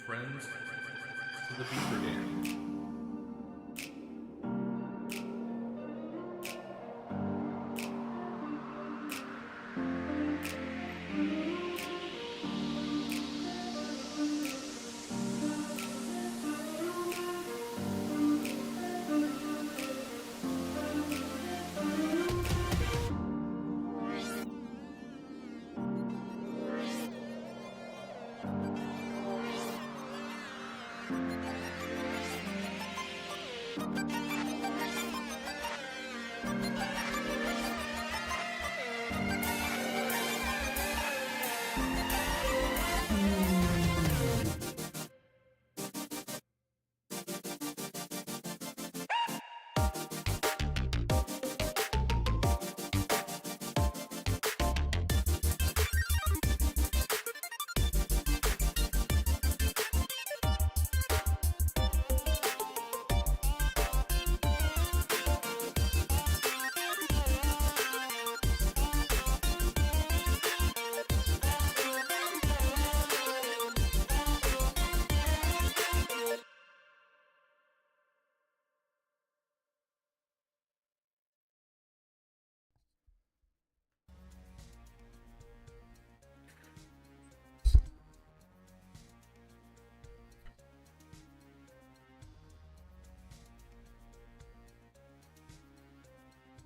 friends to the Beaver Dam.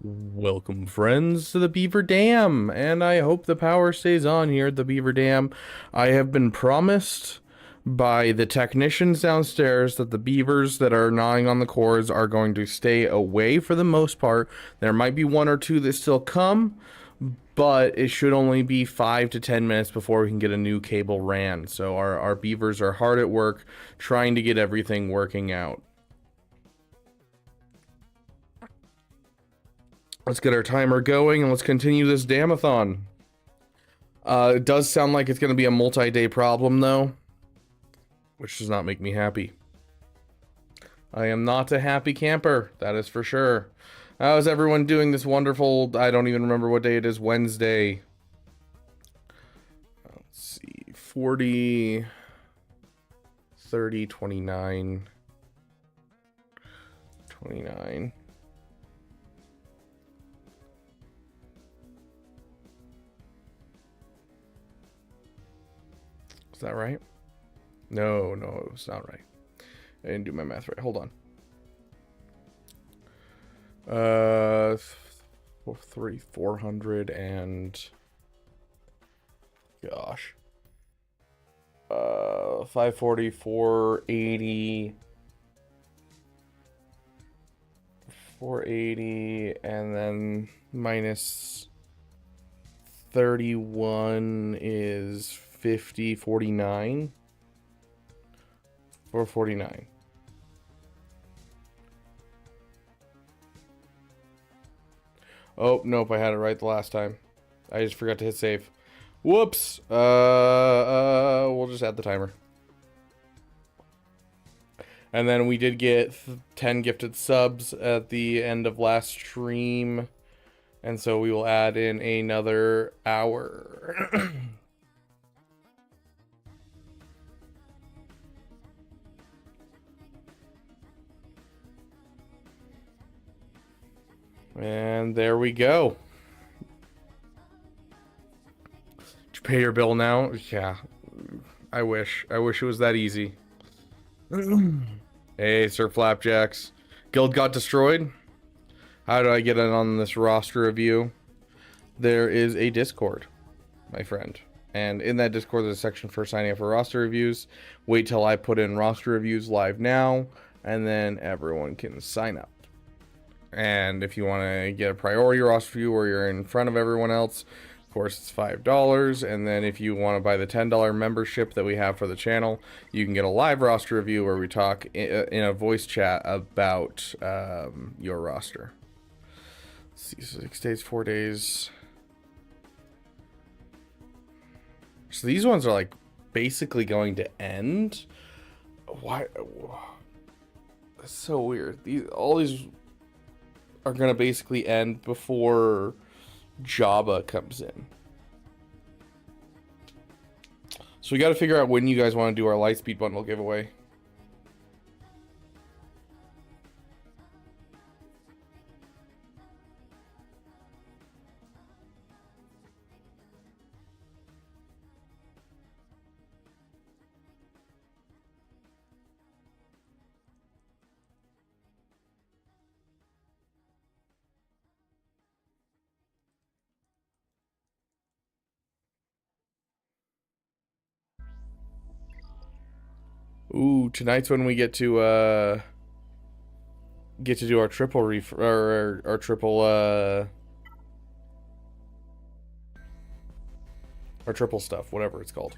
Welcome, friends, to the Beaver Dam, and I hope the power stays on here at the Beaver Dam. I have been promised by the technicians downstairs that the beavers that are gnawing on the cords are going to stay away for the most part. There might be one or two that still come, but it should only be 5 to 10 minutes before we can get a new cable ran. So our beavers are hard at work trying to get everything working out. Let's get our timer going and let's continue this damathon. It does sound like it's going to be a multi-day problem, though, which does not make me happy. I am not a happy camper, that is for sure. How is everyone doing this wonderful, I don't even remember what day it is, Wednesday? Let's see, 40, 30, 29, 29. Is that right? No, it was not right. I didn't do my math right. Hold on. 400 and gosh. 540, 480, 480, and then minus 31 is 50, 49, 449. Oh, nope, I had it right the last time. I just forgot to hit save. Whoops. We'll just add the timer. And then we did get 10 gifted subs at the end of last stream. And so we will add in another hour. And there we go. Did you pay your bill now? Yeah. I wish. I wish it was that easy. Hey, Sir Flapjacks. Guild got destroyed? How do I get in on this roster review? There is a Discord, my friend. And in that Discord, there's a section for signing up for roster reviews. Wait till I put in roster reviews live now, and then everyone can sign up. And if you want to get a priority roster review where you're in front of everyone else, of course it's $5. And then if you want to buy the $10 membership that we have for the channel, you can get a live roster review where we talk in a voice chat about your roster. Let's see, 6 days, 4 days. So these ones are like basically going to end. Why? That's so weird. All these are gonna basically end before Jabba comes in. So we got to figure out when you guys want to do our Lightspeed bundle giveaway. Ooh, tonight's when we get to do our triple our triple our triple stuff, whatever it's called.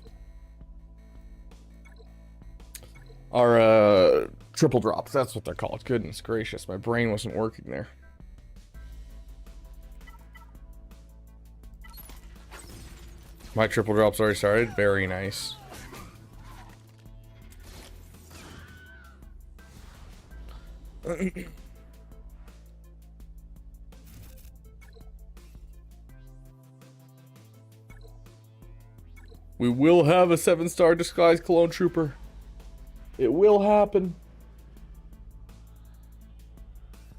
Our triple drops, that's what they're called. Goodness gracious, my brain wasn't working there. My triple drops already started. Very nice. We will have a 7-star disguise clone trooper. It will happen.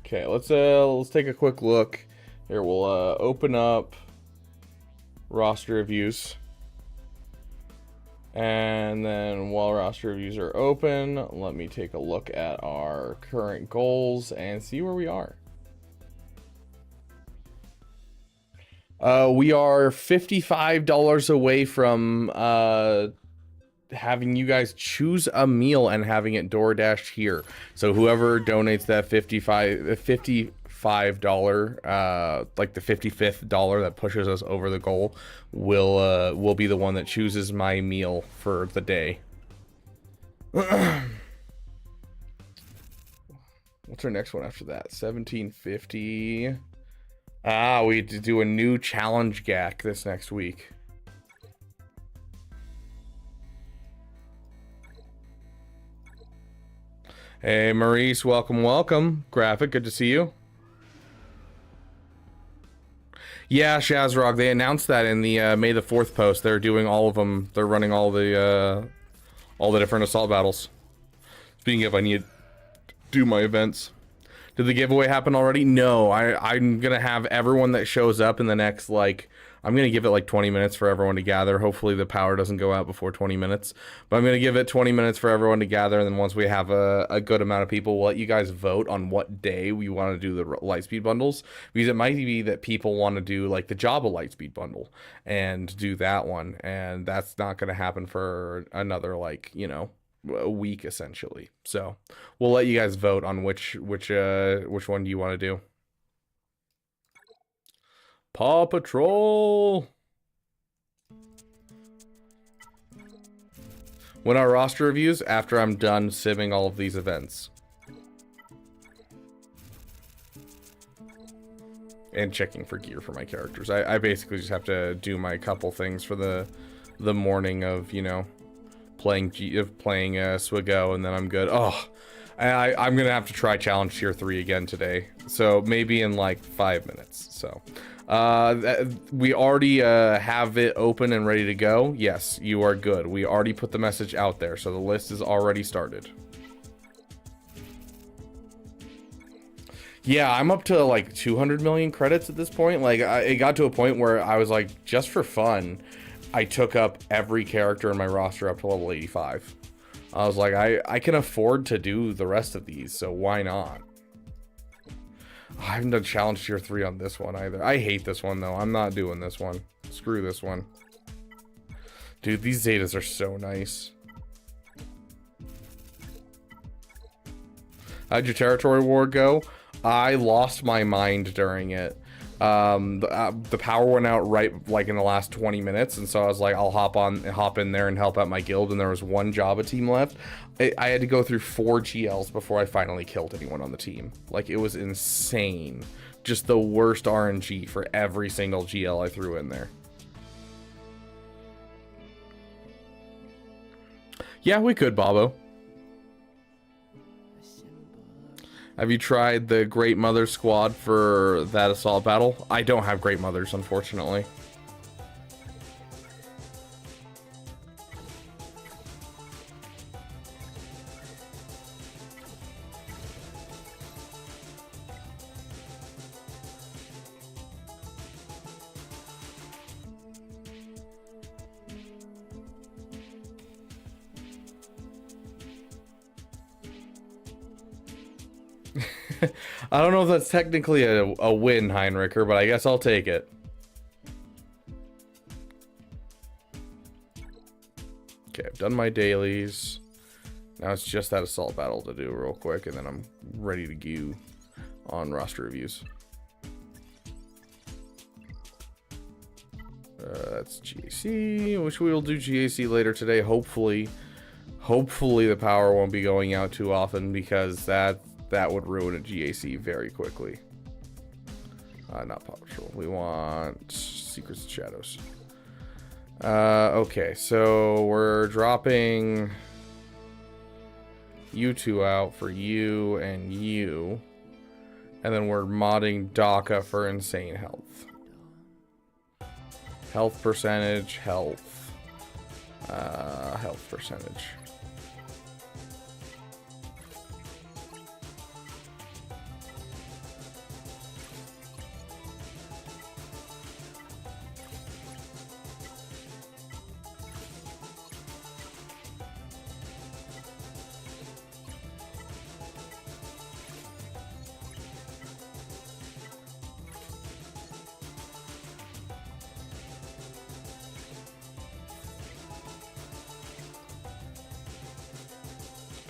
Okay, let's take a quick look. Here, we'll open up roster reviews. And then while roster reviews are open, let me take a look at our current goals and see where we are. We are $55 away from having you guys choose a meal and having it DoorDashed here. So whoever donates that $55, like the 55th dollar that pushes us over the goal, will be the one that chooses my meal for the day. What's our next one after that? 1750. Ah, we have to do a new challenge GAC this next week. Hey, Maurice, welcome, welcome. Graphic, good to see you. Yeah, Shazrog, they announced that in the May the 4th post. They're doing all of them. They're running all the different assault battles. Speaking of, I need to do my events. Did the giveaway happen already? No, I'm gonna have everyone that shows up in the next, like, I'm gonna give it like 20 minutes for everyone to gather. Hopefully the power doesn't go out before 20 minutes. But I'm gonna give it 20 minutes for everyone to gather, and then once we have a good amount of people, we'll let you guys vote on what day we want to do the Lightspeed bundles. Because it might be that people want to do like the Jabba Lightspeed bundle and do that one, and that's not gonna happen for another, like, you know, a week essentially. So we'll let you guys vote on which one do you want to do. Paw Patrol. When our roster reviews, after I'm done simming all of these events and checking for gear for my characters. I basically just have to do my couple things for the morning of, you know, playing Swigo, and then I'm good. Oh, I'm gonna have to try challenge tier 3 again today, so maybe in like 5 minutes. So we already have it open and ready to go. Yes, you are good. We already put the message out there, so the list is already started. Yeah, I'm up to like 200 million credits at this point. Like, it got to a point where I was like, just for fun, I took up every character in my roster up to level 85. I was like, I can afford to do the rest of these, so why not? I haven't done challenge tier 3 on this one either. I hate this one though. I'm not doing this one. Screw this one. Dude, these Zetas are so nice. How'd your territory war go? I lost my mind during it. The power went out right like in the last 20 minutes, and so I was like, I'll hop in there and help out my guild, and there was one Jabba team left. I had to go through 4 GLs before I finally killed anyone on the team. Like, it was insane. Just the worst RNG for every single GL I threw in there. Yeah, we could, Bobo. Have you tried the Great Mother squad for that assault battle? I don't have Great Mothers, unfortunately. I don't know if that's technically a win, Heinricher, but I guess I'll take it. Okay, I've done my dailies. Now it's just that assault battle to do real quick, and then I'm ready to go on roster reviews. That's GAC, which we will do GAC later today, hopefully. Hopefully the power won't be going out too often, because that would ruin a GAC very quickly. Not Paw Patrol. We want Secrets and Shadows. Okay, so we're dropping you two out for you and you. And then we're modding DACA for insane health. Health percentage, health percentage.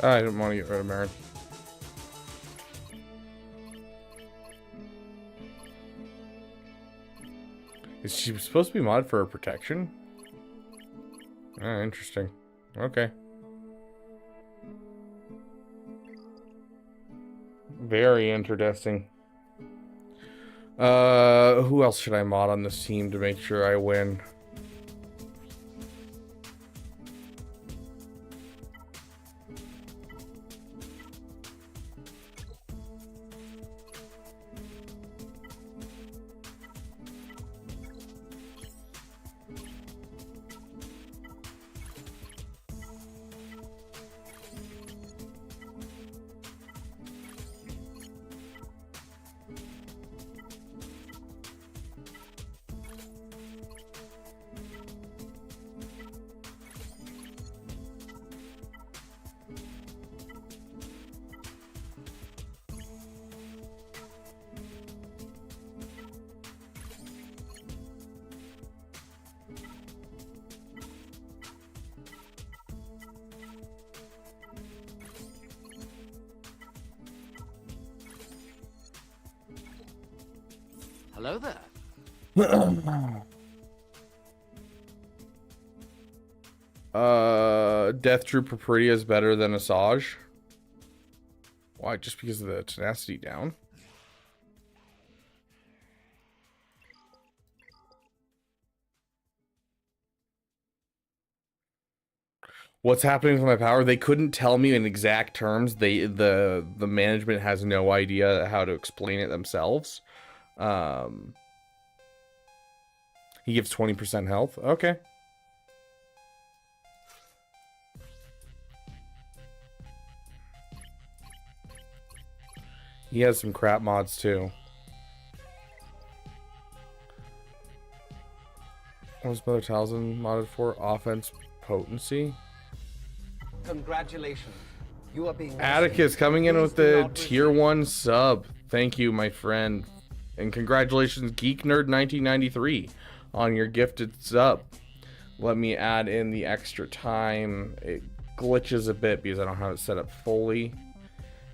I didn't want to get rid of Marin. Is she supposed to be modded for her protection? Ah, interesting. Okay. Very interesting. Who else should I mod on this team to make sure I win? Hello there. Death Trooper Pretty is better than Asajj. Why? Just because of the tenacity down? What's happening with my power? They couldn't tell me in exact terms. The management has no idea how to explain it themselves. He gives 20% health. Okay. He has some crap mods too. What was Mother Talzin modded for? Offense potency. Congratulations. You are being Atticus coming in with the tier 1 sub. Thank you, my friend. And congratulations, Geek Nerd 1993, on your gifted sub. Let me add in the extra time. It glitches a bit because I don't have it set up fully.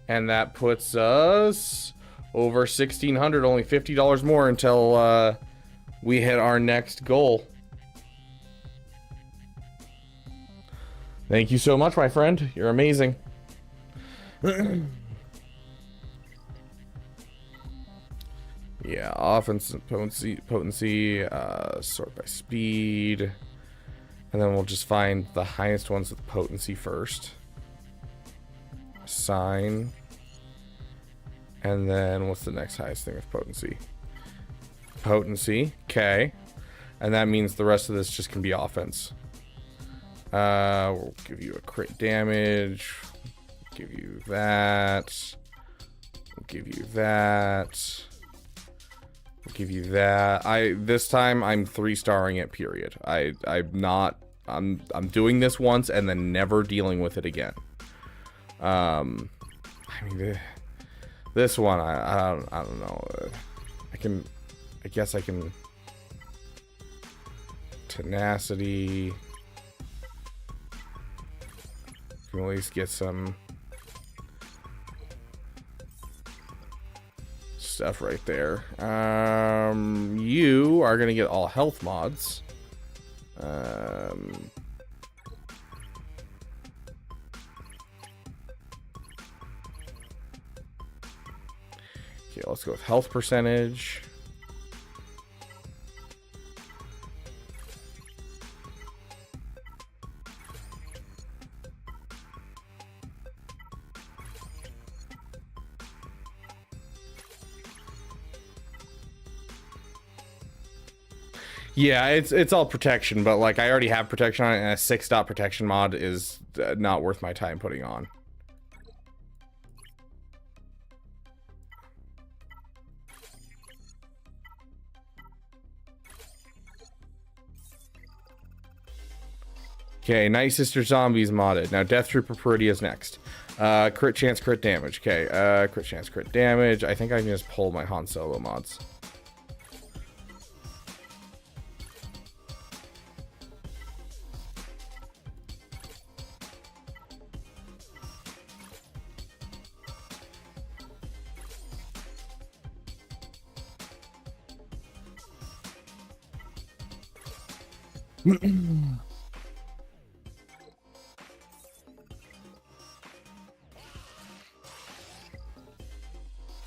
And that puts us over 1,600, only $50 more until we hit our next goal. Thank you so much, my friend. You're amazing. Yeah, offense and potency, sort by speed. And then we'll just find the highest ones with potency first. Assign. And then what's the next highest thing with potency? Potency, okay. And that means the rest of this just can be offense. We'll give you a crit damage. Give you that. We'll give you that. We'll give you that. This time I'm 3-starring it, period. I'm doing this once and then never dealing with it again. I mean, This one, I don't know. I guess I can. Tenacity. Can at least get some stuff right there. You are gonna get all health mods. Okay, let's go with health percentage. Yeah, it's all protection, but like I already have protection on it, and a 6-dot protection mod is not worth my time putting on. Okay, Night Sister Zombies modded. Now Death Trooper Peridia is next. Crit chance, crit damage. Okay, crit chance, crit damage. I think I can just pull my Han Solo mods.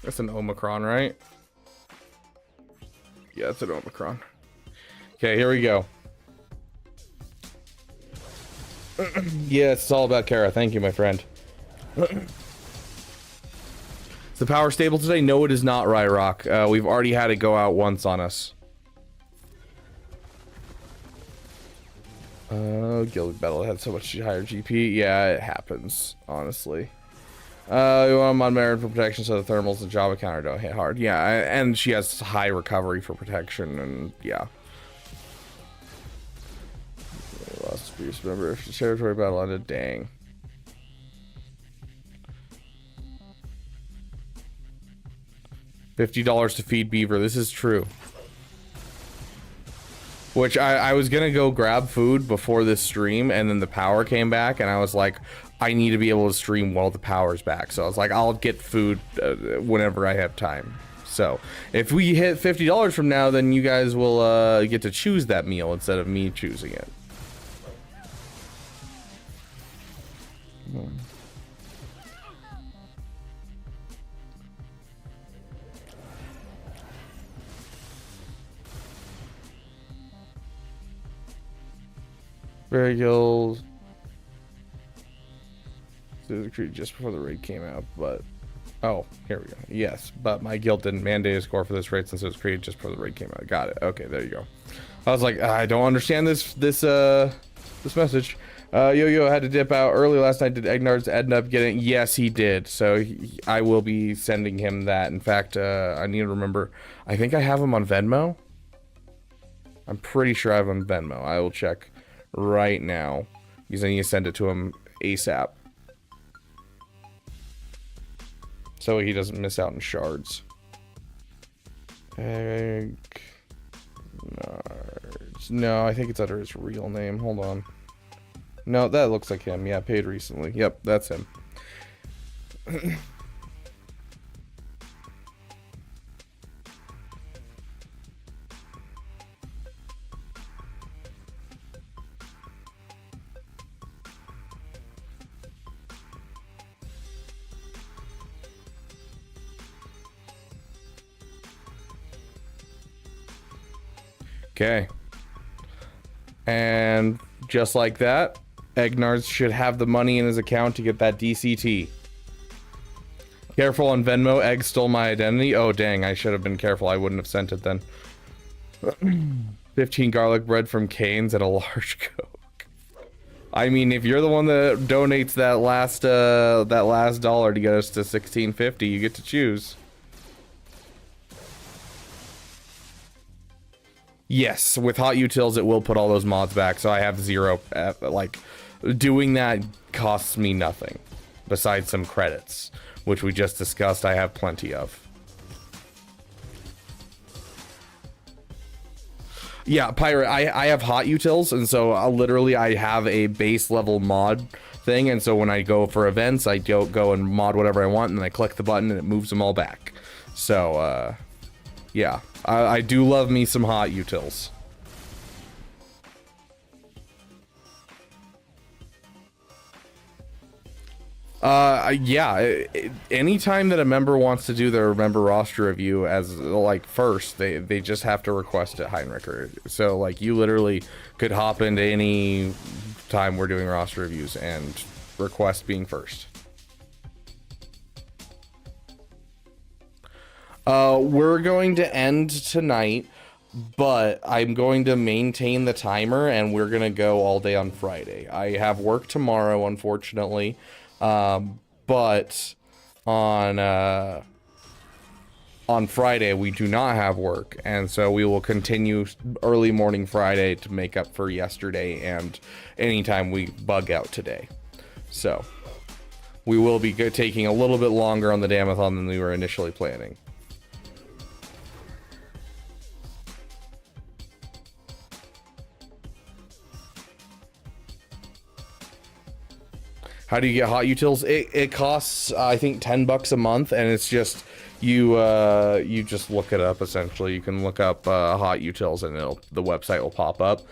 That's an Omicron, right? Yeah, it's an Omicron. Okay, here we go. Yeah, it's all about Kara. Thank you, my friend. Is the power stable today? No, it is not, Ryrock. We've already had it go out once on us. Guild Battle had so much higher GP. Yeah, it happens, honestly. You want them on merit for protection so the thermals and Java counter don't hit hard. Yeah, and she has high recovery for protection, and yeah. Lost abuse. Remember, if the territory battle ended, dang. $50 to feed Beaver. This is true. Which I was gonna go grab food before this stream, and then the power came back, and I was like, I need to be able to stream while the power's back. So I was like, I'll get food whenever I have time. So if we hit $50 from now, then you guys will get to choose that meal instead of me choosing it. Very Gills. Just before the raid came out, but oh, here we go. Yes, but my guild didn't mandate a score for this raid since it was created just before the raid came out. Got it. Okay, there you go. I was like, I don't understand this message. Yo had to dip out early last night. Did Egnard's end up getting? Yes, he did. So I will be sending him that. In fact, I need to remember. I think I have him on Venmo. I'm pretty sure I have him on Venmo. I will check right now because I need to send it to him ASAP so he doesn't miss out on shards. Eggnards. No, I think it's under his real name. Hold on. No, that looks like him. Yeah, paid recently. Yep, that's him. Okay. And just like that, Egnards should have the money in his account to get that DCT. Careful on Venmo, Egg stole my identity. Oh, dang, I should have been careful. I wouldn't have sent it then. 15 garlic bread from Cane's and a large Coke. I mean, if you're the one that donates that last dollar to get us to 1650, you get to choose. Yes, with hot utils, it will put all those mods back, so I have 0. Like, doing that costs me nothing, besides some credits. which we just discussed, I have plenty of. Yeah, Pirate, I have hot utils, and so literally I have a base level mod thing, and so when I go for events, I go and mod whatever I want, and then I click the button and it moves them all back. So, yeah, I do love me some hot utils. Yeah, anytime that a member wants to do their member roster review as, like, first, they just have to request it, Heinrich. So, like, you literally could hop into any time we're doing roster reviews and request being first. We're going to end tonight, but I'm going to maintain the timer, and we're gonna go all day on Friday. I have work tomorrow, unfortunately. But on Friday we do not have work, and so we will continue early morning Friday to make up for yesterday and anytime we bug out today. So we will be taking a little bit longer on the Damathon than we were initially planning. How do you get hot utils? It costs, I think, $10 a month, and it's just you just look it up. Essentially, you can look up hot utils, and the website will pop up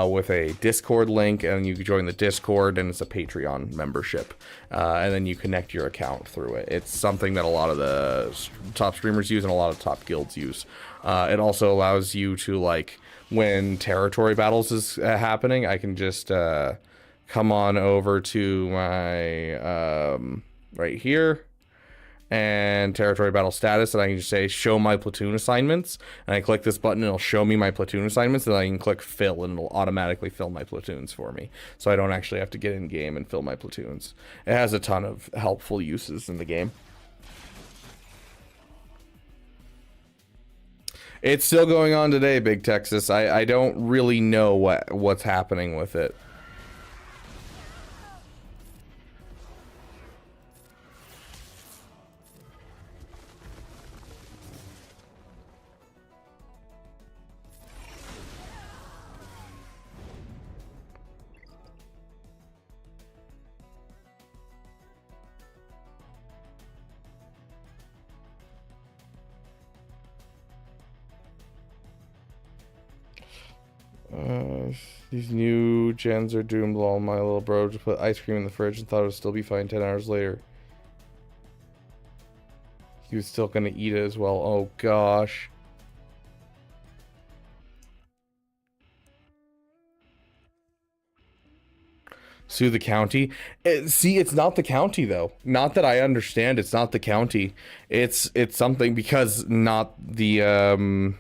with a Discord link, and you can join the Discord, and it's a Patreon membership, and then you connect your account through it. It's something that a lot of the top streamers use and a lot of top guilds use. It also allows you to, like, when territory battles is happening, I can just come on over to my right here and territory battle status, and I can just say show my platoon assignments, and I click this button and it'll show me my platoon assignments, and I can click fill and it'll automatically fill my platoons for me, so I don't actually have to get in game and fill my platoons. It has a ton of helpful uses in the game. It's still going on today, Big Texas. I don't really know what's happening with it. These new gens are doomed. Lol, my little bro just put ice cream in the fridge and thought it would still be fine 10 hours later. He was still gonna eat it as well. Oh gosh. Sue the county. See, it's not the county though. Not that I understand. It's not the county. It's something, because not the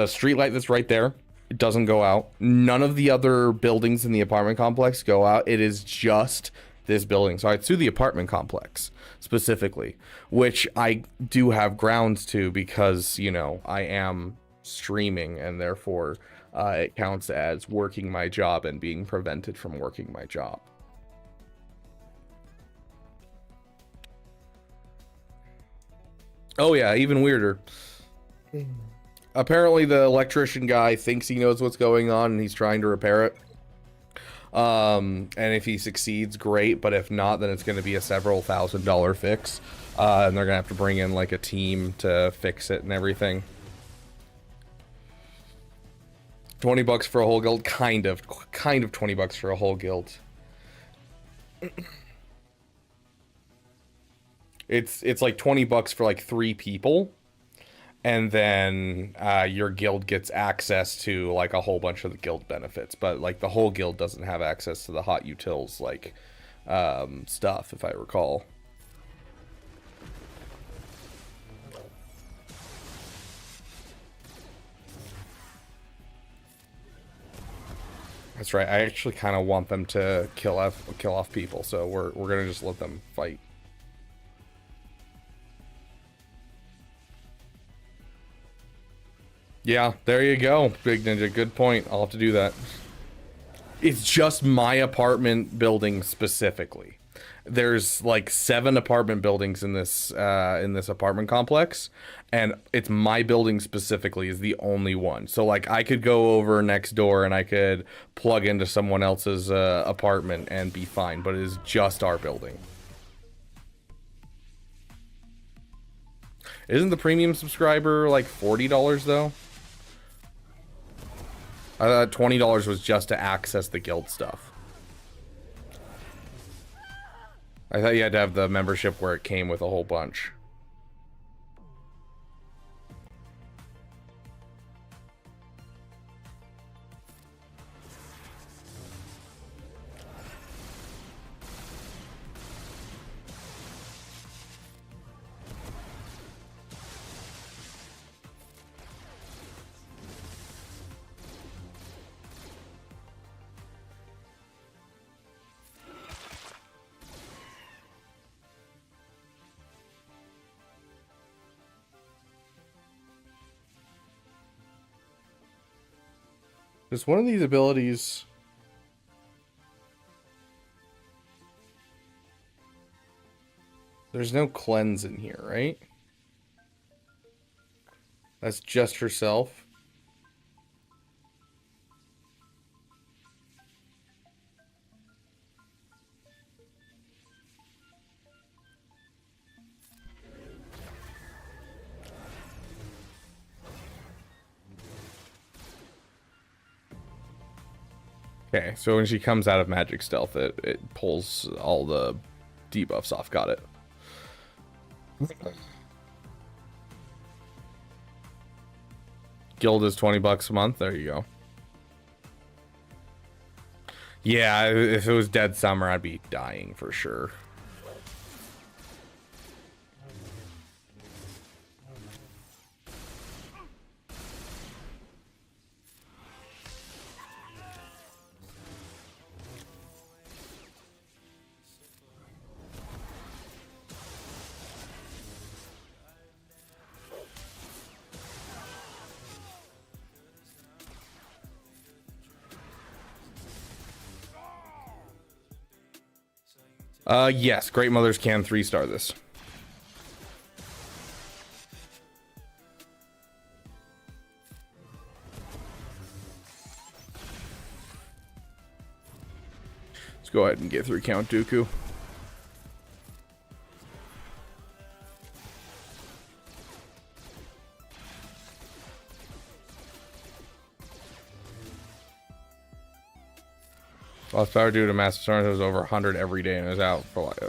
street light that's right there, it doesn't go out. None of the other buildings in the apartment complex go out. It is just this building. So I'd sue the apartment complex specifically, which I do have grounds to, because, you know, I am streaming, and therefore it counts as working my job and being prevented from working my job. Oh yeah, even weirder. Apparently the electrician guy thinks he knows what's going on and he's trying to repair it. And if he succeeds, great, but if not, then it's going to be a several $1,000 fix. And they're going to have to bring in like a team to fix it and everything. $20 for a whole guild, kind of $20 for a whole guild. It's like $20 for like 3 people. And then your guild gets access to like a whole bunch of the guild benefits, but like the whole guild doesn't have access to the hot utils like stuff, if I recall. That's right. I actually kind of want them to kill off people, so we're gonna just let them fight. Yeah, there you go, Big Ninja. Good point. I'll have to do that. It's just my apartment building specifically. There's like 7 apartment buildings in this apartment complex, and it's my building specifically is the only one. So like I could go over next door and I could plug into someone else's apartment and be fine, but it is just our building. Isn't the premium subscriber like $40 though? I thought $20 was just to access the guild stuff. I thought you had to have the membership where it came with a whole bunch. Does one of these abilities... There's no cleanse in here, right? That's just herself. Okay, so when she comes out of magic stealth, it pulls all the debuffs off. Got it. Guild is $20 a month. There you go. Yeah, if it was Dead Summer, I'd be dying for sure. Yes, Great Mothers can 3-star this. Let's go ahead and get through Count Dooku. Lost power due to massive storms. It was over 100 every day, and it was out for like,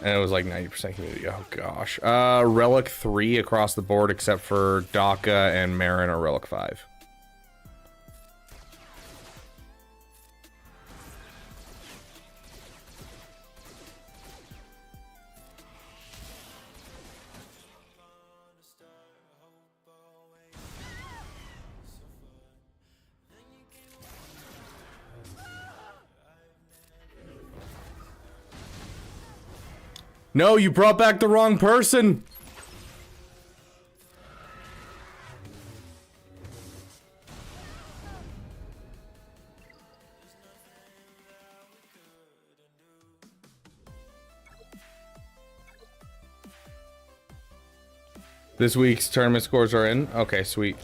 and it was like 90% humidity. Oh gosh. Relic 3 across the board, except for Daka and Marin are Relic 5. No, you brought back the wrong person. This week's tournament scores are in. Okay, sweet.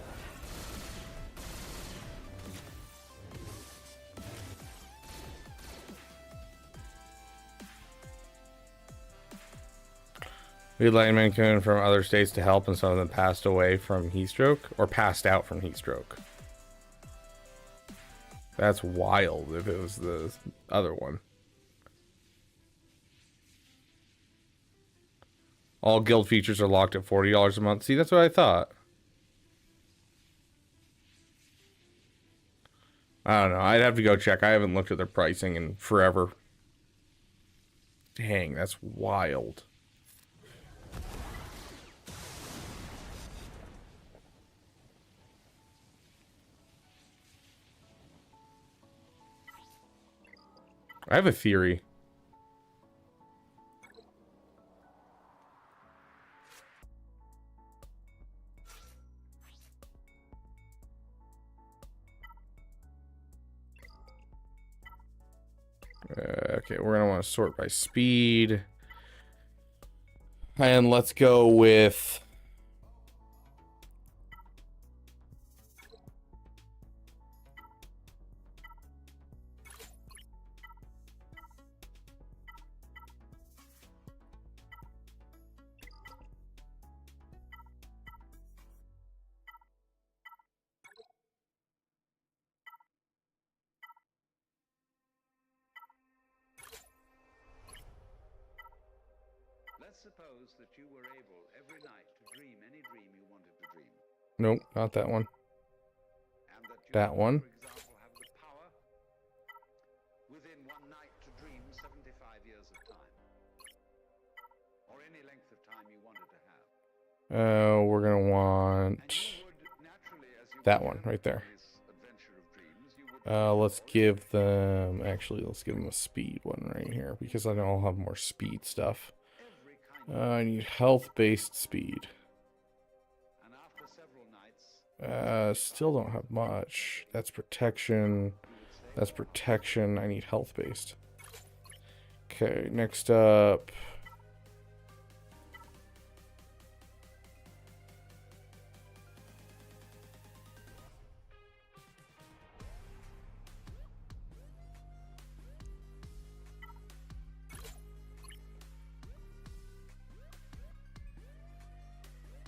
We had linemen coming from other states to help, and some of them passed away from heat stroke, or passed out from heat stroke. That's wild if it was the other one. All guild features are locked at $40 a month. See, that's what I thought. I don't know. I'd have to go check. I haven't looked at their pricing in forever. Dang, that's wild. I have a theory. Okay, we're gonna want to sort by speed. And let's go with... Let's suppose that you were able every night to dream any dream you wanted to dream. Nope, not that one. And that you That one. for example, have the power within one night to dream 75 years of time. Or any length of time you wanted to have. We're gonna want And you would naturally, as you that one right there. this adventure of dreams, you would Let's give them... Actually, let's give them a speed one right here, because I know I'll have more speed stuff. every kind of I need health-based speed. and after several nights Still don't have much. That's protection. That's protection. I need health-based. Okay, next up...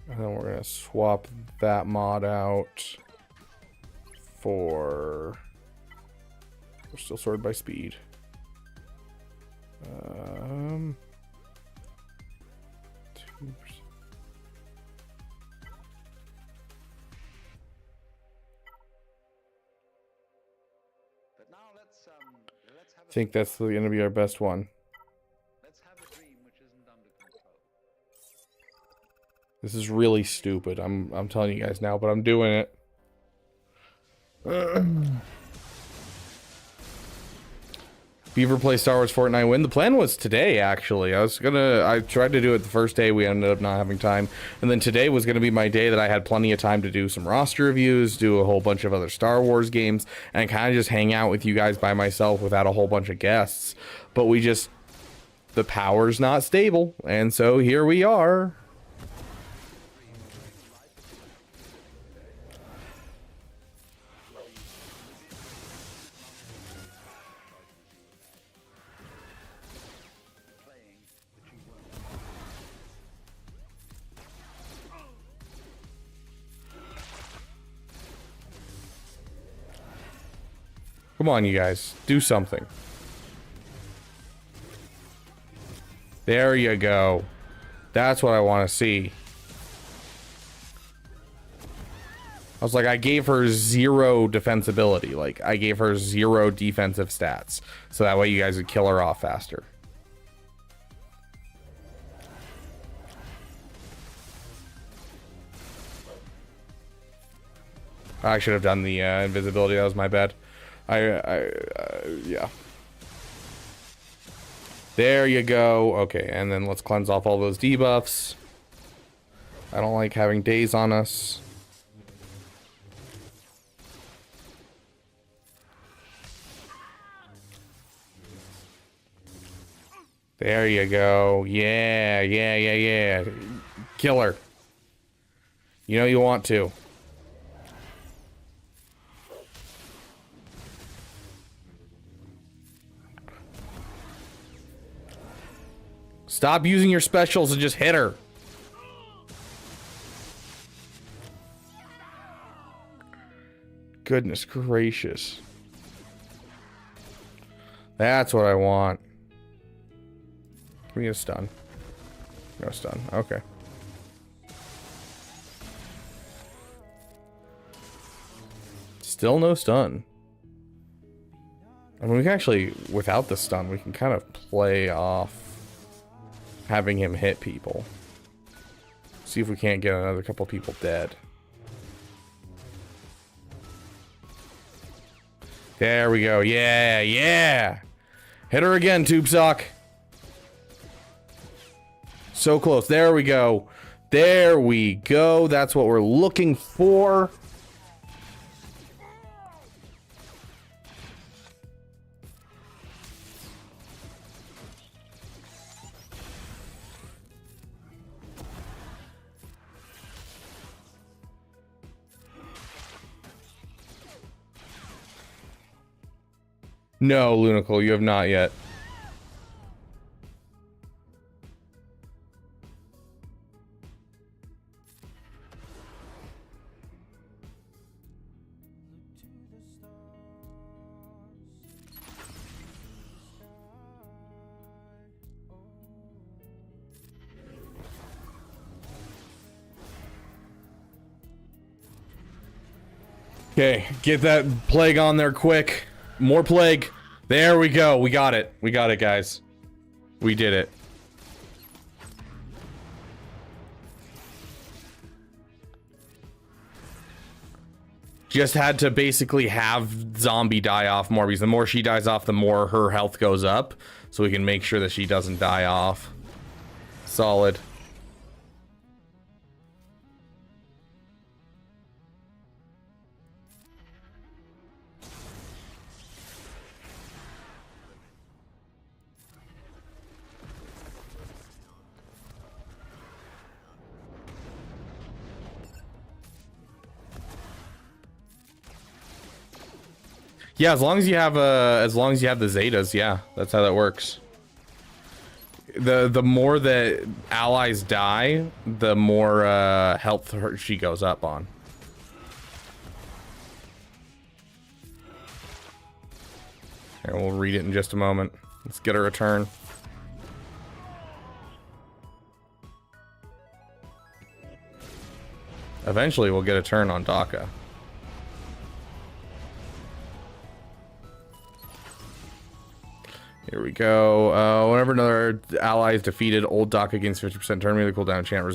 And then we're gonna swap that mod out for... We're still sorted by speed. 2%. but now let's have I think that's gonna be our best one. let's have a dream which isn't under control. This is really stupid. I'm telling you guys now, but I'm doing it. Beaver play Star Wars Fortnite win. The plan was today, actually. I tried to do it the first day. We ended up not having time. And then today was going to be my day that I had plenty of time to do some roster reviews, do a whole bunch of other Star Wars games, and kind of just hang out with you guys by myself without a whole bunch of guests. But the power's not stable. And so here we are. Come on, you guys. Do something. There you go. That's what I want to see. I was like, I gave her 0 defensibility. Like, I gave her 0 defensive stats. So that way you guys would kill her off faster. I should have done the invisibility. That was my bad. Yeah. There you go. Okay, and then let's cleanse off all those debuffs. I don't like having days on us. There you go. Yeah. Kill her. You know you want to. Stop using your specials and just hit her. Goodness gracious. That's what I want. Give me a stun. No stun. Okay. Still no stun. I mean, we can actually, without the stun, we can kind of play off having him hit people. See if we can't get another couple people dead. There we go. Yeah. Hit her again, Tube Sock. So close. There we go. There we go. That's what we're looking for. No, Lunicle, you have not yet. Okay, get that plague on there quick. More plague. There we go. We got it. We got it, guys. We did it. Just had to basically have Zombie die off more, because the more she dies off, the more her health goes up. So we can make sure that she doesn't die off. Solid. Yeah, as long as you have the Zetas, yeah, that's how that works. The more that allies die, the more health she goes up on. Here, we'll read it in just a moment. Let's get her a turn. Eventually, we'll get a turn on Daka. Here we go. Whenever another ally is defeated, old Daka gains 50% turn meter cooldown. Chant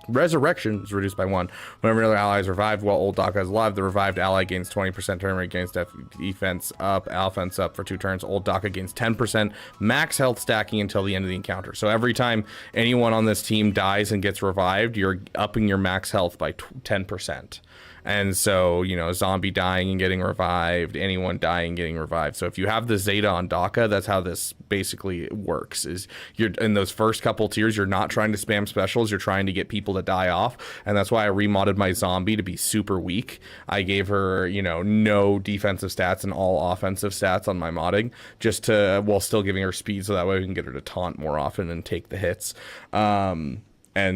resurrection is reduced by 1. Whenever another ally is revived while old Daka is alive, the revived ally gains 20% turn rate, gains defense up, offense up for 2 turns. Old Daka gains 10% max health stacking until the end of the encounter. So every time anyone on this team dies and gets revived, you're upping your max health by 10%. And so, you know, zombie dying and getting revived, anyone dying and getting revived. So if you have the Zeta on Daka, that's how this basically works. Is you're in those first couple tiers, you're not trying to spam specials, you're trying to get people to die off. And that's why I remodded my zombie to be super weak. I gave her, you know, no defensive stats and all offensive stats on my modding, just to, while still giving her speed, so that way we can get her to taunt more often and take the hits. And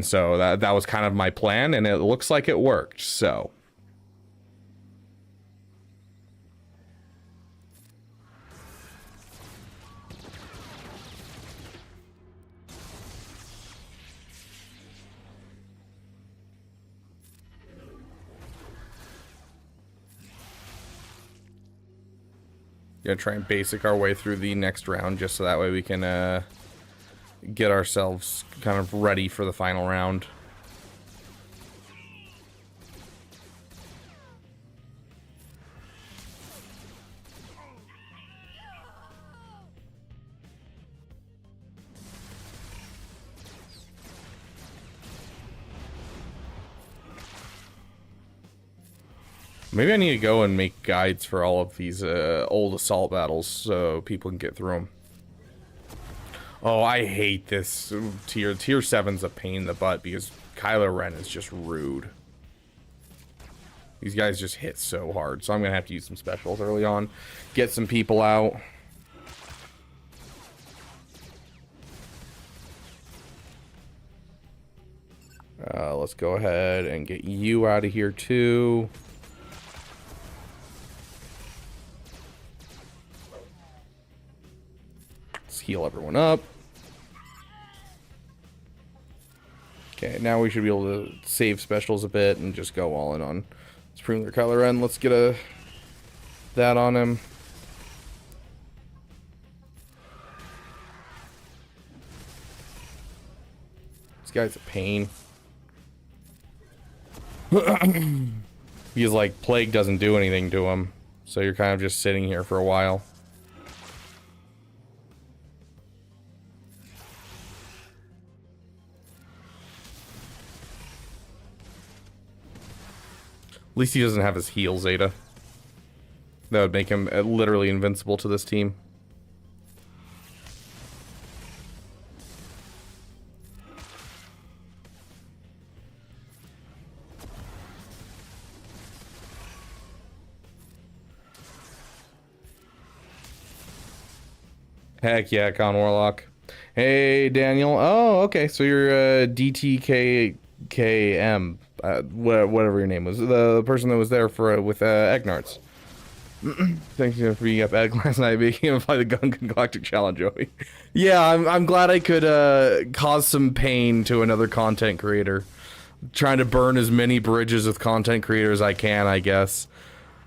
so that was kind of my plan, and it looks like it worked. So gonna try and basic our way through the next round, just so that way we can get ourselves kind of ready for the final round. Maybe I need to go and make guides for all of these old assault battles so people can get through them. Oh, I hate this tier. Tier 7's a pain in the butt because Kylo Ren is just rude. These guys just hit so hard, so I'm gonna have to use some specials early on. Get some people out. Let's go ahead and get you out of here too. Heal everyone up. Okay, now we should be able to save specials a bit and just go all in on Supreme Leader Kylo Ren. Let's get that on him. This guy's a pain. He's like, Plague doesn't do anything to him, so you're kind of just sitting here for a while. At least he doesn't have his heal Zeta. That would make him literally invincible to this team. Heck yeah, Con Warlock. Hey, Daniel. Oh, okay. So you're DTKKM, whatever your name was, the person that was there for with Egnarts. Thank you for being up Egg last night, making him play the Gungan Galactic Challenge, Joey. Yeah, I'm glad I could cause some pain to another content creator. Trying to burn as many bridges with content creators I can, I guess.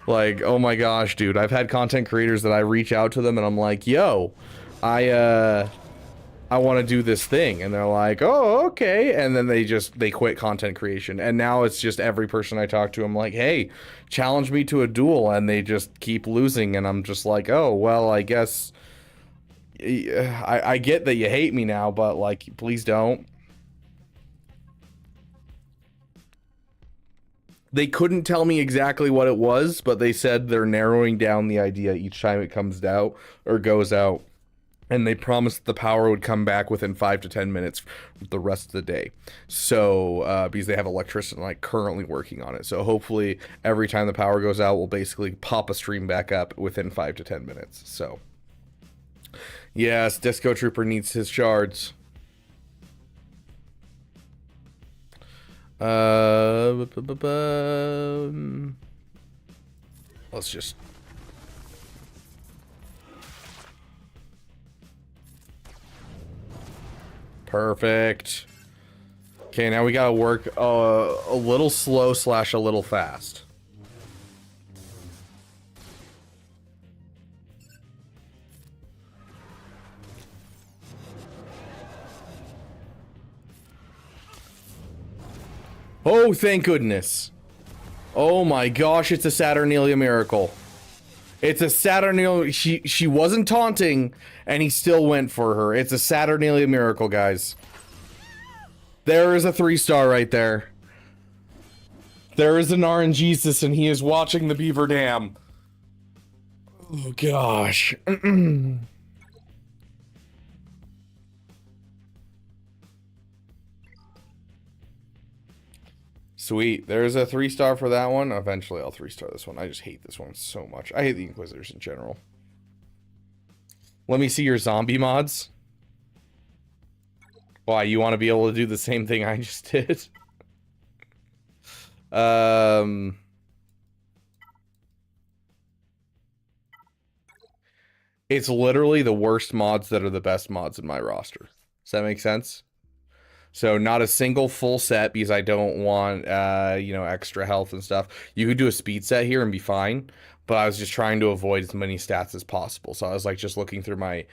Like, oh my gosh, dude, I've had content creators that I reach out to them and I'm like, yo, I want to do this thing, and they're like, oh, okay, and then they quit content creation, and now it's just every person I talk to, I'm like, hey, challenge me to a duel, and they just keep losing, and I'm just like, oh, well, I guess I get that you hate me now, but like, please don't. They couldn't tell me exactly what it was, but they said they're narrowing down the idea each time it comes out or goes out. And they promised the power would come back within 5 to 10 minutes the rest of the day. So, because they have Electricc like currently working on it. So hopefully every time the power goes out, we'll basically pop a stream back up within 5 to 10 minutes. So, yes, Disco Trooper needs his shards. Let's just... Perfect. Okay, now we gotta work a little slow / a little fast. Oh, thank goodness. Oh my gosh, it's a Saturnalia miracle. It's a Saturnalia. She wasn't taunting, and he still went for her. It's a Saturnalia miracle, guys. There is a 3-star right there. There is an RNGesus, and he is watching the Beaver Dam. Oh gosh. Sweet. There's a 3-star for that one. Eventually I'll 3-star this one. I just hate this one so much. I hate the Inquisitors in general. Let me see your zombie mods. Why, you want to be able to do the same thing I just did? It's literally the worst mods that are the best mods in my roster. Does that make sense? So not a single full set because I don't want, you know, extra health and stuff. You could do a speed set here and be fine, but I was just trying to avoid as many stats as possible. So I was like just looking through my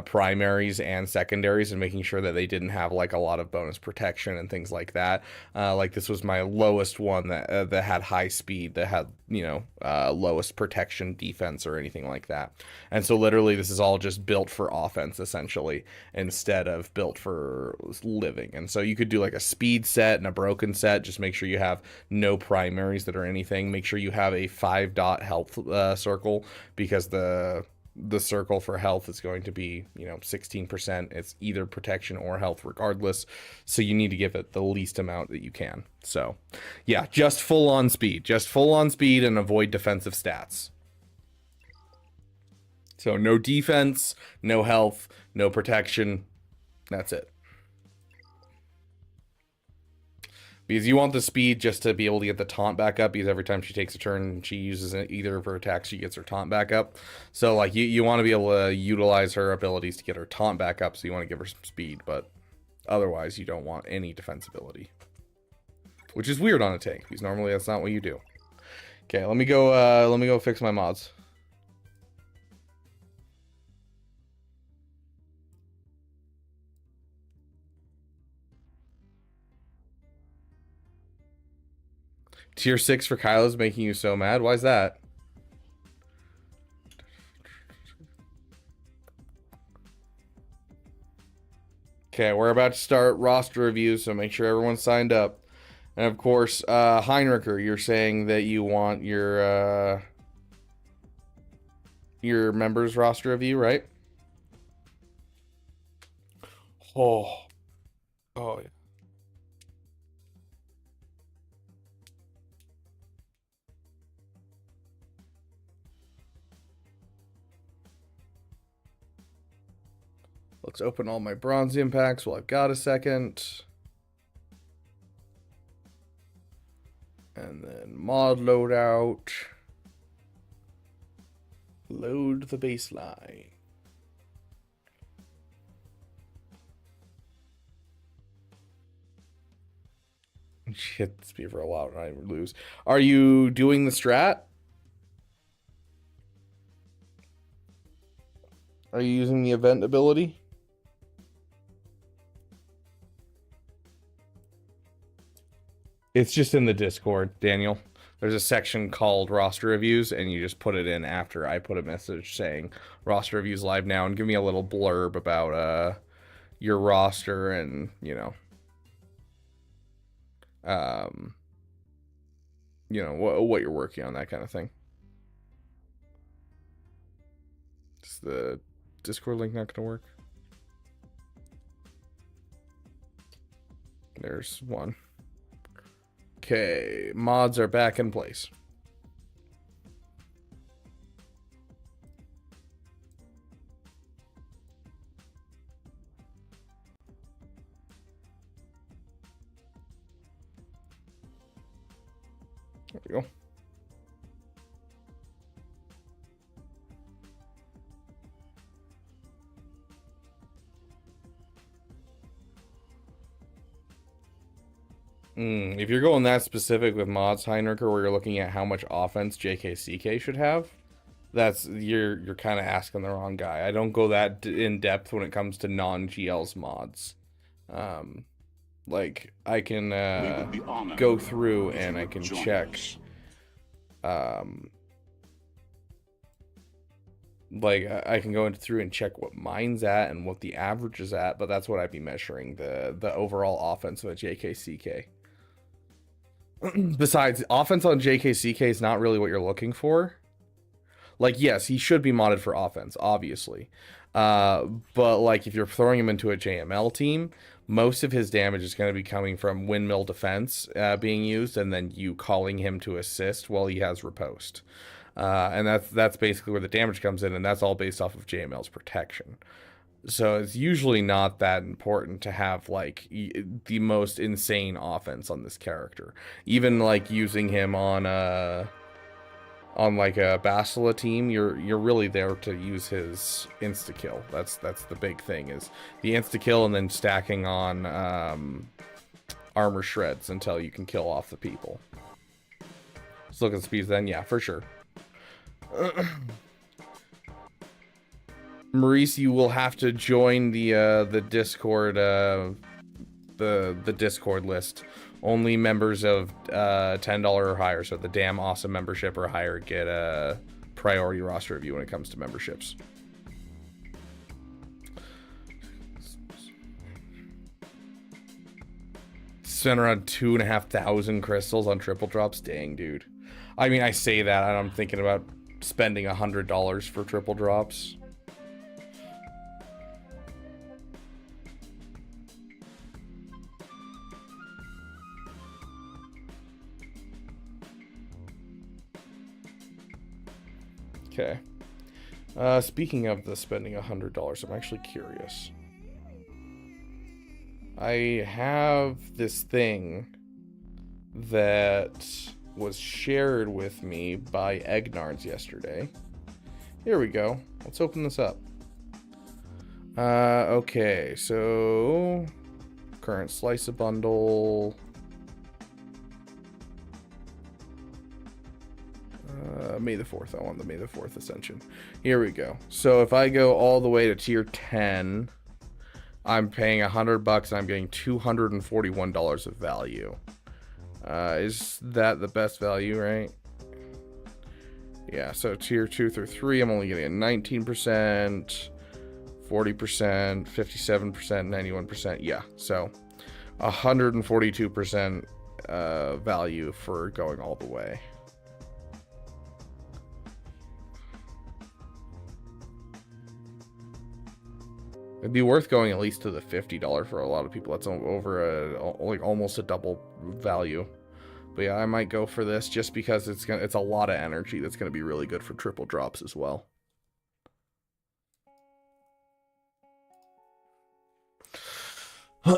primaries and secondaries and making sure that they didn't have like a lot of bonus protection and things like that. Like this was my lowest one that that had high speed, that had, you know, lowest protection, defense, or anything like that. And so literally this is all just built for offense essentially instead of built for living. And so you could do like a speed set and a broken set. Just make sure you have no primaries that are anything. Make sure you have a 5-dot health circle, because the circle for health is going to be, you know, 16%. It's either protection or health regardless. So you need to give it the least amount that you can. So yeah, just full on speed. Just full on speed and avoid defensive stats. So no defense, no health, no protection. That's it. Because you want the speed just to be able to get the taunt back up, because every time she takes a turn, she uses either of her attacks, she gets her taunt back up. So like you want to be able to utilize her abilities to get her taunt back up, so you want to give her some speed, but otherwise you don't want any defensibility. Which is weird on a tank, because normally that's not what you do. Okay, let me go fix my mods. Tier 6 for Kylo's making you so mad? Why's that? Okay, we're about to start roster reviews, so make sure everyone's signed up. And of course, Heinricher, you're saying that you want your members roster review, right? Oh. Oh, yeah. let's open all my bronzium packs while I've got a second. And then mod loadout. Load the baseline. Hit this Beaver a lot and I lose. Are you doing the strat? Are you using the event ability? It's just in the Discord, Daniel. There's a section called roster reviews, and you just put it in after I put a message saying roster reviews live now, and give me a little blurb about your roster and, you know, what you're working on, that kind of thing. Is the Discord link not going to work? There's one. Okay, mods are back in place. There we go. If you're going that specific with mods, Heinricher, where you're looking at how much offense JKCK should have, that's you're kind of asking the wrong guy. I don't go that in depth when it comes to non-GL's mods. Like I can go through and I can check. Like I can go through and check what mine's at and what the average is at, but that's what I'd be measuring, the overall offense of a JKCK. Besides, offense on JKCK is not really what you're looking for. Like, yes, he should be modded for offense, obviously. But like if you're throwing him into a JML team, most of his damage is going to be coming from windmill defense being used, and then you calling him to assist while he has riposte. And that's basically where the damage comes in, and that's all based off of JML's protection. So it's usually not that important to have like the most insane offense on this character. Even like using him on like a Basila team, you're really there to use his insta kill. That's the big thing, is the insta kill and then stacking on armor shreds until you can kill off the people. Let's look at speeds then. Yeah, for sure. Maurice, you will have to join the Discord the Discord list. Only members of $10 or higher, so the damn awesome membership or higher, get a priority roster review when it comes to memberships. Spent around 2,500 crystals on triple drops. Dang, dude. I mean, I say that and I'm thinking about spending $100 for triple drops. Okay. Speaking of the spending $100, I'm actually curious. I have this thing that was shared with me by Egnards yesterday. Here we go. Let's open this up. Okay, so current slice of bundle. May the 4th. I want the May the 4th Ascension. Here we go. So if I go all the way to tier 10, I'm paying $100 and I'm getting $241 of value. Is that the best value, right? Yeah, so tier 2 through 3, I'm only getting a 19%, 40%, 57%, 91%. Yeah, so 142% value for going all the way. It'd be worth going at least to the $50 for a lot of people. That's over like almost a double value. But yeah, I might go for this just because it's a lot of energy that's gonna be really good for triple drops as well. Oh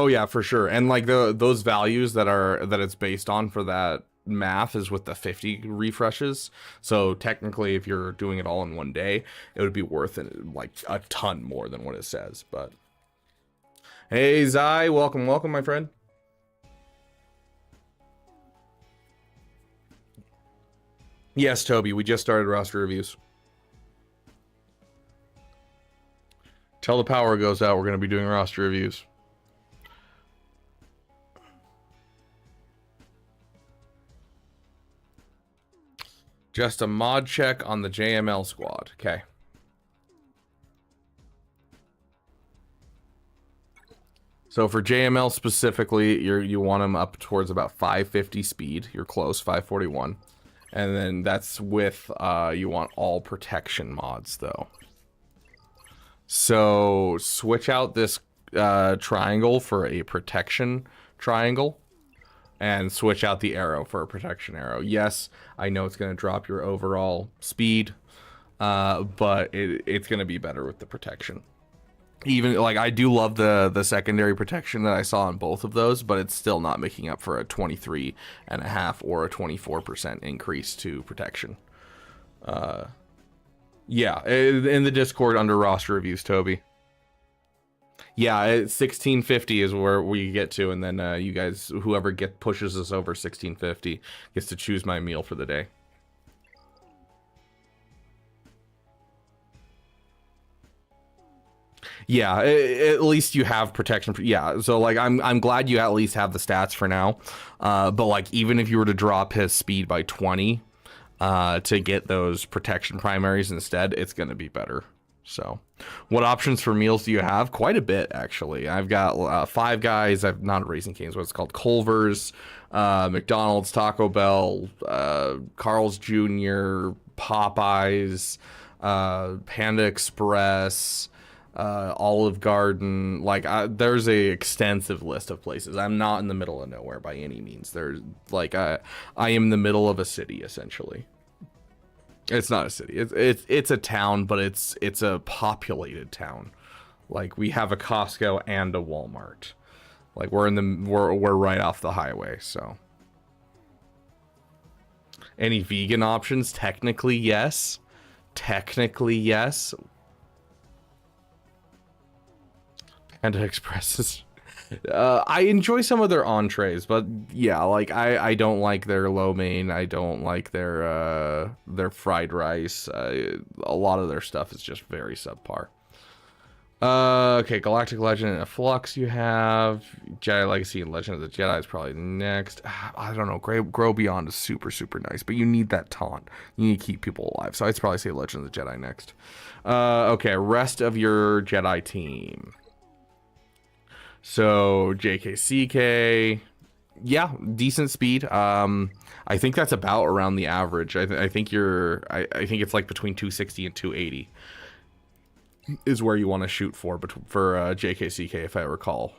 yeah, for sure. And like those values that it's based on for that math is with the 50 refreshes. So technically if you're doing it all in one day, it would be worth it like a ton more than what it says. But hey Zai, welcome my friend. Yes, Toby, we just started roster reviews. Till the power goes out, we're going to be doing roster reviews. Just a mod check on the JML squad. Okay. So for JML specifically, you want them up towards about 550 speed. You're close, 541. And then that's with, you want all protection mods, though. So switch out this triangle for a protection triangle. And switch out the arrow for a protection arrow. Yes, I know it's going to drop your overall speed, but it's going to be better with the protection. Even, like, I do love the secondary protection that I saw on both of those, but it's still not making up for a 23.5 or a 24% increase to protection. Yeah, in the Discord under roster reviews, Toby. Yeah, 1650 is where we get to, and then you guys, whoever pushes us over 1650 gets to choose my meal for the day. Yeah, at least you have protection. Yeah, so like I'm glad you at least have the stats for now. But like even if you were to drop his speed by 20 to get those protection primaries instead, it's going to be better. So, what options for meals do you have? Quite a bit, actually. I've got Five Guys. I've not Raising Cane's, what it's called, Culver's, McDonald's, Taco Bell, Carl's Jr., Popeyes, Panda Express, Olive Garden. Like, there's a extensive list of places. I'm not in the middle of nowhere by any means. There's like I am in the middle of a city essentially. It's not a city. It's a town, but it's a populated town. Like we have a Costco and a Walmart. Like we're right off the highway, so. Any vegan options? Technically, yes. Technically, yes. Panda Express is I enjoy some of their entrees, but yeah, like I don't like their lo mein. I don't like their fried rice. A lot of their stuff is just very subpar. Okay, Galactic Legend and Flux you have. Jedi Legacy and Legend of the Jedi is probably next. I don't know. Grow Beyond is super, super nice, but you need that taunt. You need to keep people alive. So I'd probably say Legend of the Jedi next. Okay, rest of your Jedi team. So JKCK, yeah, decent speed. I think that's about around the average. I think it's like between 260 and 280 is where you want to shoot for JKCK, if I recall.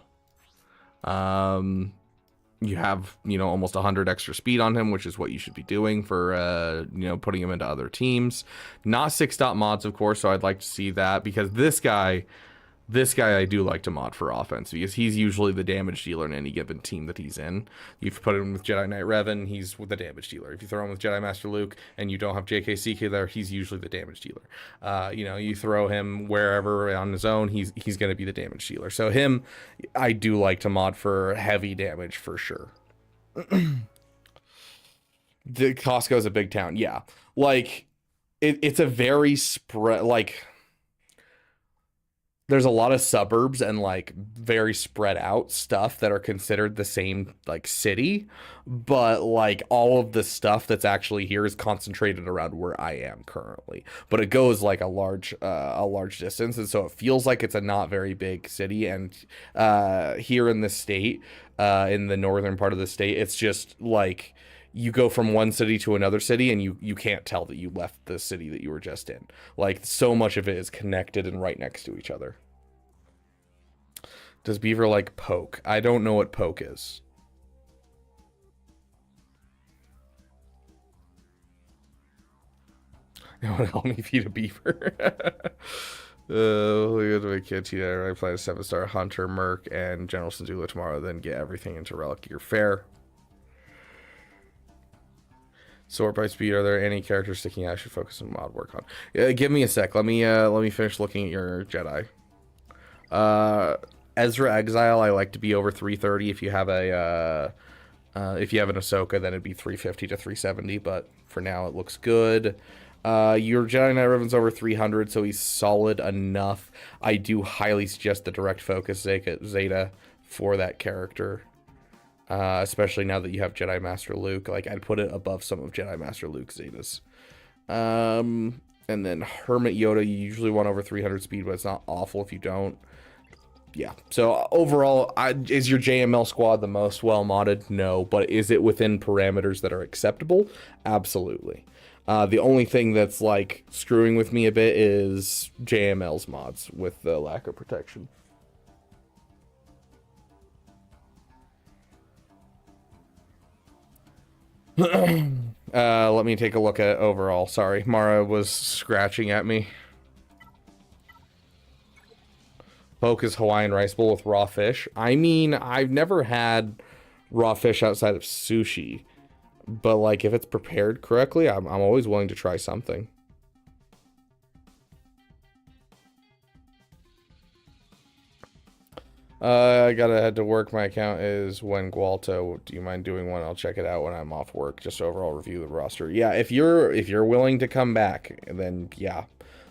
You have, almost 100 extra speed on him, which is what you should be doing for, putting him into other teams. Not 6-dot mods, of course, so I'd like to see that, because this guy I do like to mod for offense, because he's usually the damage dealer in any given team that he's in. You put him with Jedi Knight Revan, he's the damage dealer. If you throw him with Jedi Master Luke and you don't have JKCK there, he's usually the damage dealer. You throw him wherever on his own, he's going to be the damage dealer. So him, I do like to mod for heavy damage for sure. Costco's a big town, yeah. Like, it's a very spread, like... There's a lot of suburbs and like very spread out stuff that are considered the same like city, but like all of the stuff that's actually here is concentrated around where I am currently. But it goes like a large distance, and so it feels like it's a not very big city. And here in the state, in the northern part of the state, it's just like you go from one city to another city and you can't tell that you left the city that you were just in. Like, so much of it is connected and right next to each other. Does Beaver like poke? I don't know what poke is. It would help me feed a beaver. Look at my kid. I play a 7-star Hunter, Merc, and General Syndulla tomorrow, then get everything into Relic Gear. Fair. Sort by speed. Are there any characters sticking out I should focus on mod work on? Give me a sec. Let me finish looking at your Jedi. Ezra Exile, I like to be over 330. If you have a if you have an Ahsoka, then it'd be 350 to 370. But for now, it looks good. Your Jedi Knight Riven's over 300, so he's solid enough. I do highly suggest the direct focus Zeta for that character. Especially now that you have Jedi Master Luke. Like, I'd put it above some of Jedi Master Luke's Zetas. And then Hermit Yoda, you usually want over 300 speed, but it's not awful if you don't. Yeah, so overall, is your JML squad the most well-modded? No, but is it within parameters that are acceptable? Absolutely. The only thing that's, like, screwing with me a bit is JML's mods with the lack of protection. Let me take a look at overall. Sorry, Mara was scratching at me. Poke is Hawaiian rice bowl with raw fish. I mean, I've never had raw fish outside of sushi, but like if it's prepared correctly, I'm always willing to try something. I gotta head to work. My account is when Gualto. Do you mind doing one? I'll check it out when I'm off work. Just overall review the roster. Yeah, if you're willing to come back, then yeah,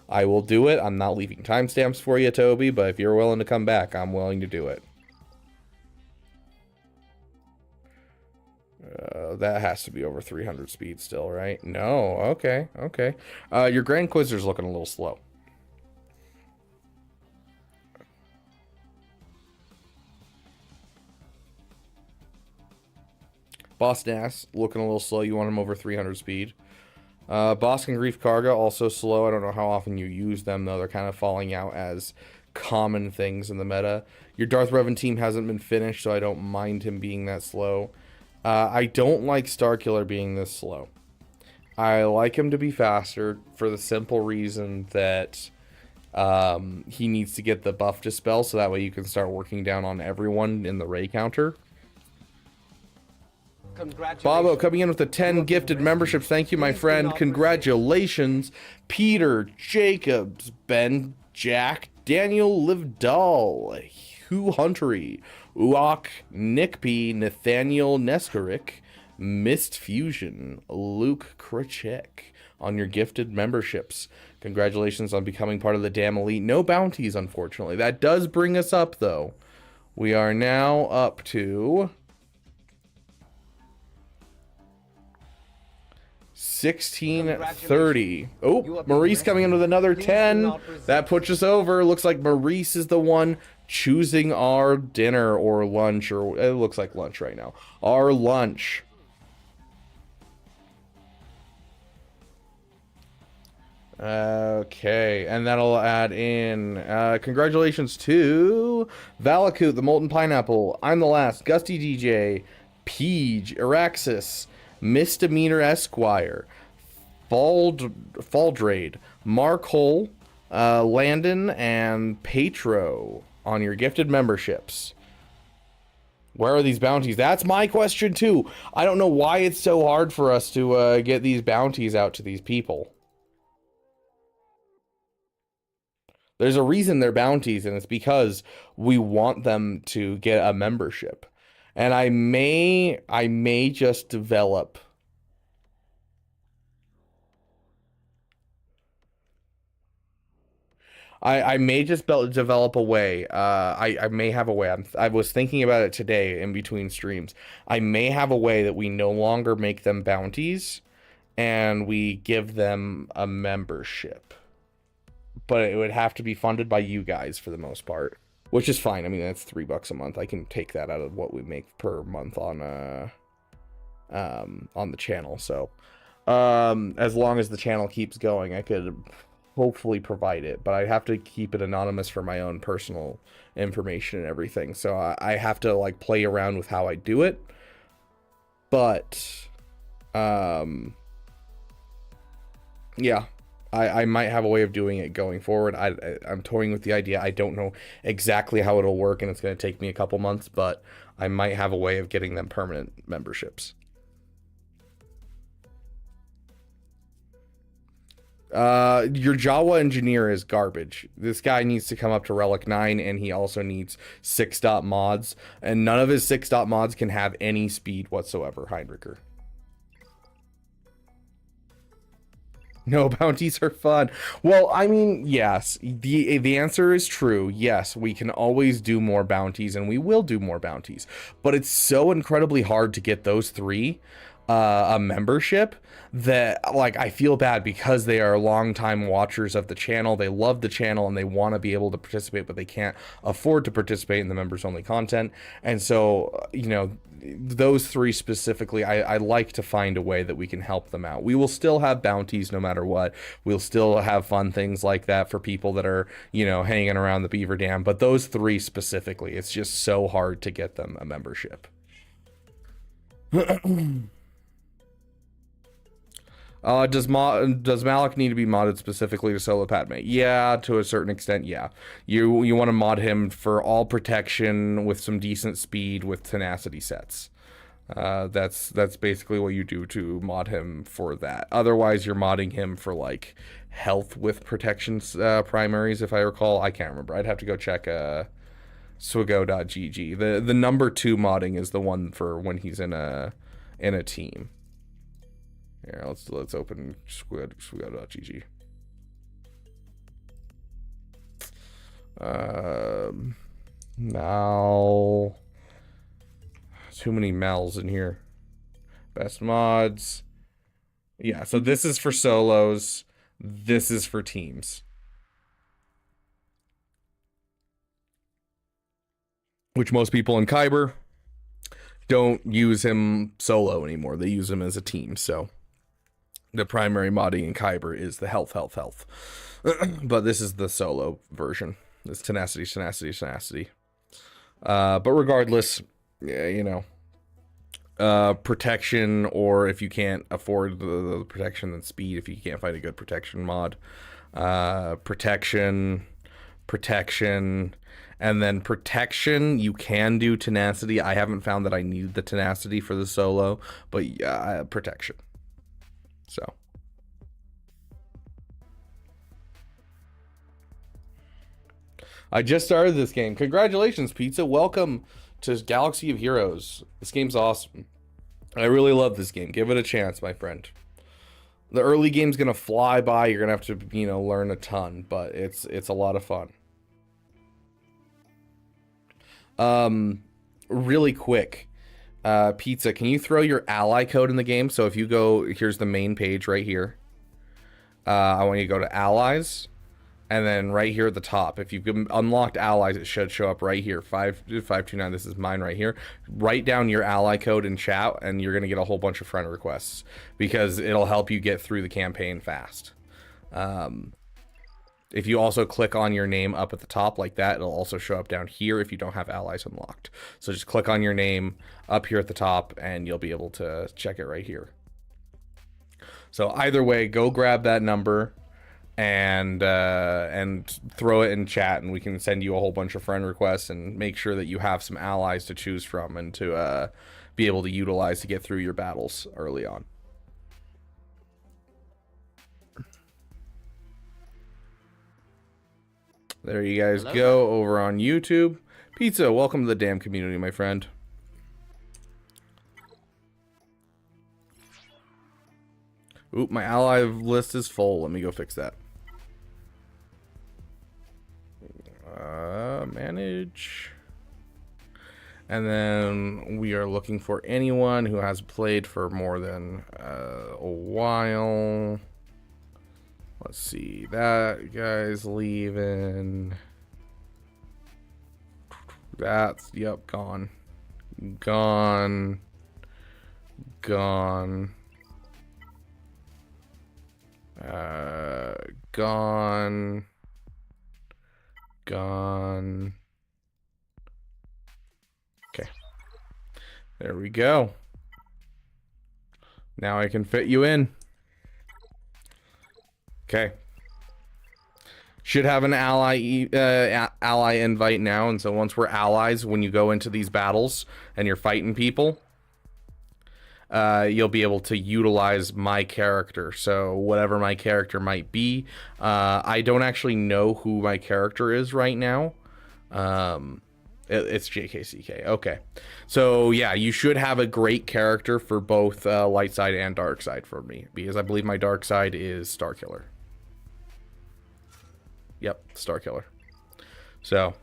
I will do it. I'm not leaving timestamps for you, Toby, but if you're willing to come back, I'm willing to do it. That has to be over 300 speed still, right? No, okay. Your Grand Inquisitor's looking a little slow. Boss Nass, looking a little slow. You want him over 300 speed. Bosk and Grief Karga, also slow. I don't know how often you use them, though. They're kind of falling out as common things in the meta. Your Darth Revan team hasn't been finished, so I don't mind him being that slow. I don't like Starkiller being this slow. I like him to be faster for the simple reason that he needs to get the buff dispel, so that way you can start working down on everyone in the Ray counter. Bobo coming in with the 10 gifted memberships. Thank you, my friend. Congratulations. Peter, Jacobs, Ben, Jack, Daniel Livdahl, Hugh Huntery, Uok, Nick P, Nathaniel Neskaric, Mist Fusion, Luke Krachek on your gifted memberships. Congratulations on becoming part of the damn elite. No bounties, unfortunately. That does bring us up, though. We are now up to 1630. Oh, Maurice coming in with another 10. That puts us over. Looks like Maurice is the one choosing our dinner or lunch, or it looks like lunch right now. Our lunch. Okay, and that'll add in congratulations to Valakut, the Molten Pineapple, I'm the Last, Gusty DJ, Peach, Araxis, Misdemeanor Esquire, Faldrade, Mark Hole, Landon, and Petro on your gifted memberships. Where are these bounties? That's my question too. I don't know why it's so hard for us to get these bounties out to these people. There's a reason they're bounties, and it's because we want them to get a membership. And I may just develop I may just develop a way. I may have a way. I was thinking about it today in between streams. I may have a way that we no longer make them bounties and we give them a membership. But it would have to be funded by you guys for the most part, which is fine. I mean, that's $3 a month. I can take that out of what we make per month on the channel. So, as long as the channel keeps going, I could hopefully provide it, but I have to keep it anonymous for my own personal information and everything. So I have to like play around with how I do it. But yeah, I might have a way of doing it going forward. I'm toying with the idea. I don't know exactly how it'll work, and it's going to take me a couple months, but I might have a way of getting them permanent memberships. Your Jawa engineer is garbage. This guy needs to come up to Relic 9, and he also needs 6-dot mods, and none of his 6-dot mods can have any speed whatsoever, Heinricher. No, bounties are fun. Well, I mean, yes, the answer is true. Yes, we can always do more bounties, and we will do more bounties. But it's so incredibly hard to get those 3 a membership that, like, I feel bad because they are longtime watchers of the channel. They love the channel and they want to be able to participate, but they can't afford to participate in the members only content. And so, you know, those 3 specifically, I like to find a way that we can help them out. We will still have bounties no matter what. We'll still have fun things like that for people that are, you know, hanging around the Beaver Dam. But those 3 specifically, it's just so hard to get them a membership. Does Malik need to be modded specifically to solo Padme? Yeah, to a certain extent, yeah. You want to mod him for all protection with some decent speed with tenacity sets. That's basically what you do to mod him for that. Otherwise, you're modding him for like health with protections primaries, if I recall. I can't remember. I'd have to go check swigo.gg. The number 2 modding is the one for when he's in a team. Here, let's open swigo.gg. Mal. Too many Mals in here. Best mods. Yeah, so this is for solos. This is for teams. Which most people in Kyber don't use him solo anymore. They use him as a team, so the primary modding in Kyber is the health. But this is the solo version. It's tenacity. But regardless, you know, protection, or if you can't afford the protection, then speed if you can't find a good protection mod. Protection, and then protection, you can do tenacity. I haven't found that I need the tenacity for the solo, but protection. So I just started this game. Congratulations, Pizza. Welcome to Galaxy of Heroes. This game's awesome. I really love this game. Give it a chance, my friend. The early game's gonna fly by. You're gonna have to, you know, learn a ton, but it's a lot of fun. Really quick. Pizza, can you throw your ally code in the game? So if you go, here's the main page right here. I want you to go to allies, and then right here at the top, if you've unlocked allies, it should show up right here. 5529. This is mine right here. Write down your ally code in chat, and you're gonna get a whole bunch of friend requests because it'll help you get through the campaign fast. If you also click on your name up at the top like that, it'll also show up down here if you don't have allies unlocked. So just click on your name up here at the top and you'll be able to check it right here. So either way, go grab that number and throw it in chat, and we can send you a whole bunch of friend requests and make sure that you have some allies to choose from and to be able to utilize to get through your battles early on. There you guys go over on YouTube. Pizza, welcome to the damn community, my friend. Oop, my ally list is full. Let me go fix that. Manage. And then we are looking for anyone who has played for more than a while. Let's see, that guy's leaving. That's, yep, gone. Gone. Gone. Okay. There we go. Now I can fit you in. Okay. Should have an ally ally invite now, and so once we're allies, when you go into these battles and you're fighting people, you'll be able to utilize my character. So whatever my character might be, I don't actually know who my character is right now. It's JKCK. Okay, so yeah, you should have a great character for both light side and dark side for me, because I believe my dark side is Starkiller. Yep, Starkiller. So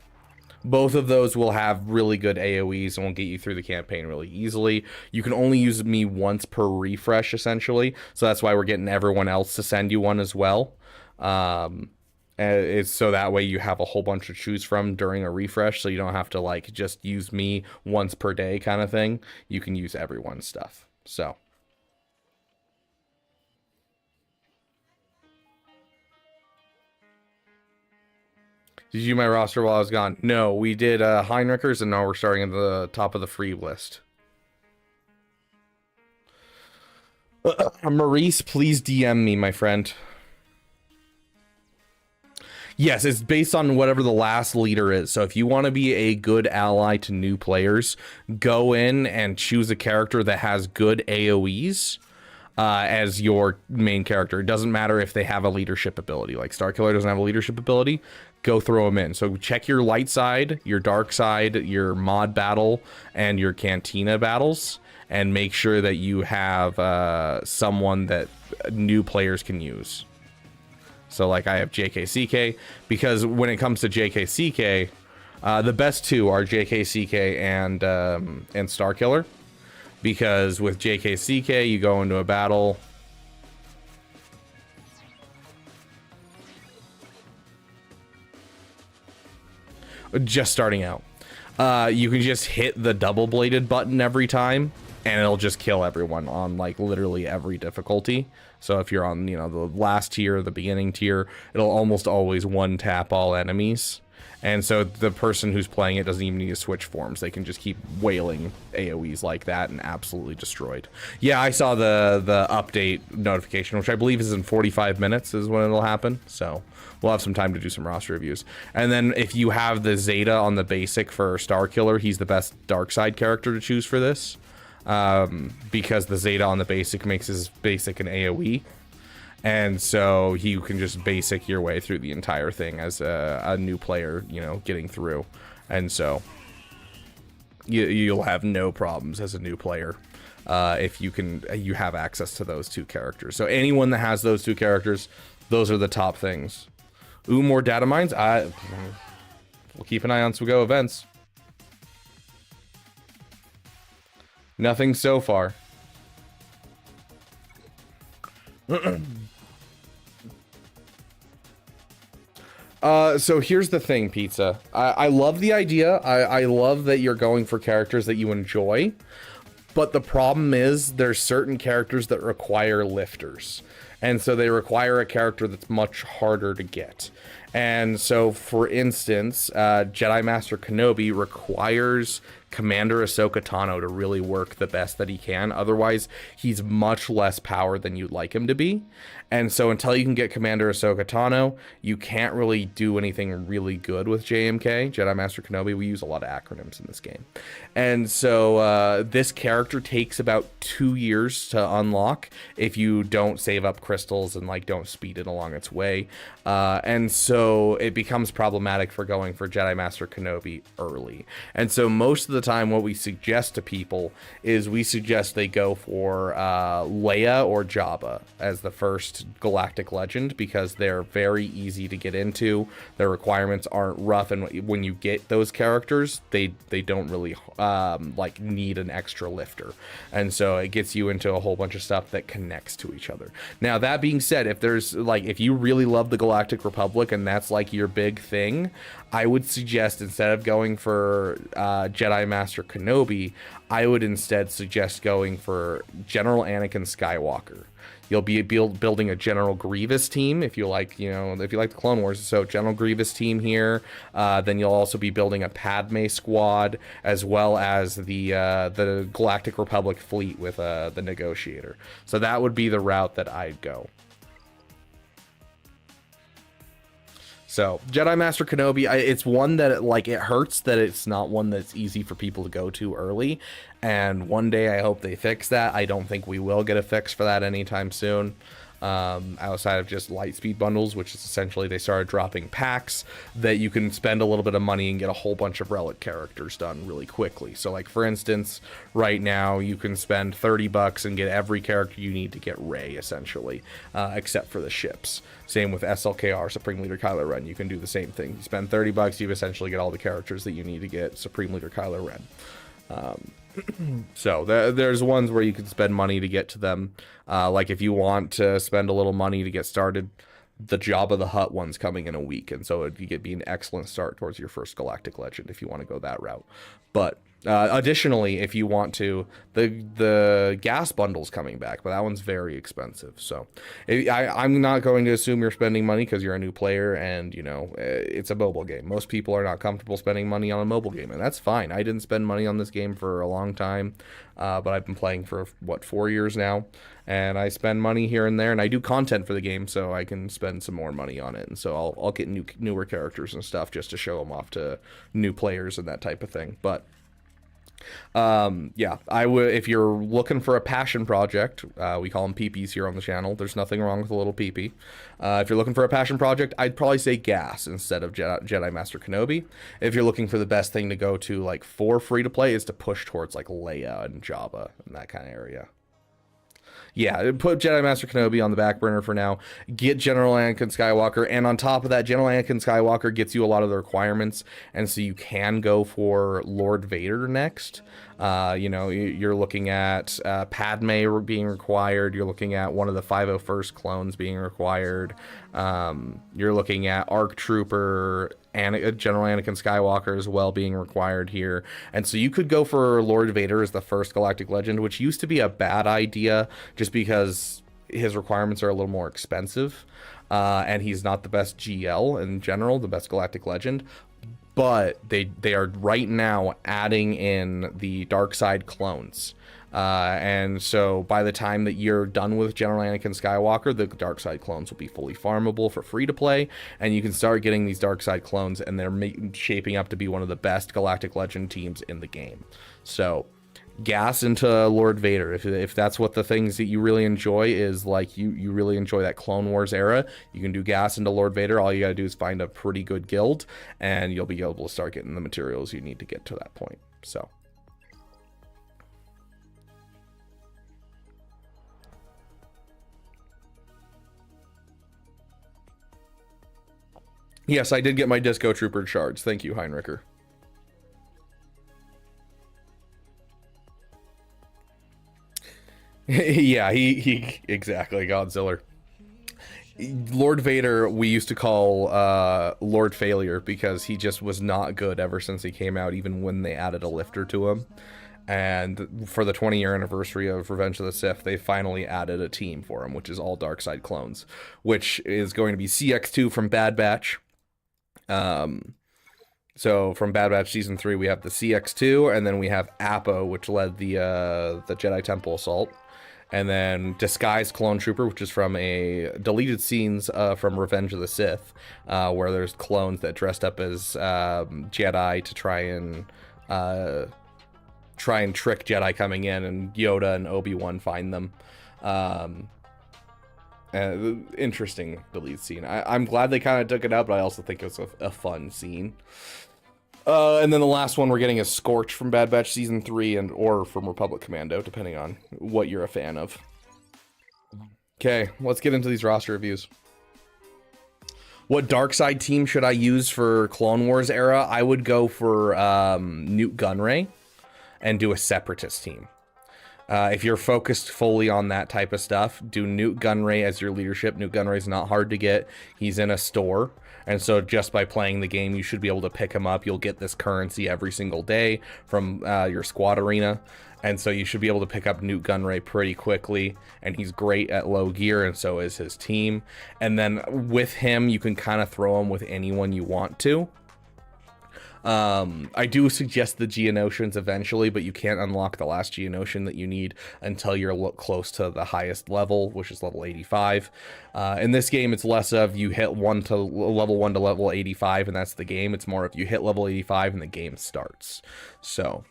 both of those will have really good AoEs and will get you through the campaign really easily. You can only use me once per refresh, essentially. So that's why we're getting everyone else to send you one as well. It's so that way you have a whole bunch to choose from during a refresh, so you don't have to like just use me once per day kind of thing. You can use everyone's stuff. So did you do my roster while I was gone? No, we did Heinrichers, and now we're starting at the top of the free list. Maurice, please DM me, my friend. Yes, it's based on whatever the last leader is. So if you want to be a good ally to new players, go in and choose a character that has good AoEs as your main character. It doesn't matter if they have a leadership ability. Like Starkiller doesn't have a leadership ability. Go throw them in. So check your light side, your dark side, your mod battle, and your cantina battles, and make sure that you have someone that new players can use. So like I have JKCK, because when it comes to JKCK, the best two are JKCK and Starkiller, because with JKCK you go into a battle. Just starting out, you can just hit the double bladed button every time and it'll just kill everyone on like literally every difficulty. So if you're on, you know, the last tier, the beginning tier, it'll almost always one tap all enemies. And so the person who's playing it doesn't even need to switch forms. They can just keep wailing AoEs like that and absolutely destroyed. Yeah, I saw the update notification, which I believe is in 45 minutes is when it'll happen. So we'll have some time to do some roster reviews. And then if you have the Zeta on the basic for Starkiller, he's the best dark side character to choose for this. Because the Zeta on the basic makes his basic an AoE. And so you can just basic your way through the entire thing as a new player, you know, getting through. And so you'll have no problems as a new player if you have access to those two characters. So anyone that has those two characters, those are the top things. Ooh, more data mines? We'll keep an eye on some Go events. Nothing so far. So here's the thing, Pizza. I love the idea. I love that you're going for characters that you enjoy. But the problem is there's certain characters that require lifters. And so they require a character that's much harder to get. And so, for instance, Jedi Master Kenobi requires Commander Ahsoka Tano to really work the best that he can. Otherwise, he's much less power than you'd like him to be. And so until you can get Commander Ahsoka Tano, you can't really do anything really good with JMK, Jedi Master Kenobi. We use a lot of acronyms in this game. And so this character takes about 2 years to unlock if you don't save up crystals and like don't speed it along its way. And so it becomes problematic for going for Jedi Master Kenobi early. And so most of the time what we suggest to people is we suggest they go for Leia or Jabba as the first galactic legend, because they're very easy to get into. Their requirements aren't rough, and when you get those characters, they don't really like need an extra lifter, and so it gets you into a whole bunch of stuff that connects to each other. Now that being said, if you really love the Galactic Republic and that's like your big thing, I would suggest instead of going for Jedi Master Kenobi, I would instead suggest going for General Anakin Skywalker. You'll be building a General Grievous team if you like, if you like the Clone Wars. So General Grievous team here. Then you'll also be building a Padme squad, as well as the Galactic Republic fleet with the Negotiator. So that would be the route that I'd go. So Jedi Master Kenobi, it's one that it hurts that it's not one that's easy for people to go to early. And one day I hope they fix that. I don't think we will get a fix for that anytime soon. Outside of just Lightspeed bundles, which is essentially they started dropping packs that you can spend a little bit of money and get a whole bunch of relic characters done really quickly. So like for instance, right now you can spend $30 and get every character you need to get Rey essentially, except for the ships. Same with SLKR, Supreme Leader Kylo Ren. You can do the same thing. You spend $30, you essentially get all the characters that you need to get Supreme Leader Kylo Ren. So there's ones where you can spend money to get to them. Like if you want to spend a little money to get started, the Jabba the Hutt one's coming in a week, and so it'd be an excellent start towards your first Galactic Legend if you want to go that route. But additionally, if you want to, the gas bundle's coming back, but that one's very expensive. So I'm not going to assume you're spending money because you're a new player, and it's a mobile game. Most people are not comfortable spending money on a mobile game, and that's fine. I didn't spend money on this game for a long time, but I've been playing for 4 years now, and I spend money here and there, and I do content for the game, so I can spend some more money on it. And so I'll get newer characters and stuff just to show them off to new players and that type of thing. But yeah, I would, if you're looking for a passion project, we call them PPs here on the channel. There's nothing wrong with a little PP. If you're looking for a passion project, I'd probably say Gas instead of Jedi Master Kenobi. If you're looking for the best thing to go to, for free to play, is to push towards Leia and Jabba and that kind of area. Yeah, put Jedi Master Kenobi on the back burner for now. Get General Anakin Skywalker, and on top of that, General Anakin Skywalker gets you a lot of the requirements, and so you can go for Lord Vader next. You're looking at Padme being required. You're looking at one of the 501st clones being required. You're looking at ARC Trooper and General Anakin Skywalker as well being required here. And so you could go for Lord Vader as the first Galactic Legend, which used to be a bad idea just because his requirements are a little more expensive. And he's not the best GL in general, the best Galactic Legend. But they are right now adding in the dark side clones. And so by the time that you're done with General Anakin Skywalker, the dark side clones will be fully farmable for free to play, and you can start getting these dark side clones, and they're shaping up to be one of the best Galactic Legend teams in the game. So gas into Lord Vader if that's what the things that you really enjoy is. You really enjoy that Clone Wars era, you can do gas into Lord Vader. All you gotta do is find a pretty good guild, and you'll be able to start getting the materials you need to get to that point. So yes, I did get my Disco Trooper shards. Thank you, Heinricher. Yeah, he exactly, Godzilla. Lord Vader we used to call Lord Failure because he just was not good ever since he came out, even when they added a lifter to him. And for the 20-year anniversary of Revenge of the Sith, they finally added a team for him, which is all dark side clones, which is going to be CX2 from Bad Batch. So from Bad Batch Season 3, we have the CX2, and then we have Appo, which led the Jedi Temple Assault. And then Disguised Clone Trooper, which is from a deleted scenes from Revenge of the Sith, where there's clones that dressed up as Jedi to try and trick Jedi coming in, and Yoda and Obi-Wan find them. Interesting deleted scene. I'm glad they kind of took it out, but I also think it was a fun scene. And then the last one we're getting is Scorch from Bad Batch Season 3 or from Republic Commando, depending on what you're a fan of. Okay, let's get into these roster reviews. What dark side team should I use for Clone Wars era? I would go for Newt Gunray and do a Separatist team. If you're focused fully on that type of stuff, do Newt Gunray as your leadership. Newt Gunray's not hard to get. He's in a store. And so just by playing the game, you should be able to pick him up. You'll get this currency every single day from your squad arena. And so you should be able to pick up Newt Gunray pretty quickly. And he's great at low gear, and so is his team. And then with him, you can kind of throw him with anyone you want to. I do suggest the Geonosians eventually, but you can't unlock the last Geonosian that you need until you're close to the highest level, which is level 85. In this game, it's less of you hit level 1 to level 85, and that's the game. It's more of you hit level 85 and the game starts. So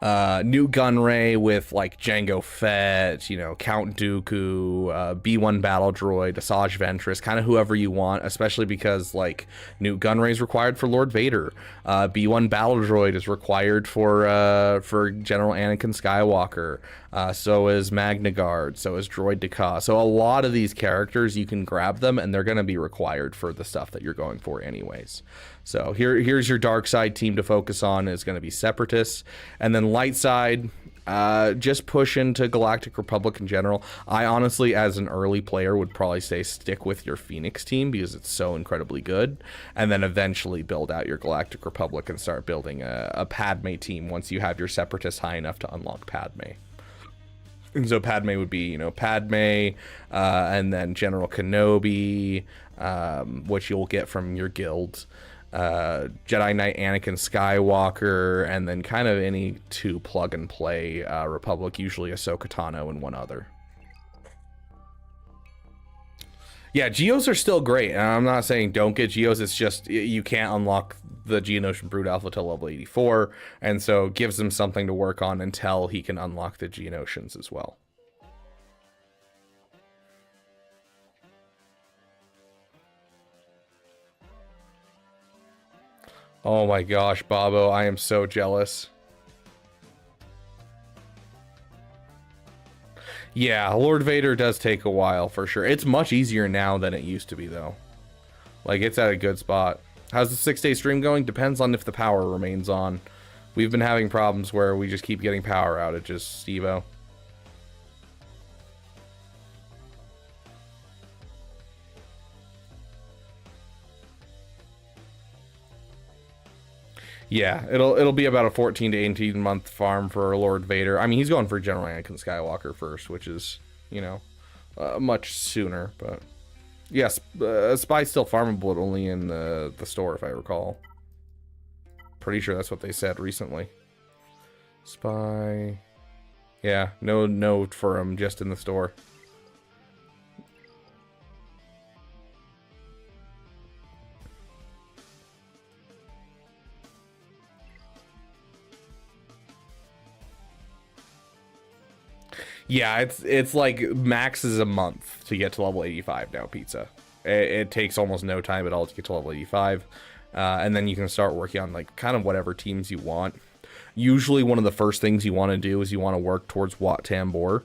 Newt Gunray with like Jango Fett, you know, Count Dooku, B1 Battle Droid, Asajj Ventress, kind of whoever you want, especially because like Newt Gunray is required for Lord Vader. B1 Battle Droid is required for General Anakin Skywalker. So is Magna Guard, so is Droid Deka. So a lot of these characters, you can grab them and they're going to be required for the stuff that you're going for anyways. So here's your dark side team to focus on is going to be Separatists. And then light side, just push into Galactic Republic in general. I honestly, as an early player, would probably say stick with your Phoenix team because it's so incredibly good. And then eventually build out your Galactic Republic and start building a Padme team once you have your Separatists high enough to unlock Padme. And so Padme would be, you know, Padme, and then General Kenobi, which you'll get from your guild. Jedi Knight Anakin Skywalker, and then kind of any two plug and play Republic, usually Ahsoka Tano and one other. Yeah, Geos are still great, and I'm not saying don't get Geos, it's just you can't unlock the Geonosian Brood Alpha till level 84, and so it gives him something to work on until he can unlock the Geonosians as well. Oh my gosh, Bobo, I am so jealous. Yeah, Lord Vader does take a while for sure. It's much easier now than it used to be though. Like, it's at a good spot. How's the 6-day stream going? Depends on if the power remains on. We've been having problems where we just keep getting power outages, Steve-O. Yeah, it'll be about a 14 to 18 month farm for Lord Vader. I mean, he's going for General Anakin Skywalker first, which is, you know, much sooner. But yes, Spy's still farmable, but only in the store, if I recall. Pretty sure that's what they said recently. Spy. Yeah, no note for him, just in the store. Yeah, it's like max is a month to get to level 85 now, Pizza. It takes almost no time at all to get to level 85. And then you can start working on like kind of whatever teams you want. Usually one of the first things you want to do is you want to work towards Wat Tambor,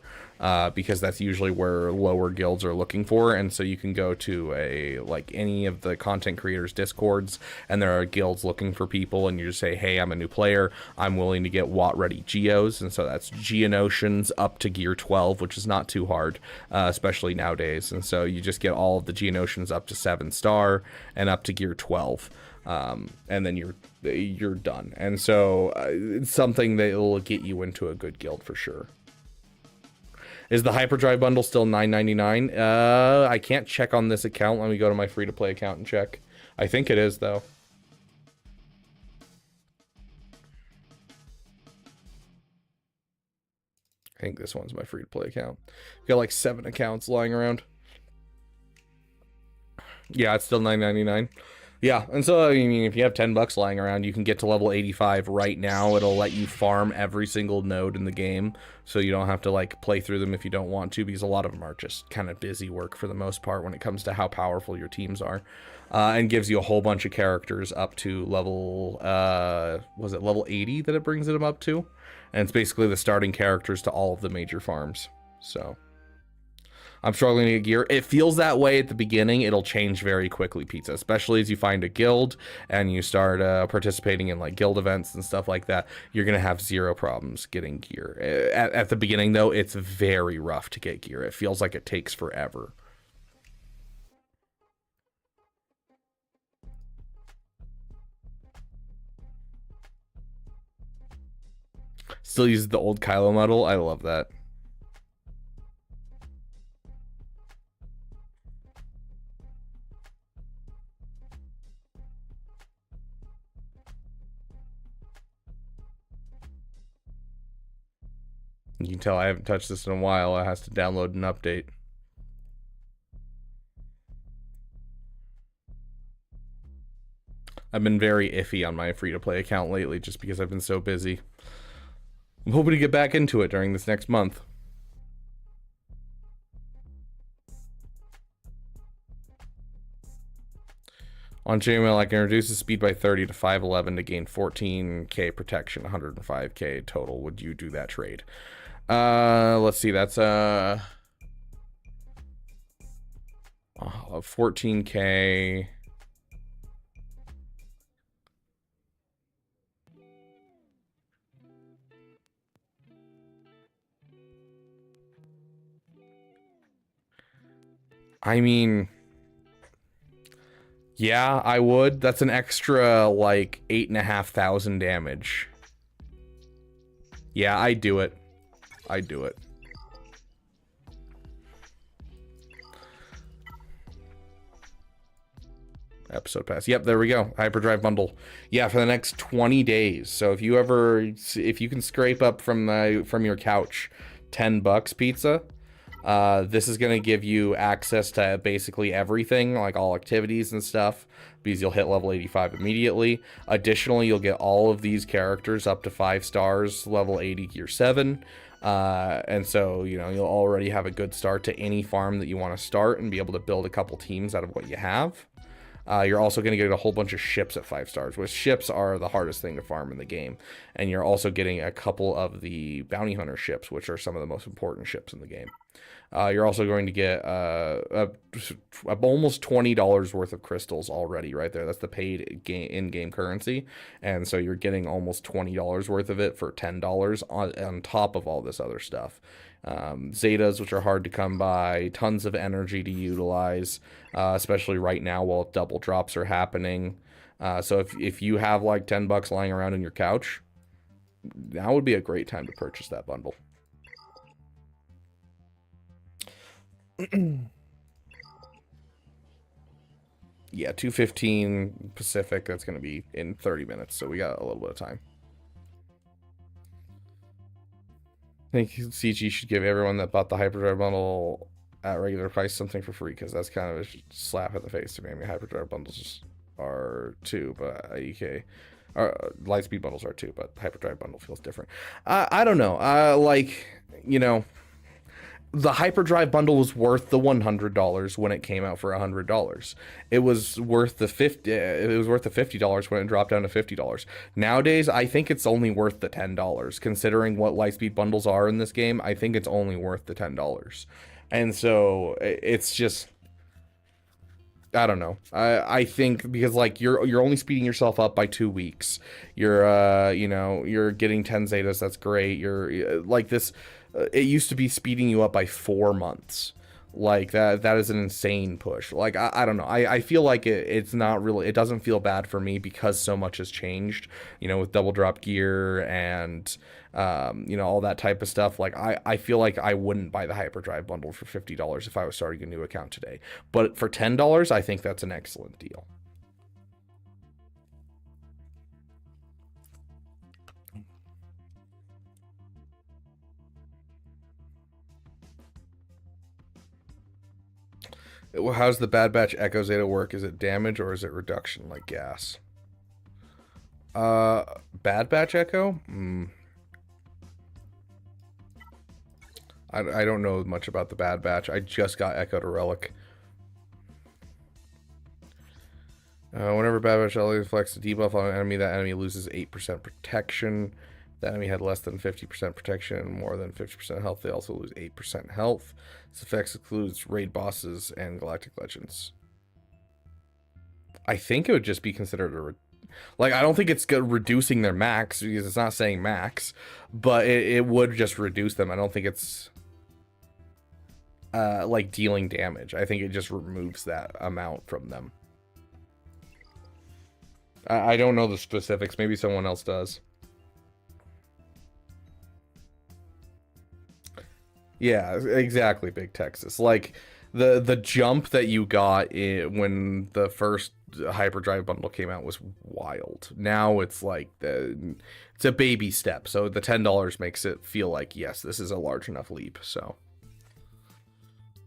because that's usually where lower guilds are looking for. And so you can go to like any of the content creators discords, and there are guilds looking for people, and you just say, hey, I'm a new player, I'm willing to get Wat ready Geos. And so that's Geonosians up to gear 12, which is not too hard, especially nowadays. And so you just get all of the Geonosians up to 7-star and up to gear 12. And then you're done. And so it's something that will get you into a good guild for sure. Is the Hyperdrive bundle still $9.99? I can't check on this account. Let me go to my free-to-play account and check. I think it is, though. I think this one's my free-to-play account. I've got like 7 accounts lying around. Yeah, it's still $9.99. Yeah, and so, I mean, if you have $10 lying around, you can get to level 85 right now. It'll let you farm every single node in the game, so you don't have to, like, play through them if you don't want to, because a lot of them are just kind of busy work for the most part when it comes to how powerful your teams are. And gives you a whole bunch of characters up to level, was it level 80 that it brings them up to? And it's basically the starting characters to all of the major farms, so... I'm struggling to get gear. It feels that way at the beginning. It'll change very quickly, Pizza, especially as you find a guild and you start participating in like guild events and stuff like that. You're going to have zero problems getting gear. At the beginning, though, it's very rough to get gear. It feels like it takes forever. Still uses the old Kylo model. I love that. You can tell I haven't touched this in a while. It has to download an update. I've been very iffy on my free-to-play account lately just because I've been so busy. I'm hoping to get back into it during this next month. On chainmail, I can reduce the speed by 30 to 511 to gain 14k protection, 105k total. Would you do that trade? Let's see. That's 14k. I mean, yeah, I would. That's an extra like 8,500 damage. Yeah, I'd do it. I'd do it. Episode pass. Yep, there we go. Hyperdrive bundle. Yeah, for the next 20 days. So if you can scrape up from your couch $10 Pizza, this is going to give you access to basically everything, like all activities and stuff, because you'll hit level 85 immediately. Additionally, you'll get all of these characters up to 5 stars, level 80 gear 7. And so, you know, you'll already have a good start to any farm that you want to start and be able to build a couple teams out of what you have. You're also going to get a whole bunch of ships at 5 stars, which ships are the hardest thing to farm in the game. And you're also getting a couple of the bounty hunter ships, which are some of the most important ships in the game. You're also going to get almost $20 worth of crystals already right there. That's the paid in-game currency. And so you're getting almost $20 worth of it for $10 on top of all this other stuff. Zetas, which are hard to come by, tons of energy to utilize, especially right now while double drops are happening. So if you have like $10 lying around in your couch, now would be a great time to purchase that bundle. Yeah, 2:15 Pacific. That's going to be in 30 minutes, so we got a little bit of time. I think CG should give everyone that bought the Hyperdrive bundle at regular price something for free, because that's kind of a slap in the face to me. I mean, Hyperdrive bundles are too, but IDK, Lightspeed bundles are too, but Hyperdrive bundle feels different. I don't know. Like, you know, the Hyperdrive bundle was worth the $100 when it came out for $100. It was worth the $50 when it dropped down to $50. Nowadays, I think it's only worth the $10. Considering what Lightspeed bundles are in this game, I think it's only worth the $10. And so it's just, I don't know. I think because like you're only speeding yourself up by 2 weeks. You're you know, you're getting 10 Zetas. That's great. You're like this. It used to be speeding you up by 4 months. Like that is an insane push. Like I don't know. I feel like it's not really, it doesn't feel bad for me because so much has changed, you know, with double drop gear and you know, all that type of stuff. Like I feel like I wouldn't buy the Hyperdrive bundle for $50 if I was starting a new account today. But for $10, I think that's an excellent deal. How's the Bad Batch Echo Zeta work? Is it damage or is it reduction like gas? Bad Batch Echo? I don't know much about the Bad Batch. I just got Echo to Relic. Whenever Bad Batch reflects a debuff on an enemy, that enemy loses 8% protection. The enemy had less than 50% protection and more than 50% health. They also lose 8% health. This effect includes raid bosses and galactic legends. I think it would just be considered a... Like, I don't think it's reducing their max, because it's not saying max, but it would just reduce them. I don't think it's like dealing damage. I think it just removes that amount from them. I don't know the specifics. Maybe someone else does. Yeah, exactly, Big Texas. Like the jump that you got when the first hyperdrive bundle came out was wild. Now it's like it's a baby step. So the $10 makes it feel like, yes, this is a large enough leap. So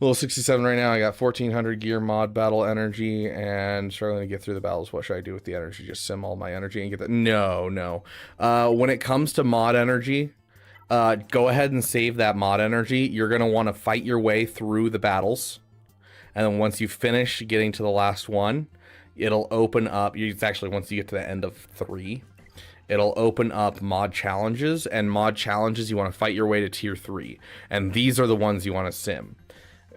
level 67 right now. I got 1400 gear, mod battle energy, and struggling to get through the battles. What should I do with the energy? Just sim all my energy and get that? No. When it comes to mod energy, go ahead and save that mod energy. You're going to want to fight your way through the battles. And then once you finish getting to the last one, it'll open up. It's actually once you get to the end of 3, it'll open up mod challenges. And mod challenges, you want to fight your way to tier 3. And these are the ones you want to sim.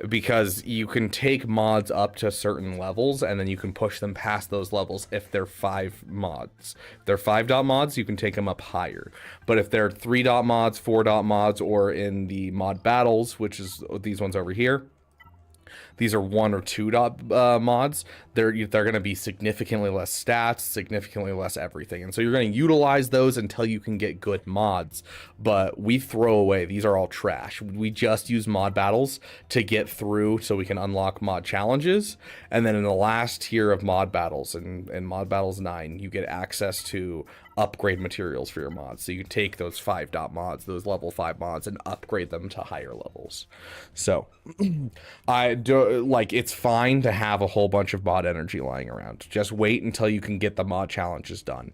Because you can take mods up to certain levels, and then you can push them past those levels if they're 5 mods. If they're 5 dot mods, you can take them up higher. But if they're 3 dot mods, 4 dot mods, or in the mod battles, which is these ones over here, these are 1 or 2 dot mods, they're going to be significantly less stats, significantly less everything. And so you're going to utilize those until you can get good mods. But we throw away. These are all trash. We just use mod battles to get through so we can unlock mod challenges. And then in the last tier of mod battles, in mod battles 9, you get access to upgrade materials for your mods. So you can take those 5 dot mods, those level 5 mods, and upgrade them to higher levels. So I do, like, it's fine to have a whole bunch of mod energy lying around. Just wait until you can get the mod challenges done.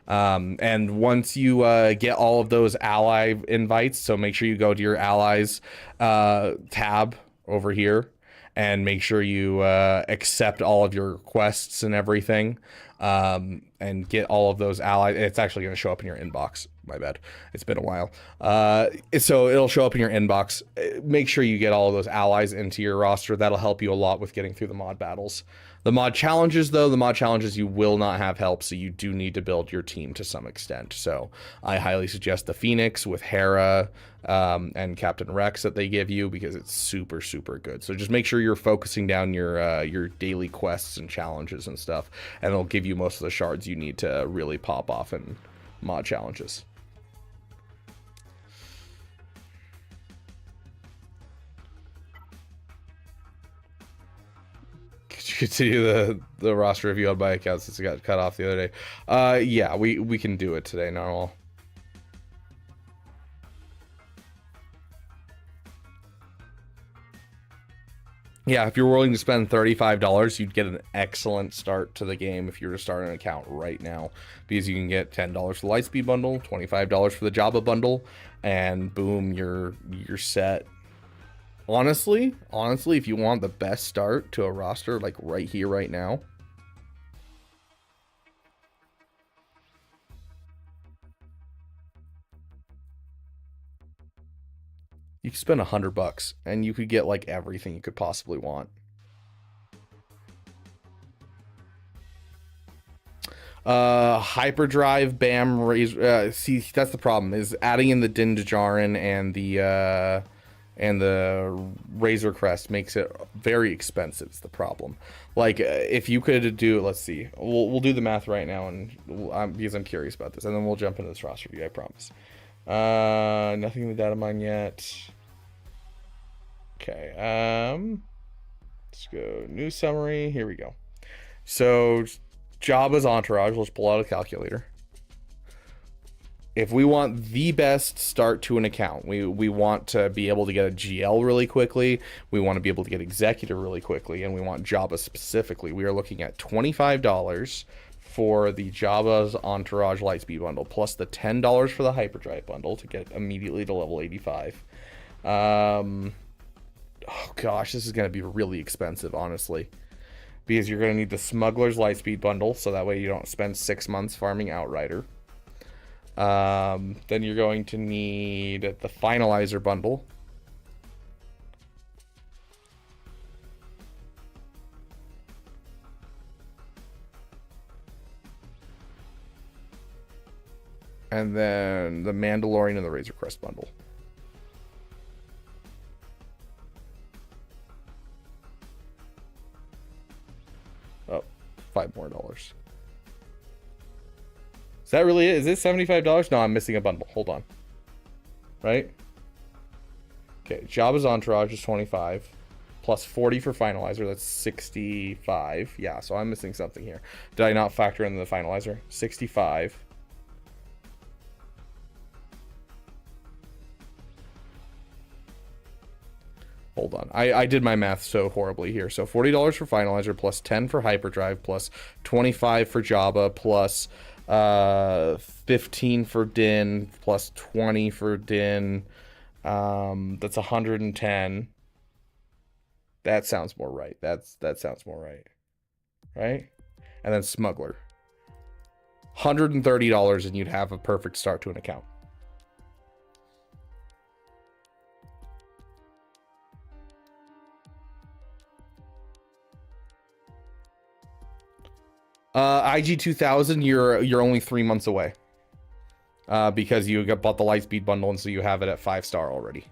And once you get all of those ally invites, so make sure you go to your allies tab over here and make sure you accept all of your requests and everything, and get all of those allies. It's actually going to show up in your inbox. My bad. It's been a while. So it'll show up in your inbox. Make sure you get all of those allies into your roster. That'll help you a lot with getting through the mod battles. The mod challenges, though, you will not have help, so you do need to build your team to some extent. So I highly suggest the Phoenix with Hera and Captain Rex that they give you, because it's super, super good. So just make sure you're focusing down your daily quests and challenges and stuff, and it'll give you most of the shards you need to really pop off in mod challenges. Continue the roster review on my account since it got cut off the other day. Yeah, we can do it today, normal. Yeah, if you're willing to spend $35, you'd get an excellent start to the game if you were to start an account right now, because you can get $10 for the Lightspeed bundle, $25 for the Jabba bundle, and boom, you're set. Honestly, if you want the best start to a roster, like right here, right now, you could spend $100 and you could get like everything you could possibly want. Hyperdrive, Bam, Razor. See, that's the problem, is adding in the Din Djarin and the Razor Crest makes it very expensive. Is the problem. Like, if you could do, let's see, we'll do the math right now, and because I'm curious about this, and then we'll jump into this roster review, I promise. Nothing in the data mine yet. Okay, let's go new summary. Here we go. So Jabba's entourage, let's pull out a calculator. If we want the best start to an account, we want to be able to get a GL really quickly, we want to be able to get Executor really quickly, and we want Jabba specifically, we are looking at $25 for the Jabba's Entourage Lightspeed bundle, plus the $10 for the Hyperdrive bundle to get immediately to level 85. Oh gosh, this is going to be really expensive, honestly, because you're going to need the Smuggler's Lightspeed bundle, so that way you don't spend 6 months farming Outrider. Then you're going to need the finalizer bundle. And then the Mandalorian and the Razor Crest bundle. Oh, $5 more. Is that really it? Is it $75? No, I'm missing a bundle. Hold on. Right? Okay, Jabba's Entourage is 25. Plus 40 for Finalizer. That's 65. Yeah, so I'm missing something here. Did I not factor in the Finalizer? 65. Hold on. I did my math so horribly here. So $40 for Finalizer, plus 10 for Hyperdrive, plus 25 for Jabba, plus 15 for Din, plus 20 for Din. That's 110. That sounds more right. That sounds more right. Right? And then Smuggler. $130 and you'd have a perfect start to an account. IG 2000, you're only 3 months away. Because you bought the Lightspeed bundle, and so you have it at 5-star already.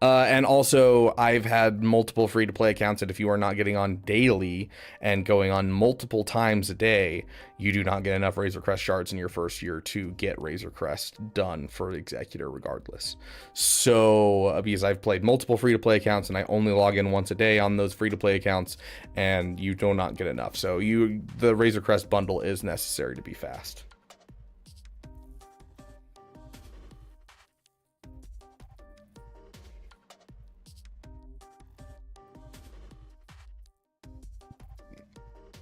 And also, I've had multiple free-to-play accounts that if you are not getting on daily and going on multiple times a day, you do not get enough Razor Crest shards in your first year to get Razor Crest done for Executor regardless. So, because I've played multiple free-to-play accounts and I only log in once a day on those free-to-play accounts, and you do not get enough. So, the Razor Crest bundle is necessary to be fast.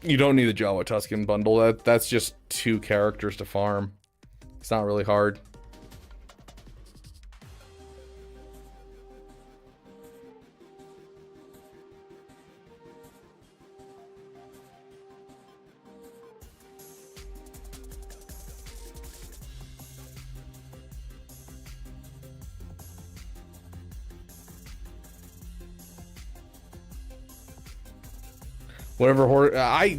You don't need the Jawa Tusken bundle. That's just 2 characters to farm. It's not really hard. Whatever,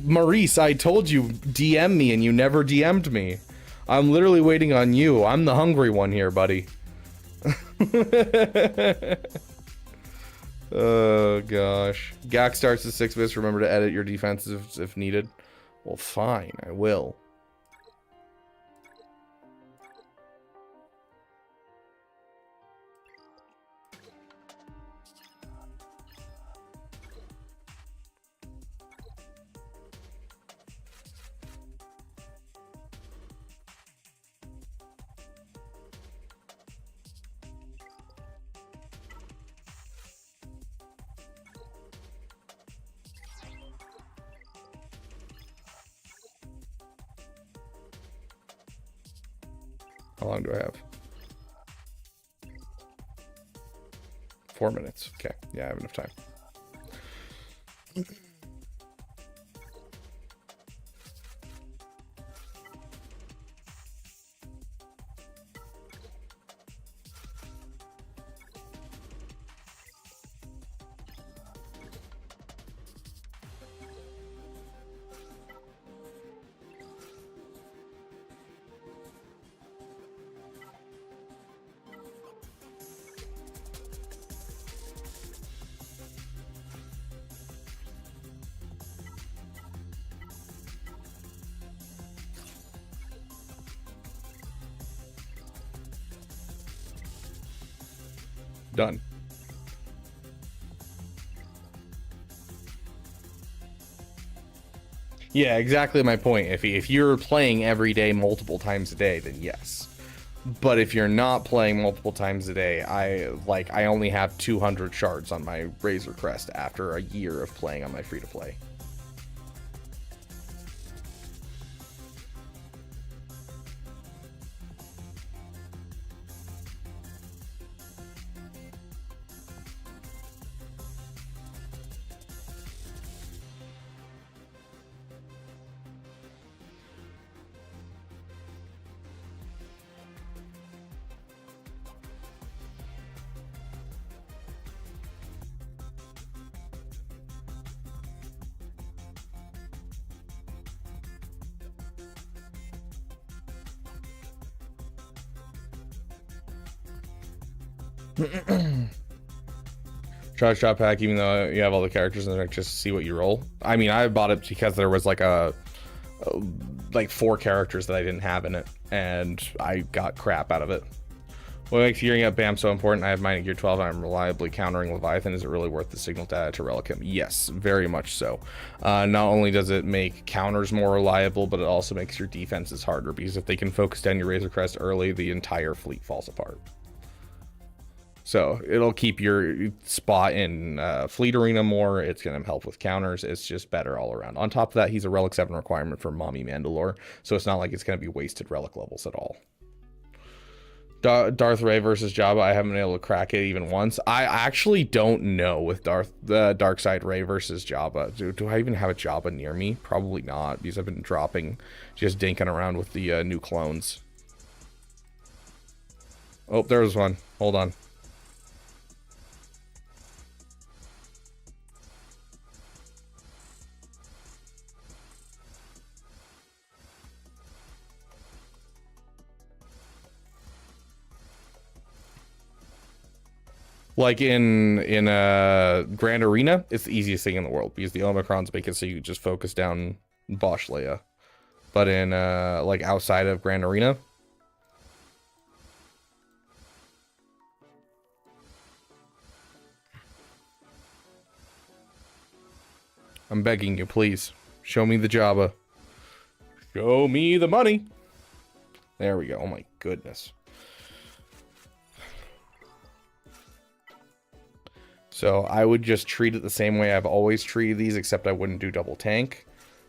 Maurice, I told you, DM me, and you never DM'd me. I'm literally waiting on you. I'm the hungry one here, buddy. Oh, gosh. Gak starts at 6 bits. Remember to edit your defenses if needed. Well, fine, I will. How long do I have? 4 minutes. Okay. Yeah, I have enough time. Done. Yeah, exactly my point. If you're playing every day multiple times a day, then yes. But if you're not playing multiple times a day, I only have 200 shards on my Razor Crest after a year of playing on my free-to-play. Charge drop pack, even though you have all the characters in there, just to see what you roll. I mean, I bought it because there was like like 4 characters that I didn't have in it, and I got crap out of it. What makes gearing up BAM so important? I have mine at gear 12 and I'm reliably countering Leviathan. Is it really worth the signal data to relic him? Yes, very much so. Not only does it make counters more reliable, but it also makes your defenses harder, because if they can focus down your Razor Crest early, the entire fleet falls apart. So it'll keep your spot in Fleet Arena more. It's going to help with counters. It's just better all around. On top of that, he's a Relic 7 requirement for Mommy Mandalore, so it's not like it's going to be wasted Relic levels at all. Darth Ray versus Jabba, I haven't been able to crack it even once. I actually don't know with Dark Side Ray versus Jabba. Do I even have a Jabba near me? Probably not, because I've been dropping, just dinking around with the new clones. Oh, there's one. Hold on. Like in Grand Arena, it's the easiest thing in the world, because the Omicrons make it so you just focus down Bosch Leia. But in like outside of Grand Arena, I'm begging you, please show me the Jabba. Show me the money. There we go. Oh my goodness. So I would just treat it the same way I've always treated these, except I wouldn't do double tank.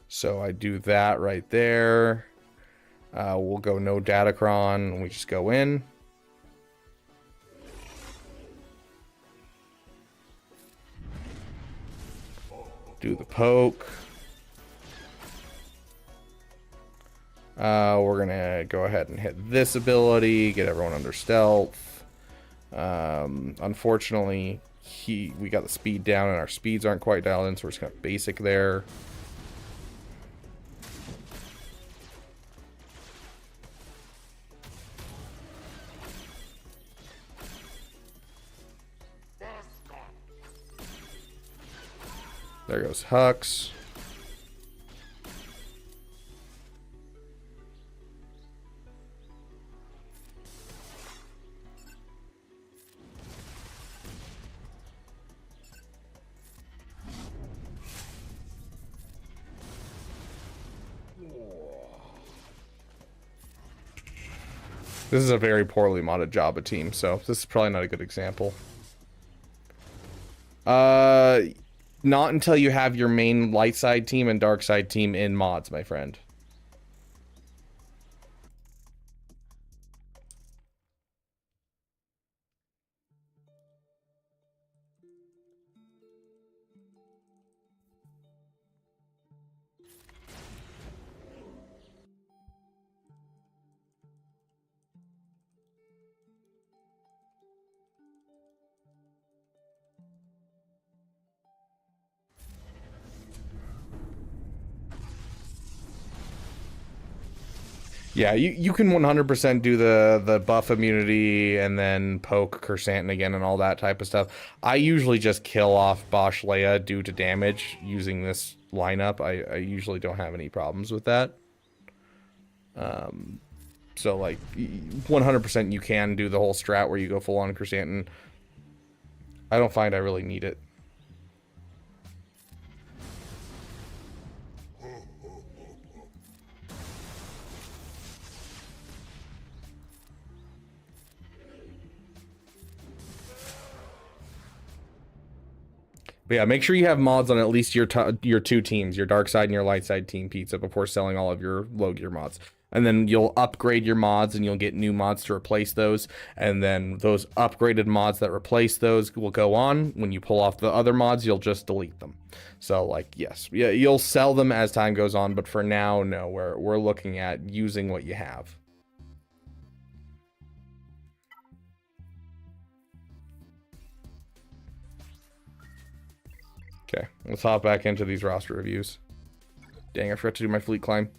So I do that right there. We'll go no Datacron, and we just go in. Do the poke. We're gonna go ahead and hit this ability, get everyone under stealth. Unfortunately, we got the speed down and our speeds aren't quite dialed in, so we're just gonna basic there. There goes Hux. This is a very poorly modded Jabba team, so this is probably not a good example. Not until you have your main light side team and dark side team in mods, my friend. Yeah, you can 100% do the buff immunity and then poke Kersantin again and all that type of stuff. I usually just kill off Bosch Leia due to damage using this lineup. I usually don't have any problems with that. So like 100% you can do the whole strat where you go full on Kersantin. I don't find I really need it. But yeah, make sure you have mods on at least your two teams, your dark side and your light side team pizza, before selling all of your low gear mods. And then you'll upgrade your mods and you'll get new mods to replace those. And then those upgraded mods that replace those will go on. When you pull off the other mods, you'll just delete them. So like, yes, yeah, you'll sell them as time goes on. But for now, no, we're looking at using what you have. Okay, let's hop back into these roster reviews. Dang, I forgot to do my fleet climb.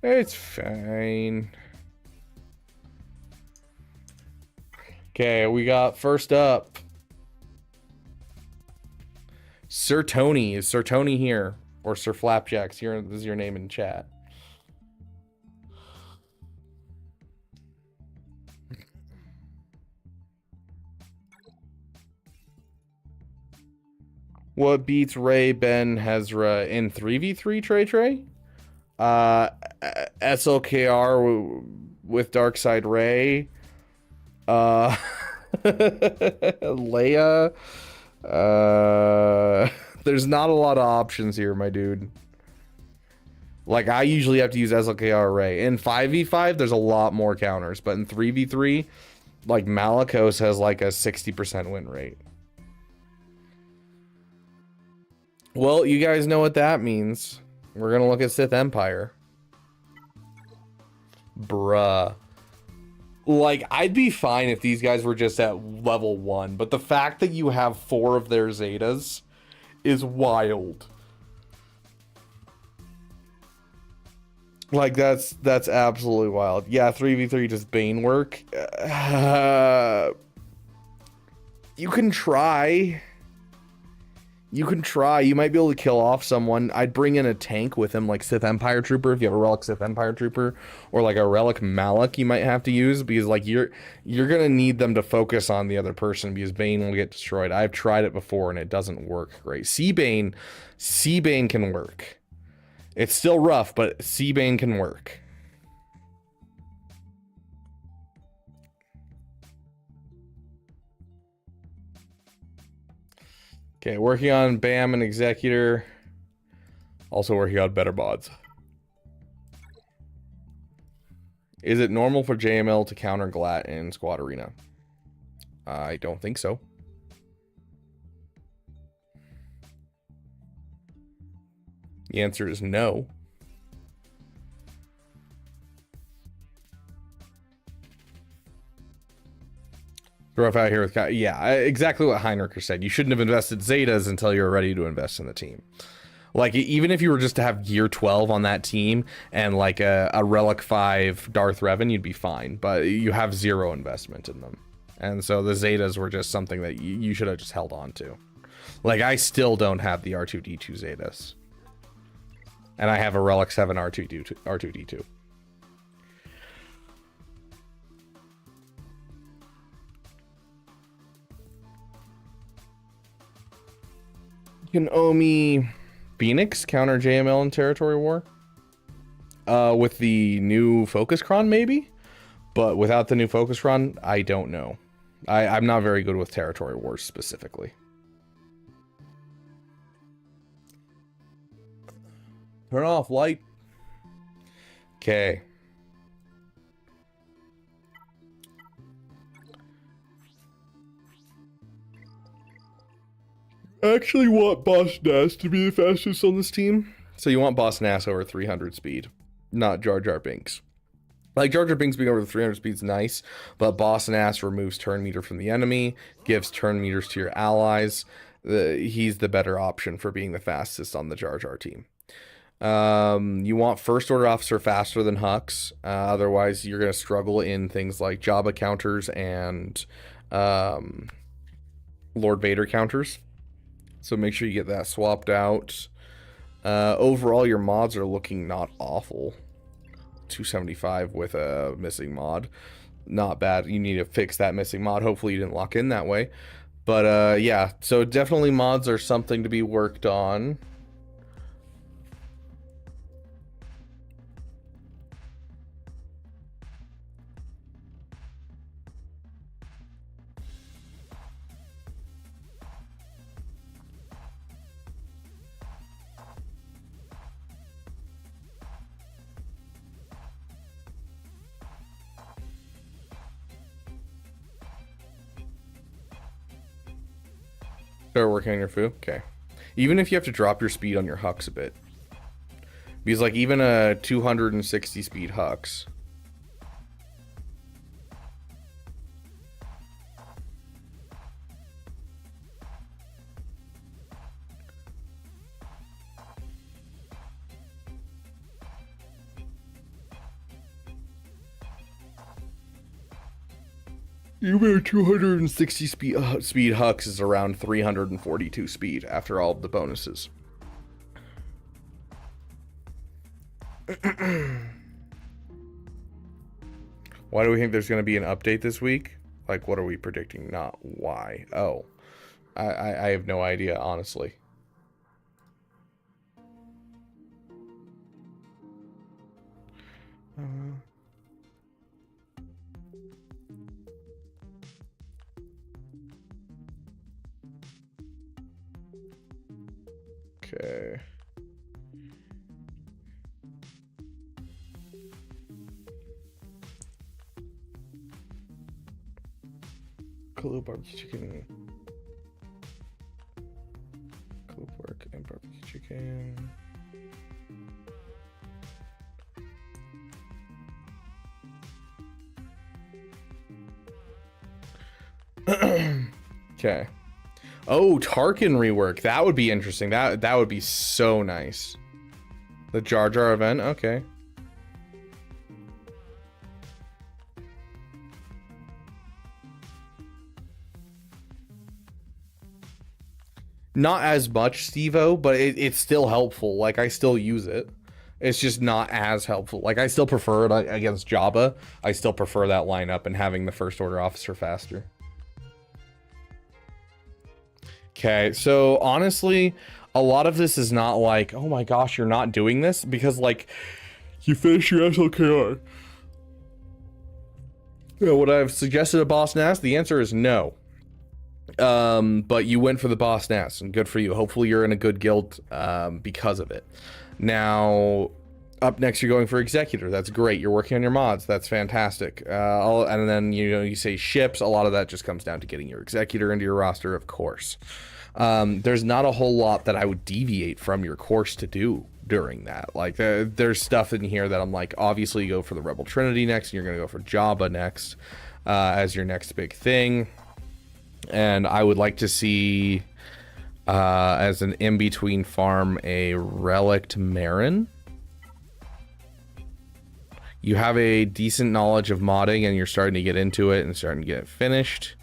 It's fine. Okay, we got first up. Sir Tony. Is Sir Tony here? Or Sir Flapjacks here? This is your name in chat. What beats Ray, Ben, Hezra in 3v3, Trey? SLKR with Darkside Ray. Leia. There's not a lot of options here, my dude. Like, I usually have to use SLKR Ray. In 5v5, there's a lot more counters. But in 3v3, like, Malicos has like a 60% win rate. Well, you guys know what that means. We're gonna look at Sith Empire. Bruh. Like, I'd be fine if these guys were just at level 1, but the fact that you have 4 of their Zetas is wild. Like, that's absolutely wild. Yeah, 3v3 does Bane work. You can try. You can try. You might be able to kill off someone. I'd bring in a tank with him, like Sith Empire Trooper. If you have a Relic Sith Empire Trooper, or like a Relic Malak, you might have to use, because like you're gonna need them to focus on the other person, because Bane will get destroyed. I've tried it before and it doesn't work great. Seabane can work. It's still rough, but Seabane can work. Okay, working on BAM and Executor. Also working on better mods. Is it normal for JML to counter Glat in Squad Arena? I don't think so. The answer is no. Rough out here with yeah, exactly what Heinricher said. You shouldn't have invested Zetas until you're ready to invest in the team. Like, even if you were just to have Gear 12 on that team and like a Relic 5 Darth Revan, you'd be fine. But you have 0 investment in them. And so the Zetas were just something that you should have just held on to. Like, I still don't have the R2-D2 Zetas. And I have a Relic 7 R2-D2. Can Omi Phoenix counter JML in Territory War? With the new Focus Cron, maybe? But without the new Focus Cron, I don't know. I'm not very good with Territory Wars specifically. Turn off light. Okay. I actually want Boss Nass to be the fastest on this team. So you want Boss Nass over 300 speed, not Jar Jar Binks. Like, Jar Jar Binks being over the 300 speed is nice, but Boss Nass removes turn meter from the enemy, gives turn meters to your allies. He's the better option for being the fastest on the Jar Jar team. You want First Order Officer faster than Hux. Otherwise, you're going to struggle in things like Jabba counters and Lord Vader counters. So make sure you get that swapped out. Overall, your mods are looking not awful. 275 with a missing mod. Not bad. You need to fix that missing mod. Hopefully you didn't lock in that way. But yeah, so definitely mods are something to be worked on. Start working on your foo? Okay. Even if you have to drop your speed on your Hux a bit. Because, like, even a 260 speed Hux. Even 260 speed Hux is around 342 speed after all of the bonuses. Why do we think there's going to be an update this week? Like, what are we predicting? Not why. Oh, I have no idea, honestly. Okay. Clue barbecue chicken. Clue pork and barbecue chicken. Okay. Oh, Tarkin rework. That would be interesting. That would be so nice. The Jar Jar event. Okay. Not as much, Steve-O, but it's still helpful. Like, I still use it. It's just not as helpful. Like, I still prefer it against Jabba. I still prefer that lineup and having the First Order officer faster. Okay, so honestly, a lot of this is not like, oh my gosh, you're not doing this, because like, you finish your SLKR. You know, would I have suggested a Boss Nass? The answer is no. But you went for the Boss Nass, and good for you. Hopefully you're in a good guild because of it. Now, up next you're going for Executor. That's great. You're working on your mods. That's fantastic. And then, you know, you say ships. A lot of that just comes down to getting your Executor into your roster, of course. There's not a whole lot that I would deviate from your course to do during that. Like, there's stuff in here that I'm like, obviously you go for the Rebel Trinity next, and you're going to go for Jabba next as your next big thing. And I would like to see, as an in-between farm, a Relict Marin. You have a decent knowledge of modding, and you're starting to get into it and starting to get it finished.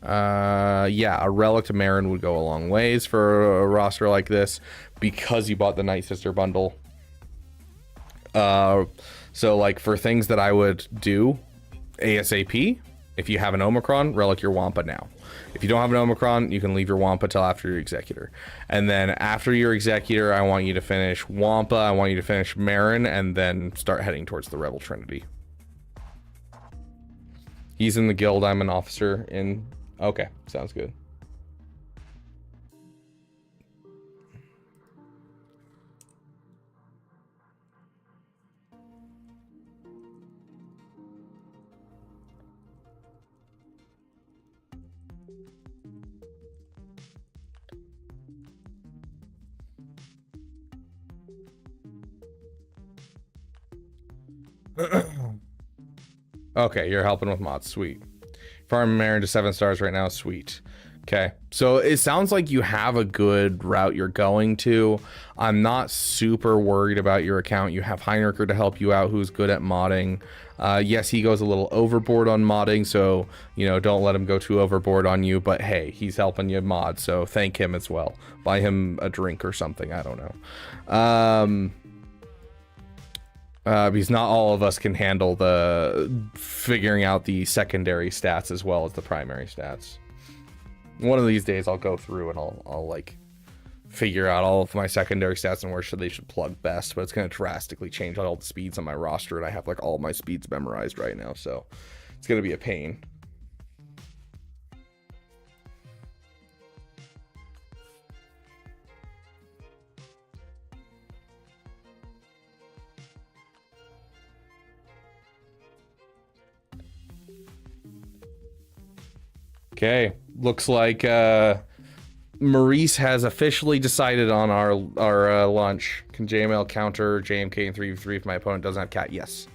Yeah, a Relict Marin would go a long ways for a roster like this, because you bought the Night Sister bundle. So, like, for things that I would do ASAP, if you have an Omicron, relic your Wampa now. If you don't have an Omicron, you can leave your Wampa till after your Executor. And then after your Executor, I want you to finish Wampa, I want you to finish Marin, and then start heading towards the Rebel Trinity. He's in the guild, I'm an officer in... Okay, sounds good. Okay, you're helping with mods. Sweet. Farm Marin to 7 stars right now. Sweet. Okay, so it sounds like you have a good route you're going to. I'm not super worried about your account. You have Heinricher to help you out, who's good at modding. Yes, he goes a little overboard on modding, so, you know, don't let him go too overboard on you. But hey, he's helping you mod, so thank him as well. Buy him a drink or something. I don't know. Because not all of us can handle the figuring out the secondary stats as well as the primary stats. One of these days I'll go through and I'll like figure out all of my secondary stats and where they should plug best, but it's going to drastically change all the speeds on my roster, and I have like all my speeds memorized right now, so it's going to be a pain. Okay, looks like Maurice has officially decided on our lunch. Can JML counter JMK in 3v3 if my opponent doesn't have cat? Yes.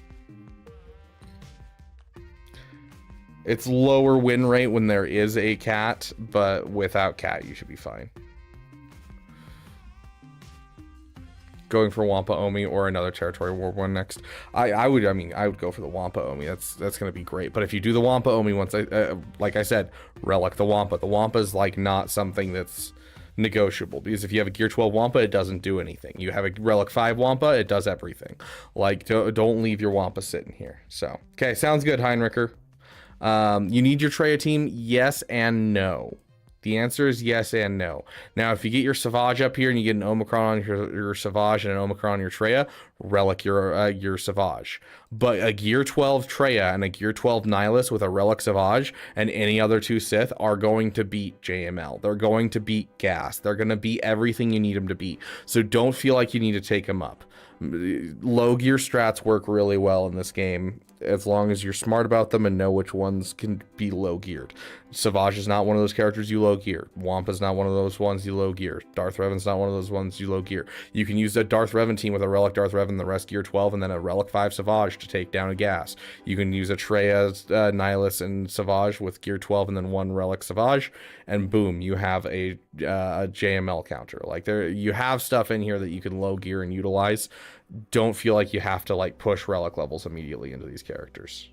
It's lower win rate when there is a cat, but without cat you should be fine. going for Wampa Omi or another Territory War one next, I would go for the Wampa Omi. That's going to be great. But if you do the Wampa Omi, like I said, relic the Wampa. The Wampa is like not something that's negotiable, because if you have a Gear 12 Wampa, it doesn't do anything. You have a Relic 5 Wampa, it does everything. Like, don't leave your Wampa sitting here. So, okay, sounds good, Heinricher. You need your Treya team, yes and no. The answer is yes and no. Now, if you get your Savage up here and you get an Omicron on your Savage and an Omicron on your Treya, relic your Savage. But a Gear 12 Treya and a Gear 12 Nihilus with a Relic Savage and any other 2 Sith are going to beat JML. They're going to beat Gas. They're going to beat everything you need them to beat. So don't feel like you need to take them up. Low gear strats work really well in this game, as long as you're smart about them and know which ones can be low geared. Savage is not one of those characters you low gear. Wampa's not one of those ones you low gear. Darth Revan's not one of those ones you low gear. You can use a Darth Revan team with a Relic Darth Revan, the rest Gear 12, and then a Relic 5 Savage to take down a Gas. You can use a Treya, Nihilus, and Savage with Gear 12 and then 1 Relic Savage, and boom, you have a JML counter. Like, you have stuff in here that you can low gear and utilize. Don't feel like you have to like push relic levels immediately into these characters.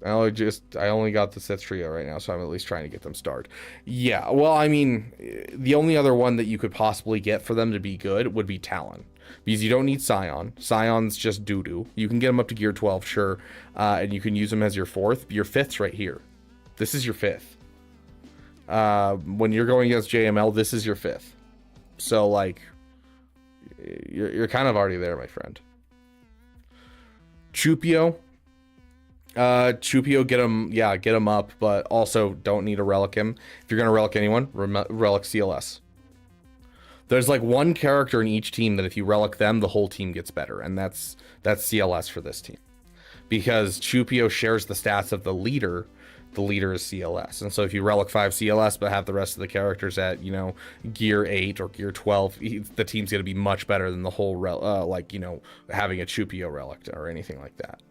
I only got the Sith trio right now, so I'm at least trying to get them started. Yeah, well, I mean, the only other one that you could possibly get for them to be good would be Talon, because you don't need Scion. Scion's just doo-doo. You can get them up to Gear 12, sure, and you can use them as your 4th. Your 5th's right here. This is your 5th. When you're going against JML, this is your 5th. So, like, you're kind of already there, my friend. Chupio, get him up, but also don't need to relic him. If you're gonna relic anyone, relic CLS. There's like one character in each team that if you relic them, the whole team gets better, and that's CLS for this team, because Chupio shares the stats of the leader. The leader is CLS, and so if you relic 5 CLS but have the rest of the characters at, Gear 8 or Gear 12, the team's going to be much better than the whole having a Chupio relic or anything like that.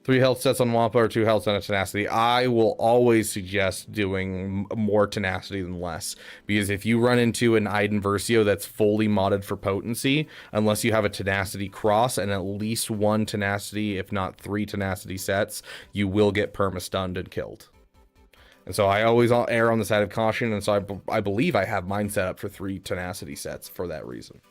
3 health sets on Wampa or 2 health on a Tenacity. I will always suggest doing more Tenacity than less, because if you run into an Iden Versio that's fully modded for potency, unless you have a Tenacity cross and at least 1 Tenacity, if not 3 Tenacity sets, you will get perma-stunned and killed. And so I always err on the side of caution, and so I believe I have mine set up for 3 Tenacity sets for that reason.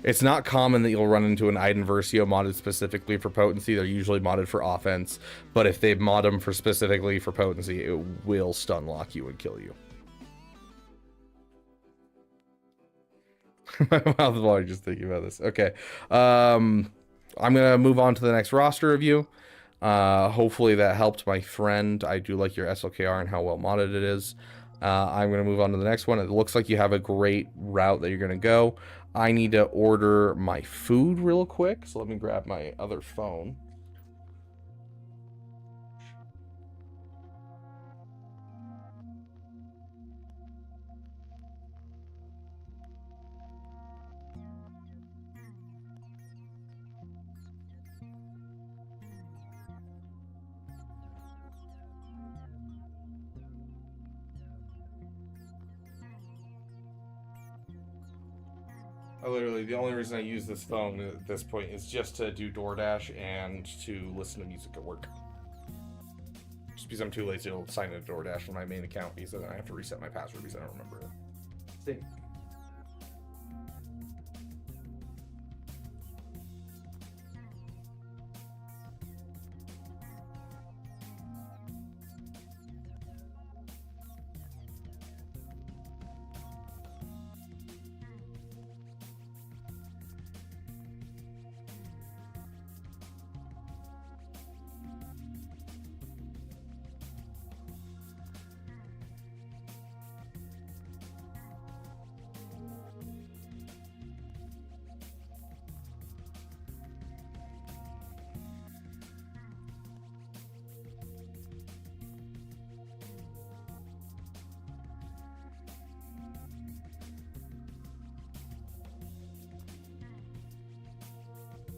It's not common that you'll run into an Iden Versio modded specifically for potency. They're usually modded for offense, but if they mod them specifically for potency, it will stun lock you and kill you. My mouth is watering just thinking about this. Okay, I'm gonna move on to the next roster review. Hopefully that helped my friend. I do like your SLKR and how well modded it is. I'm gonna move on to the next one. It looks like you have a great route that you're gonna go. I need to order my food real quick, so let me grab my other phone. Literally, the only reason I use this phone at this point is just to do DoorDash and to listen to music at work. Just because I'm too lazy to sign into DoorDash from my main account, because then I have to reset my password because I don't remember it. See?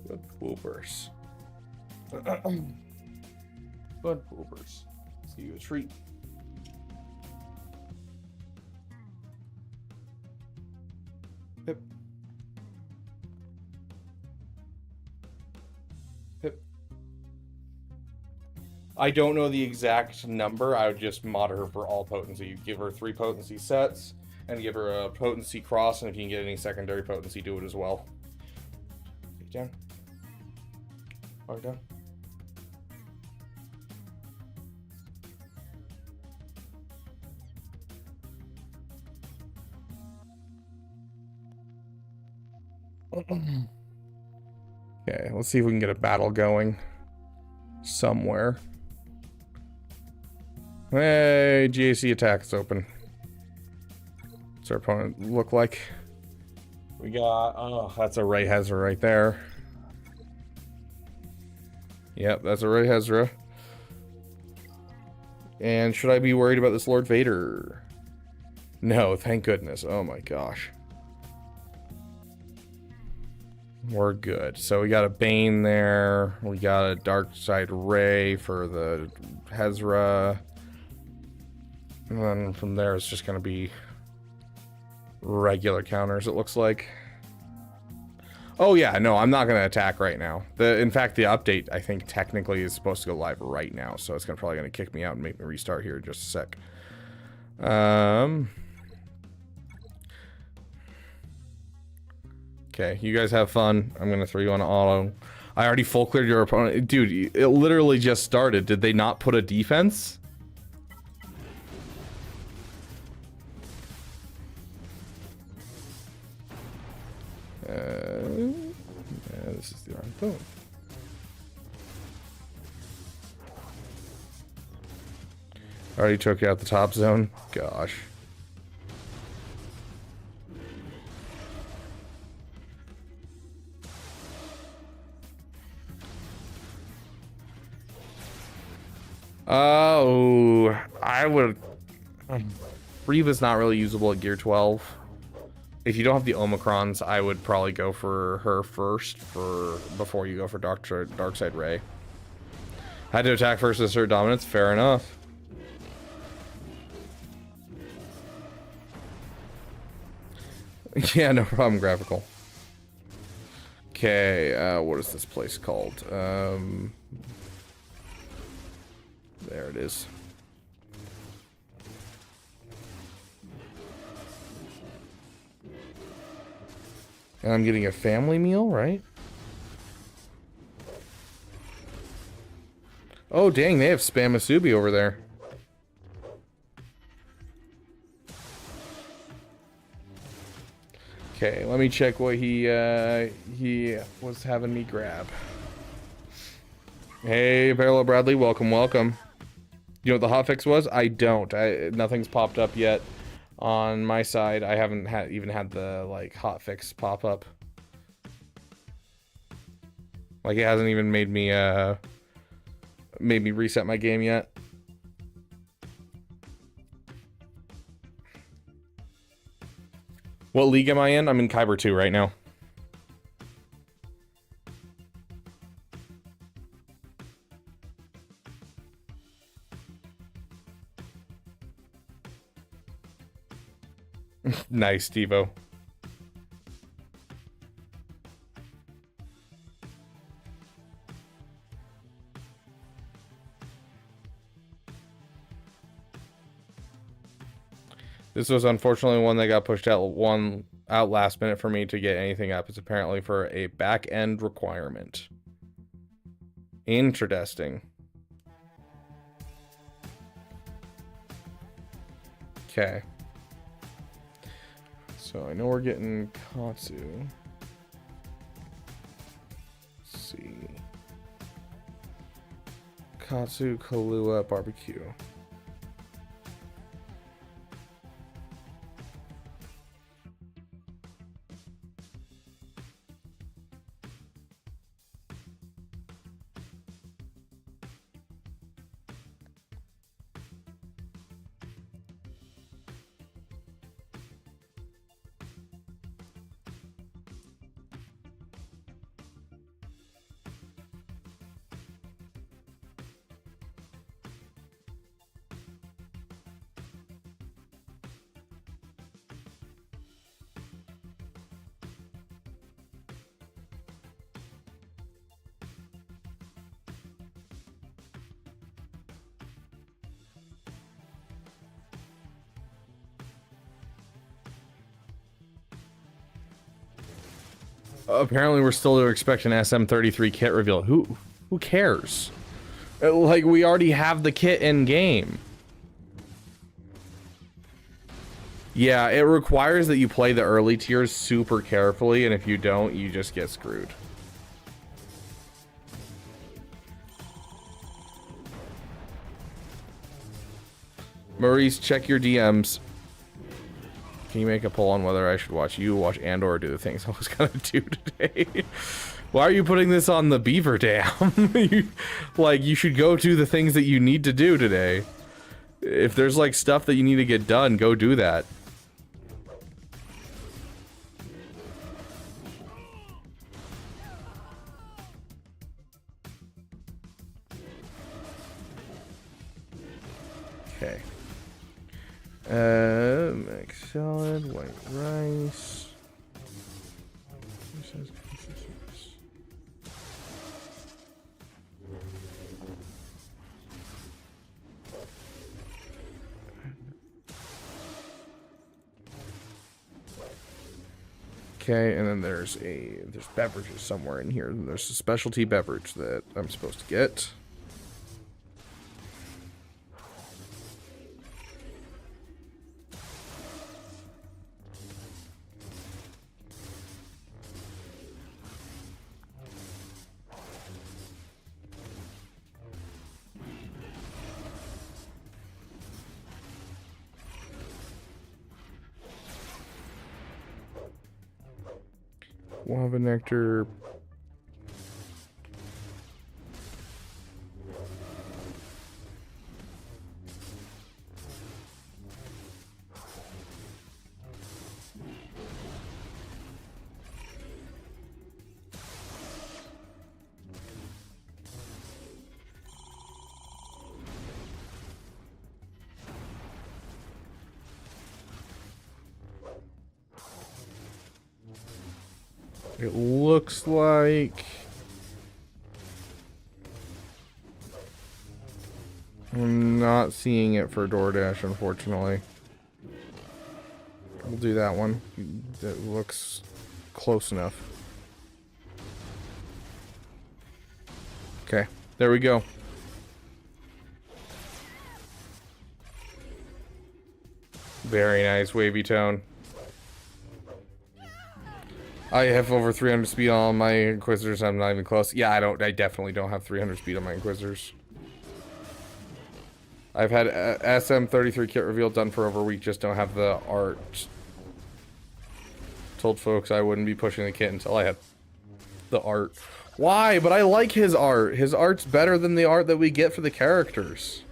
Good poopers. Good poopers. See you a treat. Hip. Hip. I don't know the exact number. I would just mod her for all potency. You give her 3 potency sets and give her a potency cross, and if you can get any secondary potency, do it as well. Take down. Alright, down. Okay, let's see if we can get a battle going somewhere. Hey, GAC attack is open. What's our opponent look like? We got, oh, that's a Ray Hezra right there. Yep, that's a Ray Hezra. And should I be worried about this Lord Vader? No, thank goodness. Oh my gosh. We're good. So we got a Bane there. We got a Dark Side Ray for the Hezra. And then from there it's just going to be regular counters, it looks like. Oh yeah, no, I'm not going to attack right now. In fact, the update, I think, technically is supposed to go live right now. So it's probably going to kick me out and make me restart here in just a sec. Okay, you guys have fun. I'm gonna throw you on auto. I already full cleared your opponent. Dude, it literally just started. Did they not put a defense? Yeah, this is the wrong phone. Already took you out the top zone. Gosh. Oh, I would. Reva's not really usable at Gear 12. If you don't have the Omicrons, I would probably go for her first before you go for Darkside Ray. Had to attack first to assert dominance. Fair enough. Yeah, no problem. Graphical. Okay, what is this place called? There it is. And I'm getting a family meal, right? Oh, dang, they have Spam Masubi over there. Okay, let me check what he was having me grab. Hey, Parallel Bradley, welcome, welcome. You know what the hotfix was? I don't. Nothing's popped up yet on my side. I haven't even had the like hotfix pop up. Like it hasn't even made me reset my game yet. What league am I in? I'm in Kyber 2 right now. Nice, Devo. This was unfortunately one that got pushed out last minute for me to get anything up. It's apparently for a back end requirement. Interesting. Okay. So I know we're getting Katsu. Let's see. Katsu, Kahlua, barbecue. Apparently, we're still to expect an SM33 kit reveal. Who cares? Like, we already have the kit in game. Yeah, it requires that you play the early tiers super carefully, and if you don't, you just get screwed. Maurice, check your DMs. Can you make a poll on whether I should watch you watch Andor do the things I was gonna do today? Why are you putting this on the Beaver Dam? Like, you should go do the things that you need to do today. If there's like stuff that you need to get done, go do that. Okay. Egg salad, white rice. Okay, and then there's beverages somewhere in here. There's a specialty beverage that I'm supposed to get. Guava nectar. It looks like I'm not seeing it for DoorDash, unfortunately. We'll do that one. That looks close enough. Okay, there we go. Very nice wavy tone. I have over 300 speed on my Inquisitors. I'm not even close. Yeah, I definitely don't have 300 speed on my Inquisitors. I've had SM33 kit reveal done for over a week. Just don't have the art. Told folks I wouldn't be pushing the kit until I had the art. Why? But I like his art. His art's better than the art that we get for the characters.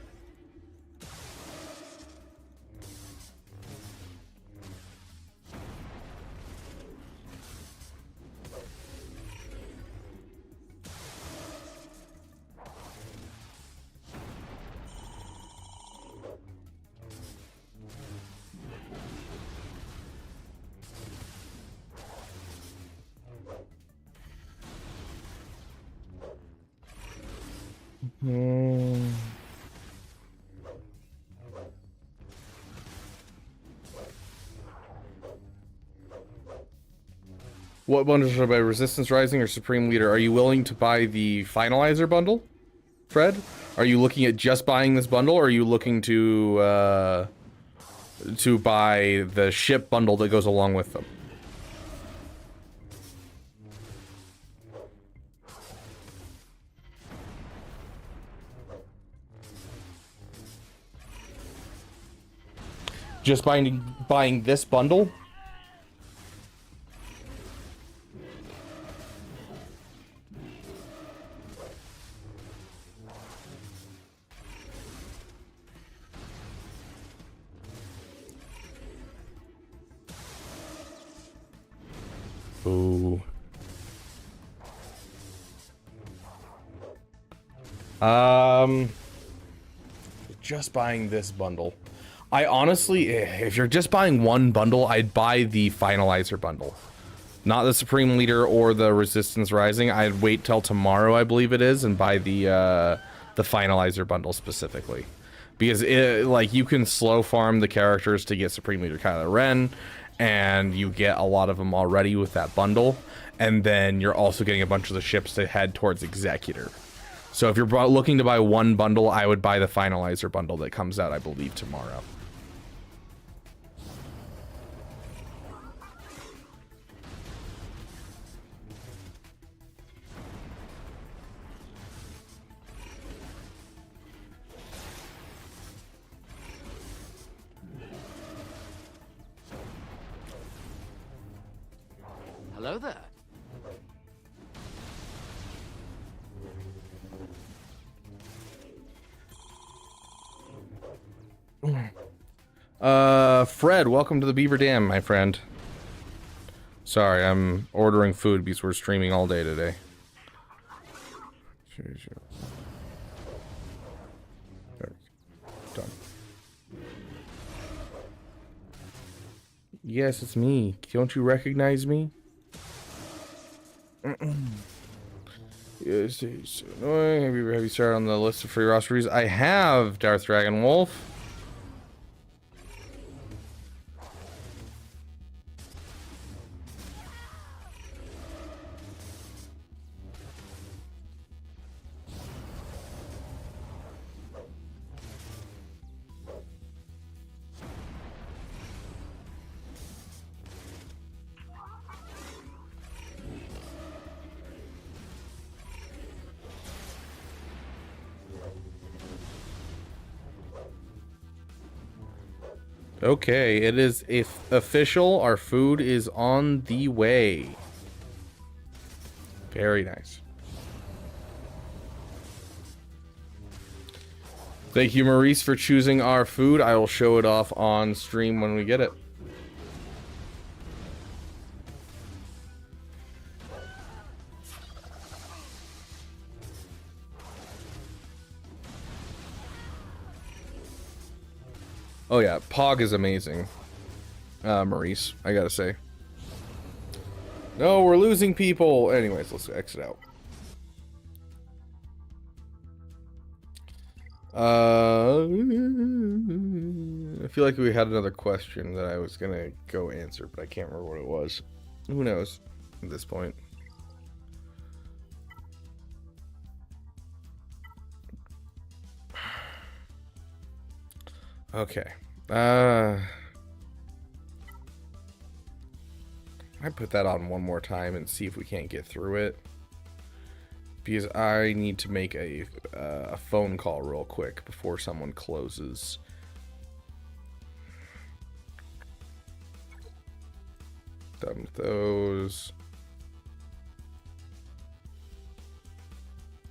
What bundle should I buy? Resistance Rising or Supreme Leader? Are you willing to buy the Finalizer bundle, Fred? Are you looking at just buying this bundle, or are you looking to buy the ship bundle that goes along with them? Just buying this bundle? Ooh. Just buying this bundle. I honestly, if you're just buying one bundle, I'd buy the Finalizer bundle. Not the Supreme Leader or the Resistance Rising. I'd wait till tomorrow, I believe it is, and buy the Finalizer bundle specifically. Because, like, you can slow farm the characters to get Supreme Leader Kylo Ren, and you get a lot of them already with that bundle, and then you're also getting a bunch of the ships to head towards Executor. So if you're looking to buy one bundle, I would buy the Finalizer bundle that comes out, I believe, tomorrow. Hello there. Fred, welcome to the Beaver Dam, my friend. Sorry, I'm ordering food because we're streaming all day today. There we go. Done. Yes, it's me. Don't you recognize me? Yes, it's annoying. Have you started on the list of free rosters? I have, Darth Dragon Wolf. Okay, it is official. Our food is on the way. Very nice. Thank you, Maurice, for choosing our food. I will show it off on stream when we get it. Oh yeah, Pog is amazing. Maurice, I gotta say. No, we're losing people. Anyways, let's exit out. I feel like we had another question that I was gonna go answer, but I can't remember what it was. Who knows at this point? Okay. I put that on one more time and see if we can't get through it. Because I need to make a phone call real quick before someone closes. Done with those.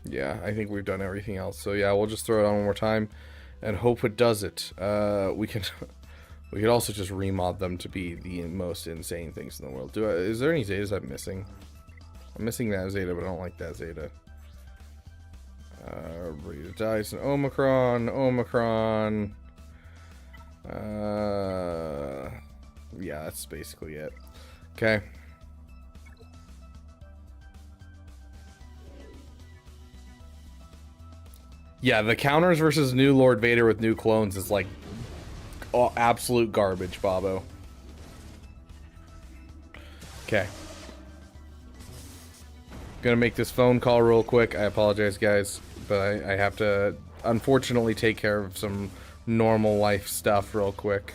Yeah, I think we've done everything else. So yeah, we'll just throw it on one more time and hope it does it. We could also just remod them to be the most insane things in the world. Is there any Zetas I'm missing? I'm missing that Zeta, but I don't like that Zeta. Rita Dyson, Omicron. Yeah, that's basically it. Okay. Yeah, the counters versus new Lord Vader with new clones is like absolute garbage, Bobo. Okay. Gonna make this phone call real quick. I apologize, guys, but I have to unfortunately take care of some normal life stuff real quick.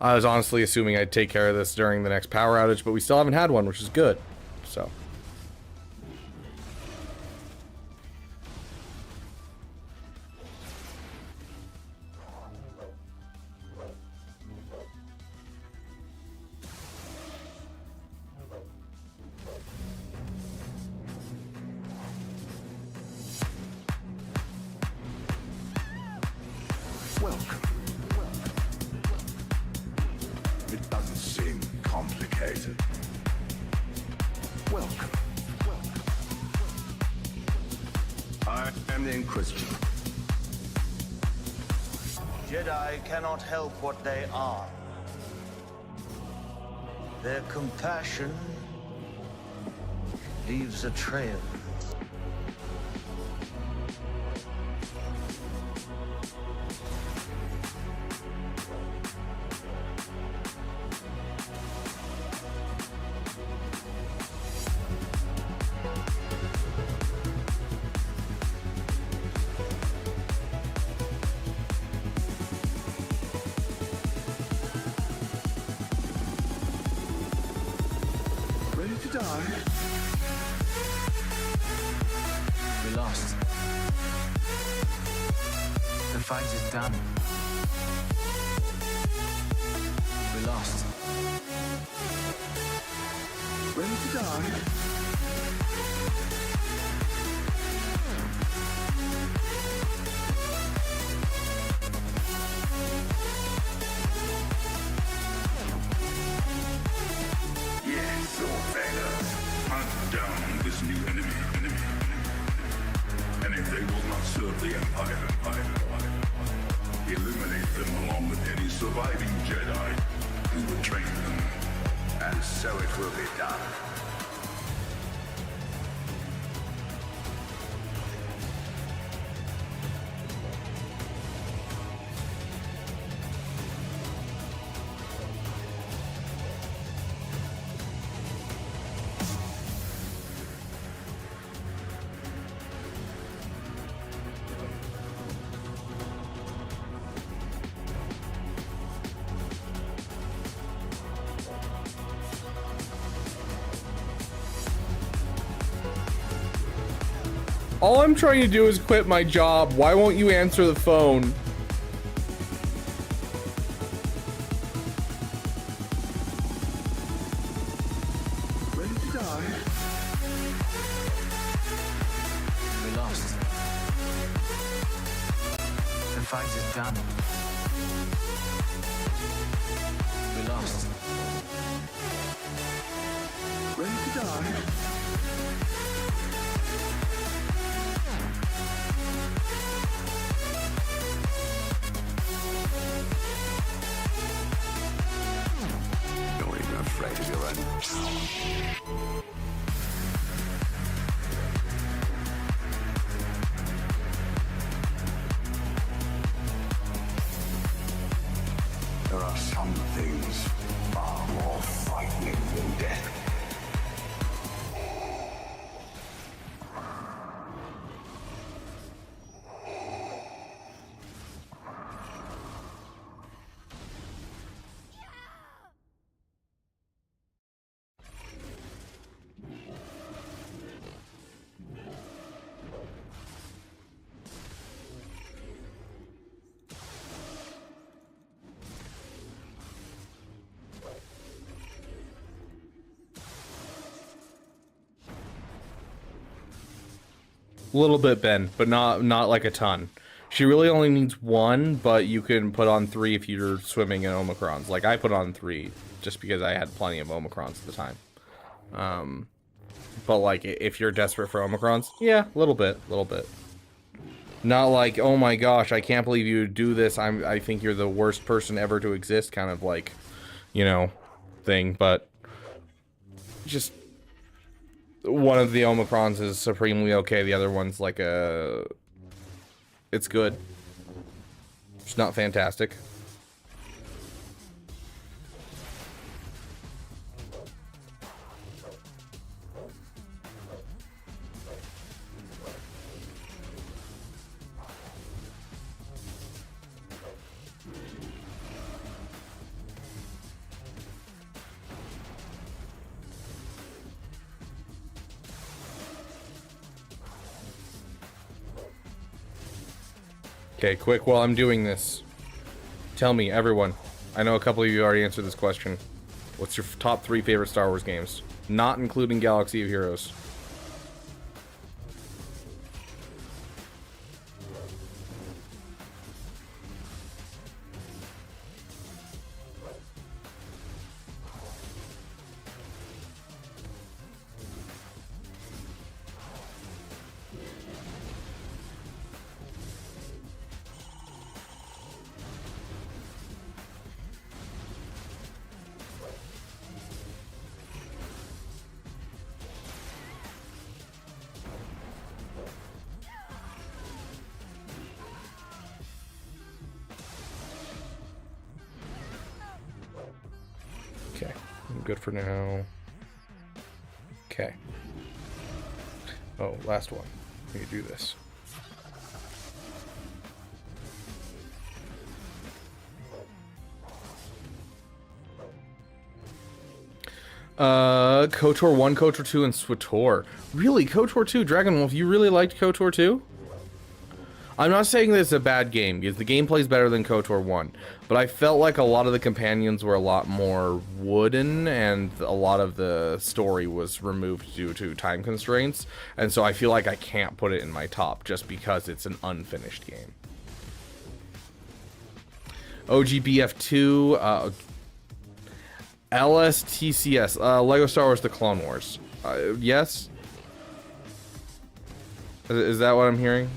I was honestly assuming I'd take care of this during the next power outage, but we still haven't had one, which is good. So. It doesn't seem complicated. Welcome. I am the Inquisitor. Jedi cannot help what they are. Their compassion leaves a trail. die? We lost. The fight is done. We lost. Ready to die? Yes, Ortega. Hunt down this new enemy. And if they will not serve the Empire, eliminate them along with any surviving Jedi who would train them. And so it will be done. All I'm trying to do is quit my job. Why won't you answer the phone? Ready to die? We lost. The fight is done. We lost. Ready to die? You're even afraid of your own. There are some things far more frightening than death. A little bit, Ben, but not like a ton. She really only needs one, but you can put on 3 if you're swimming in Omicrons. Like, I put on 3 just because I had plenty of Omicrons at the time. But, like, if you're desperate for Omicrons, yeah, a little bit. Not like, oh my gosh, I can't believe you do this. I think you're the worst person ever to exist kind of, like, you know, thing. But just one of the Omicrons is supremely okay. The other one's like it's good. It's not fantastic. Okay, quick, while I'm doing this, tell me, everyone, I know a couple of you already answered this question. What's your top 3 favorite Star Wars games? Not including Galaxy of Heroes. Okay, I'm good for now. Okay. Oh, last one. We can do this. KOTOR 1, KOTOR 2, and SWTOR. Really? KOTOR 2, Dragon Wolf, you really liked KOTOR 2? I'm not saying this is a bad game, because the gameplay is better than KOTOR 1, but I felt like a lot of the companions were a lot more wooden, and a lot of the story was removed due to time constraints, and so I feel like I can't put it in my top, just because it's an unfinished game. OGBF2, LSTCS, Lego Star Wars The Clone Wars. Yes? Is that what I'm hearing?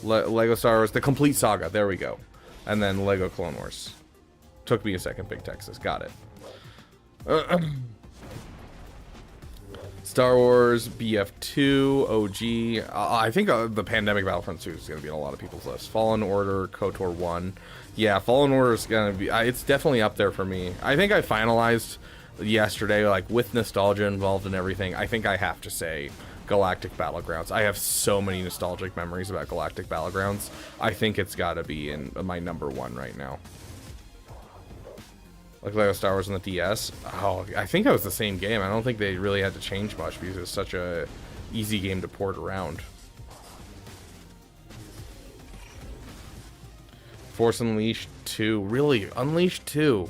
Lego Star Wars, The Complete Saga, there we go. And then Lego Clone Wars. Took me a second, Big Texas, got it. Star Wars, BF2, OG. I think the Pandemic Battlefront 2 is going to be on a lot of people's lists. Fallen Order, KOTOR 1. Yeah, Fallen Order is going to be... it's definitely up there for me. I think I finalized yesterday, like, with nostalgia involved and everything. I think I have to say Galactic Battlegrounds. I have so many nostalgic memories about Galactic Battlegrounds. I think it's got to be in my #1 right now. Like Lego Star Wars on the DS. Oh, I think that was the same game. I don't think they really had to change much because it's such a easy game to port around. Force Unleashed 2. Really? Unleashed 2?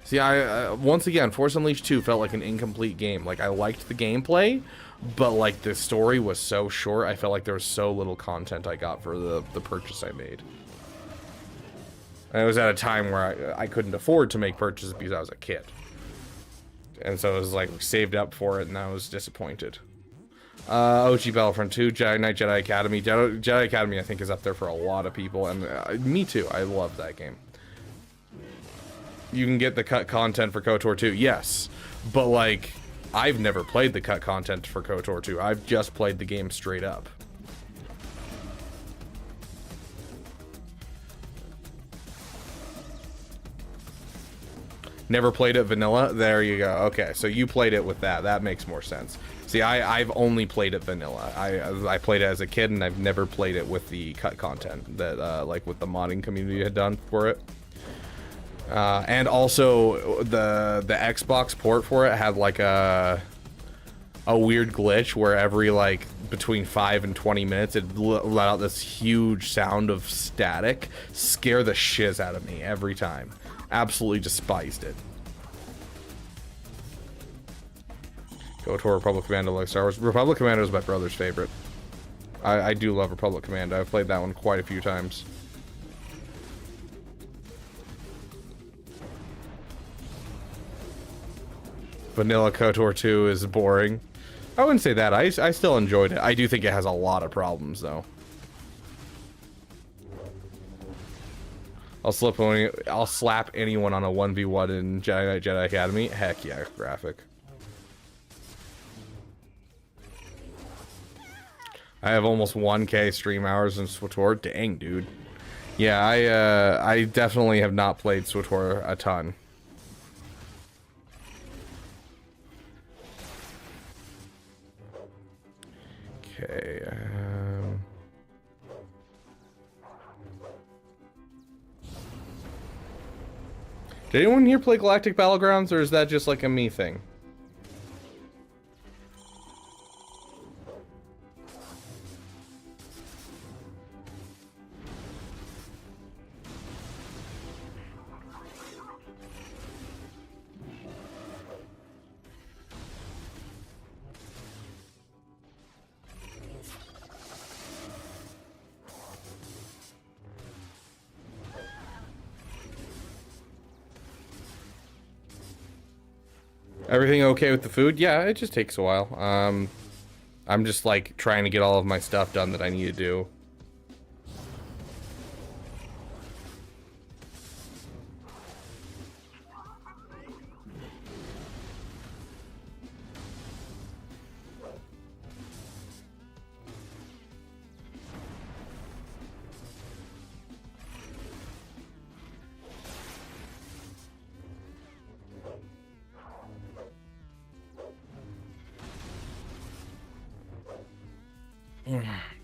See, once again, Force Unleashed 2 felt like an incomplete game. Like, I liked the gameplay, but, like, the story was so short, I felt like there was so little content I got for the purchase I made. And it was at a time where I couldn't afford to make purchases because I was a kid. And so it was, like, saved up for it, and I was disappointed. OG Battlefront 2, Jedi Knight, Jedi Academy. Jedi Academy, I think, is up there for a lot of people, and me too. I love that game. You can get the cut content for KOTOR 2, yes. But, like, I've never played the cut content for KOTOR 2. I've just played the game straight up. Never played it vanilla? There you go. Okay, so you played it with that. That makes more sense. See, I've only played it vanilla. I played it as a kid, and I've never played it with the cut content that, like, with the modding community had done for it. And also, the Xbox port for it had, like, a weird glitch where every, like, between 5 and 20 minutes, it let out this huge sound of static. Scare the shiz out of me every time. Absolutely despised it. KOTOR, Republic Commando, like Star Wars. Republic Commando is my brother's favorite. I do love Republic Commando. I've played that one quite a few times. Vanilla KOTOR 2 is boring. I wouldn't say that. I still enjoyed it. I do think it has a lot of problems, though. I'll slap anyone on a 1v1 in Jedi Knight, Jedi Academy. Heck yeah, graphic. I have almost 1K stream hours in SWTOR. Dang, dude. Yeah, I definitely have not played SWTOR a ton. Okay, did anyone here play Galactic Battlegrounds, or is that just like a me thing? Everything okay with the food? Yeah, it just takes a while. I'm just like trying to get all of my stuff done that I need to do.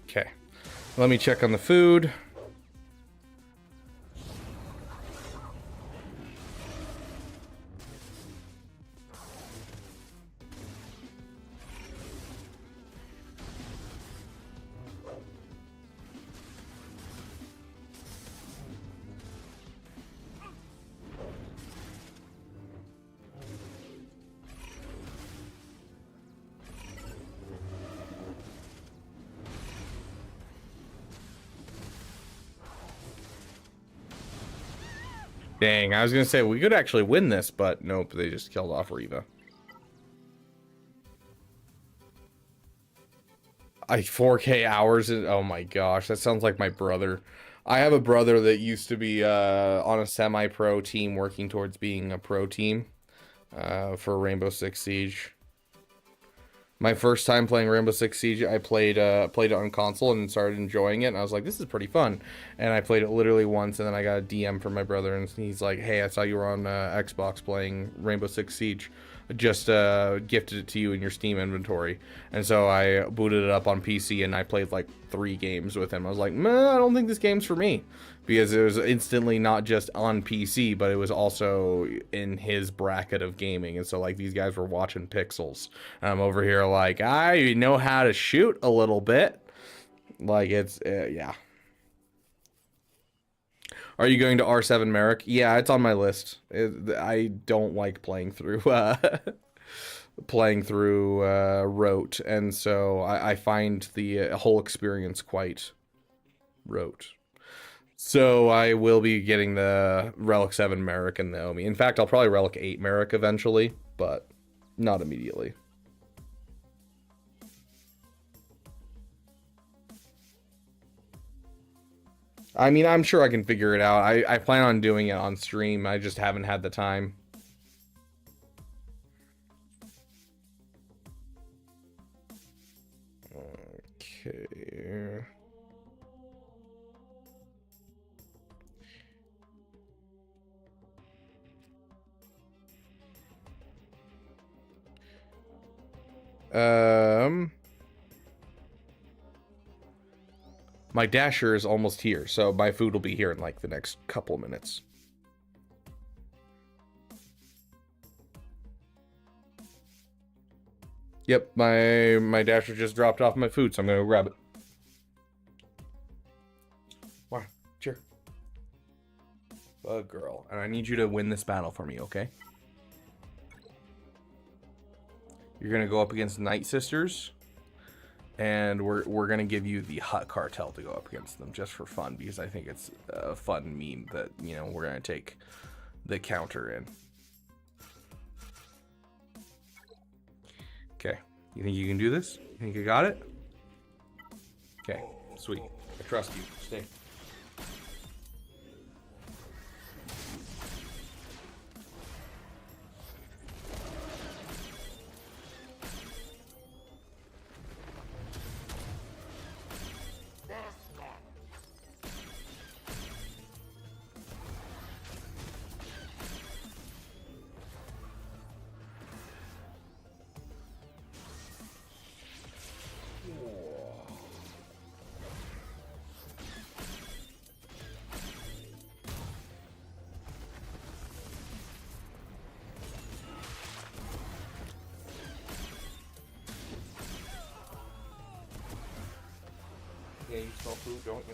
Okay, let me check on the food. Dang, I was gonna say we could actually win this, but nope, they just killed off Riva. 4K hours. Oh my gosh, that sounds like my brother. I have a brother that used to be on a semi-pro team working towards being a pro team for Rainbow Six Siege. My first time playing Rainbow Six Siege, I played it on console and started enjoying it, and I was like, this is pretty fun. And I played it literally once, and then I got a DM from my brother, and he's like, hey, I saw you were on Xbox playing Rainbow Six Siege. Just gifted it to you in your Steam inventory. And so I booted it up on PC, and I played like 3 games with him. I was like, I don't think this game's for me. Because it was instantly not just on PC, but it was also in his bracket of gaming. And so like these guys were watching pixels. And I'm over here like, I know how to shoot a little bit. Like it's, yeah. Are you going to R7 Merrick? Yeah, it's on my list. I don't like playing through rote, and so I find the whole experience quite rote. So I will be getting the Relic 7 Merrick and the Omi. In fact, I'll probably Relic 8 Merrick eventually, but not immediately. I mean, I'm sure I can figure it out. I plan on doing it on stream. I just haven't had the time. Okay. My dasher is almost here, so my food will be here in like the next couple minutes. Yep, my dasher just dropped off my food, so I'm gonna go grab it. Wow, cheer. Bug girl, and I need you to win this battle for me, okay? You're gonna go up against Night Sisters. And we're gonna give you the Hut Cartel to go up against them just for fun, because I think it's a fun meme that, you know, we're gonna take the counter in. Okay, you think you can do this? You think you got it? Okay, sweet. I trust you. Stay. Yeah, you smell food, don't you?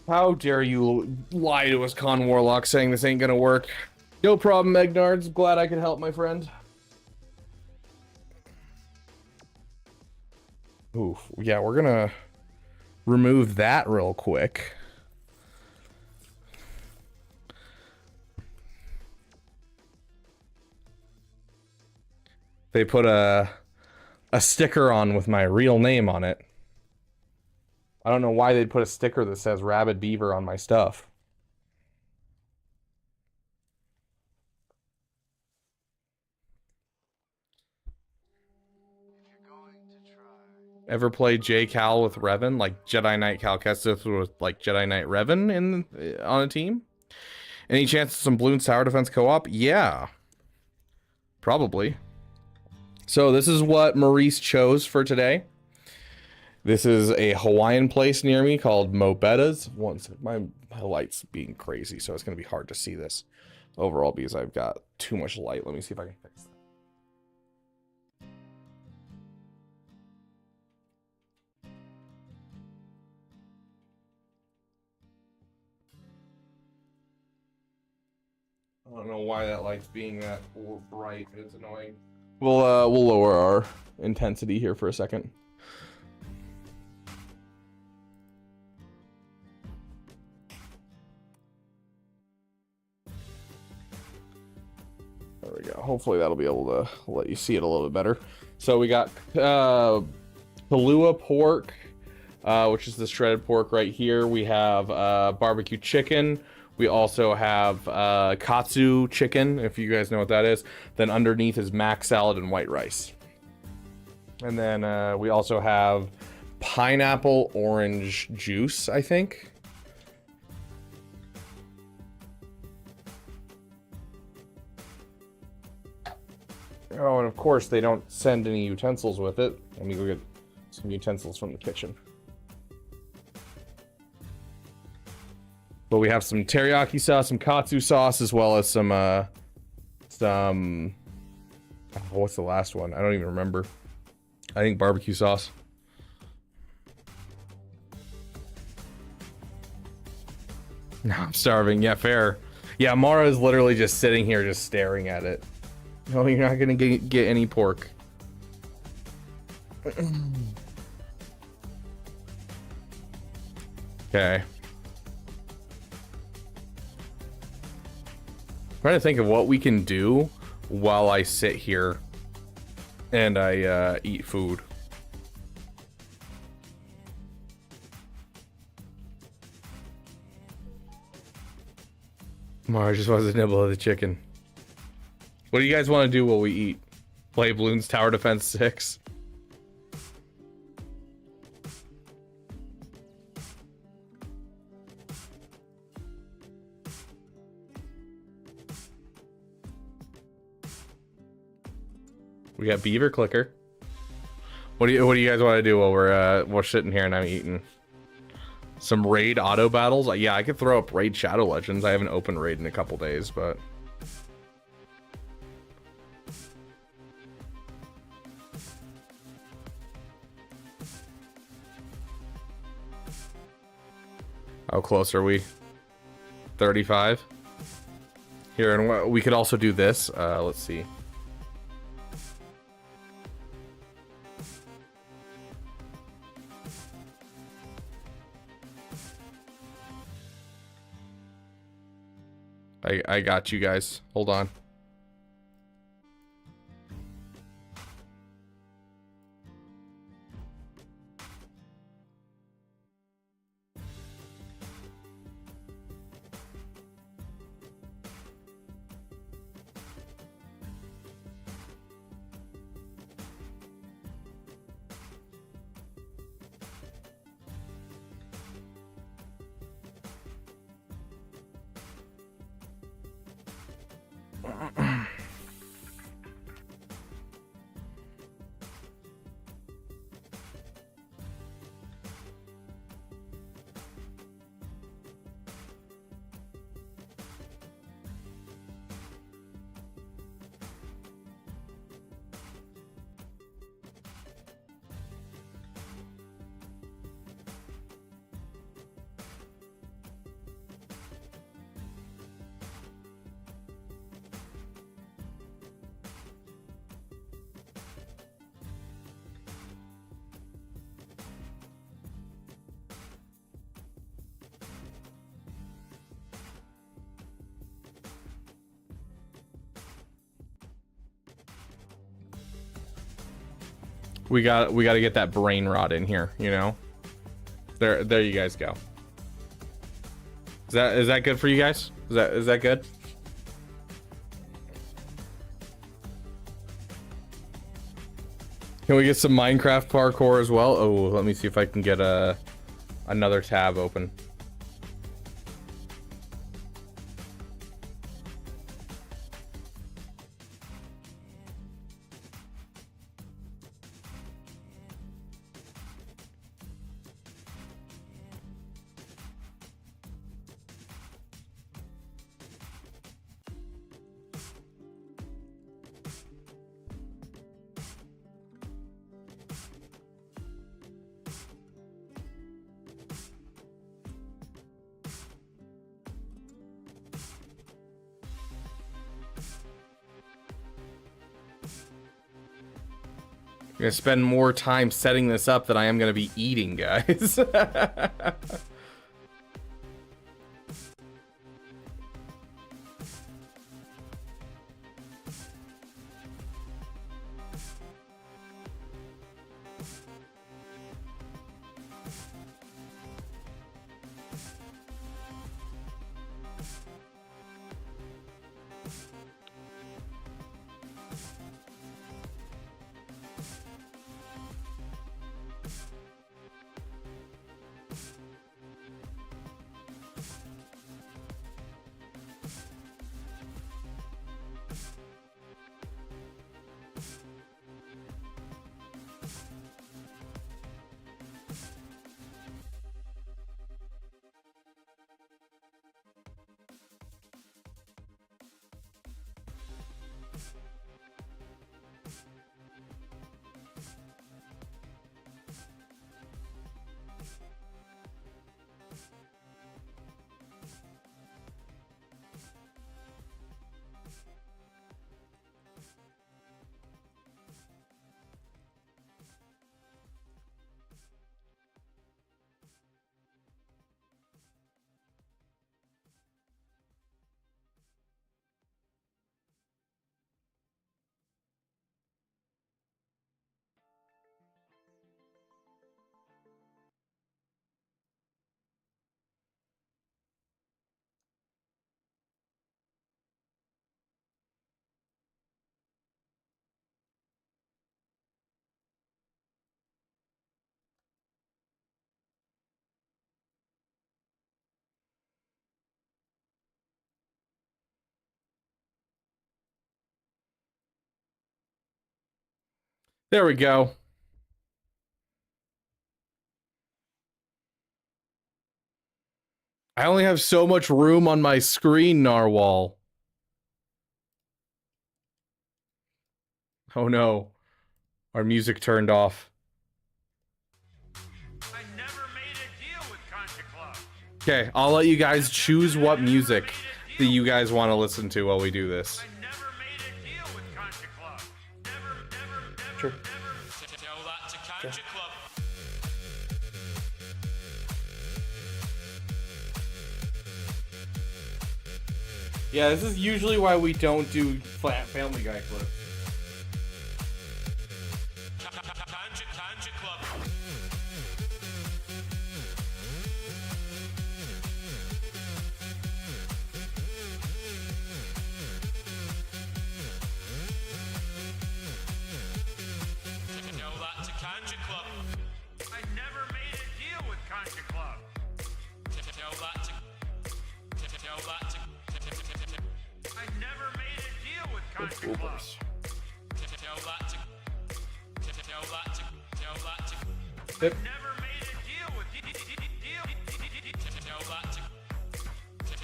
How dare you lie to us, Con Warlock, saying this ain't gonna work. No problem, Megnards. Glad I could help, my friend. Oof. Yeah, we're gonna remove that real quick. They put a sticker on with my real name on it. I don't know why they'd put a sticker that says Rabid Beaver on my stuff. Ever play J Cal with Revan, like Jedi Knight Cal Kestis with like Jedi Knight Revan on a team? Any chance of some Bloons Tower Defense co-op? Yeah, probably. So this is what Maurice chose for today. This is a Hawaiian place near me called Mobetta's. Once my light's being crazy, so it's gonna be hard to see this overall because I've got too much light. Let me see if I can fix that. I don't know why that light's being that bright. It's annoying. We'll lower our intensity here for a second. There we go. Hopefully that'll be able to let you see it a little bit better. So we got Kahlua pork, which is the shredded pork right here. We have barbecue chicken. We also have katsu chicken, if you guys know what that is. Then underneath is mac salad and white rice. And then we also have pineapple orange juice, I think. Oh, and of course they don't send any utensils with it. Let me go get some utensils from the kitchen. But we have some teriyaki sauce, some katsu sauce, as well as some what's the last one? I don't even remember. I think barbecue sauce. No, I'm starving. Yeah, fair. Yeah, Mara is literally just sitting here just staring at it. No, you're not gonna get any pork. Okay. Trying to think of what we can do while I sit here and I eat food. Mara just wants to nibble at the chicken. What do you guys want to do while we eat? Play Bloons Tower Defense 6? We got Beaver Clicker. What do you guys want to do while we're sitting here and I'm eating? Some raid auto battles? Yeah, I could throw up Raid Shadow Legends. I haven't opened raid in a couple days, but how close are we? 35? Here, and we could also do this. Let's see. I got you guys. Hold on. we got to get that brain rot in here, you know. There you guys go. Is that good for you guys? Is that good? Can we get some Minecraft parkour as well? Oh, let me see if I can get another tab open. I'm gonna spend more time setting this up than I am gonna be eating, guys. There we go. I only have so much room on my screen, Narwhal. Oh no. Our music turned off. I never made a deal with Contra Club. Okay, I'll let you guys choose what music that you guys want to listen to while we do this. I never made a deal with Contra Club. Never. Sure. Tell that to Contra Club. Yeah, this is usually why we don't do Family Guy clips. Contra Club. Tell that to Contra Club. I never made a deal with Contra Club. Tell that to. Tell that to. I never made a deal with Contra Club. Tell that to. Tell that to. Tell that to. Yep. Never made a deal with Tell that to.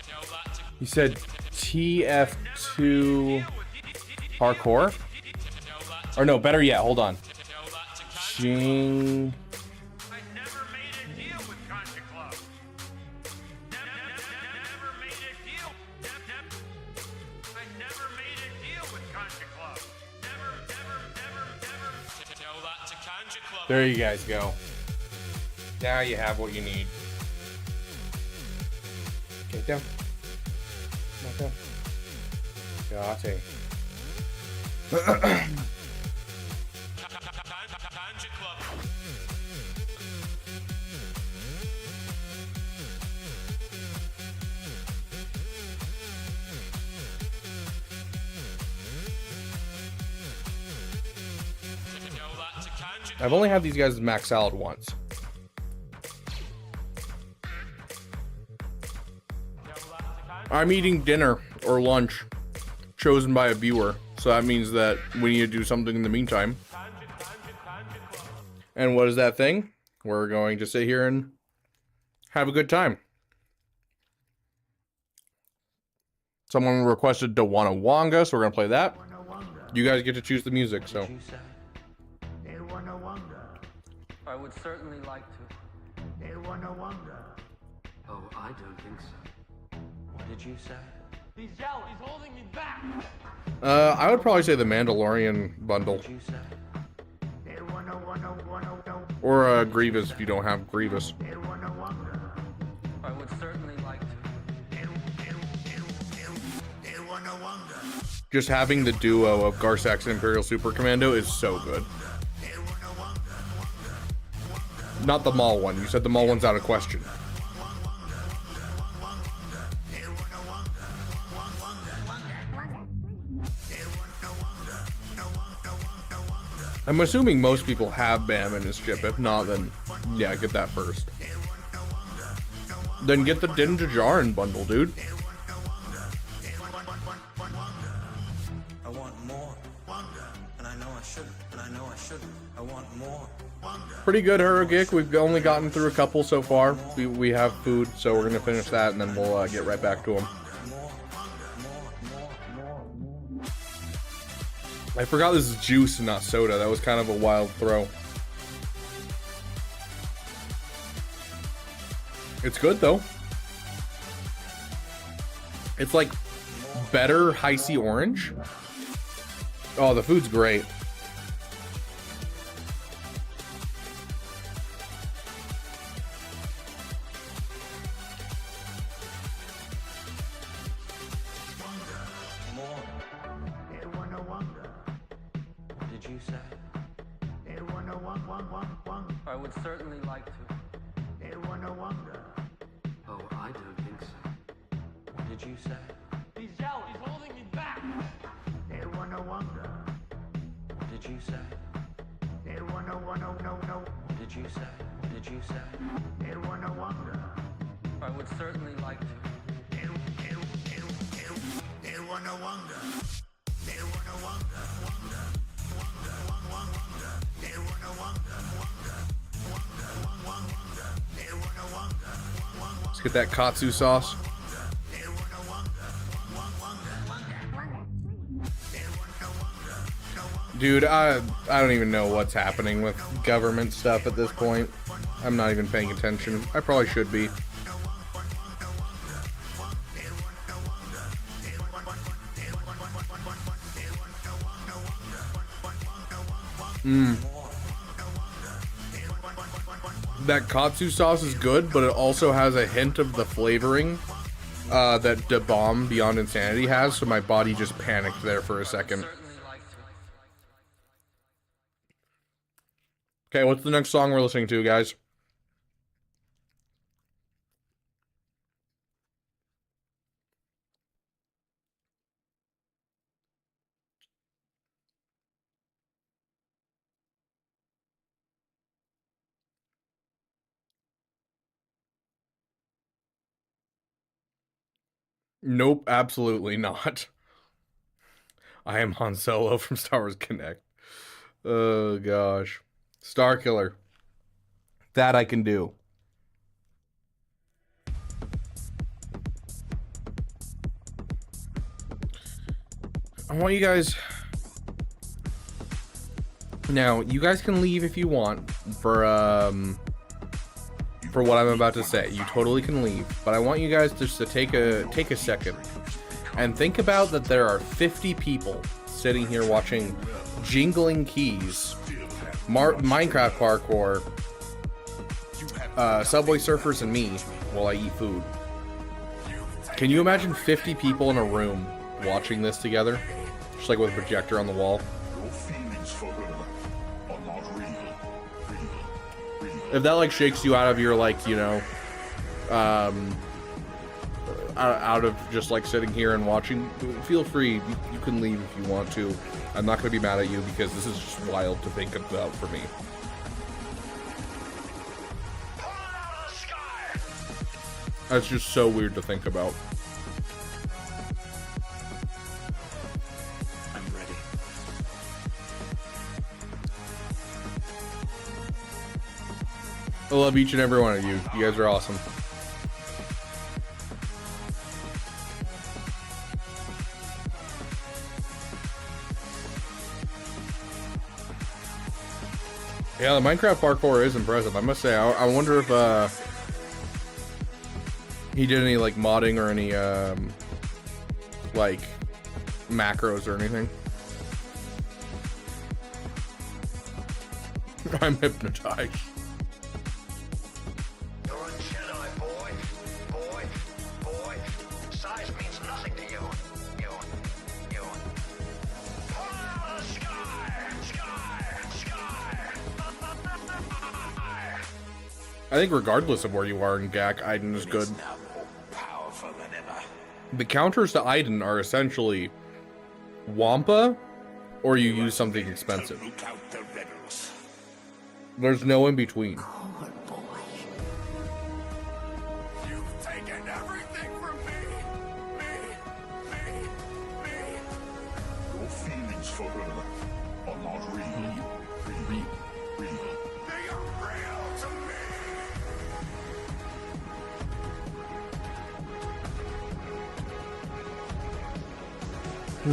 Tell that to. You said TF2 parkour? Or no, better yet, hold on. Jing. I never made a deal with Contra Club. Never made a deal. I never made a deal with Contra Club. Never. Tell that to Contra Club. There you guys go. Now you have what you need. Okay, down. Knock down. Got it. Contra I've only had these guys max salad once. I'm eating dinner or lunch chosen by a viewer, so that means that we need to do something in the meantime. And what is that thing? We're going to sit here and have a good time. Someone requested Dawana Wanga, so we're gonna play that. You guys get to choose the music, so. I would certainly like to. Oh, I don't think so. What did you say? He's yelling. He's holding me back. I would probably say the Mandalorian bundle. What did you say? Or Grievous if you don't have Grievous. I would certainly like to. Just having the duo of Garsax and Imperial Super Commando is so good. Not the Maul one. You said the Maul one's out of question. I'm assuming most people have Bam in his chip. If not, then yeah, get that first. Then get the Din Djarin bundle, dude. I want more. And I know I shouldn't. And I know I shouldn't. I want more. Pretty good Hurugik. We've only gotten through a couple so far. We have food, so we're gonna finish that and then we'll get right back to them. I forgot this is juice and not soda. That was kind of a wild throw. It's good though. It's like better High C orange. Oh, the food's great. I would certainly like to. Oh, I don't think so. What did you say? He's yelling. He's holding me back. What did you say? What did you say? What did you say? I would certainly like to. Let's get that katsu sauce. Dude, I don't even know what's happening with government stuff at this point. I'm not even paying attention. I probably should be. That katsu sauce is good, but it also has a hint of the flavoring that Da Bomb Beyond Insanity has, so my body just panicked there for a second. Okay, what's the next song we're listening to, guys? Nope, absolutely not. I am Han Solo from Star Wars Connect. Oh, gosh. Star Killer. That I can do. I want you guys... Now, you guys can leave if you want for what I'm about to say. You totally can leave. But I want you guys just to take a second and think about that there are 50 people sitting here watching Jingling Keys, Minecraft parkour, Subway Surfers, and me while I eat food. Can you imagine 50 people in a room watching this together? Just like with a projector on the wall. Your feelings for her are not real. If that like shakes you out of your like, you know, out of just like sitting here and watching, feel free. You can leave if you want to. I'm not going to be mad at you because this is just wild to think about for me. That's just so weird to think about. I'm ready. I love each and every one of you. You guys are awesome. Yeah, the Minecraft parkour is impressive. I must say, I wonder if he did any like modding or any like macros or anything. I'm hypnotized. You're a Jedi, boy. Boy. Size means nothing to you. You. Pull out of the sky! I think regardless of where you are in GAC, Aiden is good. Now more powerful than ever. The counters to Aiden are essentially Wampa, or you use something expensive. Root out the rebels. There's no in between. You've taken everything from me. Your feelings for her are not real. Real. They are real to me.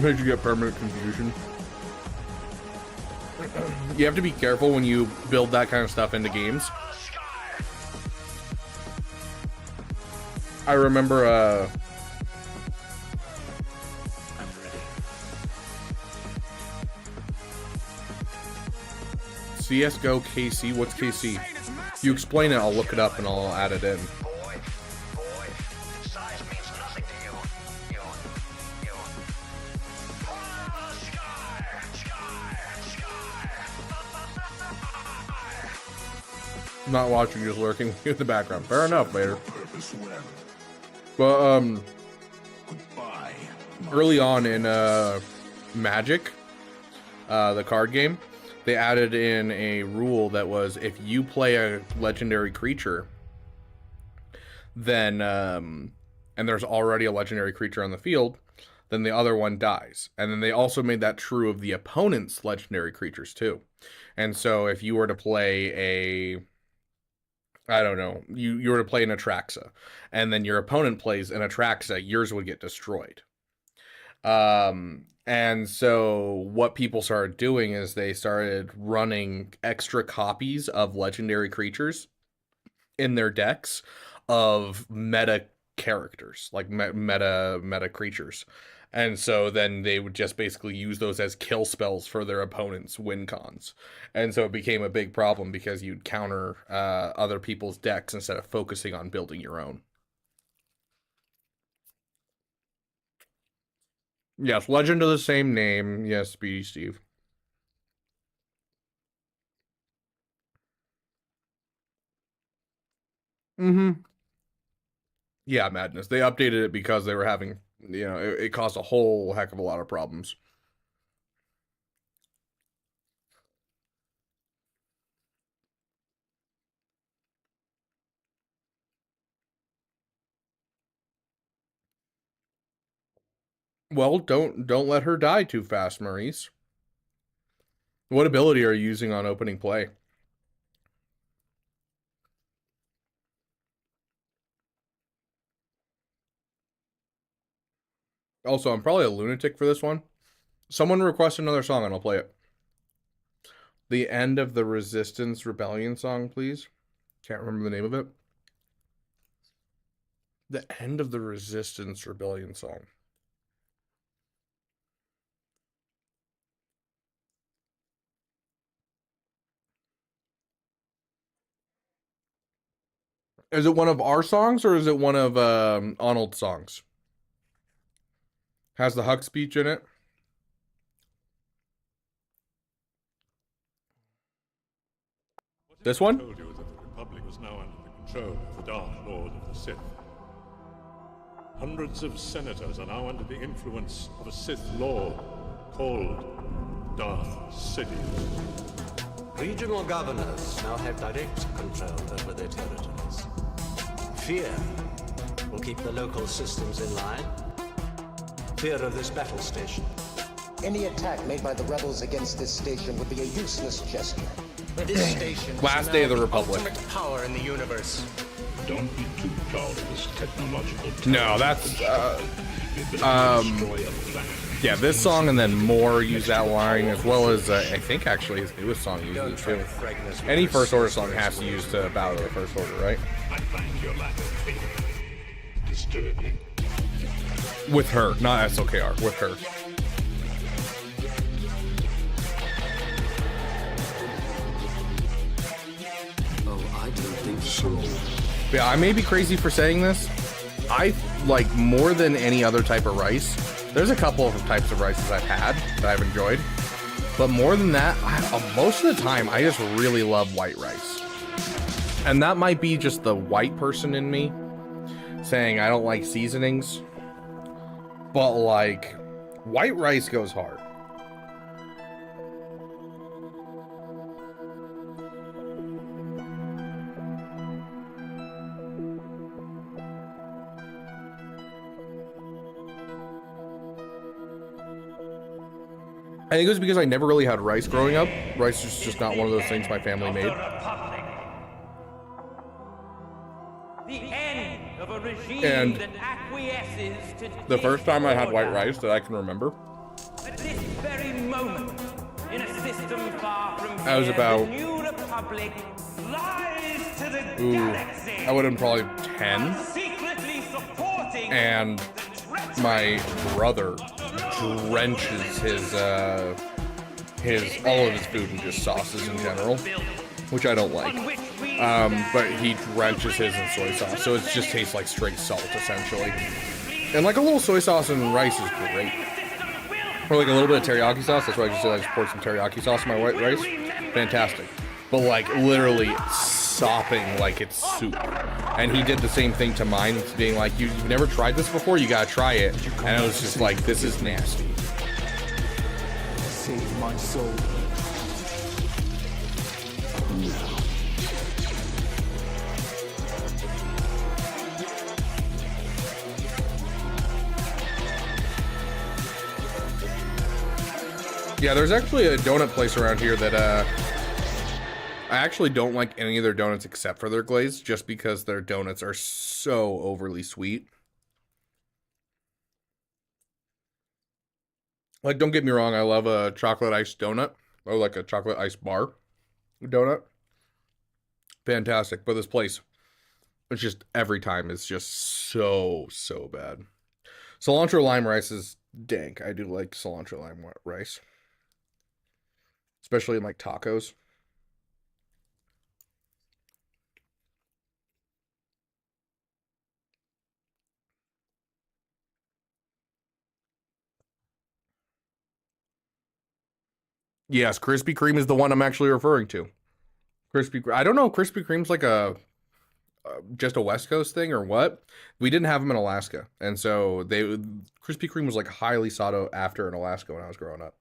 Made you get permanent confusion. You have to be careful when you build that kind of stuff into games. I remember I'm ready. CSGO KC. What's KC? You explain it, I'll look it up and I'll add it in. Boy. Size means nothing to you. Pull out of the sky! I'm not watching, just lurking in the background. Fair enough, later. Purpose well. But Goodbye. early on in Magic, the card game, they added in a rule that was if you play a legendary creature, then and there's already a legendary creature on the field, then the other one dies. And then they also made that true of the opponent's legendary creatures too. And so if you were to play I don't know, you were to play an Atraxa, and then your opponent plays an Atraxa, yours would get destroyed. And so what people started doing is they started running extra copies of legendary creatures in their decks of meta characters, like meta creatures. And so then they would just basically use those as kill spells for their opponent's win cons. And so it became a big problem because you'd counter other people's decks instead of focusing on building your own. Yes, legend of the same name. Yes, Speedy Steve. Yeah, Madness. They updated it because they were having, it caused a whole heck of a lot of problems. Well, don't let her die too fast, Maurice. What ability are you using on opening play? Also, I'm probably a lunatic for this one. Someone request another song and I'll play it. The End of the Resistance Rebellion song, please. Can't remember the name of it. The End of the Resistance Rebellion song. Is it one of our songs or is it one of Arnold's songs? Has the Huck speech in it? This one? I told you that the Republic was now under the control of the Dark Lord of the Sith. Hundreds of senators are now under the influence of a Sith Lord called Darth Sidious. Regional governors now have direct control over their territories. Fear keep the local systems in line. Fear of this battle station. Any attack made by the rebels against this station would be a useless gesture. This station is Last now day of the Republic. ultimate power in the universe. Don't be too proud of this technological No, that's yeah, this song and then MOAR use that line, as well as I think actually his newest song uses it too. Any First Order song has to use to Battle of the First Order, right? I find your lack of faith disturbing. With her, not SOKR, with her. Oh, I don't think so. Yeah, I may be crazy for saying this. I like more than any other type of rice. There's a couple of types of rices I've had that I've enjoyed, but more than that, most of the time, I just really love white rice. And that might be just the white person in me saying I don't like seasonings, but like white rice goes hard. I think it was because I never really had rice growing up. Rice is just not one of those things my family made. The end of a regime And that acquiesces to the first time I had white order. rice that I can remember, At this very moment, in a system far from I was here, about- the new republic lies to the ooh, galaxy. I would have been probably 10, Secretly supporting and my brother drenches his all of his food in just sauces in general, which I don't like. But he drenches his in soy sauce, so it just tastes like straight salt essentially. And like a little soy sauce and rice is great. Or like a little bit of teriyaki sauce. That's why I just poured some teriyaki sauce in my white rice. Fantastic. But like literally sopping like it's soup. And he did the same thing to mine. It's being like, you've never tried this before? You gotta try it. And I was just like, this is nasty. Save my soul. Yeah, there's actually a donut place around here that I actually don't like any of their donuts except for their glaze, just because their donuts are so overly sweet. Like, don't get me wrong, I love a chocolate iced donut, or like a chocolate iced bar donut. Fantastic, but this place, it's just, every time, it's just so bad. Cilantro lime rice is dank. I do like cilantro lime rice. Especially in like tacos. Yes, Krispy Kreme is the one I'm actually referring to. I don't know if Krispy Kreme's like a just a West Coast thing or what. We didn't have them in Alaska, and so Krispy Kreme was like highly sought after in Alaska when I was growing up.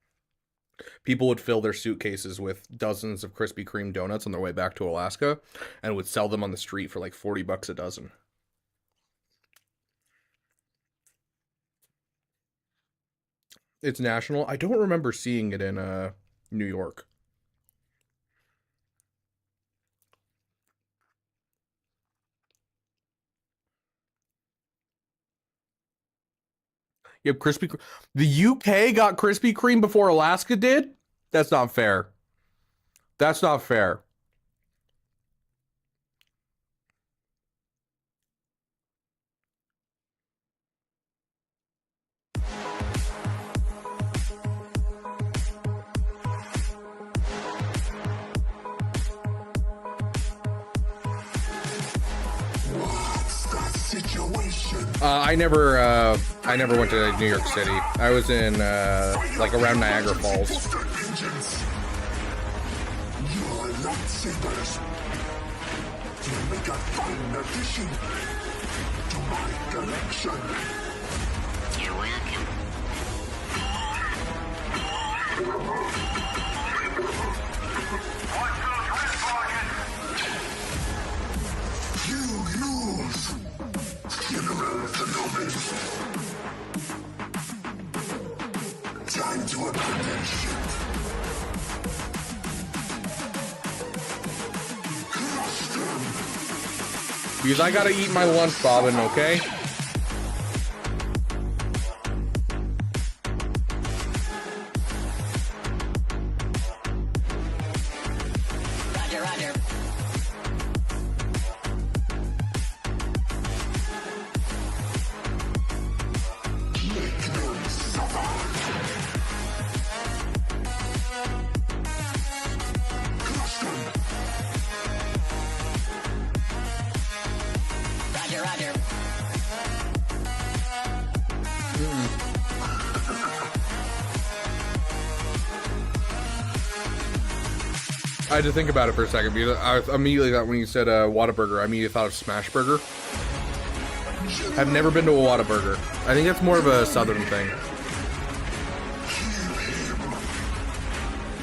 People would fill their suitcases with dozens of Krispy Kreme donuts on their way back to Alaska, and would sell them on the street for like $40 a dozen. It's national. I don't remember seeing it in New York. Yep, the UK got Krispy Kreme before Alaska did? That's not fair. That's not fair. I never went to New York City. I was in like around Niagara Falls. You're lightsabers. You make a fine addition to my collection. You're welcome. You lose, General. Time to abandon ship. Crush them. Because I gotta eat my lunch, Bobbin, okay? Roger, roger. Make them suffer. Crush them. Roger, roger. I had to think about it for a second because I immediately thought when you said Whataburger, I immediately thought of Smash Burger. I've never been to a Whataburger. I think that's more of a southern thing.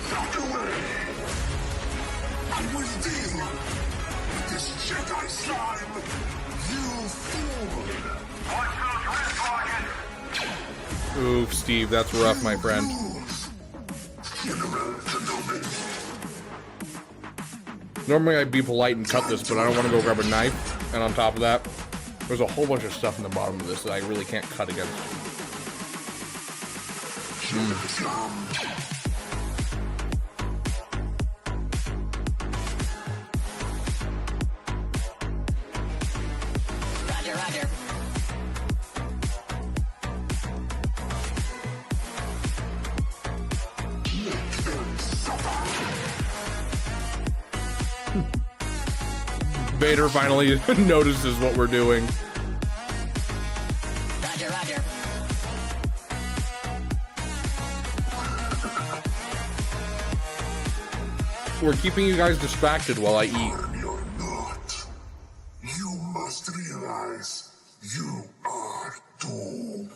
Back away. I will deal with this Jedi slime. You fool. Watch those wrist rockets. Oof, Steve, that's rough, my friend. General Kenobi. Normally I'd be polite and cut this, but I don't want to go grab a knife. And on top of that, there's a whole bunch of stuff in the bottom of this that I really can't cut against. Roger, roger. Vader finally notices what we're doing. Roger, roger. We're keeping you guys distracted while I eat. You're not. You must realize you are doomed.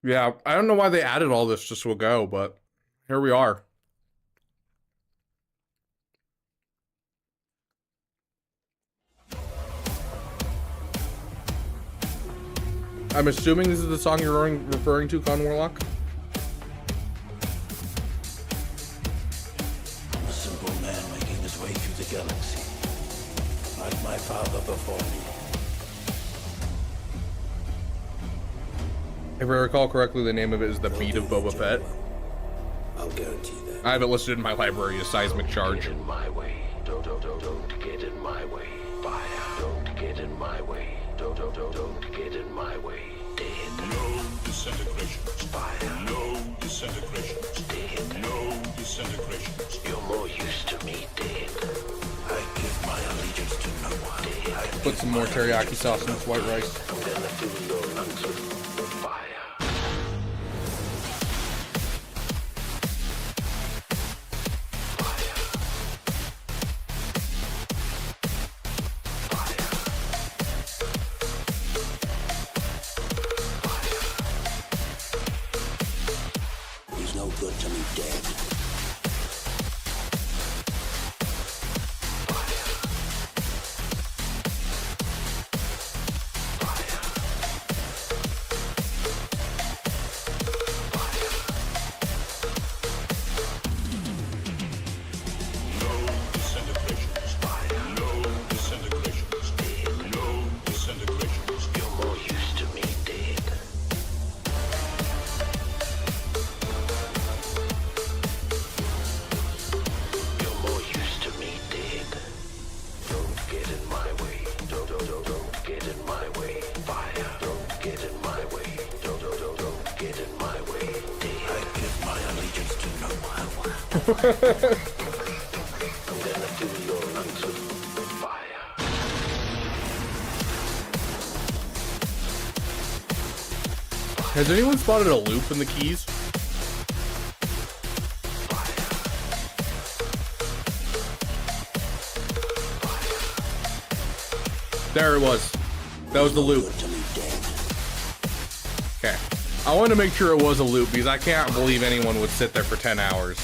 Yeah, I don't know why they added all this just to a go, but here we are. I'm assuming this is the song you're referring to, Con Warlock? A simple man making his way through the galaxy, like my father before me. If I recall correctly, the name of it is The Beat of Boba Fett. I'll guarantee that. I have it listed in my library as Seismic Charge. Get in my way. Don't get in my way. Fire. Don't get in my way. Don't get in my way. Dead. No disintegrations. Fire. No disintegrations. Dead. No disintegrations. You're more used to me, dead. I give my allegiance to no one. Dead. Put some more teriyaki sauce in this white rice. I'm gonna fill your lungs with fire. He's no good to me dead. I'm gonna fill your lungs with fire. Has anyone spotted a loop in the keys? There it was. That was the loop. Okay. I wanted to make sure it was a loop because I can't believe anyone would sit there for 10 hours.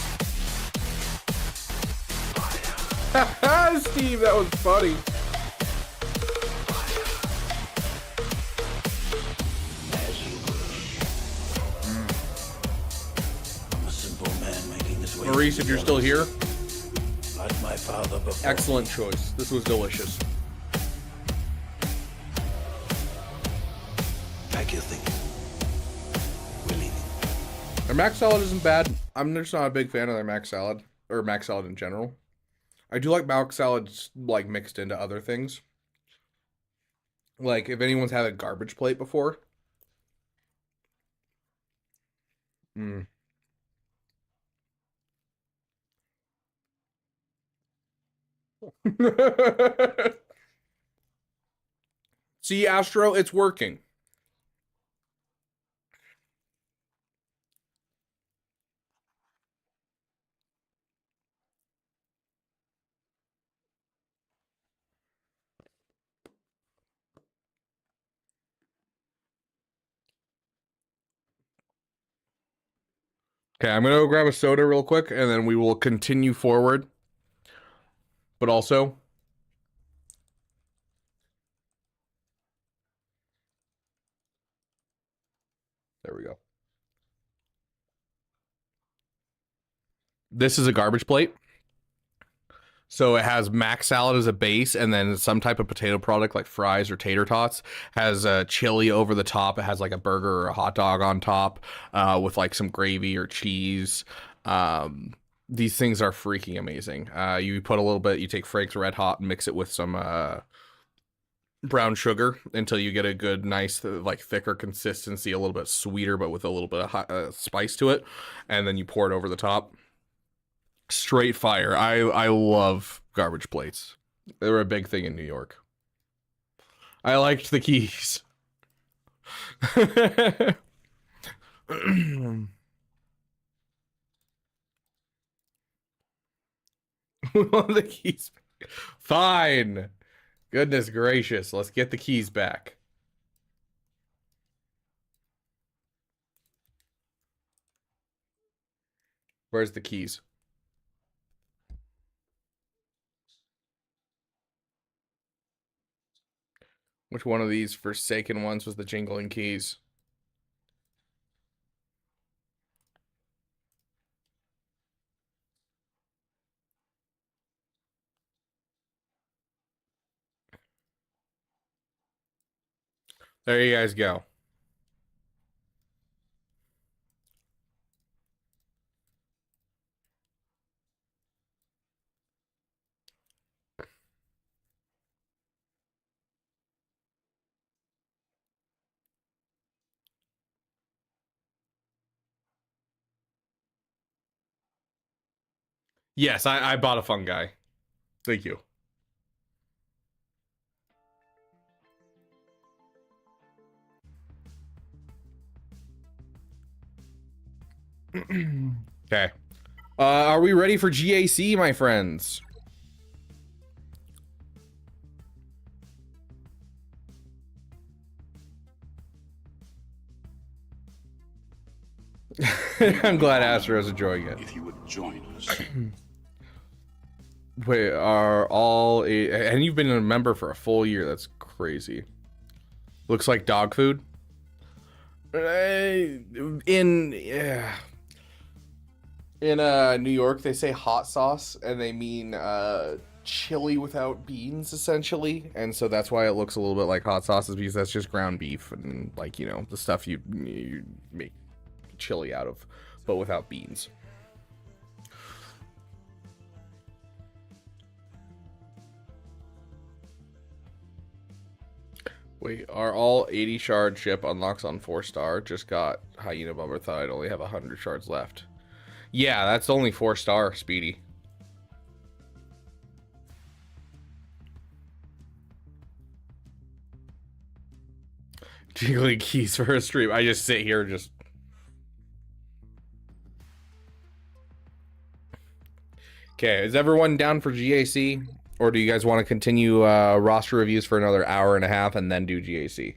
Steve, that was funny. Maurice, if you're still here, like my father before. Excellent choice. This was delicious. Pack your thing. We're leaving. Their mac salad isn't bad. I'm just not a big fan of their mac salad, or mac salad in general. I do like mac salads like mixed into other things. Like if anyone's had a garbage plate before. See, Astro, it's working. Okay, I'm gonna go grab a soda real quick, and then we will continue forward. But also, there we go. This is a garbage plate. So it has mac salad as a base, and then some type of potato product like fries or tater tots. Has chili over the top. It has like a burger or a hot dog on top with like some gravy or cheese. These things are freaking amazing. You put a little bit, you take Frank's Red Hot and mix it with some brown sugar until you get a good, nice, like thicker consistency, a little bit sweeter, but with a little bit of hot, spice to it. And then you pour it over the top. Straight fire. I love garbage plates. They were a big thing in New York. I liked the keys. We want the keys back. Fine. Goodness gracious. Let's get the keys back. Where's the keys? Which one of these forsaken ones was the jingling keys? There you guys go. Yes, I bought a fun guy. Thank you. Okay. Are we ready for GAC, my friends? I'm glad Astro's enjoying it. If you would join us. Wait, are all and you've been a member for a full year? That's crazy. Looks like dog food. In New York, they say hot sauce, and they mean chili without beans, essentially. And so that's why it looks a little bit like hot sauce, is because that's just ground beef and, like, you know, the stuff you make chili out of, but without beans. Wait, are all 80 shard ship unlocks on 4-star? Just got Hyena Bummer, thought I'd only have 100 shards left. Yeah, that's only 4-star, Speedy. Jiggling keys for a stream. I just sit here and just... Okay, is everyone down for GAC? Or do you guys want to continue roster reviews for another hour and a half and then do GAC?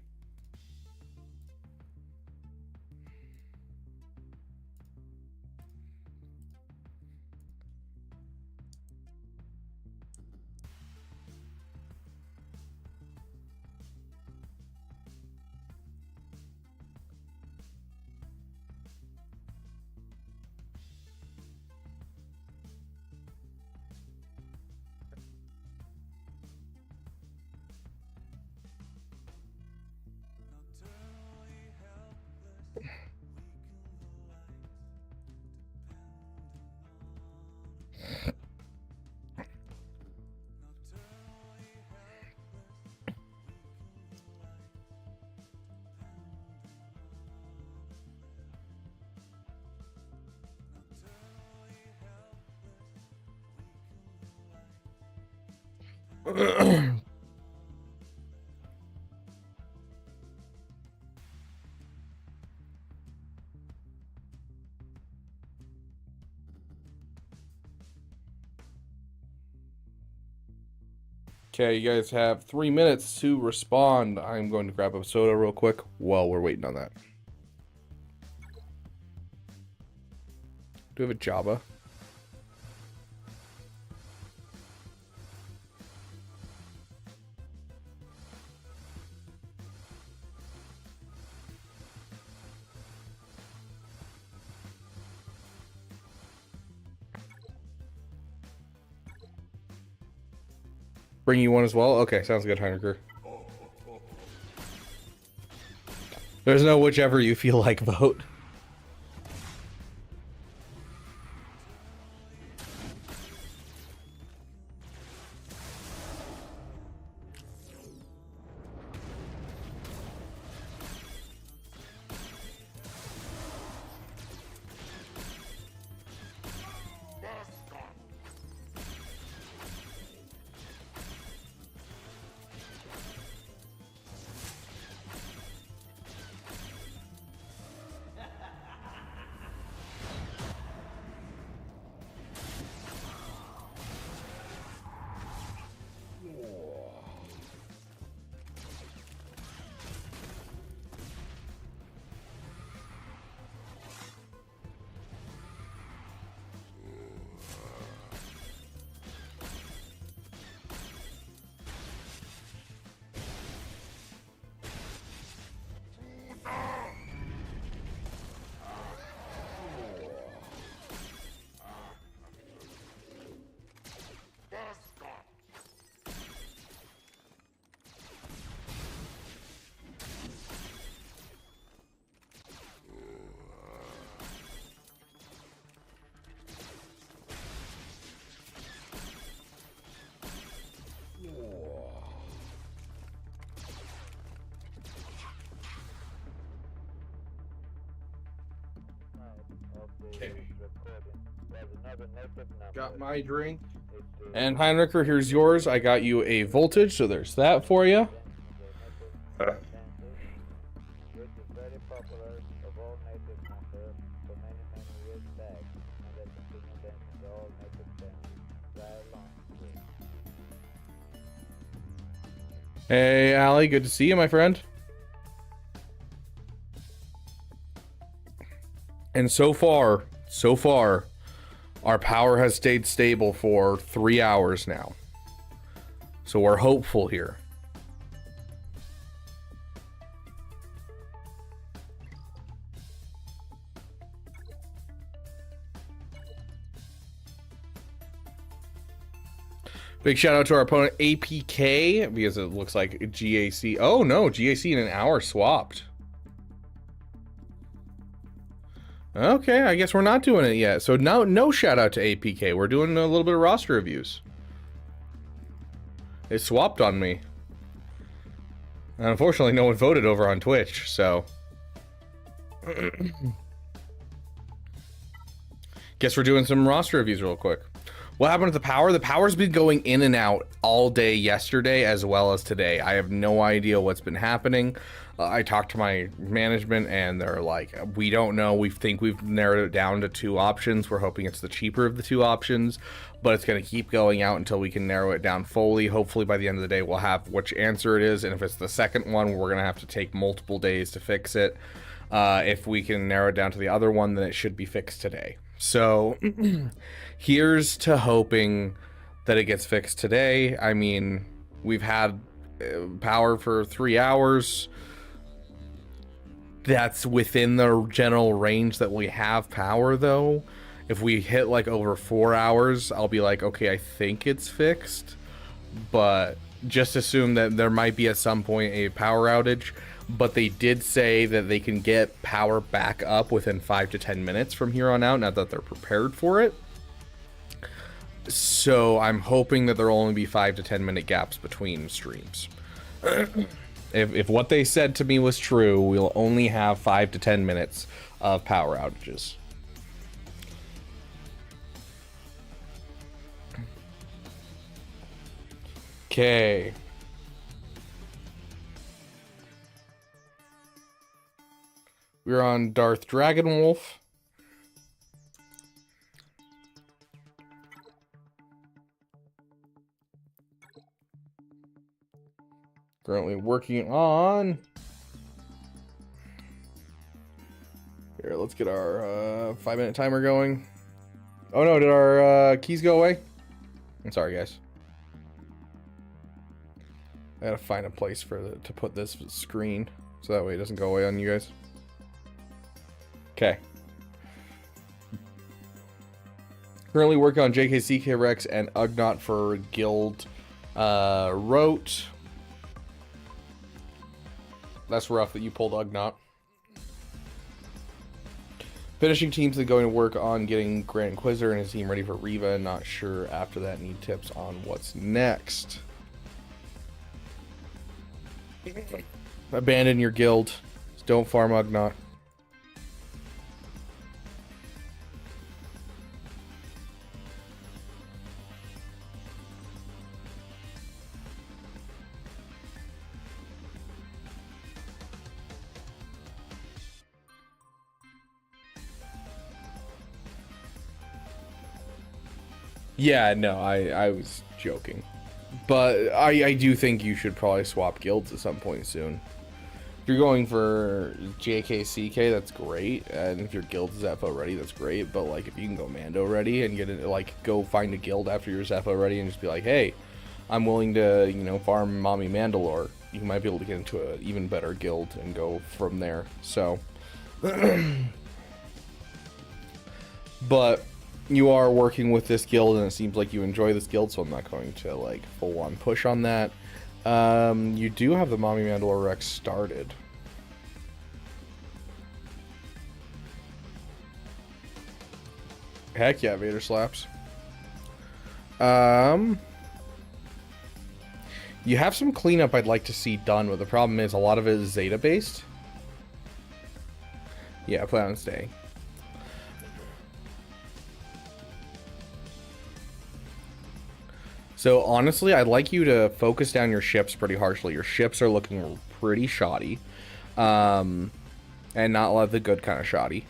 Okay, you guys have 3 minutes to respond. I'm going to grab a soda real quick while we're waiting on that. Do we have a Java? Bring you one as well? Okay, sounds good, Heinricher. There's no whichever you feel like vote. Okay. Got my drink. And Heinricher, here's yours. I got you a voltage, so there's that for you. Hey, Allie, good to see you, my friend. And so far, our power has stayed stable for 3 hours now. So we're hopeful here. Big shout out to our opponent APK, because it looks like GAC. Oh no, GAC in an hour swapped. Okay, I guess we're not doing it yet. So no shout out to APK. We're doing a little bit of roster reviews. It swapped on me. And unfortunately, no one voted over on Twitch, so. Guess we're doing some roster reviews real quick. What happened with the power? The power's been going in and out all day yesterday as well as today. I have no idea what's been happening. I talked to my management and they're like, we don't know. We think we've narrowed it down to 2 options. We're hoping it's the cheaper of the 2 options, but it's going to keep going out until we can narrow it down fully. Hopefully by the end of the day, we'll have which answer it is. And if it's the second one, we're going to have to take multiple days to fix it. If we can narrow it down to the other one, then it should be fixed today. So here's to hoping that it gets fixed today. I mean, we've had power for 3 hours. That's within the general range that we have power, though. If we hit like over 4 hours, I'll be like, okay, I think it's fixed. But just assume that there might be at some point a power outage. But they did say that they can get power back up within 5 to 10 minutes from here on out, now that they're prepared for it. So I'm hoping that there will only be 5 to 10 minute gaps between streams. If what they said to me was true, we'll only have 5 to 10 minutes of power outages. Okay. We're on Darth Dragonwolf. Currently working on... Here, let's get our 5-minute timer going. Oh no, did our keys go away? I'm sorry, guys. I gotta find a place to put this screen so that way it doesn't go away on you guys. Okay. Currently working on JKCK Rex and Ugnaught for Guild Rote. That's rough that you pulled Ugnaught. Finishing teams that going to work on getting Grand Inquisitor and his team ready for Riva. Not sure after that. Need tips on what's next. Abandon your guild. Just don't farm Ugnaught. Yeah, no, I was joking. But I do think you should probably swap guilds at some point soon. If you're going for JKCK, that's great. And if your guild is Zepho ready, that's great. But like, if you can go Mando ready and get it, like, go find a guild after you're Zepho ready and just be like, hey, I'm willing to, you know, farm Mommy Mandalore. You might be able to get into an even better guild and go from there. So, but you are working with this guild and it seems like you enjoy this guild, so I'm not going to like full on push on that. You do have the Mommy Mandalore Rex started. Heck yeah, Vader slaps. You have some cleanup I'd like to see done, but the problem is a lot of it is Zeta based. Yeah, I plan on staying. So honestly, I'd like you to focus down your ships pretty harshly. Your ships are looking pretty shoddy. And not like the good kind of shoddy.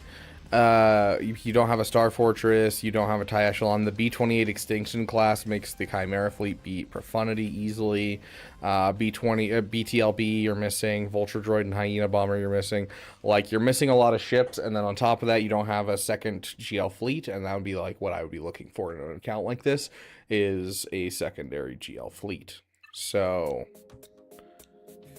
You don't have a Star Fortress, you don't have a TIE Echelon. The B-28 Extinction class makes the Chimera fleet beat Profundity easily. BTLB you're missing, Vulture Droid and Hyena Bomber you're missing. Like, you're missing a lot of ships, and then on top of that, you don't have a second GL fleet, and that would be like what I would be looking for in an account like this, is a secondary GL fleet. So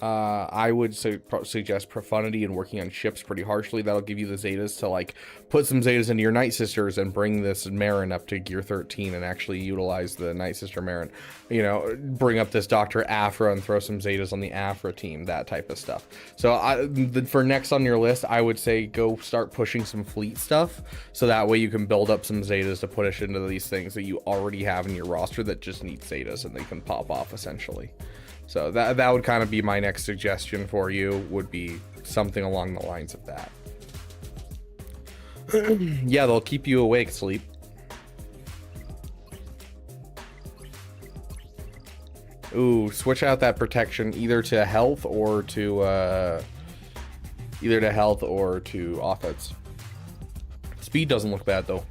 I would suggest Profundity and working on ships pretty harshly. That'll give you the Zetas to like put some Zetas into your Night Sisters and bring this Marin up to gear 13 and actually utilize the Night Sister Marin. You know, bring up this Dr. Afra and throw some Zetas on the Afra team, that type of stuff. So for next on your list, I would say go start pushing some fleet stuff, so that way you can build up some Zetas to push into these things that you already have in your roster that just need Zetas and they can pop off essentially. So that would kind of be my next suggestion for you, would be something along the lines of that. Yeah, they'll keep you awake, Sleep. Ooh, switch out that protection either to health or to offense. Speed doesn't look bad though.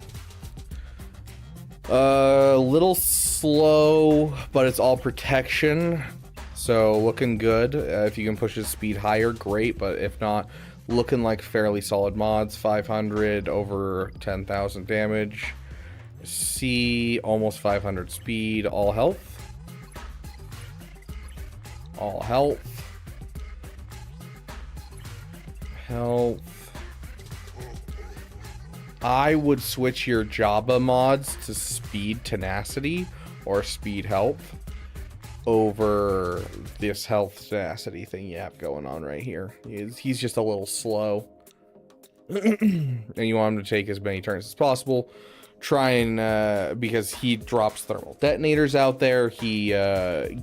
A little slow, but it's all protection, so looking good. If you can push his speed higher, great, but if not, looking like fairly solid mods. 500 over 10,000 damage. C, almost 500 speed. All health. All health. Health. I would switch your Jabba mods to speed tenacity or speed health over this health tenacity thing you have going on right here. He's just a little slow. And you want him to take as many turns as possible. Try and, because he drops thermal detonators out there, he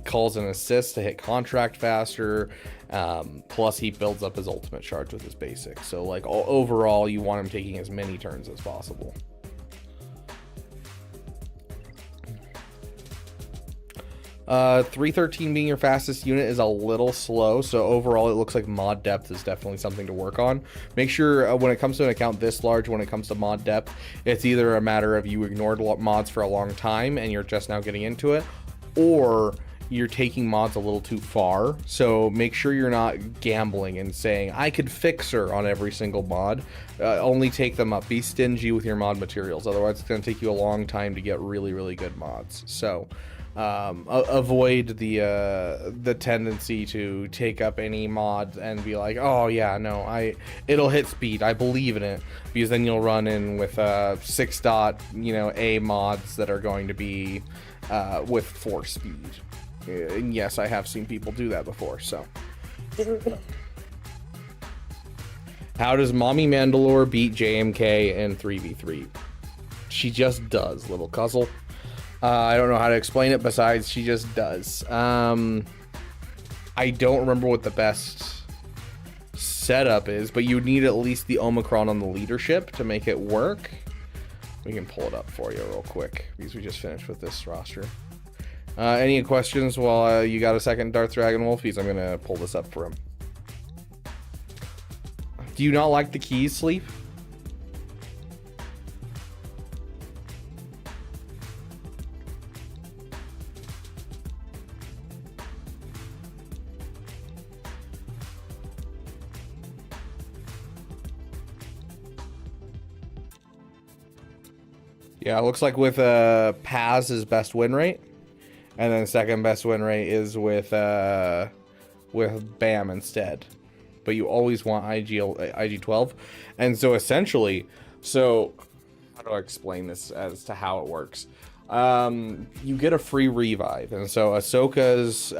calls an assist to hit contract faster, plus he builds up his ultimate charge with his basic. So like overall, you want him taking as many turns as possible. 313 being your fastest unit is a little slow, so overall it looks like mod depth is definitely something to work on. Make sure when it comes to an account this large, when it comes to mod depth, it's either a matter of you ignored mods for a long time and you're just now getting into it, or you're taking mods a little too far. So make sure you're not gambling and saying I could fix her on every single mod. Only take them up. Be stingy with your mod materials, otherwise it's going to take you a long time to get really good mods. So avoid the tendency to take up any mod and be like, oh yeah, no, it'll hit speed, I believe in it, because then you'll run in with 6 dot, A mods that are going to be with 4 speed. And yes, I have seen people do that before. So how does Mommy Mandalore beat JMK in 3v3? She just does, little cuzzle. I don't know how to explain it besides she just does. I don't remember what the best setup is, but you need at least the Omicron on the leadership to make it work. We can pull it up for you real quick because we just finished with this roster. Any questions while you got a second, Darth Dragon Wolfies? I'm gonna pull this up for him. Do you not like the keys, Sleep? Yeah, it looks like with Paz's best win rate, and then second best win rate is with Bam instead. But you always want IG12, and so essentially, how do I explain this as to how it works? You get a free revive, and so Ahsoka's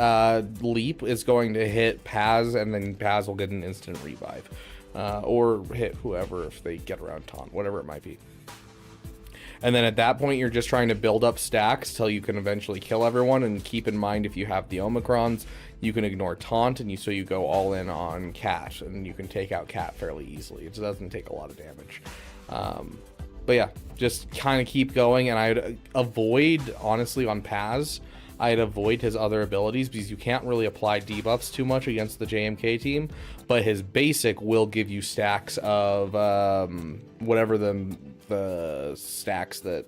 leap is going to hit Paz, and then Paz will get an instant revive, or hit whoever if they get around taunt, whatever it might be. And then at that point, you're just trying to build up stacks till you can eventually kill everyone. And keep in mind, if you have the Omicrons, you can ignore taunt, and so you go all in on Cat, and you can take out Cat fairly easily. It doesn't take a lot of damage. But yeah, just kind of keep going, and I'd avoid, honestly, on Paz, I'd avoid his other abilities because you can't really apply debuffs too much against the JMK team, but his basic will give you stacks of whatever the stacks that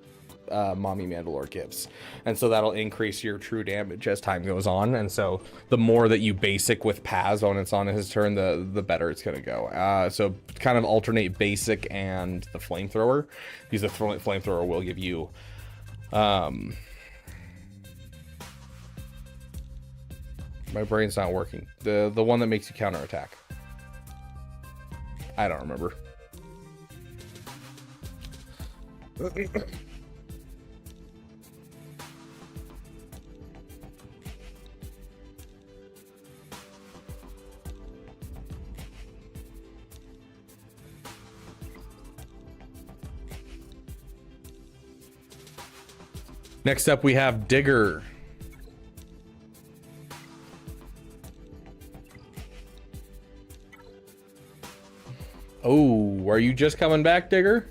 Mommy Mandalore gives, and so that'll increase your true damage as time goes on. And so the more that you basic with Paz when it's on his turn, the better it's gonna go. So kind of alternate basic and the flamethrower, because the flamethrower will give you my brain's not working. The one that makes you counterattack. I don't remember. Next up, we have Digger. Oh, are you just coming back, Digger?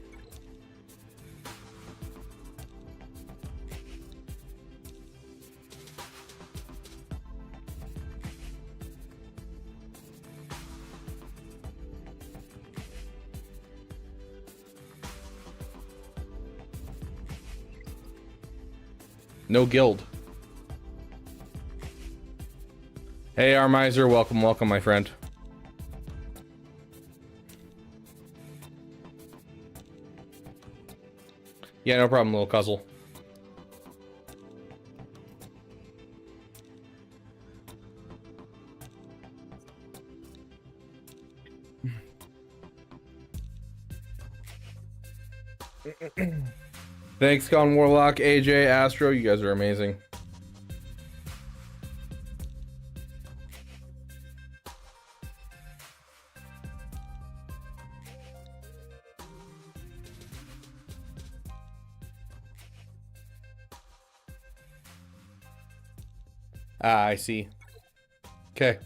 No guild. Hey, Armiser, welcome, welcome, my friend. Yeah, no problem, little cuzzle. Thanks, Gone Warlock, AJ, Astro, you guys are amazing. Ah, I see. Okay.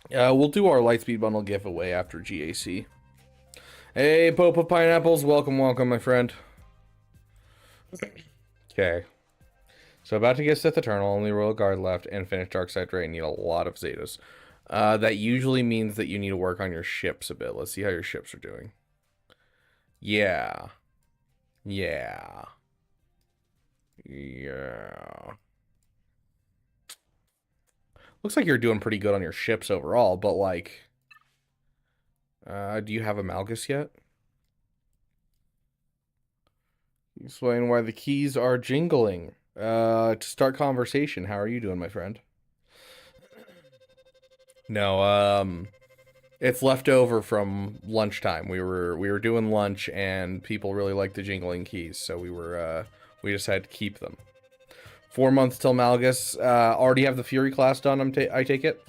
We'll do our Lightspeed Bundle giveaway after GAC. Hey, Pope of Pineapples, welcome, welcome, my friend. Okay. So about to get Sith Eternal, only Royal Guard left, and finish Darkside Ray. Need a lot of Zetas. That usually means that you need to work on your ships a bit. Let's see how your ships are doing. Yeah. Yeah. Yeah. Looks like you're doing pretty good on your ships overall, but like... do you have Amalgus yet? Explain why the keys are jingling. To start conversation, how are you doing, my friend? No, it's left over from lunchtime. We were doing lunch, and people really liked the jingling keys, so we just had to keep them. 4 months till Malgus. Already have the Fury class done, I take it?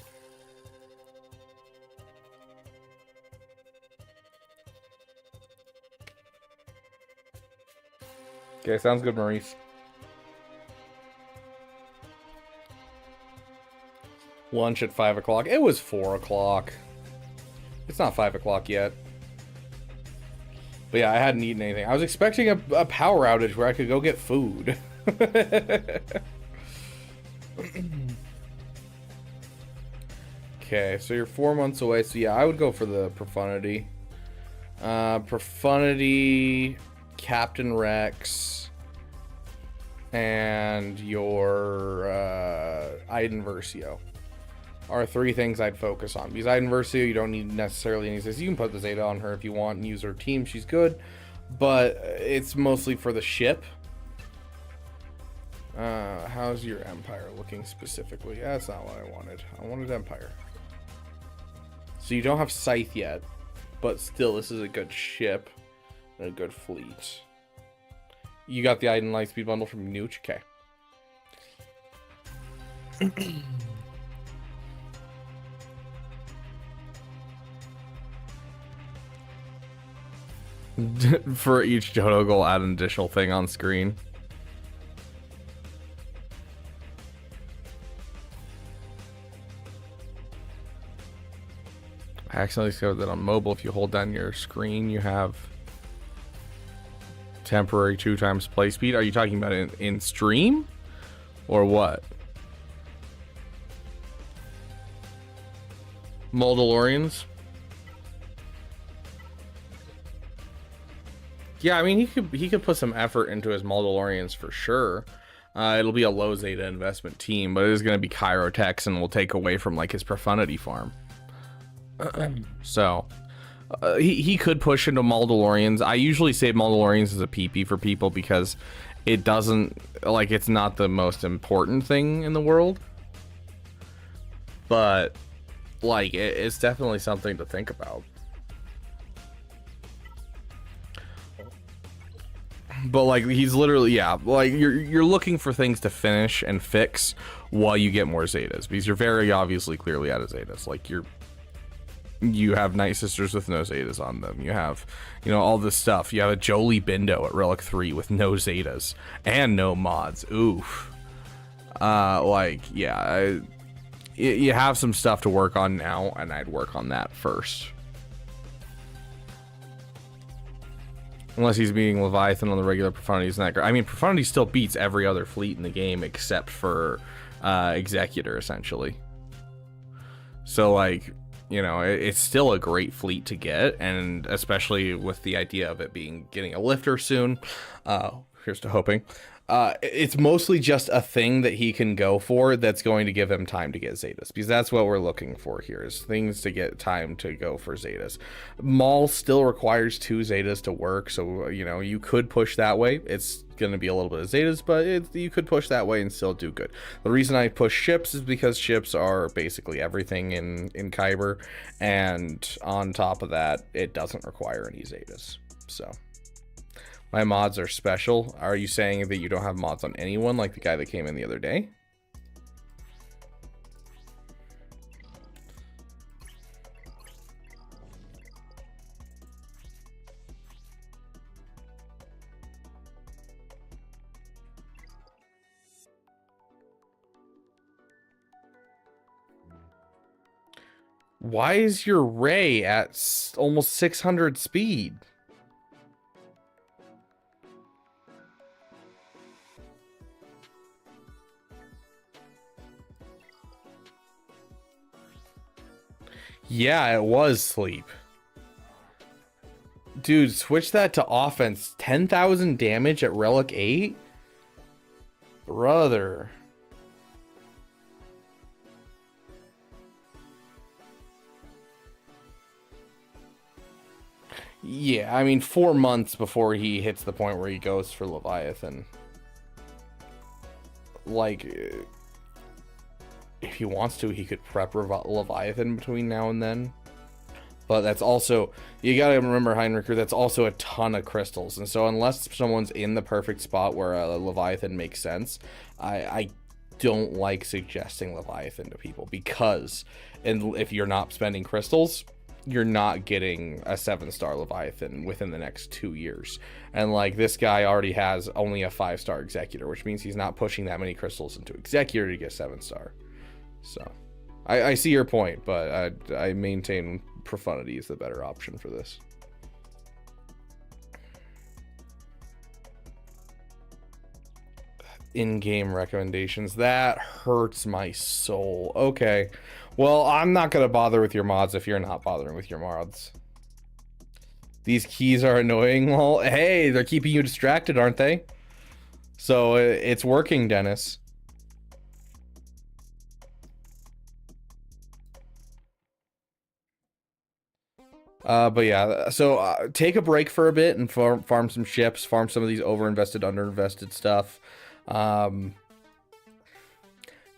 Okay, sounds good, Maurice. Lunch at 5 o'clock. It was 4 o'clock. It's not 5 o'clock yet. But yeah, I hadn't eaten anything. I was expecting a power outage where I could go get food. Okay, so you're 4 months away. So yeah, I would go for the Profundity. Profundity, Captain Rex, and your Iden Versio are 3 things I'd focus on. Because Iden Versio, you don't need necessarily any Zeta. You can put the Zeta on her if you want and use her team. She's good. But it's mostly for the ship. How's your Empire looking specifically? Yeah, that's not what I wanted. I wanted Empire. So you don't have Scythe yet. But still, this is a good ship. And a good fleet. You got the Iden Lightspeed bundle from Nooch? Okay. For each Johto goal, add an additional thing on screen. I accidentally discovered that on mobile, if you hold down your screen, you have temporary 2x play speed. Are you talking about in stream? Or what? Moldalorians? Yeah, I mean, he could put some effort into his Moldalorians for sure. It'll be a low Zeta investment team, but it is going to be Chirotex and will take away from like his Profundity farm. So he could push into Moldalorians. I usually save Moldalorians as a PP for people because it doesn't, like, it's not the most important thing in the world. But like it's definitely something to think about. But like he's literally, yeah, like you're looking for things to finish and fix while you get more Zetas, because you're very obviously clearly out of Zetas. Like you have Night Sisters with no Zetas on them. You have, you know, all this stuff. You have a Jolie Bindo at Relic 3 with no Zetas and no mods. Oof. Like, yeah, you have some stuff to work on now, and I'd work on that first. Unless he's beating Leviathan on the regular Profundity, isn't that great? I mean, Profundity still beats every other fleet in the game except for Executor, essentially. So, like, you know, it's still a great fleet to get, and especially with the idea of it getting a lifter soon. Here's to hoping. It's mostly just a thing that he can go for that's going to give him time to get Zetas, because that's what we're looking for here, is things to get time to go for Zetas. Maul still requires 2 Zetas to work, so, you know, you could push that way. It's going to be a little bit of Zetas, but you could push that way and still do good. The reason I push ships is because ships are basically everything in Kyber, and on top of that, it doesn't require any Zetas, so... My mods are special. Are you saying that you don't have mods on anyone, like the guy that came in the other day? Why is your Ray at almost 600 speed? Yeah, it was sleep. Dude, switch that to offense. 10,000 damage at Relic 8? Brother. Yeah, I mean, 4 months before he hits the point where he goes for Leviathan. Like... if he wants to, he could prep Leviathan between now and then. But that's also, you gotta remember, Heinricher, that's also a ton of crystals. And so unless someone's in the perfect spot where Leviathan makes sense, I don't like suggesting Leviathan to people, because if you're not spending crystals, you're not getting a 7-star Leviathan within the next 2 years. And like, this guy already has only a 5-star Executor, which means he's not pushing that many crystals into Executor to get 7-star. So, I see your point, but I maintain Profundity is the better option for this. In-game recommendations. That hurts my soul. Okay. Well, I'm not going to bother with your mods if you're not bothering with your mods. These keys are annoying. Well, hey, they're keeping you distracted, aren't they? So, it's working, Dennis. But yeah, so take a break for a bit and farm some ships, farm some of these overinvested, underinvested stuff.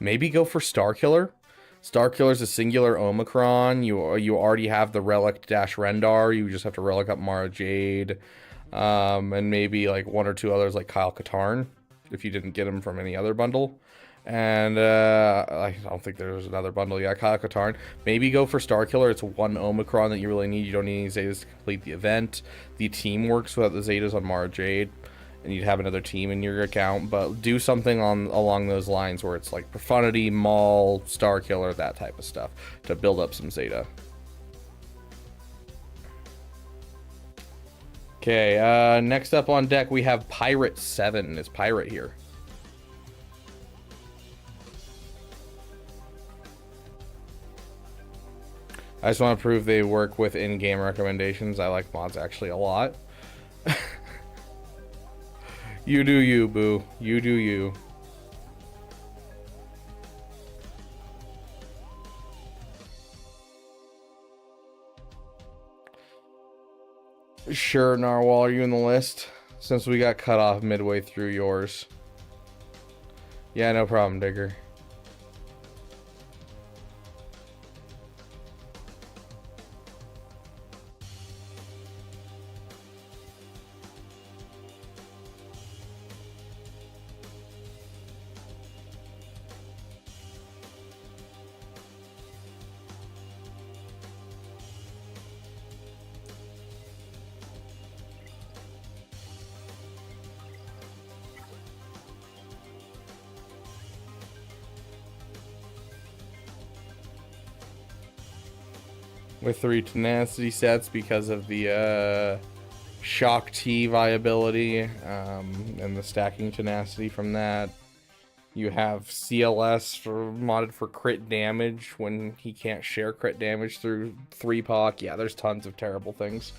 Maybe go for Starkiller. Starkiller's a singular Omicron. You already have the Relic dash Rendar. You just have to relic up Mara Jade. And maybe like 1 or 2 others like Kyle Katarn, if you didn't get him from any other bundle. And I don't think there's another bundle. Yeah, Kyle Katarn. Maybe go for Starkiller. It's 1 Omicron that you really need. You don't need any Zetas to complete the event. The team works without the Zetas on Mara Jade, and you'd have another team in your account. But do something along those lines where it's like Profundity, Maul, Starkiller, that type of stuff to build up some Zeta. Okay, next up on deck we have Pirate 7. Is Pirate here? I just want to prove they work with in-game recommendations. I like mods actually a lot. You do you, boo. You do you. Sure, Narwhal, are you in the list? Since we got cut off midway through yours. Yeah, no problem, Digger. With 3 tenacity sets because of the Shock T viability and the stacking tenacity from that. You have CLS for modded for crit damage when he can't share crit damage through 3-poc. Yeah, there's tons of terrible things.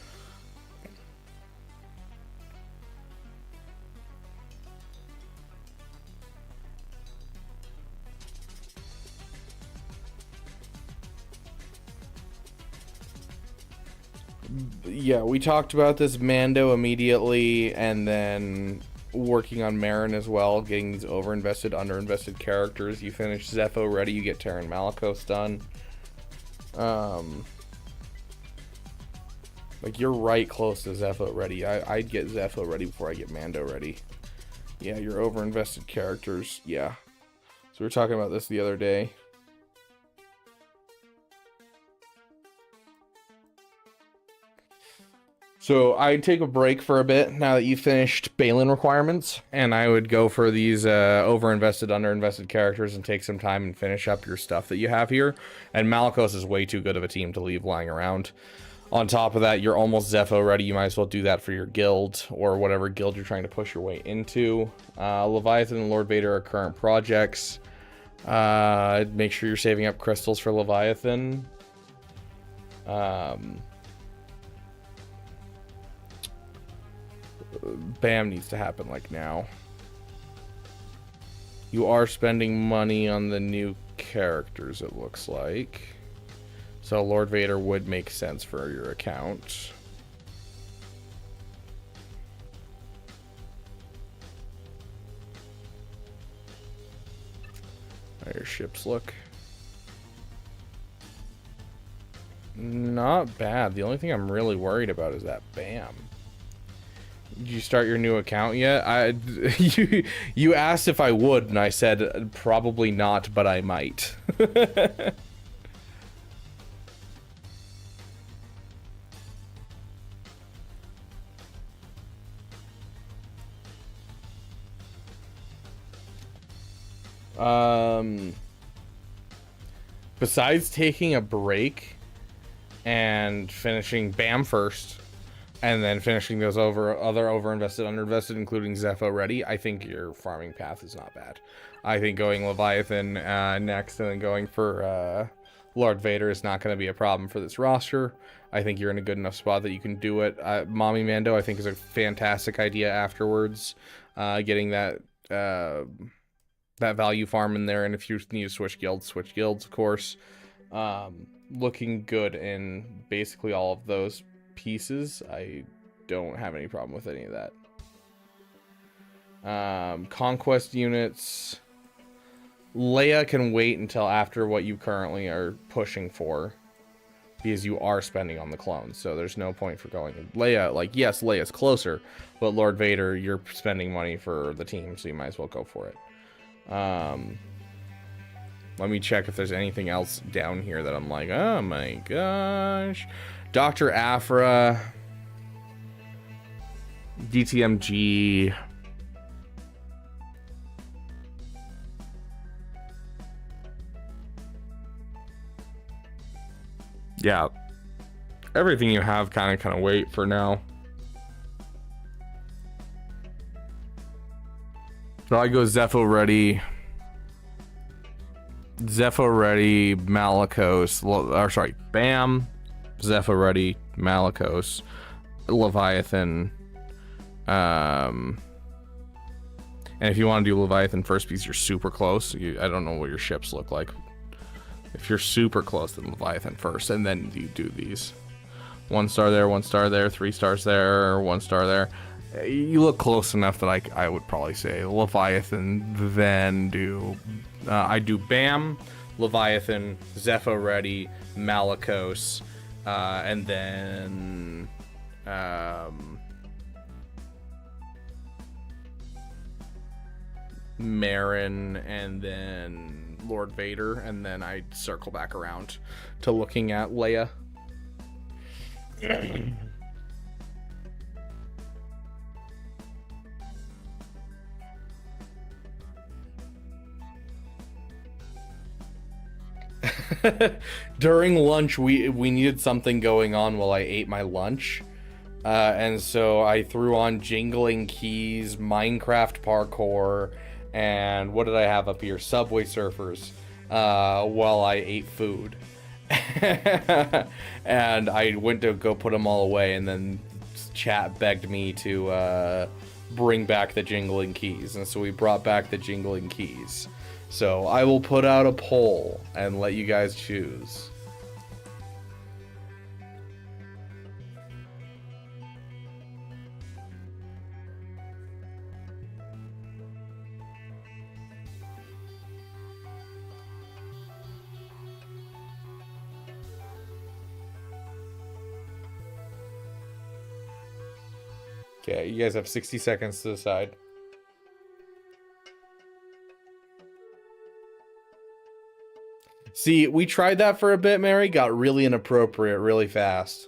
Yeah, we talked about this Mando immediately, and then working on Marin as well, getting these overinvested, underinvested characters. You finish Zepho ready, you get Terran Malicos done. Like, you're right close to Zepho ready. I'd get Zepho ready before I get Mando ready. Yeah, your overinvested characters, yeah. So we were talking about this the other day. So I'd take a break for a bit now that you finished Balin requirements, and I would go for these overinvested, underinvested characters and take some time and finish up your stuff that you have here. And Malicos is way too good of a team to leave lying around. On top of that, you're almost Zepho ready. You might as well do that for your guild or whatever guild you're trying to push your way into. Leviathan and Lord Vader are current projects. Make sure you're saving up crystals for Leviathan. BAM needs to happen like now. You are spending money on the new characters, it looks like. So Lord Vader would make sense for your account. How your ships look? Not bad. The only thing I'm really worried about is that BAM. Did you start your new account yet? You asked if I would, and I said probably not, but I might. Besides taking a break and finishing BAM first, and then finishing those other overinvested, underinvested, including Zepho ready, I think your farming path is not bad. I think going Leviathan next and then going for Lord Vader is not going to be a problem for this roster. I think you're in a good enough spot that you can do it. Mommy Mando, I think, is a fantastic idea afterwards. Getting that value farm in there, and if you need to switch guilds, of course. Looking good in basically all of those pieces. I don't have any problem with any of that. Conquest units. Leia can wait until after what you currently are pushing for, because you are spending on the clones, so there's no point for going Leia. Like, yes, Leia's closer, but Lord Vader, you're spending money for the team, so you might as well go for it. Let me check if there's anything else down here that I'm like, oh my gosh. Dr. Aphra, DTMG. Yeah, everything you have kind of wait for now. So I go Zepho ready, Malicos, or sorry, BAM, Zepho ready, Malicos, Leviathan. And if you want to do Leviathan first because you're super close, I don't know what your ships look like. If you're super close, then Leviathan first, and then you do these. 1 star there, 1 star there, 3 stars there, 1 star there. You look close enough that I would probably say Leviathan, then do... I do BAM, Leviathan, Zepho ready, Malicos, and then... Marin, and then Lord Vader, and then I circle back around to looking at Leia. During lunch, we needed something going on while I ate my lunch, and so I threw on Jingling Keys, Minecraft parkour, And what did I have up here? Subway Surfers, while I ate food. And I went to go put them all away, and then chat begged me to bring back the jingling keys, and so we brought back the jingling keys. So I will put out a poll and let you guys choose. Okay, you guys have 60 seconds to decide. See, we tried that for a bit, Mary. Got really inappropriate really fast.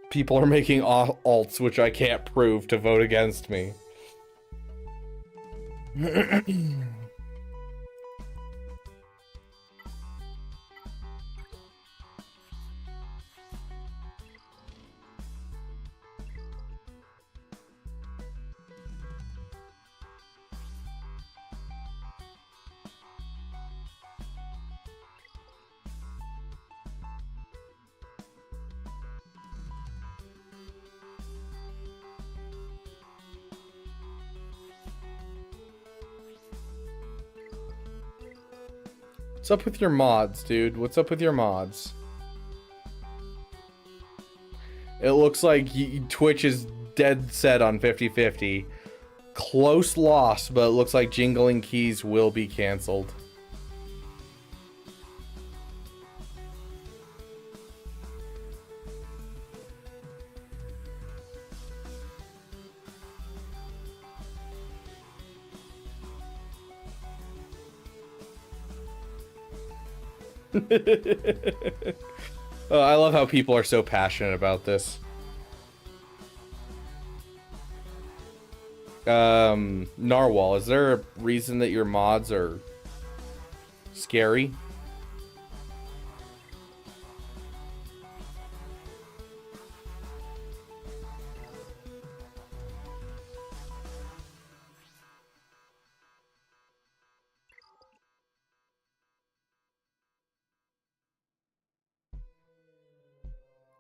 People are making alts, which I can't prove, to vote against me. What's up with your mods, dude? What's up with your mods? It looks like Twitch is dead set on 50-50. Close loss, but it looks like Jingling Keys will be canceled. I love how people are so passionate about this. Narwhal, is there a reason that your mods are scary?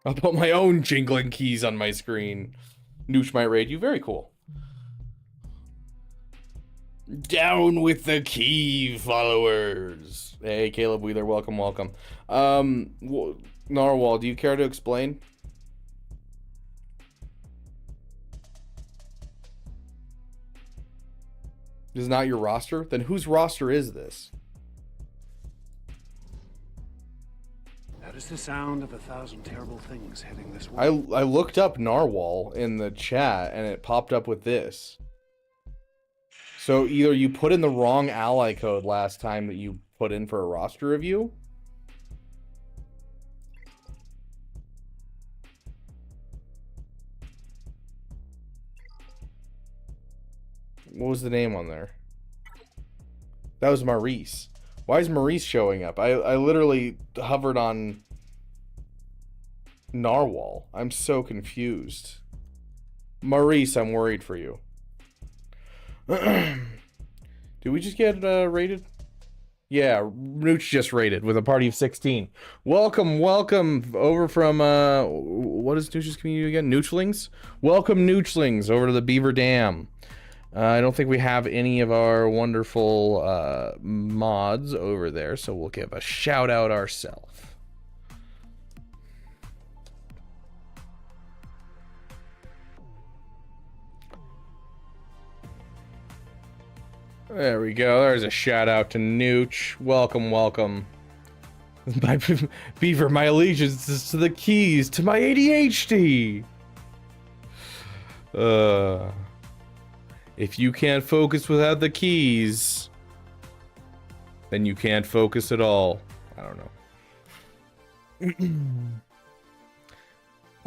I'll put my own jingling keys on my screen. Nooch might raid you. Very cool. Down with the key, followers. Hey, Caleb Wheeler, welcome, welcome. Narwhal, do you care to explain? This is not your roster? Then whose roster is this? That is the sound of 1,000 terrible things heading this way. I looked up Narwhal in the chat and it popped up with this. So either you put in the wrong ally code last time that you put in for a roster review. What was the name on there? That was Maurice. Why is Maurice showing up? I literally hovered on Narwhal. I'm so confused. Maurice, I'm worried for you. Did we just get rated? Yeah, Nooch just rated with a party of 16. Welcome, welcome over from, what is Nooch's community again? Noochlings? Welcome, Noochlings, over to the Beaver Dam. I don't think we have any of our wonderful mods over there, so we'll give a shout out ourselves. There we go. There's a shout out to Nooch. Welcome, welcome. Beaver, my allegiance is to the keys to my ADHD. If you can't focus without the keys, then you can't focus at all. I don't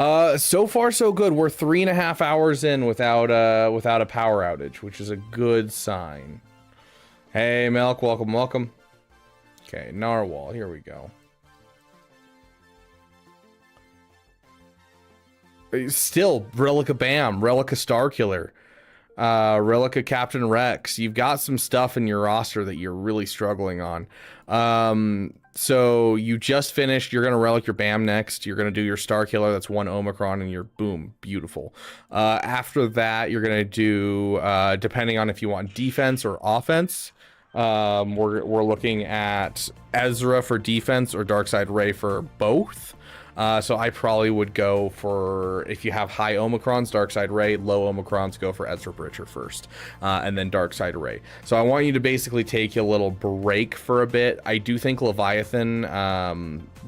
know. So far so good. We're 3.5 hours in without a power outage, which is a good sign. Hey Melk, welcome, welcome. Okay, Narwhal, here we go. Still, Relica Bam, Relica Starkiller, Relica Captain Rex. You've got some stuff in your roster that you're really struggling on. So you just finished. You're gonna relic your Bam next. You're gonna do your Starkiller. That's 1 Omicron, and you're boom, beautiful. After that, you're gonna do depending on if you want defense or offense. We're looking at Ezra for defense or Darkseid Ray for both. So I probably would go for, if you have high Omicrons, Darkseid Ray, low Omicrons, go for Ezra Bridger first, and then Darkseid Ray. So I want you to basically take a little break for a bit. I do think Leviathan,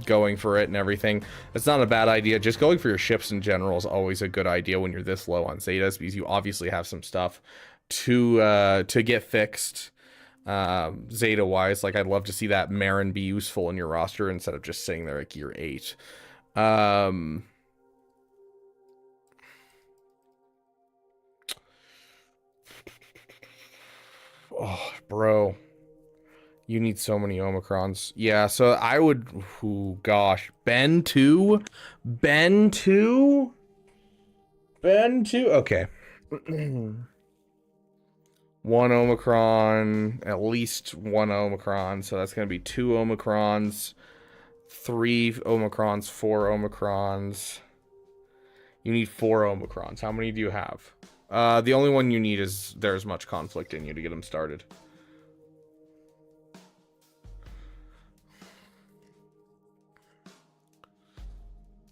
going for it and everything, it's not a bad idea. Just going for your ships in general is always a good idea when you're this low on Zetas, because you obviously have some stuff to get fixed. Zeta wise, like I'd love to see that Marin be useful in your roster instead of just sitting there at gear 8. Oh, bro, you need so many Omicrons. Yeah, so I would, oh gosh, Ben 2, okay. 1 Omicron, at least 1 Omicron, so that's going to be 2 Omicrons, 3 Omicrons, 4 Omicrons. You need 4 Omicrons. How many do you have? The only one you need is there's much conflict in you to get them started.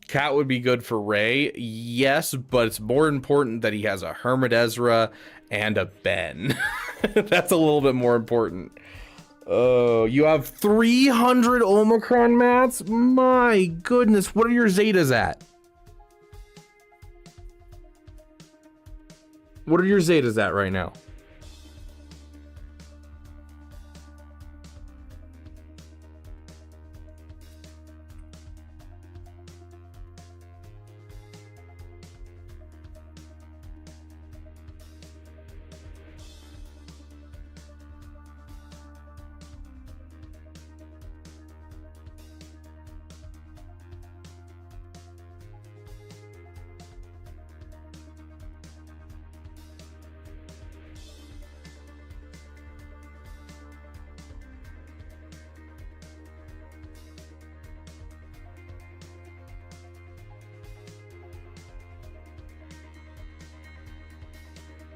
Cat would be good for Ray, yes, but it's more important that he has a Hermit Ezra and a Ben. That's a little bit more important. Oh, you have 300 Omicron mats? My goodness, what are your Zetas at? What are your Zetas at right now?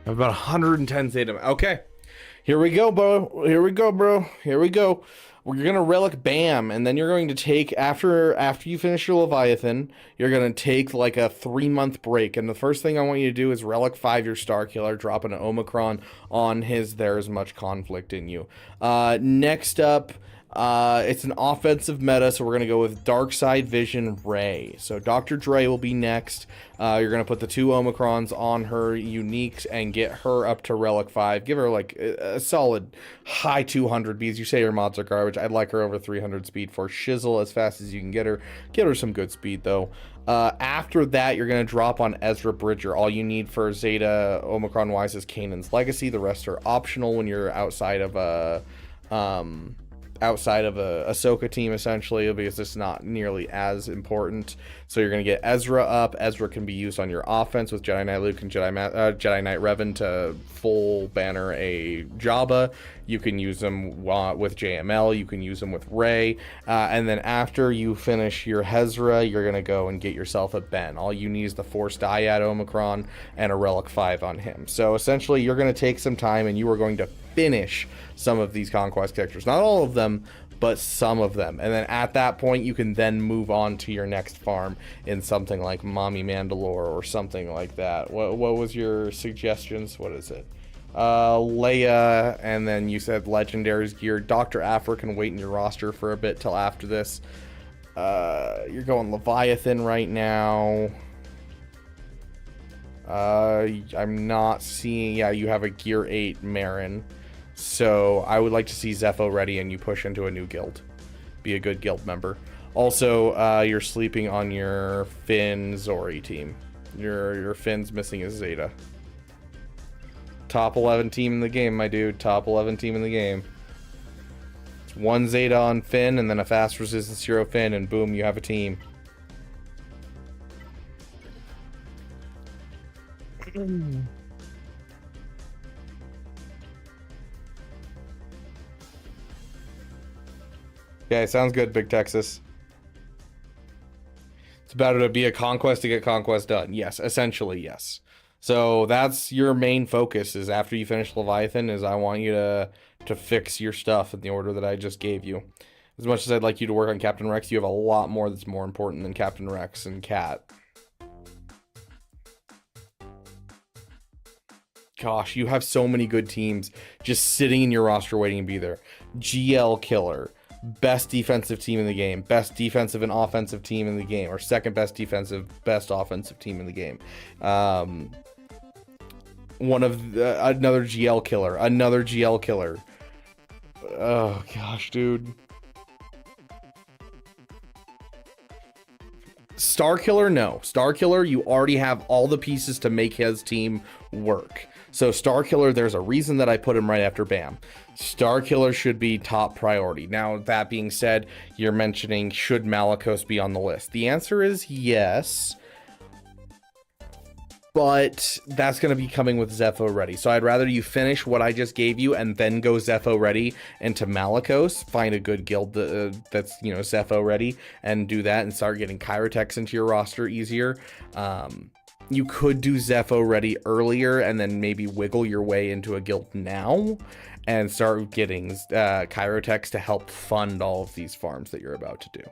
About 110 Zeta. Okay, here we go, bro. Here we go, bro. Here we go. We're gonna relic Bam, and then you're going to take, after you finish your Leviathan, you're gonna take like a 3-month break. And the first thing I want you to do is relic 5 your Starkiller, drop an Omicron on his There's Much Conflict in You. Next up, it's an offensive meta, so we're gonna go with Darkseid Vision Ray. So Dr. Dre will be next. You're gonna put the 2 Omicrons on her uniques and get her up to Relic 5. Give her like a solid high 200 because you say her mods are garbage. I'd like her over 300 speed for Shizzle as fast as you can get her. Get her some good speed though. After that, you're gonna drop on Ezra Bridger. All you need for Zeta Omicron wise is Kanan's Legacy. The rest are optional when you're outside of a Ahsoka team, essentially, because it's not nearly as important. So you're going to get Ezra up. Ezra can be used on your offense with Jedi Knight Luke and Jedi Knight Revan to full banner a Jabba. You can use them with JML. You can use them with Rey. And then after you finish your Hezra, you're going to go and get yourself a Ben. All you need is the Force Dyad Omicron and a Relic 5 on him. So essentially, you're going to take some time and you are going to finish some of these conquest characters. Not all of them, but some of them. And then at that point, you can then move on to your next farm in something like Mommy Mandalore or something like that. What was your suggestions? What is it? Leia, and then you said Legendary's gear. Dr. Afra can wait in your roster for a bit till after this. You're going Leviathan right now. I'm not seeing... Yeah, you have a Gear 8 Marin. So I would like to see Zepho ready and you push into a new guild. Be a good guild member. Also, you're sleeping on your Finn Zori team. Your Finn's missing a Zeta. Top 11 team in the game, my dude. Top 11 team in the game. It's 1 Zeta on Finn and then a fast resistance hero Finn, and boom, you have a team. Okay, sounds good, Big Texas. It's better to be a conquest to get conquest done. Yes, essentially, yes. So that's your main focus, is after you finish Leviathan, is I want you to fix your stuff in the order that I just gave you. As much as I'd like you to work on Captain Rex, you have a lot more that's more important than Captain Rex and Cat. Gosh, you have so many good teams just sitting in your roster waiting to be there. GL Killer, best defensive team in the game, best defensive and offensive team in the game, or second best defensive, best offensive team in the game. Another GL Killer. Oh gosh, dude. Star Killer, no. Star Killer, you already have all the pieces to make his team work. So Star Killer, there's a reason that I put him right after Bam. Star Killer should be top priority. Now, that being said, you're mentioning, should Malicos be on the list? The answer is yes. But that's going to be coming with Zepho ready. So I'd rather you finish what I just gave you and then go Zepho ready into Malicos. Find a good guild that's, you know, Zepho ready and do that and start getting Kyrotechs into your roster easier. You could do Zepho ready earlier and then maybe wiggle your way into a guild now and start getting Kyrotechs to help fund all of these farms that you're about to do.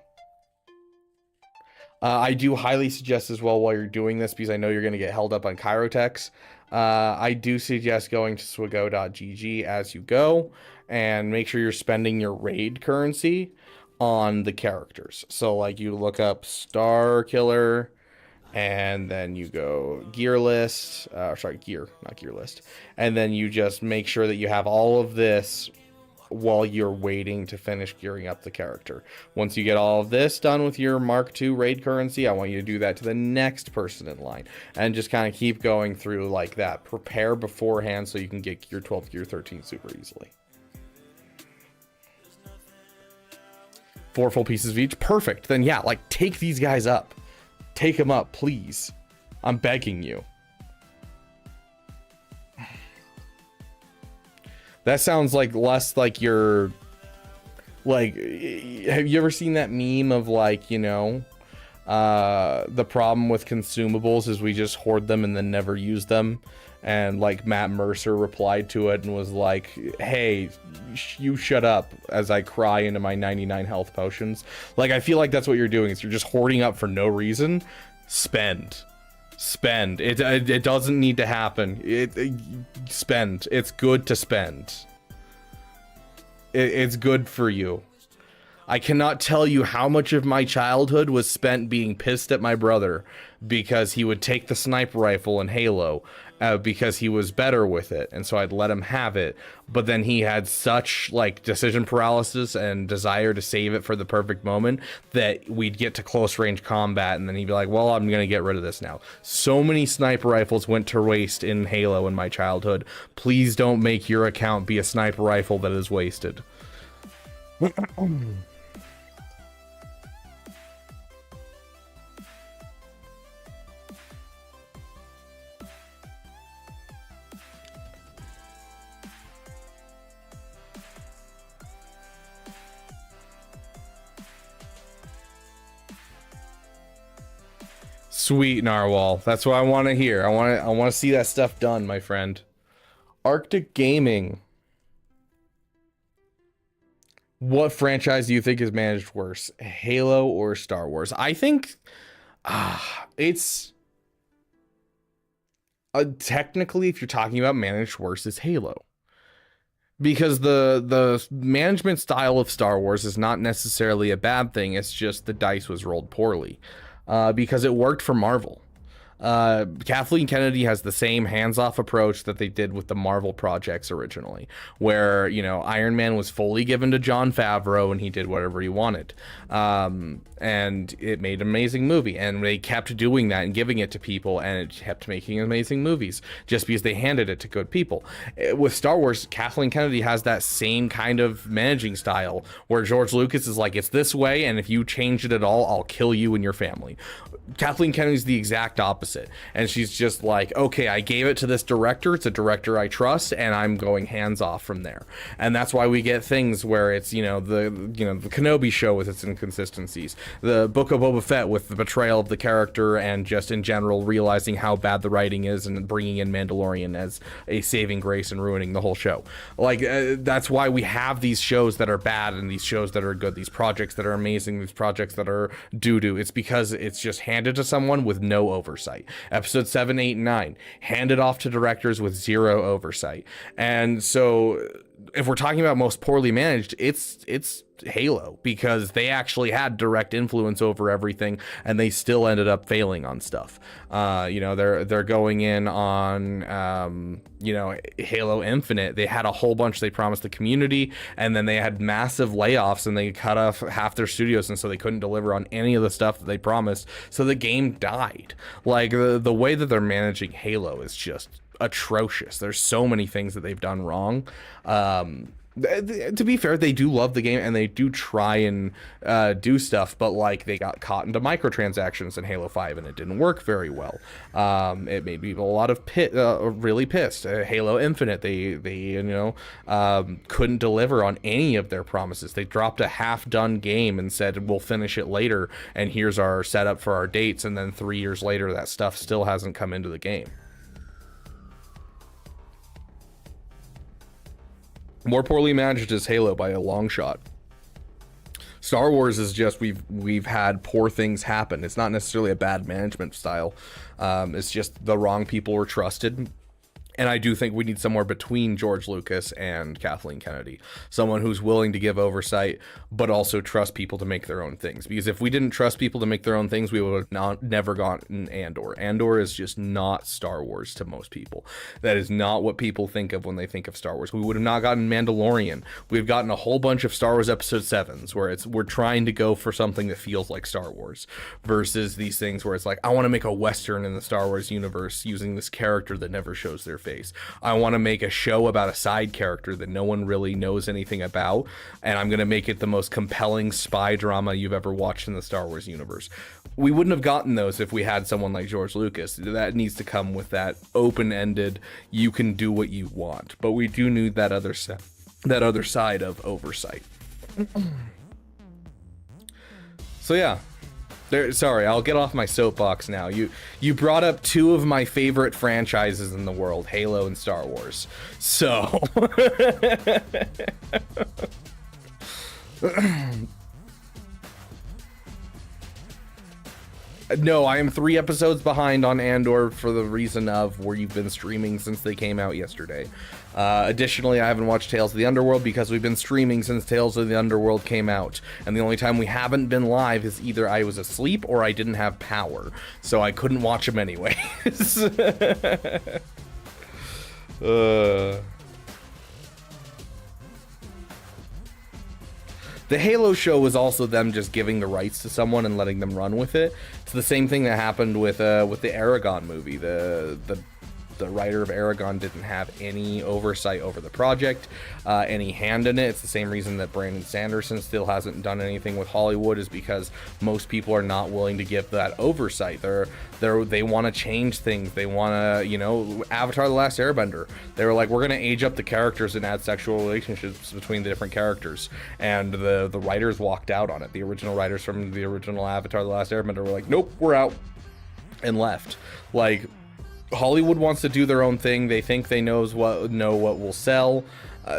I do highly suggest as well, while you're doing this, because I know you're going to get held up on Kyrotechs, I do suggest going to swago.gg as you go and make sure you're spending your raid currency on the characters. So like you look up Star Killer and then you go gear list, gear, not gear list. And then you just make sure that you have all of this while you're waiting to finish gearing up the character. Once you get all of this done with your Mark II raid currency, I want you to do that to the next person in line and just kind of keep going through like that. Prepare beforehand so you can get gear 12, gear 13 super easily. 4 full pieces of each. Perfect. Then yeah, like take these guys up. Take them up, please. I'm begging you. That sounds like less like you're like, have you ever seen that meme of like, you know, the problem with consumables is we just hoard them and then never use them. And like Matt Mercer replied to it and was like, hey, you shut up as I cry into my 99 health potions. Like, I feel like that's what you're doing, is you're just hoarding up for no reason. Spend. It doesn't need to happen. Spend. It's good to spend. It's good for you. I cannot tell you how much of my childhood was spent being pissed at my brother because he would take the sniper rifle in Halo because he was better with it, and so I'd let him have it, but then he had such like decision paralysis and desire to save it for the perfect moment that we'd get to close range combat and then he'd be like, well, I'm gonna get rid of this now. So many sniper rifles went to waste in Halo in my childhood. Please don't make your account be a sniper rifle that is wasted. Sweet, Narwhal. That's what I want to hear. I want to see that stuff done, my friend. Arctic Gaming. What franchise do you think is managed worse, Halo or Star Wars? I think it's technically, if you're talking about managed worse, it's Halo. Because the management style of Star Wars is not necessarily a bad thing. It's just the dice was rolled poorly. Because it worked for Marvel. Kathleen Kennedy has the same hands-off approach that they did with the Marvel projects originally, where, you know, Iron Man was fully given to Jon Favreau and he did whatever he wanted. And it made an amazing movie, and they kept doing that and giving it to people, and it kept making amazing movies just because they handed it to good people. With Star Wars, Kathleen Kennedy has that same kind of managing style where George Lucas is like, it's this way, and if you change it at all, I'll kill you and your family. Kathleen Kennedy's the exact opposite. opposite. And she's just like, okay, I gave it to this director. It's a director I trust, and I'm going hands off from there. And that's why we get things where it's, the Kenobi show with its inconsistencies, the Book of Boba Fett with the betrayal of the character, and just in general realizing how bad the writing is and bringing in Mandalorian as a saving grace and ruining the whole show. Like, that's why we have these shows that are bad and these shows that are good, these projects that are amazing, these projects that are doo-doo. It's because it's just handed to someone with no oversight. Episode 7, 8, and 9 handed off to directors with zero oversight. And so if we're talking about most poorly managed, it's Halo, because they actually had direct influence over everything and they still ended up failing on stuff. They're going in on Halo Infinite. They had a whole bunch they promised the community, and then they had massive layoffs and they cut off half their studios, and so they couldn't deliver on any of the stuff that they promised, so the game died. Like, the way that they're managing Halo is just atrocious. There's so many things that they've done wrong. To be fair, they do love the game and they do try and do stuff, but like, they got caught into microtransactions in Halo 5 and it didn't work very well. It made people a lot of really pissed. Halo Infinite, they couldn't deliver on any of their promises. They dropped a half-done game and said, we'll finish it later, and here's our setup for our dates, and then 3 years later that stuff still hasn't come into the game. More poorly managed is Halo by a long shot. Star Wars is just, we've had poor things happen. It's not necessarily a bad management style. It's just the wrong people were trusted. And I do think we need somewhere between George Lucas and Kathleen Kennedy. Someone who's willing to give oversight, but also trust people to make their own things. Because if we didn't trust people to make their own things, we would have never gotten Andor. Andor is just not Star Wars to most people. That is not what people think of when they think of Star Wars. We would have not gotten Mandalorian. We've gotten a whole bunch of Star Wars Episode 7s where we're trying to go for something that feels like Star Wars, versus these things where it's like, I want to make a Western in the Star Wars universe using this character that never shows their face. I want to make a show about a side character that no one really knows anything about, and I'm going to make it the most compelling spy drama you've ever watched in the Star Wars universe. We wouldn't have gotten those if we had someone like George Lucas. That needs to come with that open-ended, you can do what you want. But we do need that other side of oversight. So yeah. Sorry, I'll get off my soapbox now. You brought up two of my favorite franchises in the world, Halo and Star Wars. So no, I am 3 episodes behind on Andor for the reason of where you've been streaming since they came out yesterday. Additionally, I haven't watched Tales of the Underworld because we've been streaming since Tales of the Underworld came out. And the only time we haven't been live is either I was asleep or I didn't have power. So I couldn't watch them anyways. The Halo show was also them just giving the rights to someone and letting them run with it. It's the same thing that happened with the Aragon movie. The writer of Aragon didn't have any oversight over the project, any hand in it. It's the same reason that Brandon Sanderson still hasn't done anything with Hollywood, is because most people are not willing to give that oversight. They want to change things. They want to, Avatar: The Last Airbender. They were like, we're going to age up the characters and add sexual relationships between the different characters. And the writers walked out on it. The original writers from the original Avatar: The Last Airbender were like, nope, we're out, and left. Like, Hollywood wants to do their own thing. They think they know what will sell.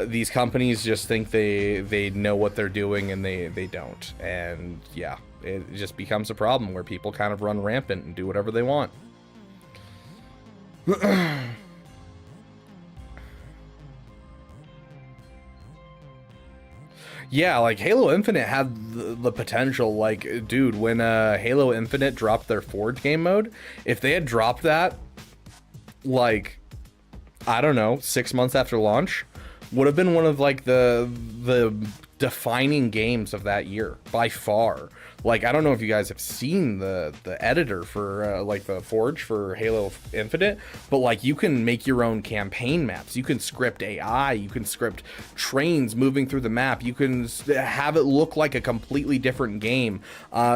These companies just think they know what they're doing, and they don't. And yeah, it just becomes a problem where people kind of run rampant and do whatever they want. Yeah, like Halo Infinite had the potential. Like, dude, when Halo Infinite dropped their Forge game mode, if they had dropped that, like, I don't know, 6 months after launch, would have been one of like the defining games of that year by far. Like, I don't know if you guys have seen the editor for like the Forge for Halo Infinite, but like you can make your own campaign maps. You can script AI, you can script trains moving through the map. You can have it look like a completely different game.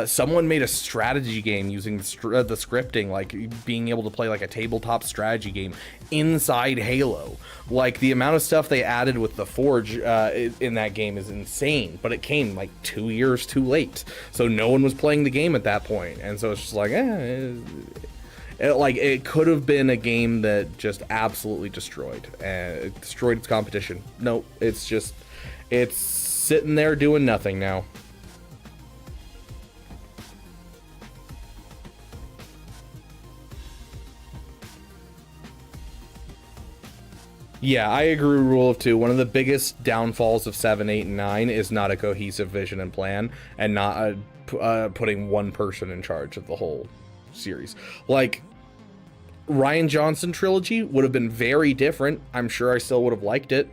Someone made a strategy game using the scripting, like being able to play like a tabletop strategy game inside Halo. Like, the amount of stuff they added with the Forge in that game is insane, but it came like 2 years too late, so no one was playing the game at that point, and so it's just like, it could have been a game that just absolutely destroyed its competition. No, it's sitting there doing nothing now. Yeah, I agree. Rule of two. One of the biggest downfalls of 7, 8, and 9 is not a cohesive vision and plan, and not putting one person in charge of the whole series. Like, Rian Johnson trilogy would have been very different. I'm sure I still would have liked it.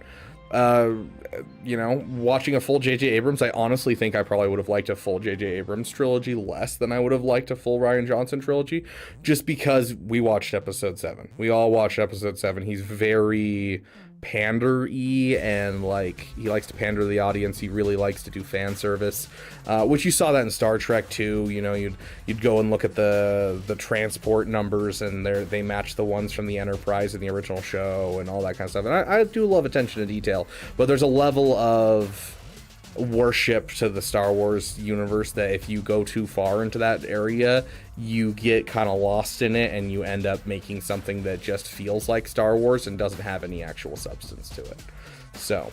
You know, watching a full J.J. Abrams, I honestly think I probably would have liked a full J.J. Abrams trilogy less than I would have liked a full Rian Johnson trilogy, just because we watched episode 7. We all watched episode 7. He's very pander-y, and like, he likes to pander to the audience. He really likes to do fan service, which you saw that in Star Trek too. You know, you'd go and look at the transport numbers, and they match the ones from the Enterprise in the original show and all that kind of stuff. And I do love attention to detail, but there's a level of worship to the Star Wars universe that if you go too far into that area, you get kind of lost in it, and you end up making something that just feels like Star Wars and doesn't have any actual substance to it. So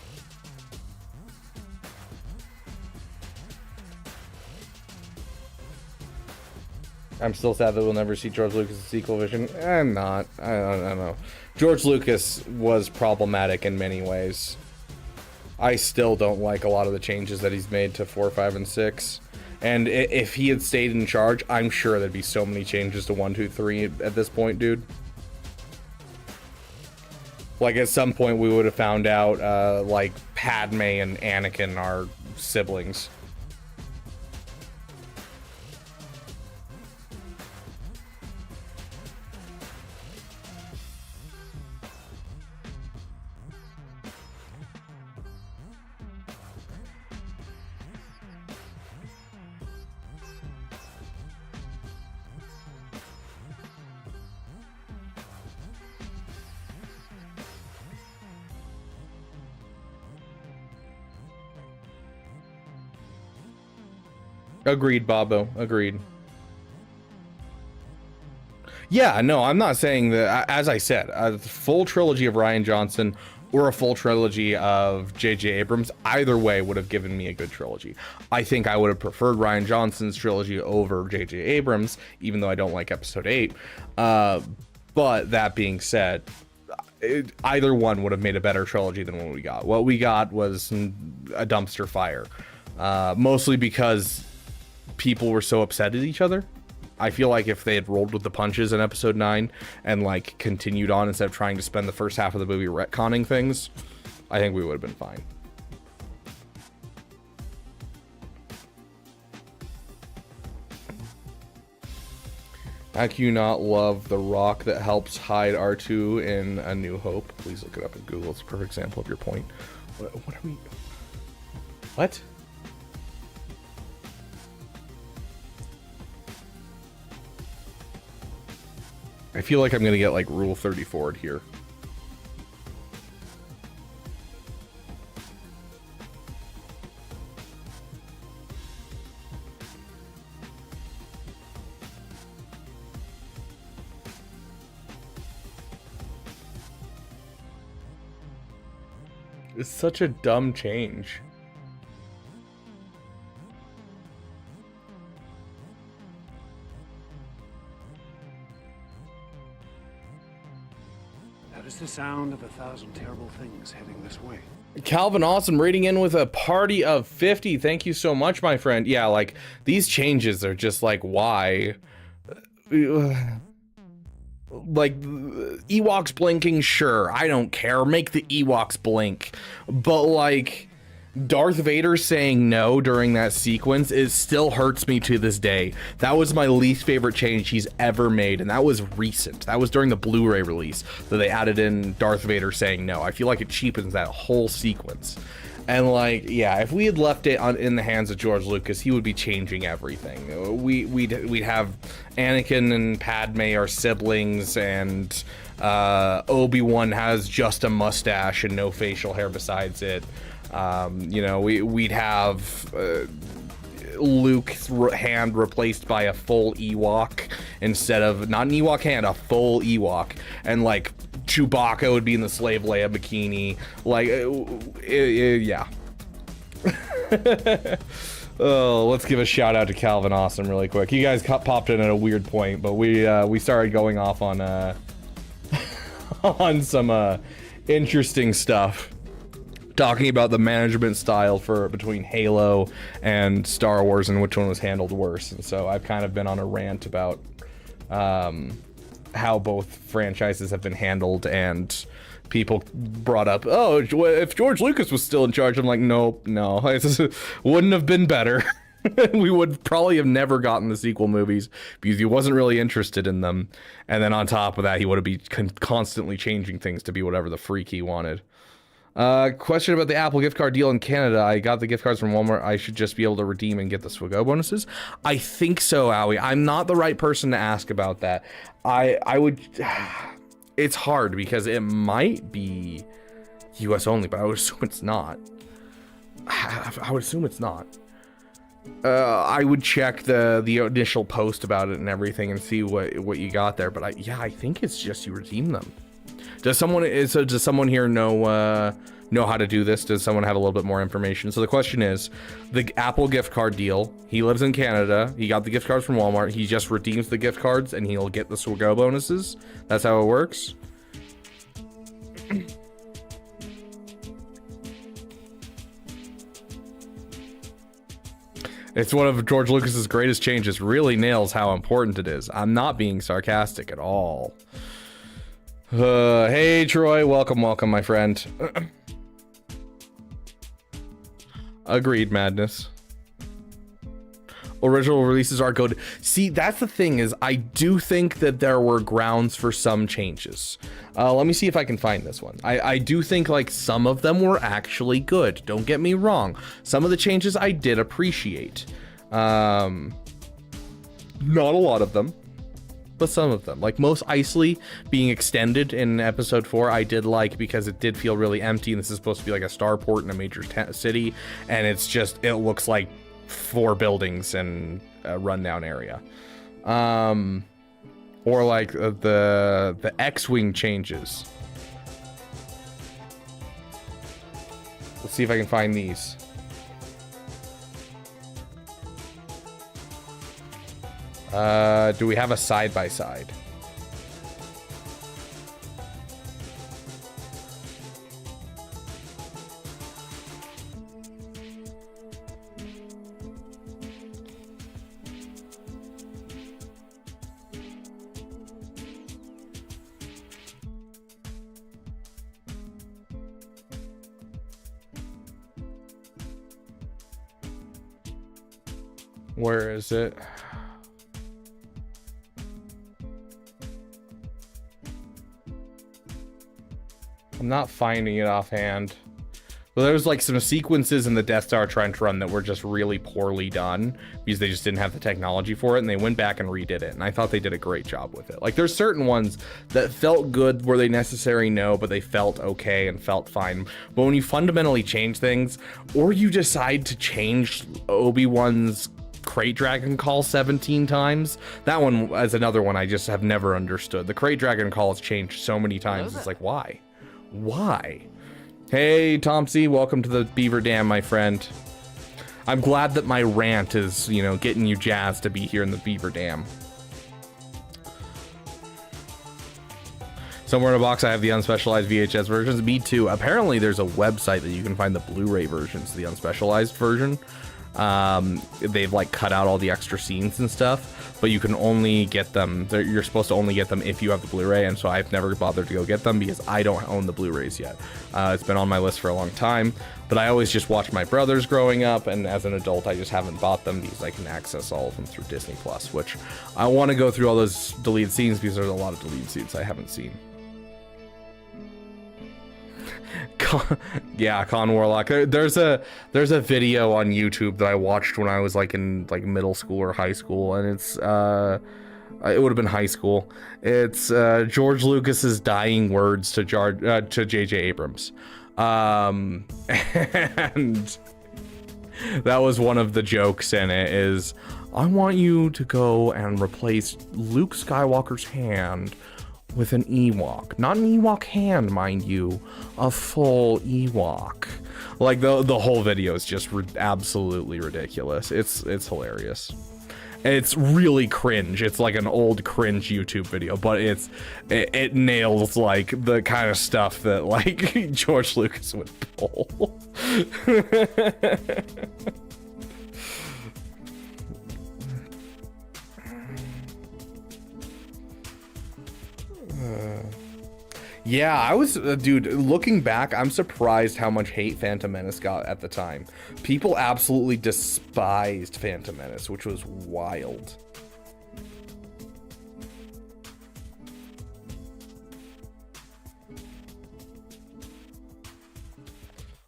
I'm still sad that we'll never see George Lucas' sequel vision. I'm not. I don't know. George Lucas was problematic in many ways. I still don't like a lot of the changes that he's made to 4, 5, and 6. And if he had stayed in charge, I'm sure there'd be so many changes to 1, 2, 3 at this point, dude. Like, at some point we would have found out, like, Padme and Anakin are siblings. Agreed, Bobo. Agreed. Yeah, no, I'm not saying that. As I said, a full trilogy of Rian Johnson or a full trilogy of J.J. Abrams, either way would have given me a good trilogy. I think I would have preferred Rian Johnson's trilogy over J.J. Abrams, even though I don't like Episode 8. But that being said, either one would have made a better trilogy than what we got. What we got was a dumpster fire, mostly because people were so upset at each other. I feel like if they had rolled with the punches in episode 9 and like continued on instead of trying to spend the first half of the movie retconning things, I think we would have been fine. How can you not love the rock that helps hide R2 in A New Hope? Please look it up in Google. It's a perfect example of your point. What are we... What? I feel like I'm gonna get like Rule 34'd here. It's such a dumb change. That is the sound of 1,000 terrible things heading this way. Calvin Awesome rating in with a party of 50. Thank you so much, my friend. Yeah, like, these changes are just like, why? Like, Ewoks blinking, sure, I don't care. Make the Ewoks blink. But, like, Darth Vader saying no during that sequence still hurts me to this day. That was my least favorite change he's ever made, and that was recent. That was during the Blu-ray release that they added in Darth Vader saying no. I feel like it cheapens that whole sequence. And like, yeah, if we had left it in the hands of George Lucas, he would be changing everything. We'd have Anakin and Padme are siblings, and Obi-Wan has just a mustache and no facial hair besides it. You know, we'd have Luke's hand replaced by a full Ewok instead of, not an Ewok hand, a full Ewok, and like Chewbacca would be in the Slave Leia bikini. Like, yeah. Oh, let's give a shout out to Calvin Awesome really quick. You guys popped in at a weird point, but we started going off on on some interesting stuff, talking about the management style between Halo and Star Wars and which one was handled worse. And so I've kind of been on a rant about how both franchises have been handled, and people brought up, oh, if George Lucas was still in charge. I'm like, nope, no, it wouldn't have been better. We would probably have never gotten the sequel movies because he wasn't really interested in them. And then on top of that, he would have been constantly changing things to be whatever the freak he wanted. Question about the Apple gift card deal in Canada. I got the gift cards from Walmart. I should just be able to redeem and get the Swiggo bonuses. I think so, Owie. I'm not the right person to ask about that. I would... It's hard because it might be US only, but I would assume it's not. I would assume it's not. I would check the initial post about it and everything and see what you got there. But I think it's just you redeem them. Does someone here know how to do this? Does someone have a little bit more information? So the question is, the Apple gift card deal. He lives in Canada. He got the gift cards from Walmart. He just redeems the gift cards and he'll get the Swiggo bonuses. That's how it works. It's one of George Lucas's greatest changes. Really nails how important it is. I'm not being sarcastic at all. Hey Troy, welcome, my friend. Agreed, Madness. Original releases are good. See, that's the thing, is I do think that there were grounds for some changes. Let me see if I can find this one. I do think like some of them were actually good. Don't get me wrong. Some of the changes I did appreciate. Not a lot of them, but some of them. Like Mos Eisley being extended in episode 4, I did like, because it did feel really empty, and this is supposed to be like a starport in a major city, and it looks like 4 buildings and a rundown area. Or like the X-Wing changes. Let's see if I can find these. Do we have a side-by-side? Where is it? I'm not finding it offhand. Well, there was like some sequences in the Death Star Trench Run that were just really poorly done because they just didn't have the technology for it, and they went back and redid it, and I thought they did a great job with it. Like there's certain ones that felt good. Were they necessary? No, but they felt okay and felt fine. But when you fundamentally change things, or you decide to change Obi-Wan's Crate Dragon Call 17 times, that one is another one I just have never understood. The Crate Dragon Call has changed so many times. It's like, why? Hey Tomsy, welcome to the Beaver Dam, my friend. I'm glad that my rant is, you know, getting you jazzed to be here in the Beaver Dam. Somewhere in a box I have the unspecialized VHS versions. Me too. Apparently there's a website that you can find the Blu-ray versions, the unspecialized version. They've like cut out all the extra scenes and stuff. but you can only get them. You're supposed to only get them if you have the Blu-ray, and so I've never bothered to go get them because I don't own the Blu-rays yet. It's been on my list for a long time, but I always just watched my brothers growing up, and as an adult, I just haven't bought them because I can access all of them through Disney Plus, which I want to go through all those deleted scenes because there's a lot of deleted scenes I haven't seen. Yeah, Con Warlock. There's a video on YouTube that I watched when I was like in like middle school or high school, and it's it would have been high school. It's George Lucas's dying words to J.J. Abrams, and that was one of the jokes in it. Is I want you to go and replace Luke Skywalker's hand with an Ewok. Not an Ewok hand, mind you, a full Ewok. Like the whole video is just absolutely ridiculous. It's hilarious. It's really cringe. It's like an old cringe YouTube video, but it nails like the kind of stuff that like George Lucas would pull. Yeah, I was, dude, looking back, I'm surprised how much hate Phantom Menace got at the time. People absolutely despised Phantom Menace, which was wild.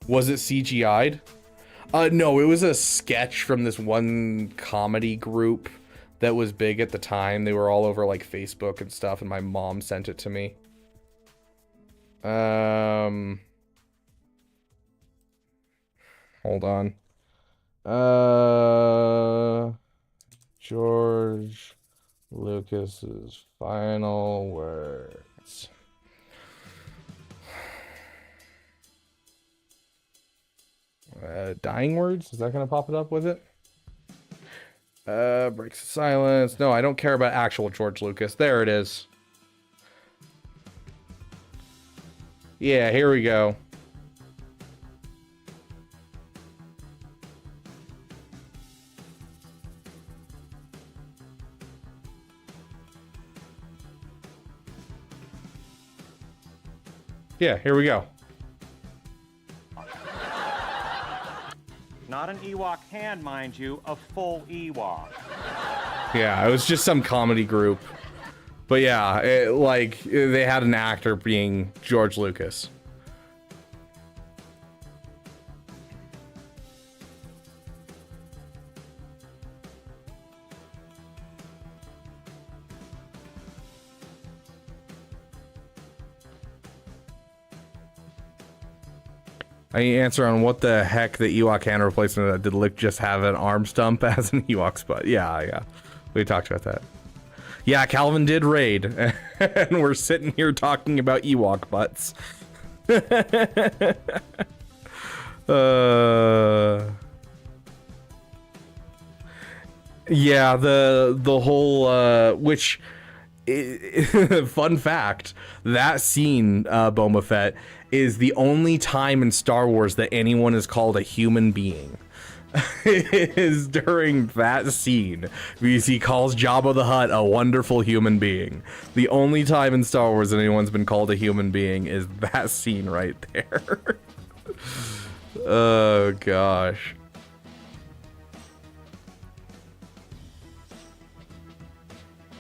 Was it CGI'd? No, it was a sketch from this one comedy group that was big at the time. They were all over like Facebook and stuff, and my mom sent it to me. Hold on. George Lucas's final words. Dying words? Is that gonna pop it up with it? Breaks the silence. No, I don't care about actual George Lucas. There it is. Yeah, here we go. Yeah, here we go. Not an Ewok hand, mind you, a full Ewok. Yeah, it was just some comedy group. But yeah, they had an actor being George Lucas. I answer on what the heck the Ewok hand replacement did Lick just have an arm stump as an Ewok's butt? Yeah. We talked about that. Yeah, Calvin did raid, and we're sitting here talking about Ewok butts. Yeah, the whole which fun fact, that scene, Boba Fett, is the only time in Star Wars that anyone is called a human being. Is during that scene, because he calls Jabba the Hutt a wonderful human being. The only time in Star Wars that anyone's been called a human being is that scene right there. Oh gosh.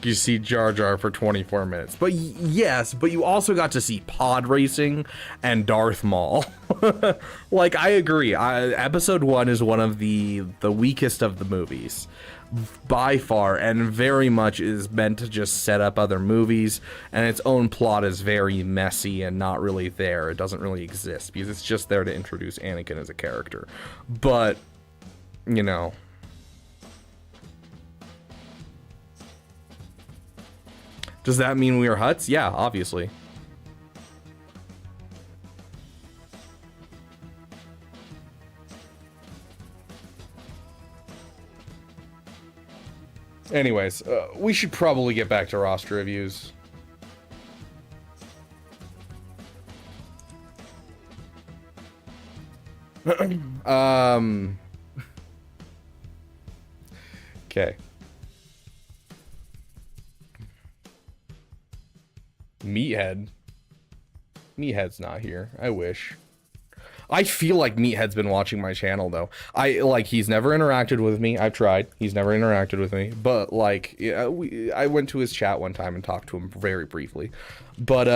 You see Jar Jar for 24 minutes. But yes, but you also got to see pod racing and Darth Maul. Like, I agree. Episode 1 is one of the weakest of the movies by far, and very much is meant to just set up other movies, and its own plot is very messy and not really there. It doesn't really exist because it's just there to introduce Anakin as a character. But, you know, does that mean we are Hutts? Yeah, obviously. Anyways, we should probably get back to roster reviews. Okay. Meathead. Meathead's not here. I wish. I feel like Meathead's been watching my channel though. He's never interacted with me. I've tried. He's never interacted with me. But like, yeah, I went to his chat one time and talked to him very briefly. But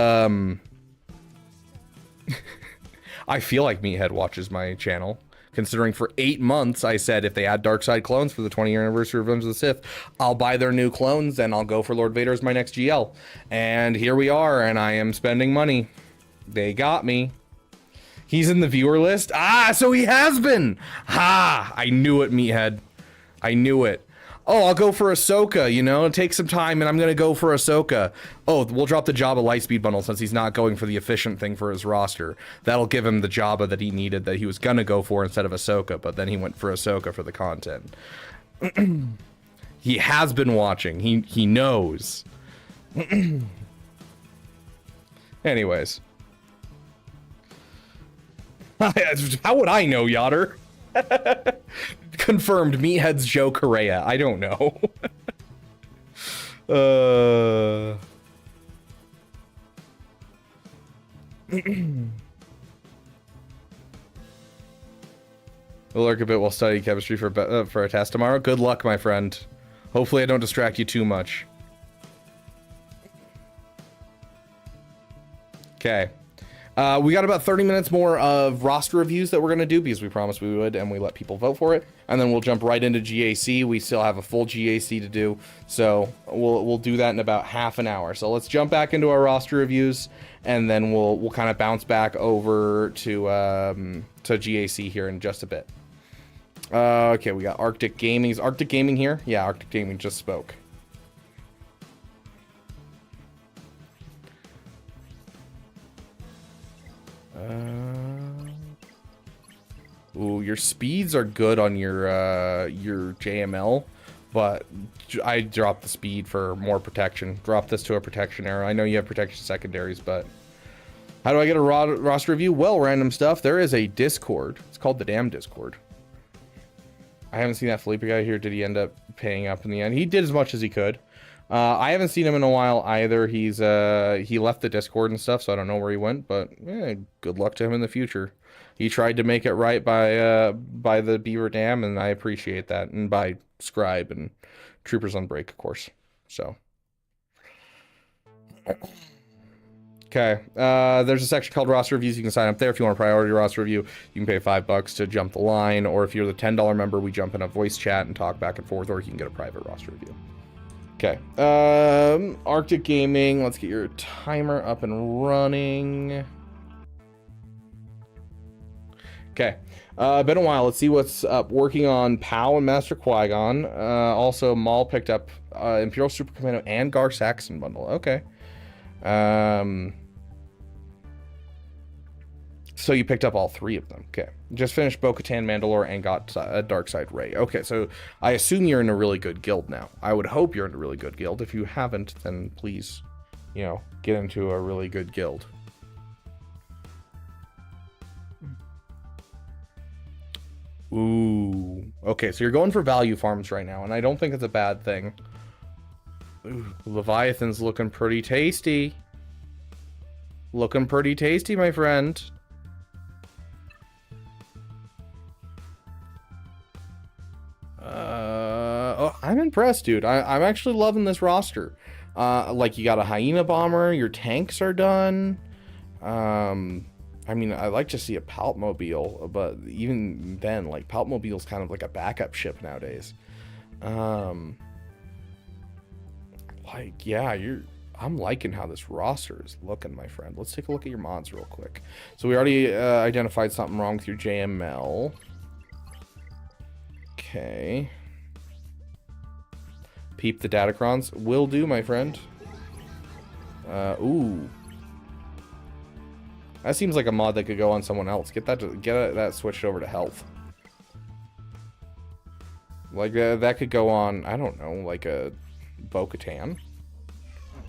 I feel like Meathead watches my channel. Considering for 8 months I said if they add Darkside clones for the 20-year anniversary of Revenge of the Sith, I'll buy their new clones and I'll go for Lord Vader as my next GL. And here we are, and I am spending money. They got me. He's in the viewer list? Ah, so he has been! Ha! I knew it, Meathead. I knew it. Oh, I'll go for Ahsoka, you know? Take some time and I'm gonna go for Ahsoka. Oh, we'll drop the Jabba Lightspeed bundle since he's not going for the efficient thing for his roster. That'll give him the Jabba that he needed, that he was gonna go for instead of Ahsoka, but then he went for Ahsoka for the content. He has been watching. He knows. Anyways. How would I know, Yotter? Confirmed, Meathead's Joe Correa. I don't know. We'll lurk a bit while studying chemistry for a test tomorrow. Good luck, my friend. Hopefully I don't distract you too much. Okay. We got about 30 minutes more of roster reviews that we're going to do because we promised we would, and we let people vote for it. And then we'll jump right into GAC. We still have a full GAC to do, so we'll do that in about half an hour. So let's jump back into our roster reviews, and then we'll kind of bounce back over to GAC here in just a bit. Okay, we got Arctic Gaming. Is Arctic Gaming here? Yeah, Arctic Gaming just spoke. Ooh, your speeds are good on your JML, but I dropped the speed for more protection. Drop this to a protection arrow. I know you have protection secondaries, but how do I get a roster review? Well, random stuff. There is a Discord. It's called the damn Discord. I haven't seen that Felipe guy here. Did he end up paying up in the end? He did as much as he could. I haven't seen him in a while either. He's he left the Discord and stuff, so I don't know where he went, but good luck to him in the future. He tried to make it right by the Beaver Dam, and I appreciate that, and by Scribe and Troopers on Break, of course. So okay, there's a section called roster reviews. You can sign up there if you want a priority roster review. You can pay $5 to jump the line, or if you're the $10 member, we jump in a voice chat and talk back and forth, or you can get a private roster review. Okay, Arctic Gaming, let's get your timer up and running. Okay, been a while. Let's see what's up. Working on Pow and Master Qui-Gon. Also, Maul picked up Imperial Super Commando and Gar Saxon bundle. Okay. So you picked up all 3 of them. Okay. Just finished Bo-Katan, Mandalore, and got a Darkside Rey. Okay, so I assume you're in a really good guild now. I would hope you're in a really good guild. If you haven't, then please, you know, get into a really good guild. Ooh. Okay, so you're going for value farms right now, and I don't think it's a bad thing. Ooh, Leviathan's looking pretty tasty. Looking pretty tasty, my friend. Oh, I'm impressed, dude. I'm actually loving this roster. Like, you got a Hyena Bomber, your tanks are done. I mean, I like to see a Palpmobile, but even then, like, Palpmobile's kind of like a backup ship nowadays. Like, yeah, I'm liking how this roster is looking, my friend. Let's take a look at your mods real quick. So we already identified something wrong with your JML. Okay. Peep the Datacrons. Will do, my friend. Ooh. That seems like a mod that could go on someone else. Get that switched over to health. Like that could go on, I don't know, like a Bo-Katan.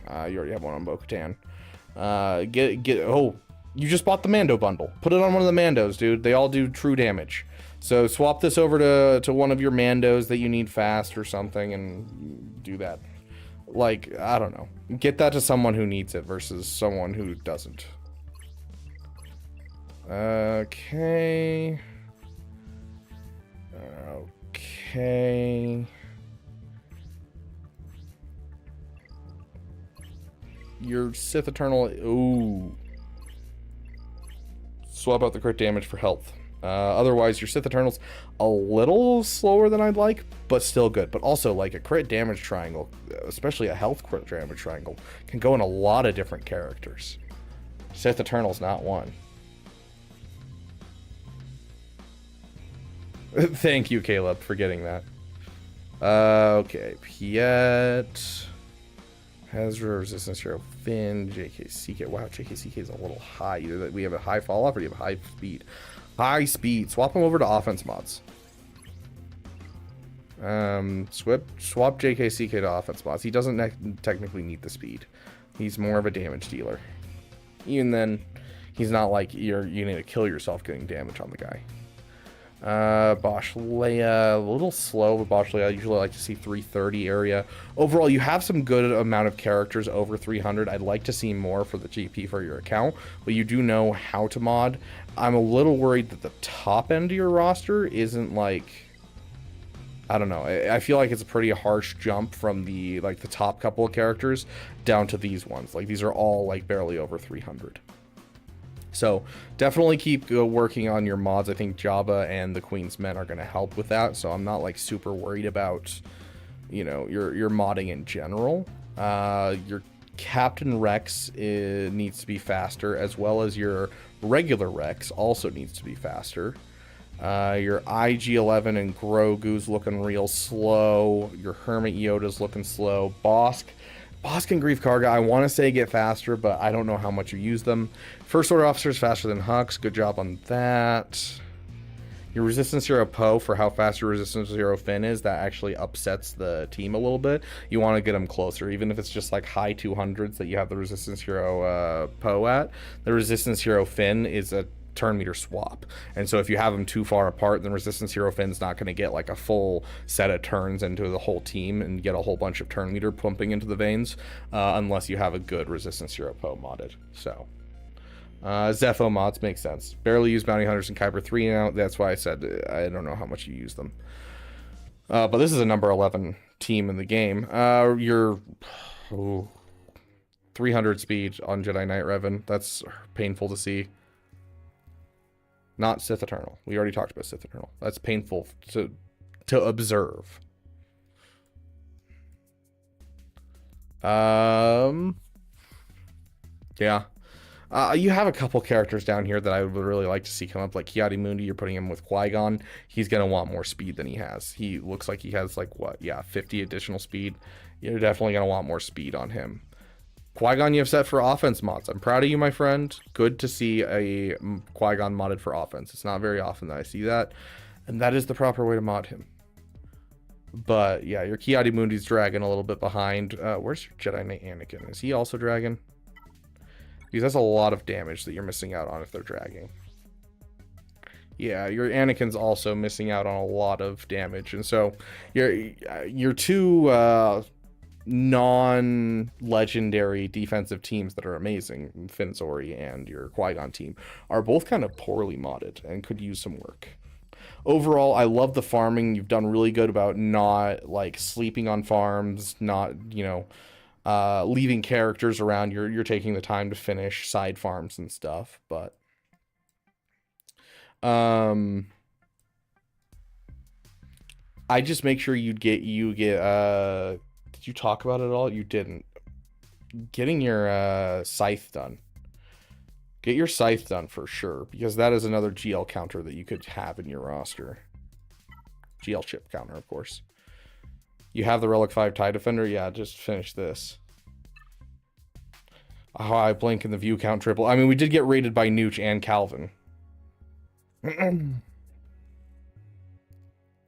You already have one on Bo-Katan. Oh, you just bought the Mando bundle. Put it on one of the Mandos, dude. They all do true damage. So swap this over to one of your Mandos that you need fast or something and do that. like, I don't know. Get that to someone who needs it versus someone who doesn't. Okay. Okay. Your Sith Eternal. Ooh. Swap out the crit damage for health. Otherwise, your Sith Eternal's a little slower than I'd like, but still good. But also, like, a crit damage triangle, especially a health crit damage triangle, can go in a lot of different characters. Sith Eternal's not one. Thank you, Caleb, for getting that. Okay, Piet. Hazard, Resistance Hero, Finn, JKCK. Wow, JKCK is a little high. Either that we have a high fall off or you have high speed. High speed. Swap him over to offense mods. Swap JKCK to offense mods. He doesn't technically need the speed. He's more of a damage dealer. Even then, he's not like you need to kill yourself getting damage on the guy. Bosch Leia, a little slow, but Bosch Leia, I usually like to see 330 area. Overall, you have some good amount of characters over 300. I'd like to see more for the GP for your account, but you do know how to mod. I'm a little worried that the top end of your roster isn't like, I don't know. I feel like it's a pretty harsh jump from the top couple of characters down to these ones. Like, these are all like barely over 300. So definitely keep working on your mods. I think Jabba and the Queen's Men are going to help with that. So I'm not like super worried about, you know, your modding in general. Your Captain Rex needs to be faster, as well as your regular Rex also needs to be faster. Your IG-11 and Grogu's looking real slow. Your Hermit Yoda's looking slow. Bosk and Grief Karga, I want to say get faster, but I don't know how much you use them. First Order Officer's faster than Hux. Good job on that. Your Resistance Hero Poe, for how fast your Resistance Hero Finn is, that actually upsets the team a little bit. You want to get them closer, even if it's just like high 200s that you have the Resistance Hero Poe at. The Resistance Hero Finn is a turn meter swap, and so if you have them too far apart, then Resistance Hero Finn's not going to get like a full set of turns into the whole team and get a whole bunch of turn meter pumping into the veins, unless you have a good Resistance Hero Poe modded. So Zepho mods make sense. Barely use Bounty Hunters in Kyber 3 now. That's why I said I don't know how much you use them, but this is a number 11 team in the game. Your 300 speed on Jedi Knight Revan, that's painful to see. Not Sith Eternal. We already talked about Sith Eternal. That's painful to observe. Yeah. You have a couple characters down here that I would really like to see come up, like Ki-Adi-Mundi. You're putting him with Qui-Gon. He's going to want more speed than he has. He looks like he has, like, what? Yeah, 50 additional speed. You're definitely going to want more speed on him. Qui-Gon you have set for offense mods. I'm proud of you, my friend. Good to see a Qui-Gon modded for offense. It's not very often that I see that, and that is the proper way to mod him. But yeah, your Ki-Adi-Mundi's dragging a little bit behind. Where's your Jedi Knight Anakin? Is he also dragging? Because that's a lot of damage that you're missing out on if they're dragging. Yeah, your Anakin's also missing out on a lot of damage, and so your two non-legendary defensive teams that are amazing, Finn Zori and your Qui-Gon team, are both kind of poorly modded and could use some work. Overall, I love the farming. You've done really good about not like sleeping on farms, not, you know, leaving characters around. You're taking the time to finish side farms and stuff, but I just make sure you get did you talk about it at all? You didn't. Getting your scythe done. Get your scythe done for sure, because that is another GL counter that you could have in your roster. GL chip counter, of course. You have the Relic 5 TIE Defender? Yeah, just finish this. Oh, I blink in the view count triple. I mean, we did get rated by Nooch and Calvin.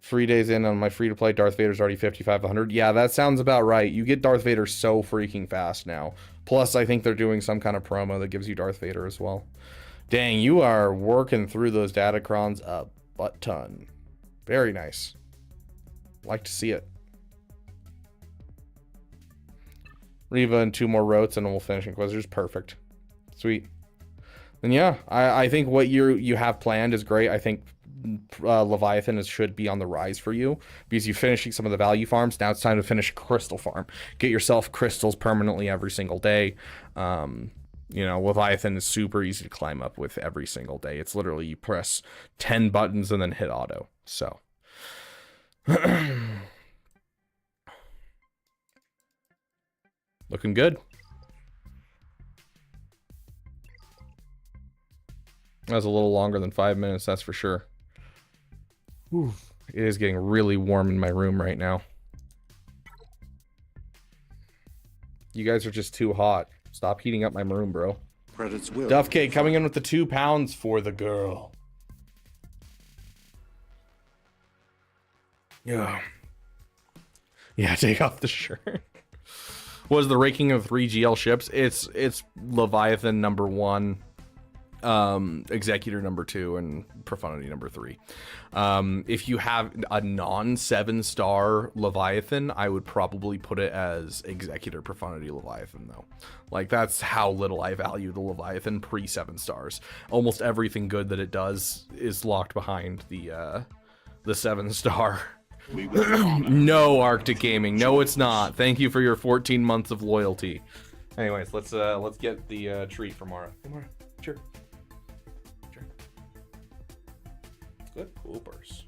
3 days in on my free-to-play, Darth Vader's already 5,500. Yeah, that sounds about right. You get Darth Vader so freaking fast now. Plus, I think they're doing some kind of promo that gives you Darth Vader as well. Dang, you are working through those datacrons a butt ton. Very nice. Like to see it. Riva and 2 more rotes, and then we'll finish Inquisitors. Perfect. Sweet. And yeah, I think what you have planned is great. I think Leviathan should be on the rise for you because you're finishing some of the value farms. Now it's time to finish a crystal farm. Get yourself crystals permanently every single day. You know, Leviathan is super easy to climb up with every single day. It's literally you press 10 buttons and then hit auto. So looking good. That was a little longer than 5 minutes, that's for sure. Whew. It is getting really warm in my room right now. You guys are just too hot. Stop heating up my room, bro. Credits will. Duff Cake coming in with the £2 for the girl. Yeah. Yeah, take off the shirt. Was the ranking of 3 GL ships? It's Leviathan number 1. Executor number 2 and Profundity number 3. If you have a non-7-star Leviathan, I would probably put it as Executor Profundity Leviathan though. Like that's how little I value the Leviathan pre 7 stars. Almost everything good that it does is locked behind the 7-star. No, Arctic Gaming. No, it's not. Thank you for your 14 months of loyalty. Anyways, let's get the treat for Mara. Hey, Mara. Sure. Good poopers.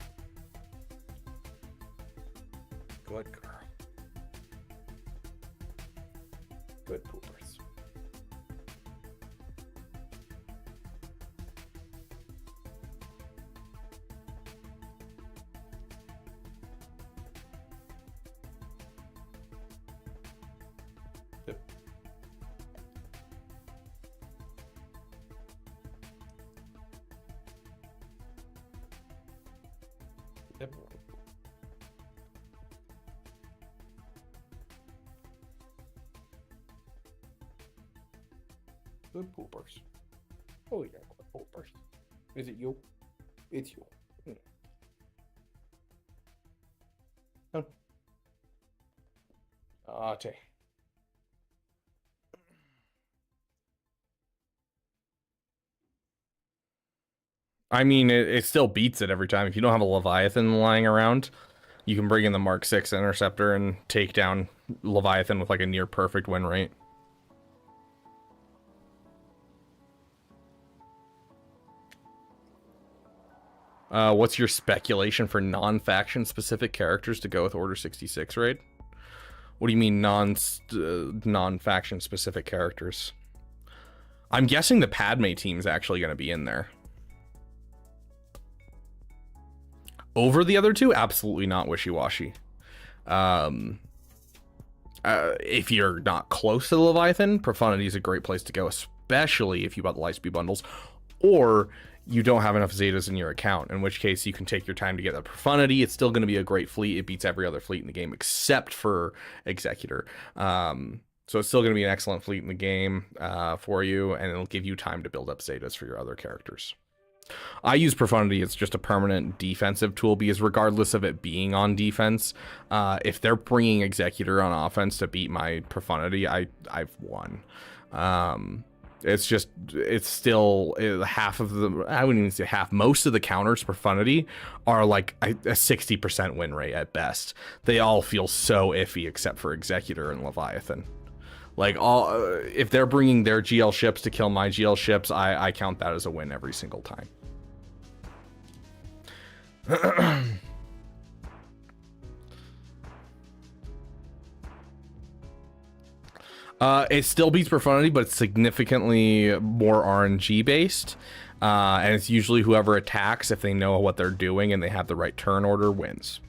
Good girl. Good poopers. Yep. Yep. Good poopers. Oh yeah, good poopers. Is it you? It's you. Oh. Ate. I mean, it still beats it every time. If you don't have a Leviathan lying around, you can bring in the Mark 6 Interceptor and take down Leviathan with like a near perfect win rate. What's your speculation for non-faction specific characters to go with Order 66 raid? What do you mean non-faction specific characters? I'm guessing the Padme team is actually going to be in there. Over the other two? Absolutely not wishy-washy. If you're not close to the Leviathan, Profundity is a great place to go, especially if you bought the Lightspeed bundles, or you don't have enough Zetas in your account, in which case you can take your time to get the Profundity. It's still going to be a great fleet. It beats every other fleet in the game except for Executor. So it's still going to be an excellent fleet in the game for you, and it'll give you time to build up Zetas for your other characters. I use Profundity. It's just a permanent defensive tool because regardless of it being on defense, if they're bringing Executor on offense to beat my Profundity, I've won. It's still half of the, I wouldn't even say half, most of the counters Profundity are like a 60% win rate at best. They all feel so iffy except for Executor and Leviathan. Like all, if they're bringing their GL ships to kill my GL ships, I count that as a win every single time. It still beats Profundity, but it's significantly more RNG based. And it's usually whoever attacks, if they know what they're doing and they have the right turn order, wins.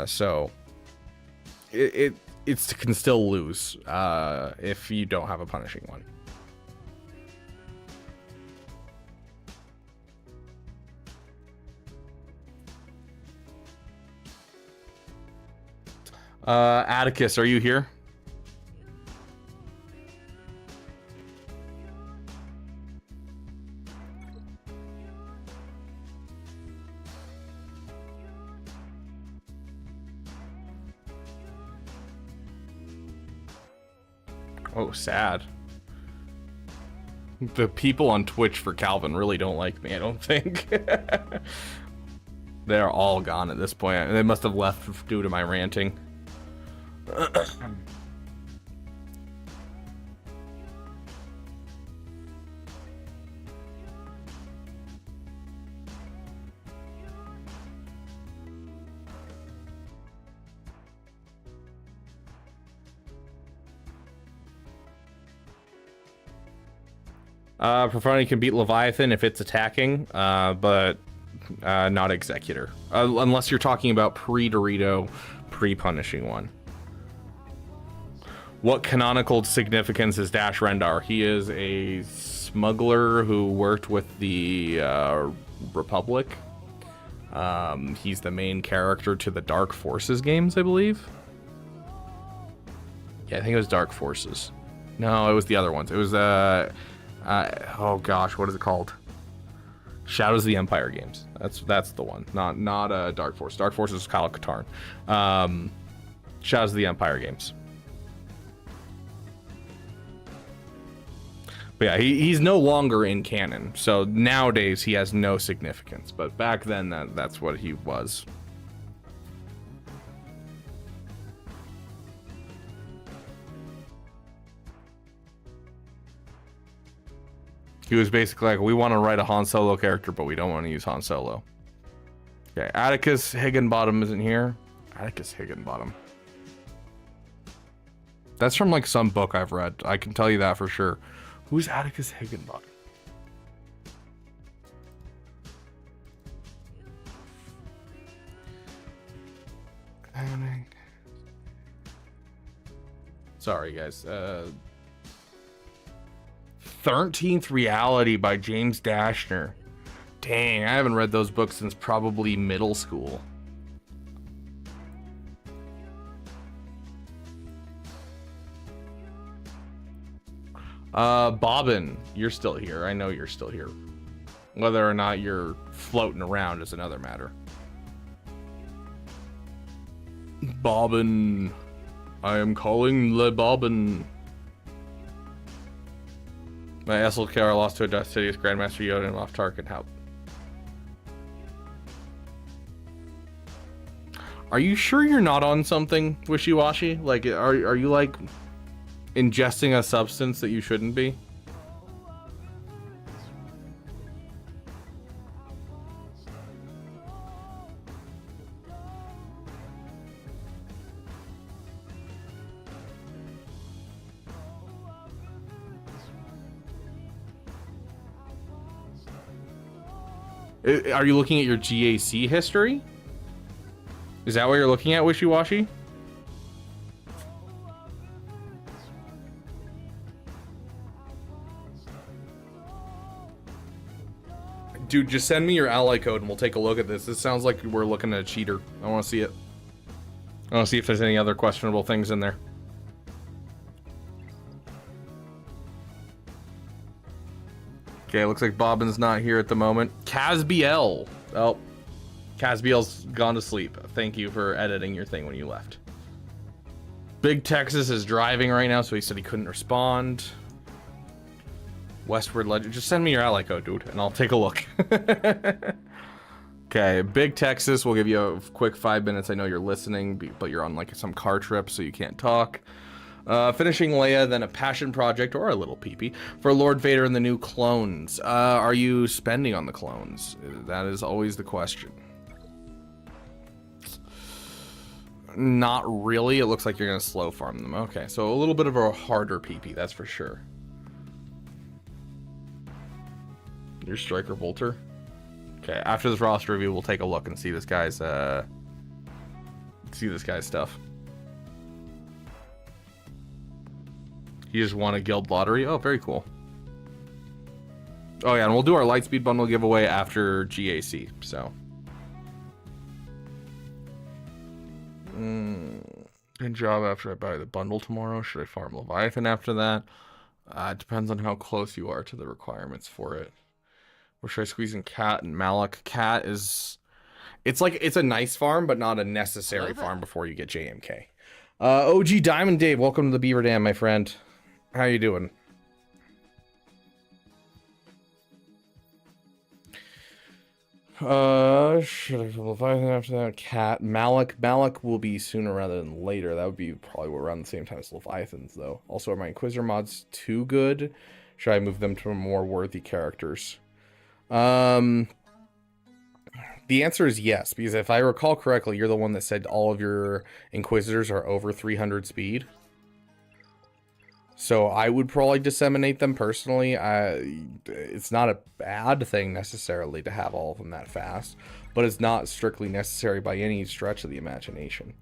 So it can still lose if you don't have a punishing one. Atticus, are you here? Oh, sad. The people on Twitch for Calvin really don't like me, I don't think. They're all gone at this point. They must have left due to my ranting. Profanity can beat Leviathan if it's attacking, but not Executor. Unless you're talking about pre-Dorito, pre-punishing one. What canonical significance is Dash Rendar? He is a smuggler who worked with the Republic. He's the main character to the Dark Forces games, I believe. Yeah, I think it was Dark Forces. No, it was the other ones. It was oh gosh, what is it called? Shadows of the Empire games. That's the one. Not Dark Force. Dark Force is Kyle Katarn. Shadows of the Empire games. But yeah, he's no longer in canon. So nowadays he has no significance. But back then that's what he was. He was basically like, we want to write a Han Solo character, but we don't want to use Han Solo. Okay, Atticus Higginbottom isn't here. Atticus Higginbottom. That's from like some book I've read. I can tell you that for sure. Who's Atticus Higginbottom? Sorry, guys. 13th Reality by James Dashner. Dang, I haven't read those books since probably middle school. Bobbin, you're still here. I know you're still here. Whether or not you're floating around is another matter. Bobbin. I am calling Le Bobbin. My SLKR lost to a Death Sidious Grandmaster Yoda and off Tarkin. Help. Are you sure you're not on something, Wishy-Washy? Like, are you like ingesting a substance that you shouldn't be? Are you looking at your GAC history? Is that what you're looking at, Wishy-Washy? Dude, just send me your ally code and we'll take a look at this. This sounds like we're looking at a cheater. I want to see it. I want to see if there's any other questionable things in there. Okay, looks like Bobbin's not here at the moment. Casbiel. Oh, Casbiel's gone to sleep. Thank you for editing your thing when you left. Big Texas is driving right now, so he said he couldn't respond. Westward Legend. Just send me your ally code, dude, and I'll take a look. Okay, Big Texas. We'll give you a quick 5 minutes. I know you're listening, but you're on like some car trip, so you can't talk. Finishing Leia, then a passion project or a little peepee for Lord Vader and the new clones. Are you spending on the clones? That is always the question. Not really. It looks like you're gonna slow farm them. Okay, so a little bit of a harder peepee, that's for sure. Your Striker Bolter. Okay, after this roster review, we'll take a look and see this guy's stuff. He just won a guild lottery. Oh, very cool. Oh yeah, and we'll do our Lightspeed bundle giveaway after GAC. So, good job. After I buy the bundle tomorrow, should I farm Leviathan after that? It depends on how close you are to the requirements for it. Or should I squeeze in Cat and Malak? Cat is, it's a nice farm, but not a necessary farm before you get JMK. OG Diamond Dave, welcome to the Beaver Dam, my friend. How you doing? Should I Leviathan after that? Cat. Malik. Malik will be sooner rather than later. That would be probably around the same time as Leviathans, though. Also, are my Inquisitor mods too good? Should I move them to more worthy characters? The answer is yes, because if I recall correctly, you're the one that said all of your Inquisitors are over 300 speed. So I would probably disseminate them personally. It's not a bad thing necessarily to have all of them that fast, but it's not strictly necessary by any stretch of the imagination.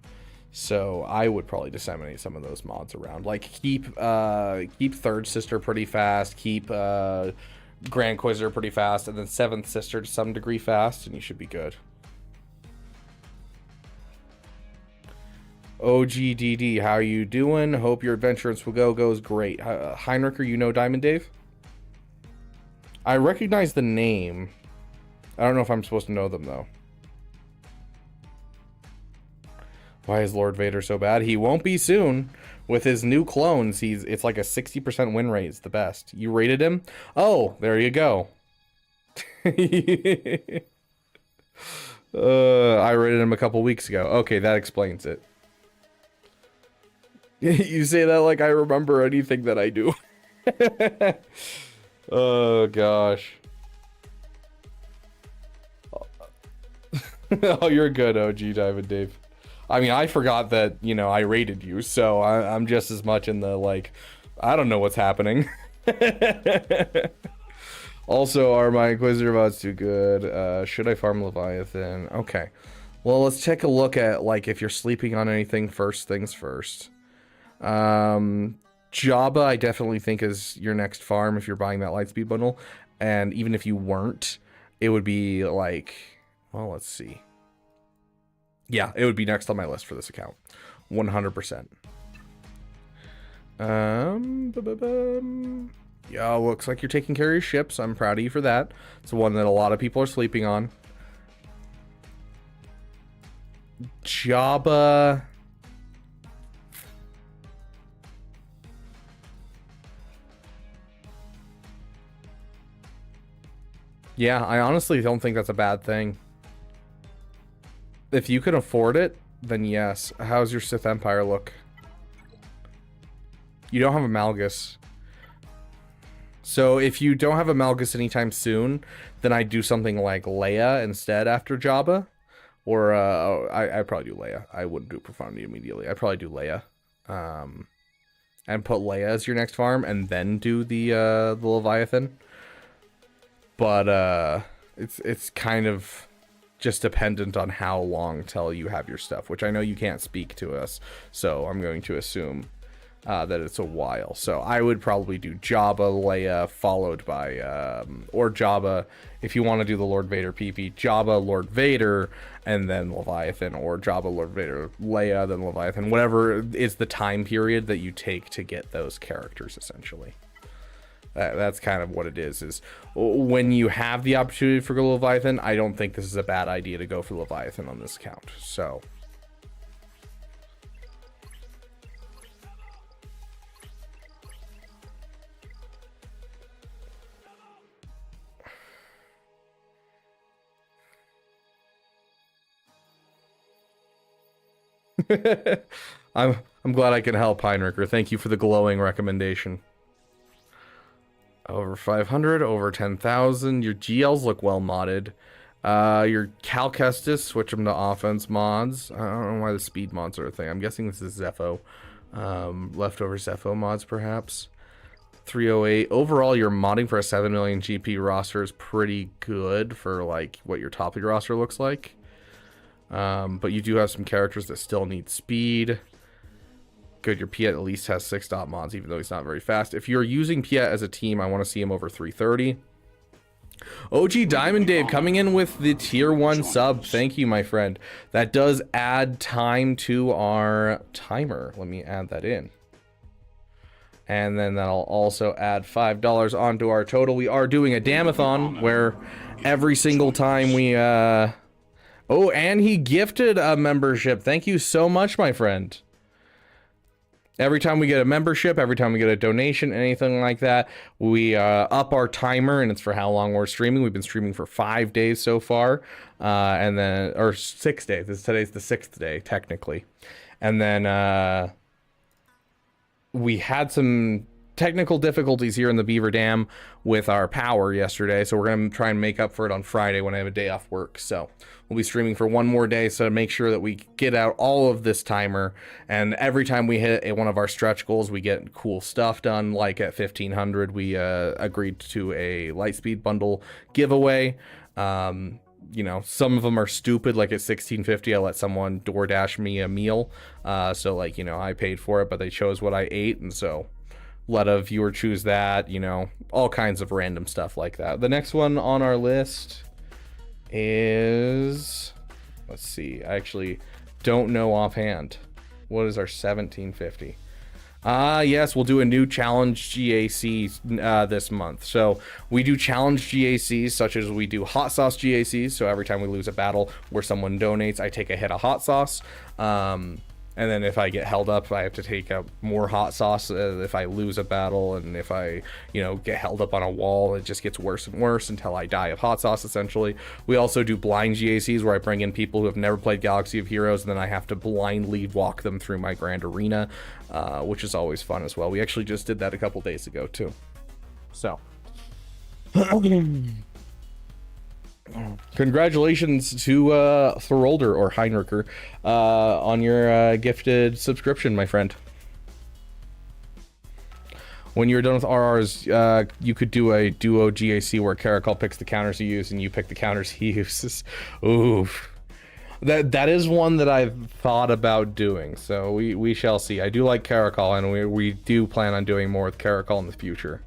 So I would probably disseminate some of those mods around. Like keep Third Sister pretty fast, keep Grand Inquisitor pretty fast, and then Seventh Sister to some degree fast, and you should be good. OGDD, how you doing? Hope your adventure in Swago goes great. Heinricher, you know Diamond Dave? I recognize the name. I don't know if I'm supposed to know them, though. Why is Lord Vader so bad? He won't be soon. With his new clones, it's like a 60% win rate. It's the best. You rated him? Oh, there you go. I rated him a couple weeks ago. Okay, that explains it. You say that like I remember anything that I do. Oh, gosh. Oh, you're good, OG Diamond Dave. I mean, I forgot that, you know, I rated you, so I'm just as much in the, like, I don't know what's happening. Also, are my Inquisitor mods too good? Should I farm Leviathan? Okay. Well, let's take a look at, like, if you're sleeping on anything, first things first. Jabba, I definitely think is your next farm if you're buying that Lightspeed bundle. And even if you weren't, it would be like, well, let's see. Yeah, it would be next on my list for this account. 100%. Yeah, looks like you're taking care of your ships. I'm proud of you for that. It's one that a lot of people are sleeping on. Jabba. Yeah, I honestly don't think that's a bad thing. If you can afford it, then yes. How's your Sith Empire look? You don't have a Malgus. So if you don't have a Malgus anytime soon, then I'd do something like Leia instead after Jabba. Or I'd probably do Leia. I wouldn't do Profundity immediately. I'd probably do Leia. And put Leia as your next farm and then do the Leviathan. But it's kind of just dependent on how long till you have your stuff, which I know you can't speak to us, so I'm going to assume that it's a while. So I would probably do Jabba, Leia, followed by or Jabba if you want to do the Lord Vader PP, Jabba, Lord Vader, and then Leviathan, or Jabba, Lord Vader, Leia, then Leviathan, whatever is the time period that you take to get those characters, essentially. That's kind of what it is when you have the opportunity for Leviathan, I don't think this is a bad idea to go for Leviathan on this account. So I'm glad I can help, Heinricher. Thank you for the glowing recommendation. Over 500, over 10,000. Your GLs look well modded. Your Cal Kestis, switch them to offense mods. I don't know why the speed mods are a thing. I'm guessing this is Zepho. Leftover Zepho mods, perhaps. 308. Overall, your modding for a 7 million GP roster is pretty good for like what your top of your roster looks like. But you do have some characters that still need speed. Good, your Piet at least has 6 dot mods, even though he's not very fast. If you're using Piet as a team, I want to see him over 330. OG Diamond Dave coming in with the tier 1 sub. Thank you, my friend. That does add time to our timer. Let me add that in. And then that'll also add $5 onto our total. We are doing a Damathon where every single time we... Oh, and he gifted a membership. Thank you so much, my friend. Every time we get a membership, every time we get a donation, anything like that, we up our timer, and it's for how long we're streaming. We've been streaming for 5 days so far, and then, or 6 days. Today's the 6th day, technically. And then we had some technical difficulties here in the Beaver Dam with our power yesterday, so we're going to try and make up for it on Friday when I have a day off work. So we'll be streaming for 1 more day, so to make sure that we get out all of this timer, and every time we hit one of our stretch goals, we get cool stuff done. Like at 1500, we agreed to a Lightspeed bundle giveaway. You know, some of them are stupid, like at 1650 I let someone DoorDash me a meal, so like, you know, I paid for it, but they chose what I ate, and so let a viewer choose that, you know, all kinds of random stuff like that. The next one on our list is, let's see, I actually don't know offhand. What is our 1750? Yes, we'll do a new challenge GAC this month. So we do challenge GACs, such as we do hot sauce GACs. So every time we lose a battle where someone donates, I take a hit of hot sauce. And then if I get held up, I have to take out more hot sauce if I lose a battle. And if I, you know, get held up on a wall, it just gets worse and worse until I die of hot sauce, essentially. We also do blind GACs, where I bring in people who have never played Galaxy of Heroes, and then I have to blindly walk them through my grand arena, which is always fun as well. We actually just did that a couple days ago, too. So. Congratulations to Thorolder or Heinricher on your gifted subscription, my friend. When you're done with RRs, you could do a duo GAC where Caracol picks the counters he uses and you pick the counters he uses. Oof. That is one that I've thought about doing, so we shall see. I do like Caracol, and we do plan on doing more with Caracol in the future.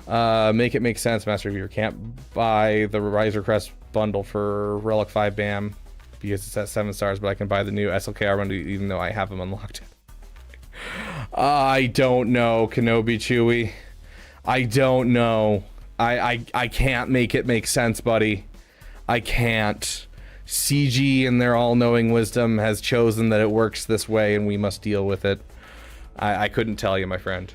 Make it make sense, Master Beaver. Can't buy the Riser Crest bundle for Relic 5 BAM because it's at 7 stars, but I can buy the new SLKR bundle even though I have them unlocked. I don't know, Kenobi Chewie. I don't know. I can't make it make sense, buddy. I can't. CG in their all-knowing wisdom has chosen that it works this way and we must deal with it. I couldn't tell you, my friend.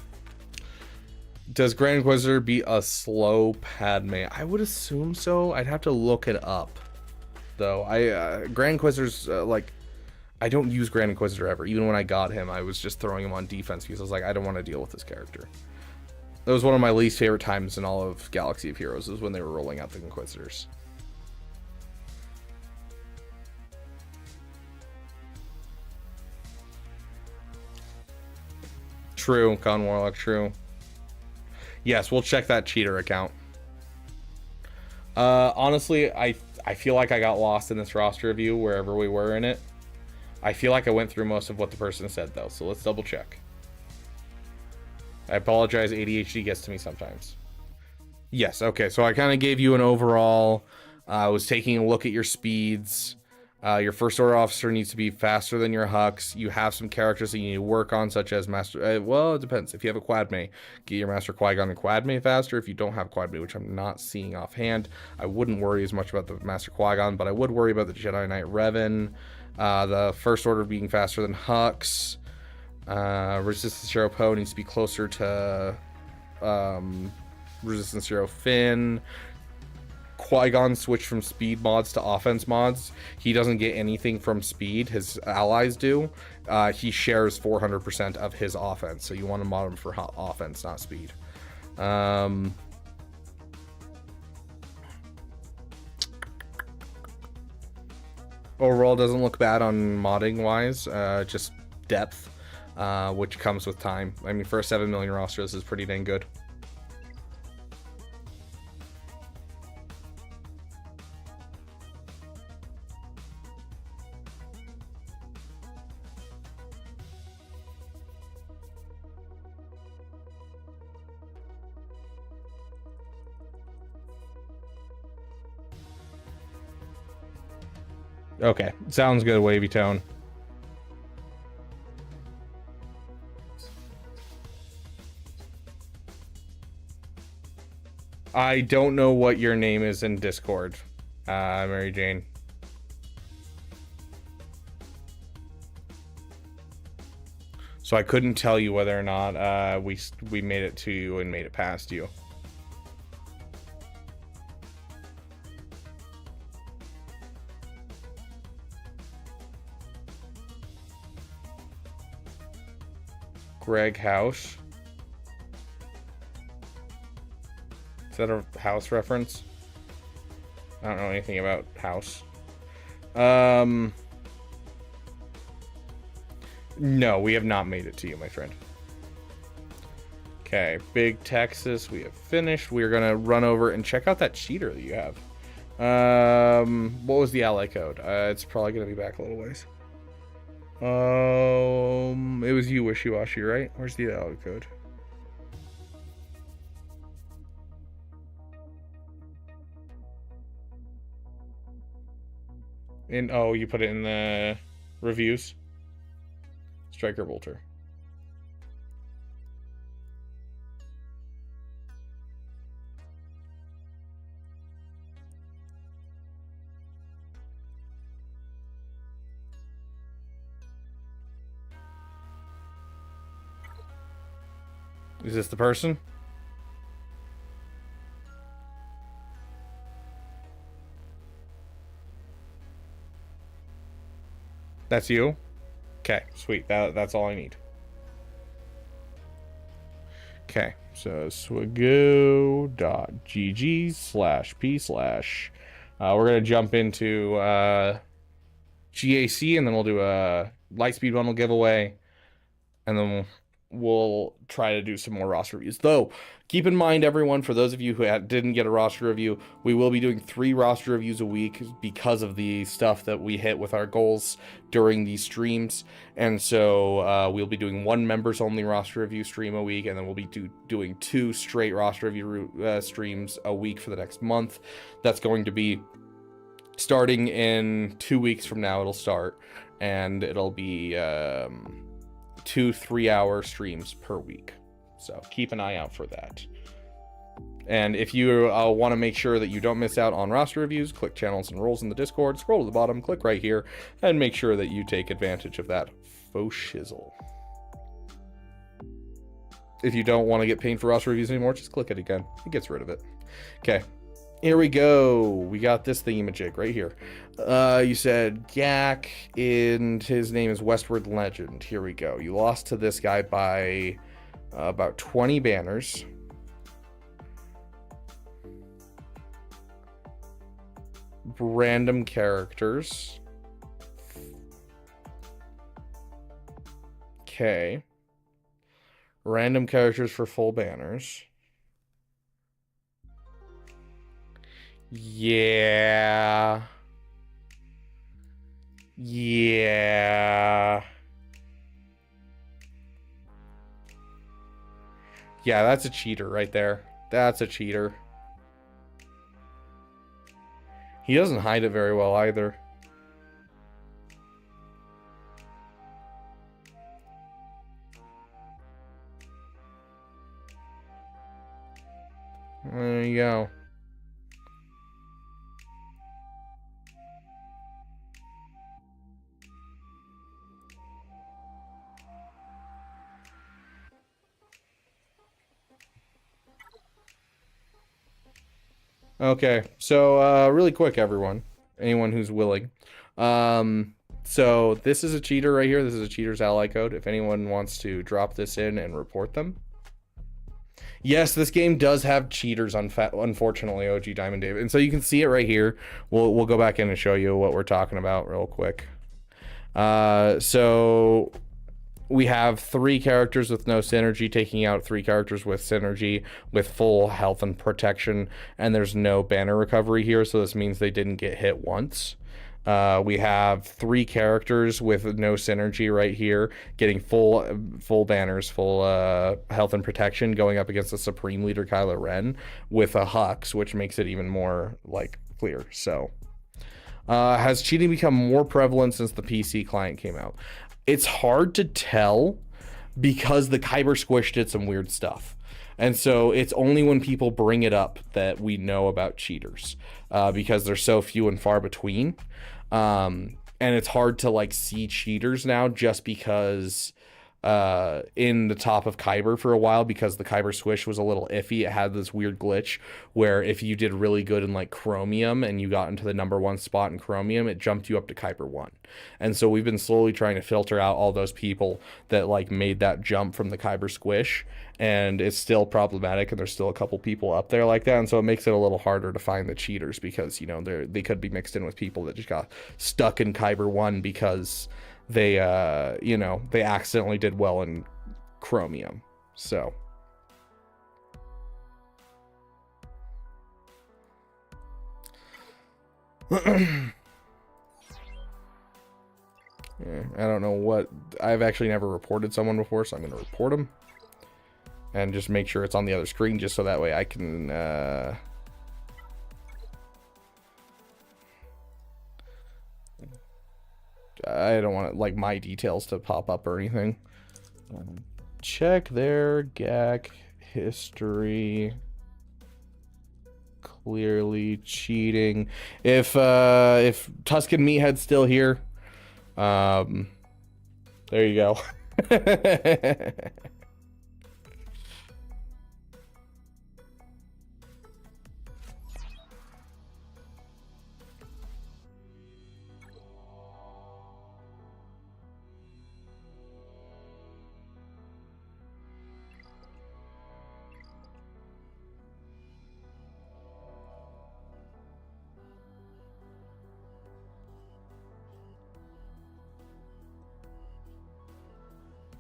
Does Grand Inquisitor beat a slow Padme? I would assume so. I'd have to look it up, though. Grand Inquisitor's like, I don't use Grand Inquisitor ever. Even when I got him, I was just throwing him on defense because I was like, I don't want to deal with this character. That was one of my least favorite times in all of Galaxy of Heroes, is when they were rolling out the Inquisitors. True, Con Warlock, true. Yes, we'll check that cheater account. Honestly, I feel like I got lost in this roster review wherever we were in it. I feel like I went through most of what the person said, though, so let's double check. I apologize, ADHD gets to me sometimes. Yes, okay, so I kind of gave you an overall. I was taking a look at your speeds. Your first order officer needs to be faster than your Hux. You have some characters that you need to work on, such as Master... well, it depends. If you have a Quadme, get your Master Qui-Gon and Quadme faster. If you don't have Quadme, which I'm not seeing offhand, I wouldn't worry as much about the Master Qui-Gon, but I would worry about the Jedi Knight Revan. The first order being faster than Hux. Resistance Zero Poe needs to be closer to Resistance Zero Finn. Qui-Gon switched from speed mods to offense mods. He doesn't get anything from speed. His allies do. He shares 400% of his offense, so you want to mod him for offense, not speed. Overall, doesn't look bad on modding wise. Just depth, which comes with time. I mean, for a 7 million roster, this is pretty dang good. Okay, sounds good, Wavy Tone. I don't know what your name is in Discord, Mary Jane. So I couldn't tell you whether or not we made it to you and made it past you. Greg House. Is that a House reference? I don't know anything about House. No, we have not made it to you, my friend. Okay, Big Texas, we have finished. We're gonna run over and check out that cheater that you have. What was the ally code? It's probably gonna be back a little ways. It was you, Wishy-Washy, right? Where's the ally code? Oh, you put it in the reviews? Striker Bolter. Is this the person? That's you? Okay, sweet. That's all I need. Okay, so swagoo.gg/p/. We're going to jump into GAC, and then we'll do a Lightspeed bundle giveaway, and then we'll try to do some more roster reviews. Though, keep in mind, everyone, for those of you who didn't get a roster review, we will be doing 3 roster reviews a week because of the stuff that we hit with our goals during these streams. And so we'll be doing 1 members only roster review stream a week, and then we'll be doing 2 straight roster review streams a week for the next month. That's going to be starting in 2 weeks from now. It'll start, and it'll be 2 3-hour streams per week. So keep an eye out for that. And if you want to make sure that you don't miss out on roster reviews, click channels and roles in the Discord, scroll to the bottom, click right here, and make sure that you take advantage of that faux shizzle. If you don't want to get paid for roster reviews anymore, just click it again. It gets rid of it. Okay. Here we go. We got this thingamajig right here. You said Gak, and his name is Westward Legend. Here we go. You lost to this guy by about 20 banners. Random characters. Okay. Random characters for full banners. Yeah. Yeah, that's a cheater right there. That's a cheater. He doesn't hide it very well either. There you go. Okay, so really quick, everyone, anyone who's willing. So this is a cheater right here. This is a cheater's ally code. If anyone wants to drop this in and report them. Yes, this game does have cheaters, unfortunately, OG Diamond Dave. And so you can see it right here. We'll go back in and show you what we're talking about real quick. So we have 3 characters with no synergy taking out 3 characters with synergy with full health and protection, and there's no banner recovery here, so this means they didn't get hit once. We have 3 characters with no synergy right here getting full banners, full health and protection, going up against the Supreme Leader Kylo Ren with a Hux, which makes it even more like clear. So has cheating become more prevalent since the PC client came out? It's hard to tell because the Kyber Squish did some weird stuff. And so it's only when people bring it up that we know about cheaters, because they're so few and far between. And it's hard to like see cheaters now just because in the top of Kyber for a while because the Kyber swish was a little iffy. It had this weird glitch where if you did really good in like Chromium and you got into the #1 spot in Chromium, it jumped you up to Kyber 1. And so we've been slowly trying to filter out all those people that like made that jump from the Kyber squish, and it's still problematic, and there's still a couple people up there like that, and so it makes it a little harder to find the cheaters because, you know, they could be mixed in with people that just got stuck in Kyber 1 because they you know, they accidentally did well in Chromium. So yeah, I don't know what, I've actually never reported someone before, so I'm gonna report them and just make sure it's on the other screen just so that way I can I don't want like my details to pop up or anything. Check their GAC history. Clearly cheating. If Tuscan Meathead's still here, there you go.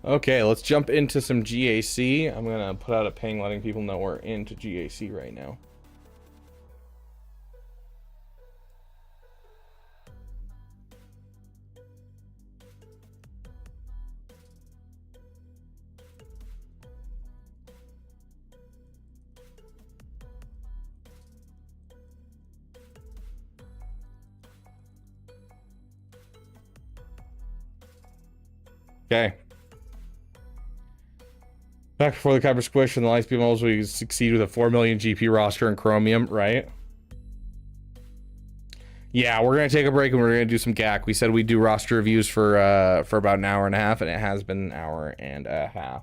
Okay, let's jump into some GAC. I'm gonna put out a ping letting people know we're into GAC right now. Okay. Back before the Kyber Squish and the Lightspeed models, we succeed with a 4 million GP roster in Chromium, right? Yeah, we're gonna take a break and we're gonna do some GAC. We said we'd do roster reviews for about an hour and a half, and it has been an hour and a half.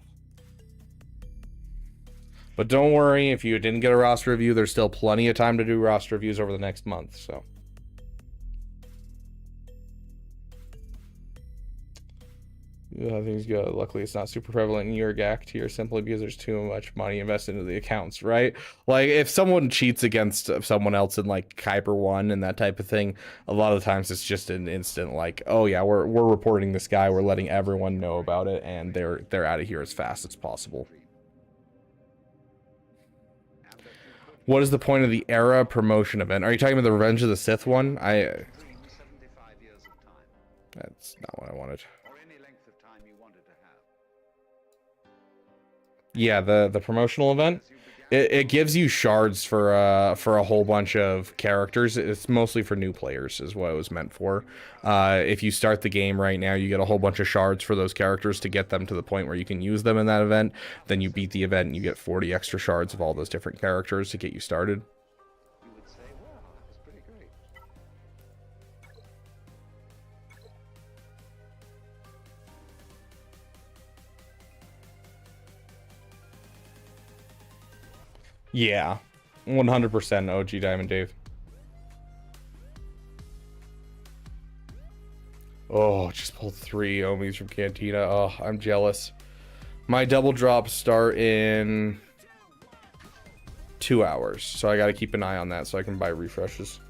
But don't worry, if you didn't get a roster review, there's still plenty of time to do roster reviews over the next month, so. Yeah, things go. Luckily, it's not super prevalent in your GAC tier simply because there's too much money invested into the accounts, right? Like, if someone cheats against someone else in, like, Kyber 1 and that type of thing, a lot of the times it's just an instant, like, oh, yeah, we're reporting this guy, we're letting everyone know about it, and they're out of here as fast as possible. What is the point of the Era promotion event? Are you talking about the Revenge of the Sith one? That's not what I wanted. Yeah, the promotional event. It gives you shards for a whole bunch of characters. It's mostly for new players is what it was meant for. If you start the game right now, you get a whole bunch of shards for those characters to get them to the point where you can use them in that event. Then you beat the event and you get 40 extra shards of all those different characters to get you started. Yeah, 100% OG Diamond Dave. Oh, just pulled 3 Omis from Cantina. Oh, I'm jealous. My double drops start in 2 hours, so I gotta keep an eye on that so I can buy refreshes.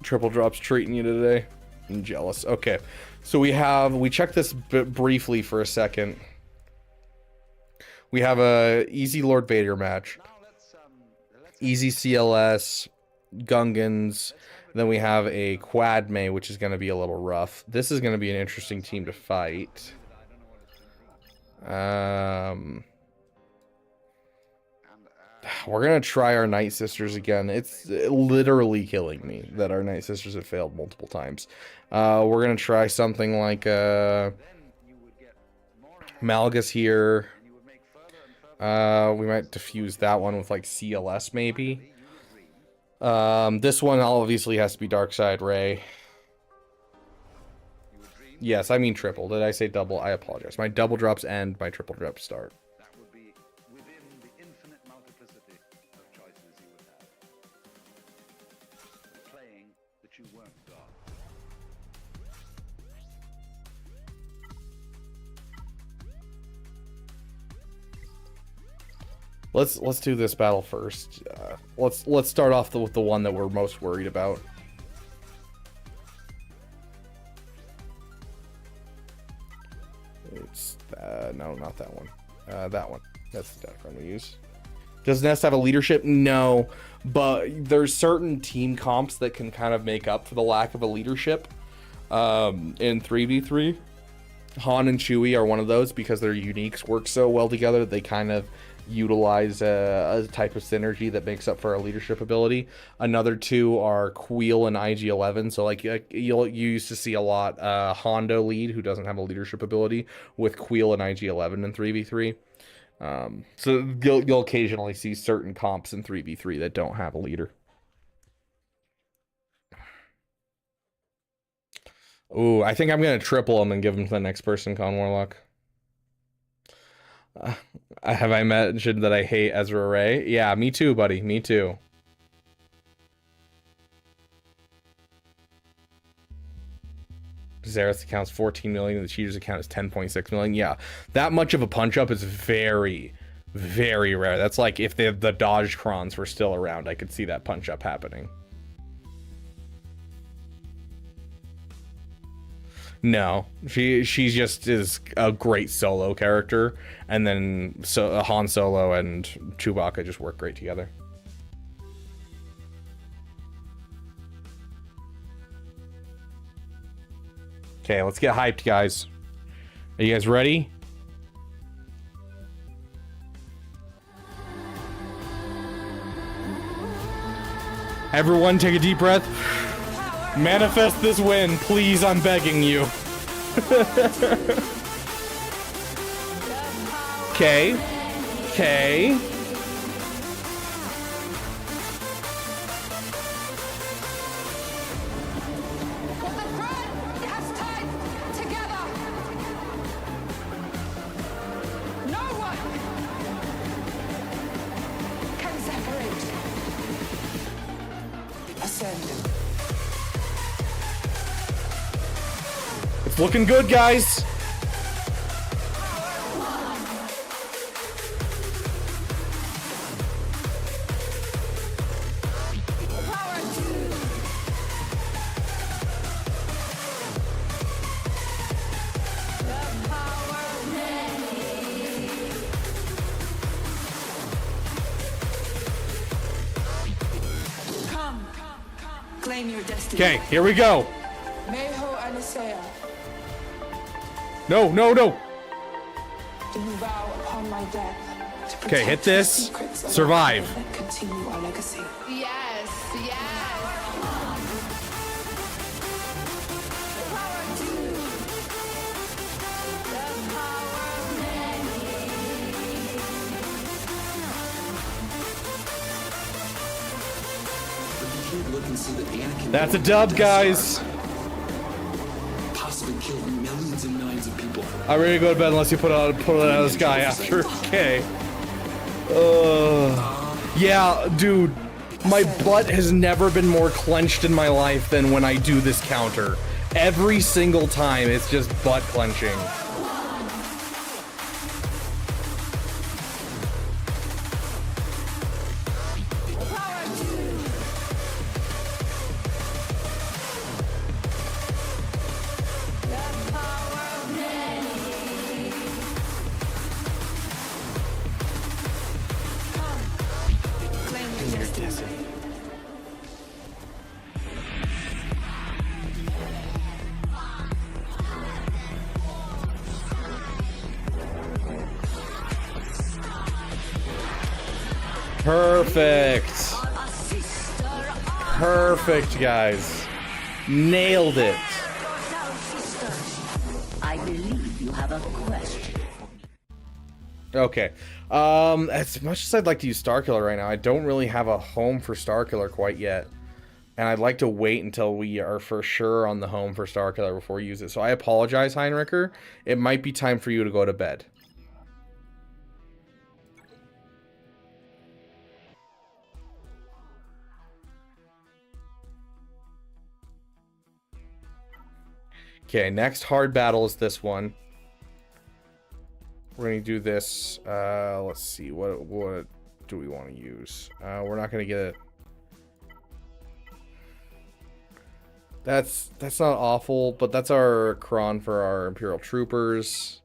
Triple drops treating you today. I'm jealous. Okay, so we checked this briefly for a second. We have a easy Lord Vader match, easy CLS, Gungans, then we have a Quad May, which is going to be a little rough. This is going to be an interesting team to fight. We're going to try our Night Sisters again. It's literally killing me that our Night Sisters have failed multiple times. We're going to try something like Malgus here. We might diffuse that one with like CLS maybe. This one obviously has to be Darkside Ray. Yes, I mean triple. Did I say double? I apologize. My double drops end, my triple drops start. That would be within the infinite multiplicity of choices you would have. Playing that you weren't God. Let's do this battle first. Let's start off with the one that we're most worried about. It's no, not that one. That one. That's the deck I'm gonna use. Does Nest have a leadership? No, but there's certain team comps that can kind of make up for the lack of a leadership. In 3v3, Han and Chewie are one of those because their uniques work so well together. They kind of utilize a type of synergy that makes up for a leadership ability. Another two are Queel and IG-11. So like you used to see a lot Hondo lead, who doesn't have a leadership ability, with Queel and IG-11 in 3v3. So you'll occasionally see certain comps in 3v3 that don't have a leader. Ooh, I think I'm gonna triple them and give them to the next person, Con Warlock. Have I mentioned that I hate Ezra Ray? Yeah, me too, buddy. Me too. Xerath's account's 14 million. The Cheater's account is 10.6 million. Yeah, that much of a punch up is very, very rare. That's like if the Dodge Crons were still around, I could see that punch up happening. No, she just is a great solo character, and then Han Solo and Chewbacca just work great together. Okay, let's get hyped, guys. Are you guys ready? Everyone take a deep breath. Manifest this win, please, I'm begging you. Okay. Okay. It's looking good, guys. Claim your destiny. Okay, here we go. Mayho Anisea. No, no, no. Do you vow upon my death to Okay, hit this. Survive. continue our legacy? Yes, yes. That's a dub, guys. Possibly killed millions and millions of people. I'm ready to go to bed unless you put it out of the sky after. Okay. Yeah, dude. My butt has never been more clenched in my life than when I do this counter. Every single time, it's just butt clenching. Perfect. Perfect, guys. Nailed it. I believe you have a question. Okay. As much as I'd like to use Starkiller right now, I don't really have a home for Starkiller quite yet. And I'd like to wait until we are for sure on the home for Star Killer before we use it. So I apologize, Heinricher. It might be time for you to go to bed. Okay, next hard battle is this one. We're going to do this. Let's see. What do we want to use? We're not going to get it. That's not awful, but that's our cron for our Imperial Troopers.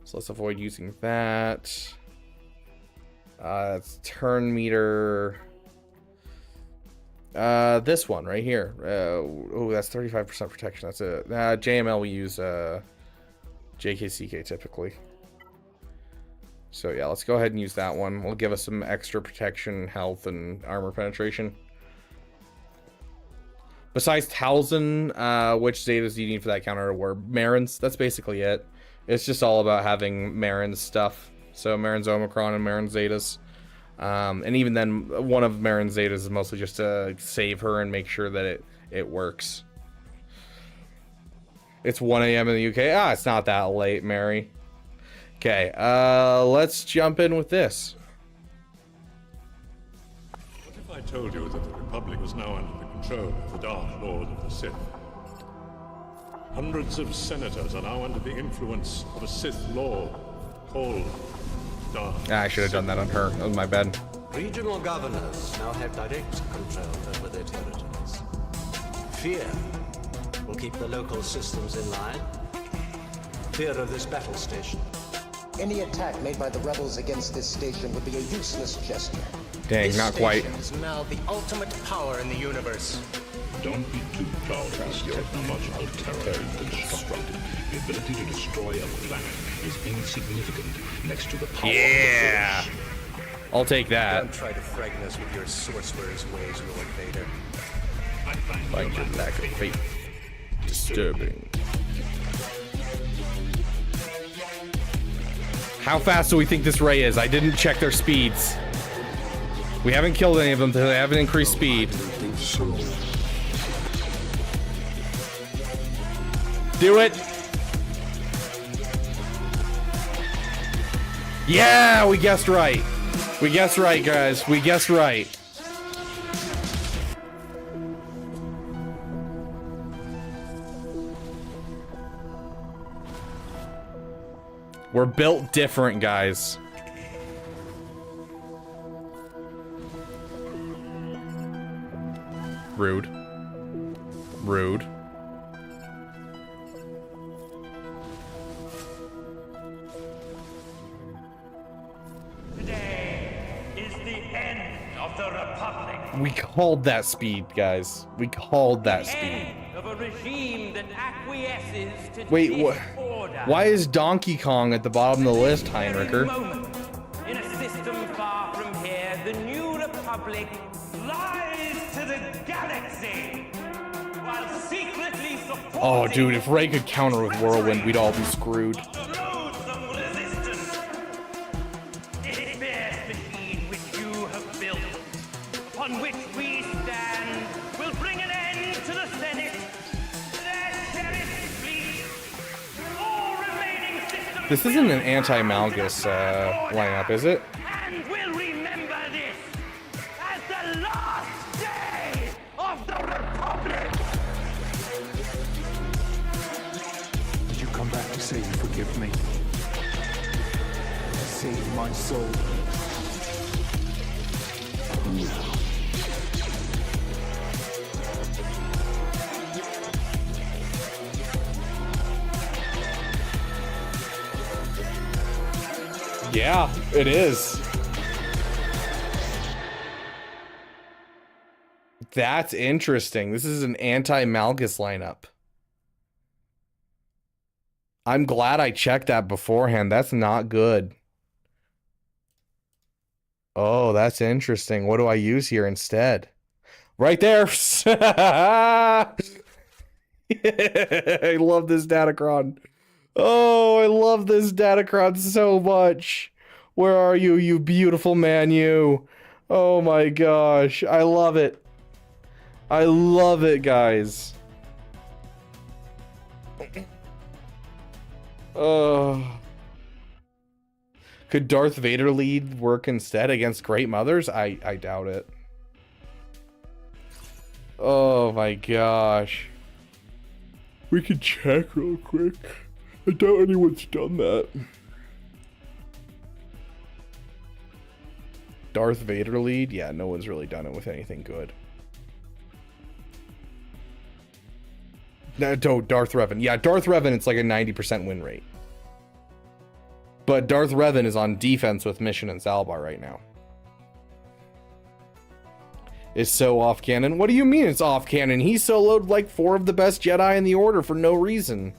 So let's avoid using that. It's turn meter. This one right here. Oh, that's 35% protection. That's it. JML we use JKCK typically. So yeah, let's go ahead and use that one. Will give us some extra protection, health, and armor penetration. Besides Talzin, which Zetas do you need for that counter to war? Marin's, that's basically it. It's just all about having Marin's stuff. So Marin's Omicron and Marin's Zetas. And even then, one of Marin's Zetas is mostly just to save her and make sure that it works. It's 1 a.m. in the UK. It's not that late, Mary. Okay, let's jump in with this. What if I told you that the Republic was now under the control of the Dark Lord of the Sith? Hundreds of senators are now under the influence of a Sith Lord called Darth. I should have done that on her. That was my bad. Regional governors now have direct control over their territories. Fear will keep the local systems in line. Fear of this battle station. Any attack made by the rebels against this station would be a useless gesture. Dang, this not quite. station is now the ultimate power in the universe. Don't be too proud of your technological terror and constructed. The ability to destroy a planet is insignificant next to the power of the Force. I'll take that. Don't try to frighten us with your sorcerer's ways, Lord Vader. I Find your lack of faith disturbing. How fast do we think this ray is? I didn't check their speeds. We haven't killed any of them, they haven't increased speed. Do it! Yeah, we guessed right. We guessed right, guys. We guessed right. We're built different, guys. Rude. Rude. Today is the end of the Republic. We called that speed, guys. We called that speed. End of a regime that acquiesces to Wait, disorder. why is Donkey Kong at the bottom of the list, Heinricher? In a system far from here, the new Republic lies to the galaxy, while secretly supporting Oh, dude, if Ray could counter with Whirlwind, we'd all be screwed. loathsome resistance. This vast machine which you have built, upon which we stand, will bring an end to the Senate, their cherished fleet, all remaining systems. This isn't an anti-Malgus lineup, is it? And we'll remember this as the last day of the Republic. Did you come back to say you forgive me? To save my soul? No. Yeah, it is. That's interesting. This is an anti-Malgus lineup. I'm glad I checked that beforehand. That's not good. Oh, that's interesting. What do I use here instead? Right there. I love this Datacron. Oh, I love this Datacron so much. Where are you, you beautiful man, you? Oh my gosh, I love it. I love it, guys. Could Darth Vader lead work instead against Great Mothers? I doubt it. Oh my gosh. We could check real quick. I doubt anyone's done that. Darth Vader lead? Yeah, no one's really done it with anything good. No, Darth Revan. Yeah, Darth Revan, it's like a 90% win rate. But Darth Revan is on defense with Mission and Salbar right now. It's so off canon. What do you mean it's off canon? He soloed like 4 of the best Jedi in the Order for no reason.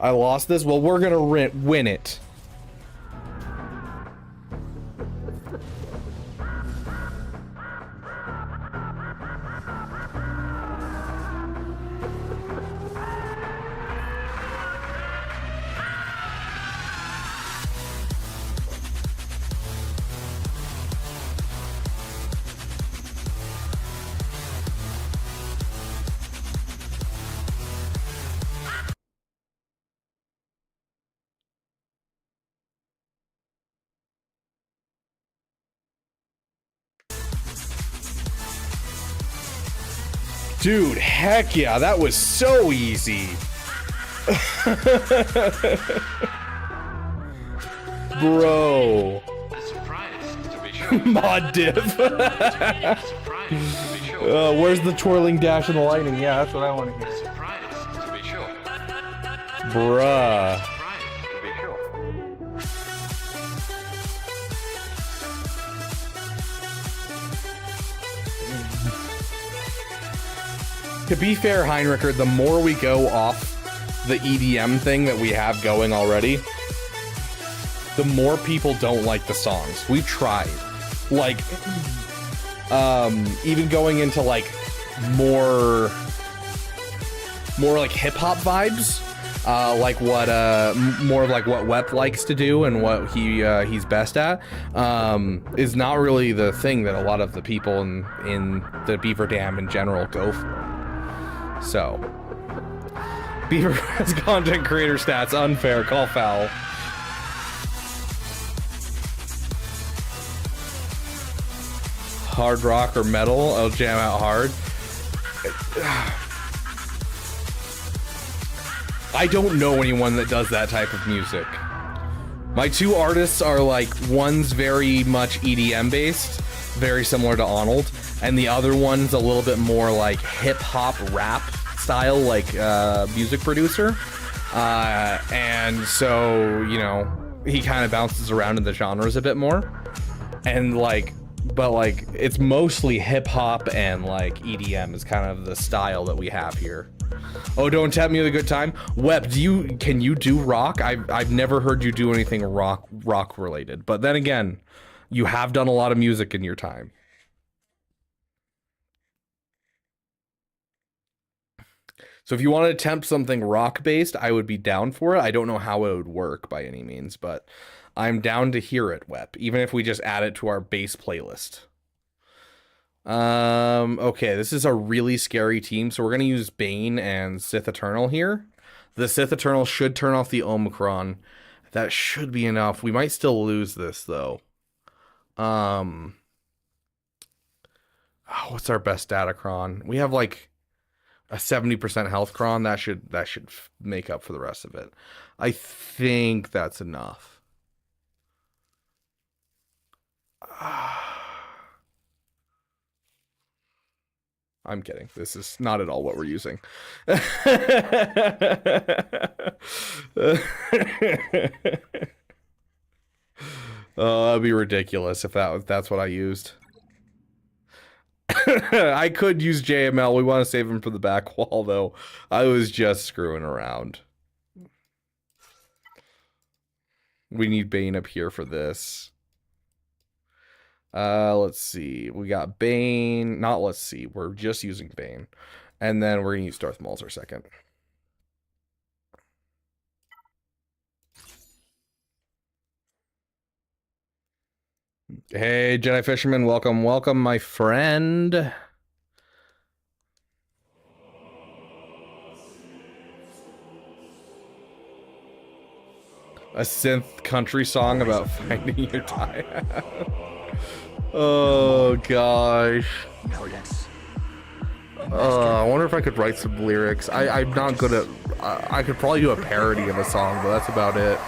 I lost this? Well, we're gonna win it. Dude, heck yeah, that was so easy. Bro. Mod div. Where's the twirling dash and the lightning? Yeah, that's what I want to hear. Bruh. To be fair, Heinricher, the more we go off the EDM thing that we have going already, the more people don't like the songs. We've tried. Like, even going into like more like hip-hop vibes, like what more of like what Wep likes to do and what he's best at, is not really the thing that a lot of the people in the Beaver Dam in general go for. So, Beaver has content creator stats, unfair, call foul. Hard rock or metal, I'll jam out hard. I don't know anyone that does that type of music. My 2 artists are like, one's very much EDM based, very similar to Arnold, and the other one's a little bit more like hip-hop rap style, like music producer, and so, you know, he kind of bounces around in the genres a bit more, and like, but like it's mostly hip-hop and like EDM is kind of the style that we have here. Oh, don't tap me with a good time. Wep, can you do rock? I've never heard you do anything rock related, but then again, you have done a lot of music in your time. So if you want to attempt something rock-based, I would be down for it. I don't know how it would work by any means, but I'm down to hear it, Wep, even if we just add it to our base playlist. Okay, this is a really scary team, so we're going to use Bane and Sith Eternal here. The Sith Eternal should turn off the Omicron. That should be enough. We might still lose this, though. What's our best Datacron? We have, like, a 70% health cron. That should make up for the rest of it. I think that's enough. I'm kidding. This is not at all what we're using. Oh, that'd be ridiculous if that's what I used. I could use JML. We want to save him for the back wall, though. I was just screwing around. We need Bane up here for this. Let's see. We got Bane. Not let's see. We're just using Bane. And then we're going to use Darth Maul's our second. Hey, Jedi Fisherman, welcome, welcome, my friend. A synth country song about finding your tie. Oh gosh. I wonder if I could write some lyrics. I'm not good at. I could probably do a parody of a song, but that's about it.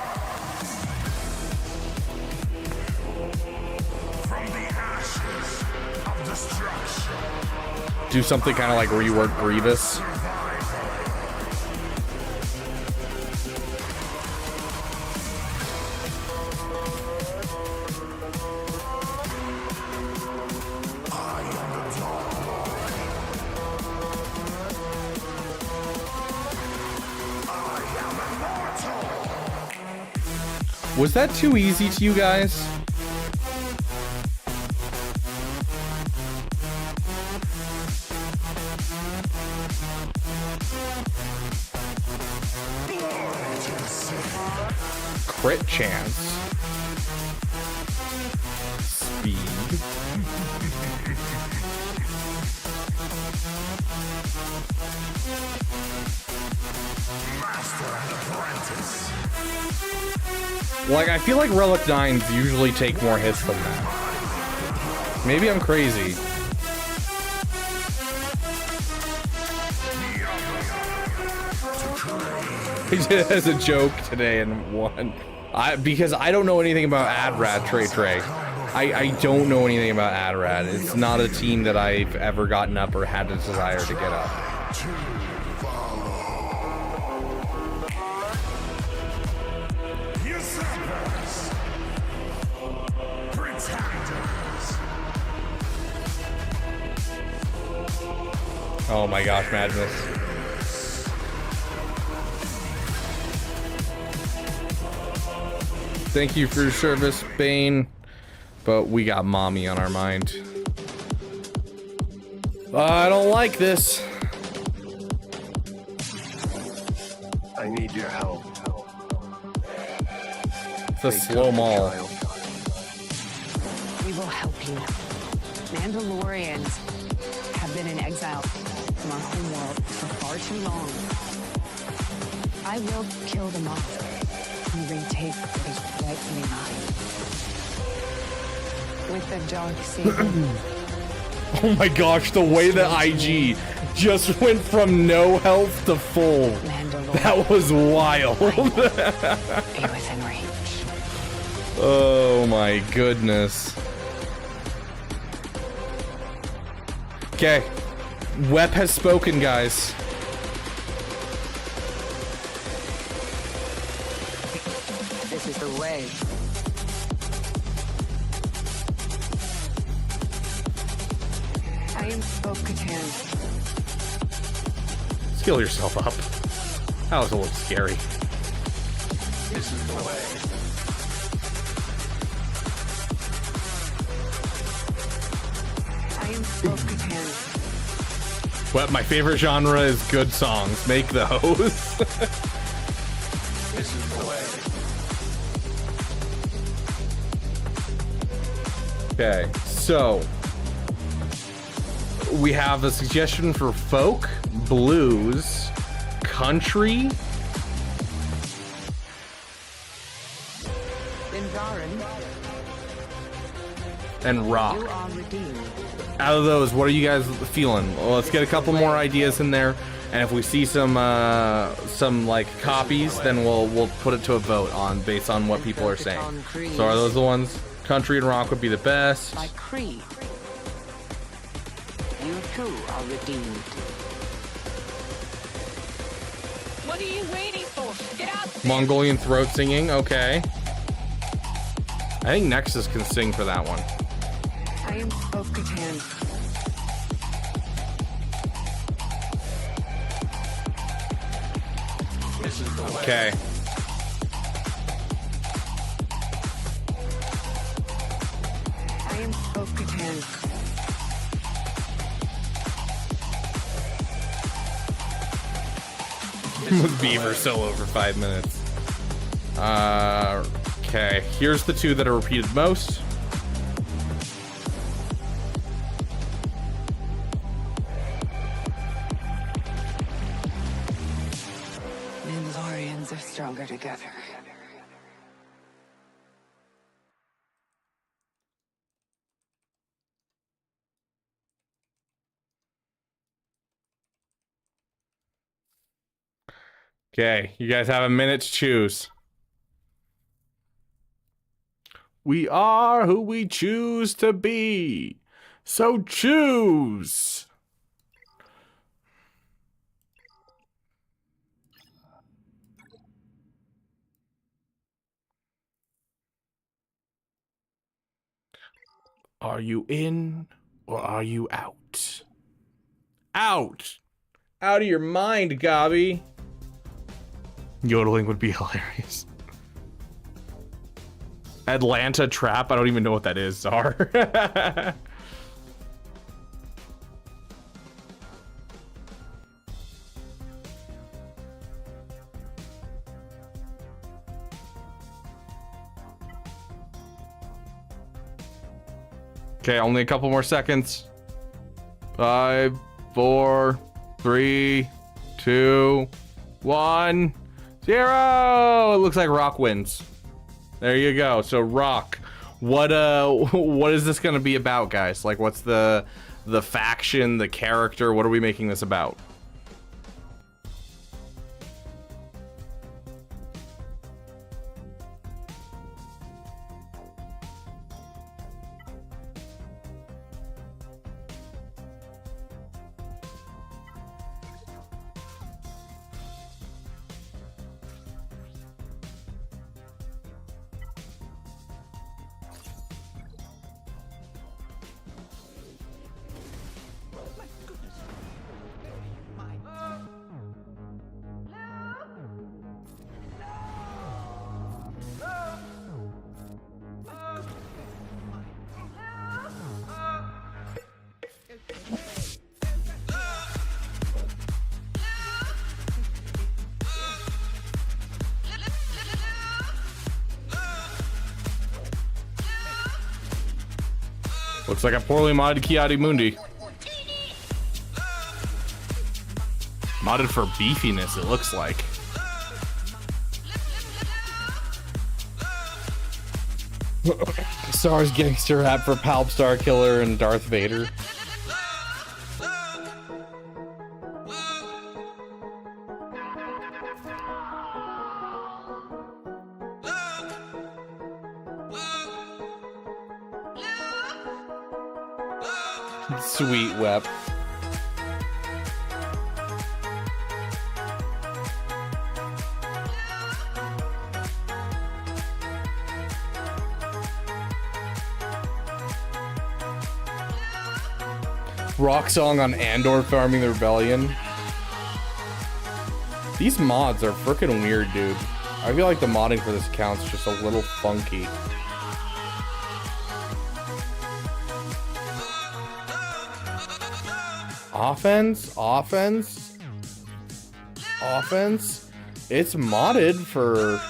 Do something kind of like rework Grievous. Was that too easy to you guys? Crit chance. Speed. Like, I feel like Relic 9s usually take more hits than that. Maybe I'm crazy. He did it as a joke today and won. Because I don't know anything about AdRad, Trey. I don't know anything about AdRad. It's not a team that I've ever gotten up or had a desire to get up. Oh my gosh, madness. Thank you for your service, Bane. But we got mommy on our mind. I don't like this. I need your help. It's a slow maul. We will help you. Mandalorians have been in exile from our homeworld for far too long. I will kill them off and retake what is rightfully mine. With the dark saber. Oh my gosh, the way that IG just went from no health to full. That was wild. Be within reach. Oh my goodness. Okay. Wep has spoken, guys. This is the way. I am Bo-Katan. Skill yourself up. That was a little scary. This is the way. I am Bo-Katan. Wep, my favorite genre is good songs. Make those. This is the way. Okay, so we have a suggestion for folk, blues, country, and rock. You are redeemed. Out of those, what are you guys feeling? Well, let's get a couple more ideas in there, and if we see some like copies, then we'll put it to a vote on based on what people are saying. So are those the ones? Country and rock would be the best. By creed. You too are redeemed. What are you waiting for? Get out! Mongolian throat singing, okay. I think Nexus can sing for that one. I am Bo-Katan. This is the way. Okay. I am Bo-Katan. With Beaver solo for 5 minutes. Okay, here's the two that are repeated most. stronger together. Okay, you guys have a minute to choose. We are who we choose to be. So choose. Are you in or are you out? Out! Out of your mind, Gabi. Yodeling would be hilarious. Atlanta Trap? I don't even know what that is, Czar. Okay, only a couple more seconds. 5, 4, 3, 2, 1, 0. It looks like Rock wins. There you go. So Rock, what is this gonna be about, guys? Like, what's the faction, the character? What are we making this about? Looks like a poorly modded Kiadi Mundi. Modded for beefiness, it looks like. Star's gangster rap for Palpstar Killer and Darth Vader. Sweet Wep. Rock song on Andor farming the rebellion. These mods are freaking weird, dude. I feel like the modding for this account's just a little funky. Offense? It's modded for...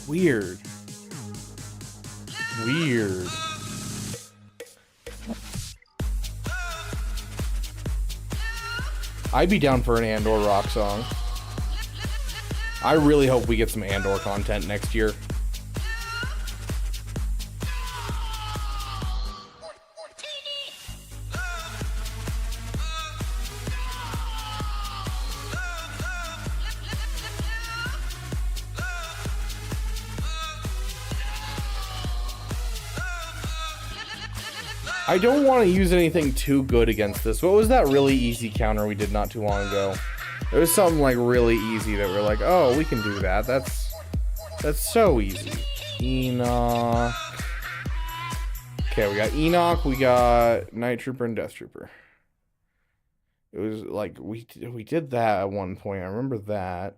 Weird. I'd be down for an Andor rock song. I really hope we get some Andor content next year. I don't want to use anything too good against this. What was that really easy counter we did not too long ago? It was something like really easy that we're like, oh, we can do that. That's so easy. Enoch. Okay, we got Enoch, we got Night Trooper and Death Trooper. It was like we did that at one point. I remember that.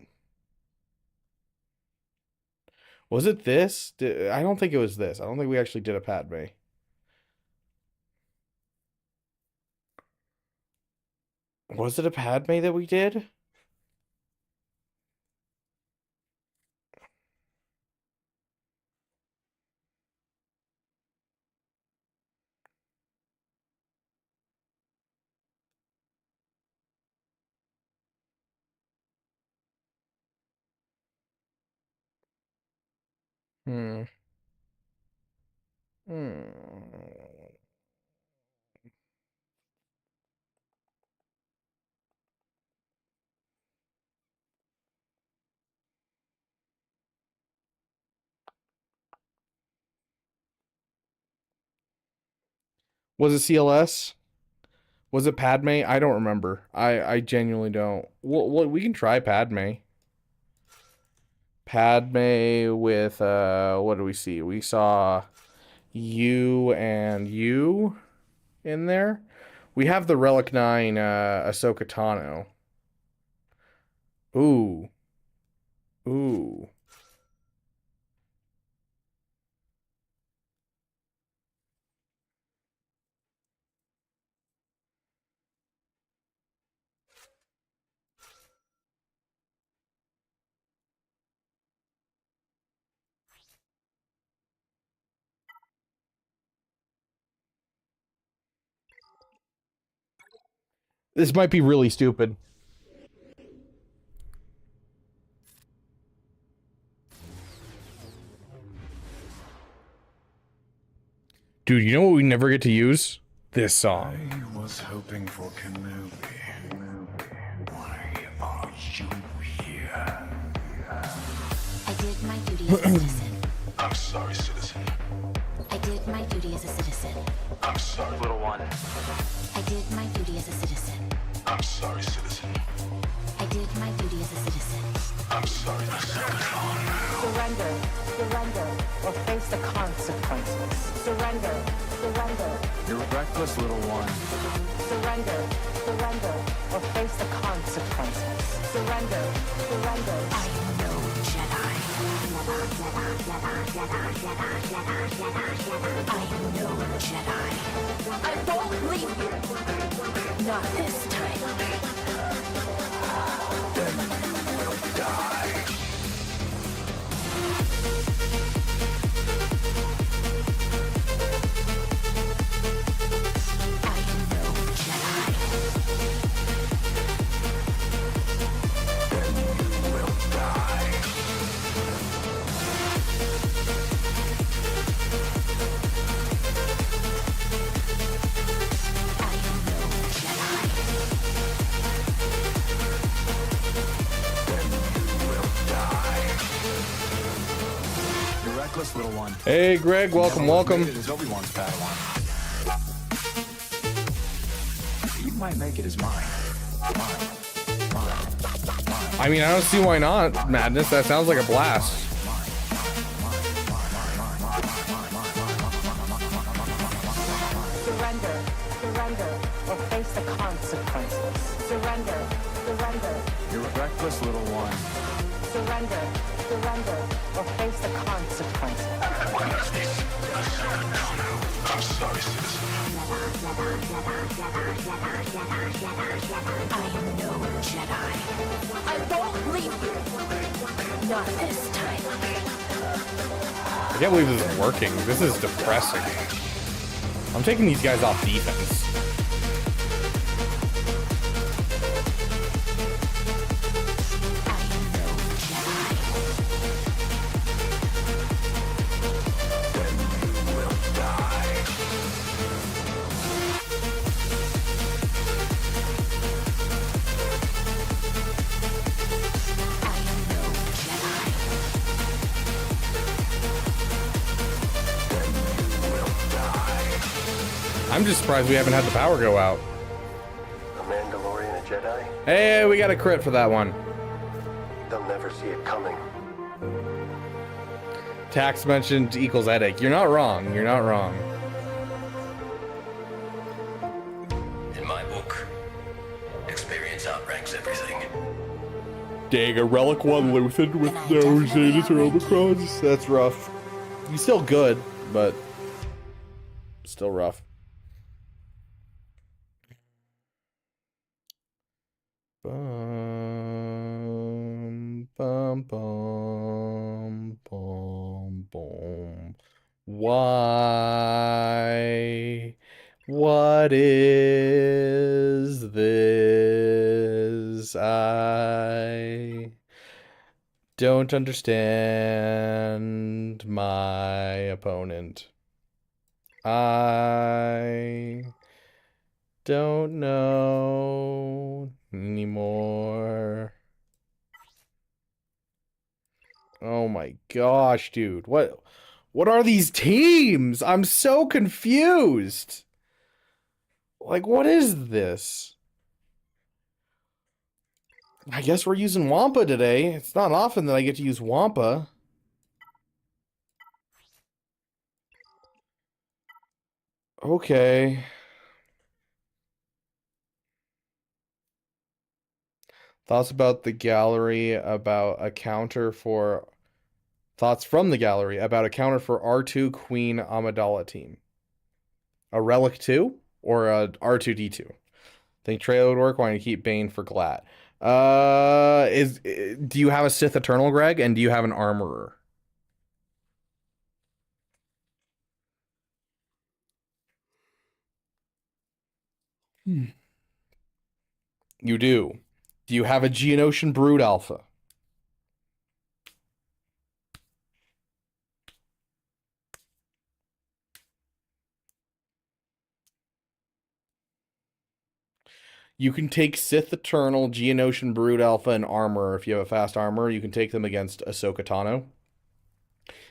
Was it this? I don't think it was this. I don't think we actually did a Padme. Was it a Padme that we did? Hmm. Was it CLS? Was it Padme? I don't remember. I genuinely don't. Well, we can try Padme. Padme with what do we see? We saw you and you in there. We have the Relic 9 Ahsoka Tano. Ooh. Ooh. This might be really stupid. Dude, you know what we never get to use? This song. I was hoping for Kenobi. Why are you here? I did my duty as a citizen. I'm sorry, citizen. I did my duty as a citizen. I'm sorry, little one. I did my duty as a citizen. I'm sorry, citizen. I did my duty as a citizen. I'm sorry, Surrender, surrender, or face the consequences. Surrender, surrender. You're reckless, little one. Surrender, surrender, or face the consequences. Surrender, surrender. I am no Jedi. I am no Jedi. I won't leave you. Not this time. Then you will die. I am no Jedi. Then you will die. I am no Jedi. Then you will die. You're reckless, little one. Hey, Greg, welcome, welcome. It is Obi-Wan's Padawan. You might make it as mine. I mean, I don't see why not, Madness. That sounds like a blast. Surrender, surrender, or face the consequences. Surrender, surrender. You're a reckless, little one. Surrender, surrender, or face the consequences. I'm sorry, citizen. I am no Jedi. I won't leave you. Not this time. I can't believe this is working. This is depressing. I'm taking these guys off defense. I'm just surprised we haven't had the power go out. A Mandalorian, a Jedi? Hey, we got a crit for that one. They'll never see it coming. Tax mentioned equals headache. You're not wrong. You're not wrong. In my book, experience outranks everything. Dang, a Relic 1 Luthen with no Zetas or Omicrons. That's rough. He's still good, but still rough. Bum, bum, bum, bum, bum. Why? What is this I don't understand my opponent. I don't know anymore. Oh my gosh, dude. What are these teams? I'm so confused. Like, what is this? I guess we're using Wampa today. It's not often that I get to use Wampa. Okay. Thoughts about the gallery about a counter for... Thoughts from the gallery about a counter for R2 Queen Amidala team. A Relic 2 or a R2D2? Think Trey would work. Why don't you keep Bane for Glat? Do you have a Sith Eternal, Greg? And do you have an Armorer? You do. Do you have a Geonosian Brood Alpha? You can take Sith Eternal, Geonosian Brood Alpha, and Armor. If you have a fast Armor, you can take them against Ahsoka Tano.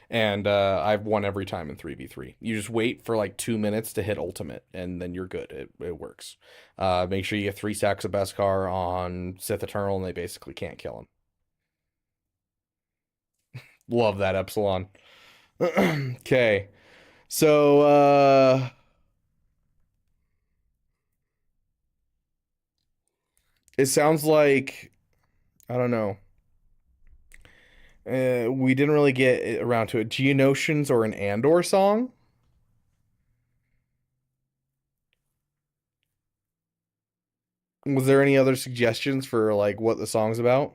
And I've won every time in 3v3. You just wait for like 2 minutes to hit ultimate, and then you're good. It works. Make sure you get 3 stacks of Beskar on Sith Eternal, and they basically can't kill him. Love that, Epsilon. Okay. So, it sounds like, I don't know. We didn't really get around to it. Geonosians or an Andor song? Was there any other suggestions for like what the song's about?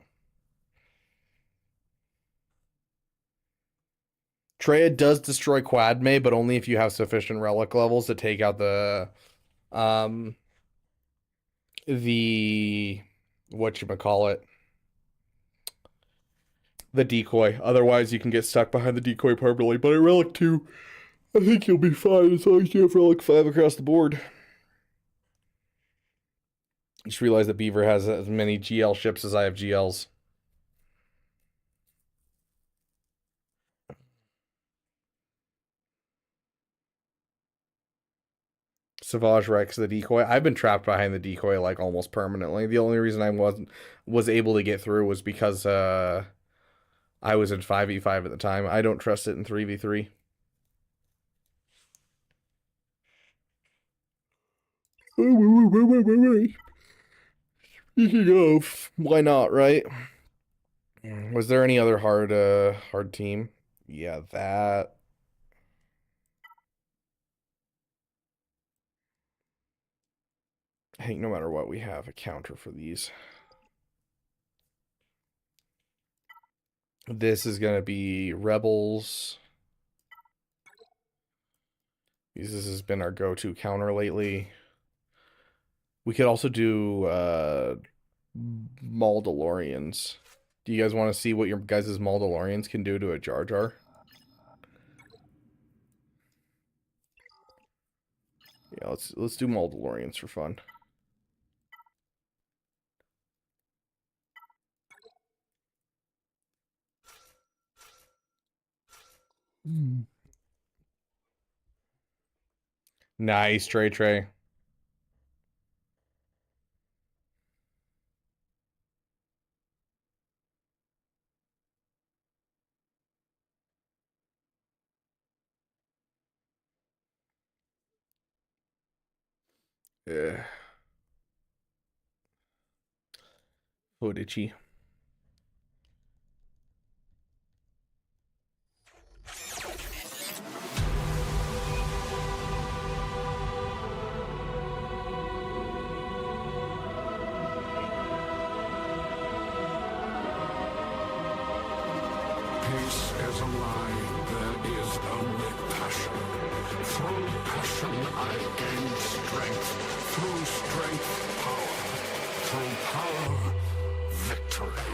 Treya does destroy Quadme, but only if you have sufficient relic levels to take out the whatchamacallit, the decoy. Otherwise, you can get stuck behind the decoy permanently. But at Relic 2, I think you'll be fine as long as you have Relic 5 across the board. Just realized that Beaver has as many GL ships as I have GLs. Savage Rex, the decoy. I've been trapped behind the decoy like almost permanently. The only reason I was able to get through was because I was in 5v5 at the time. I don't trust it in 3v3. Speaking of, why not, right? Was there any other hard team? Yeah, that. I think no matter what, we have a counter for these. This is going to be Rebels. This has been our go-to counter lately. We could also do Maldalorians. Do you guys want to see what your guys' Maldalorians can do to a Jar Jar? Yeah, let's do Maldalorians for fun. Nice, Trey. Yeah. Footage. Peace is a lie. There is only passion. Through passion I gain strength. Through strength, power. Through power, victory.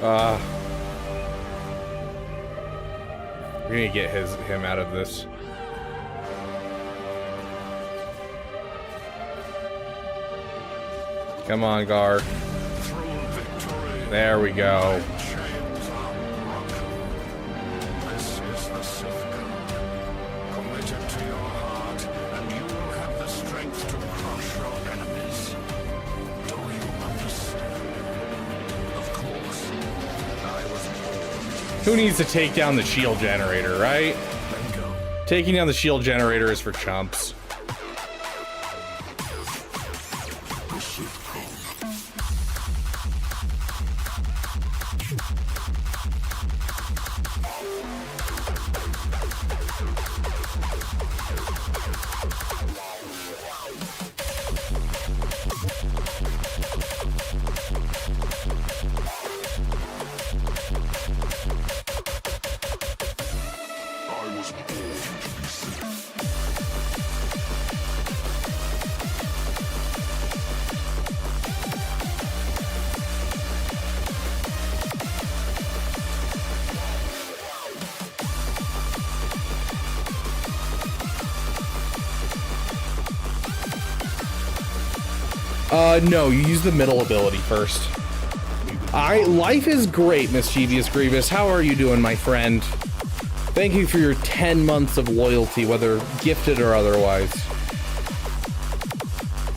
We're gonna get him out of this. Come on, Gar. There we go. This is the Sith God. Commit it to your heart, and you will have the strength to crush your enemies. Do you understand? Of course. I was born. Who needs to take down the shield generator, right? Taking down the shield generator is for chumps. No, you use the middle ability first. Life is great, Mischievous Grievous. How are you doing, my friend? Thank you for your 10 months of loyalty, whether gifted or otherwise.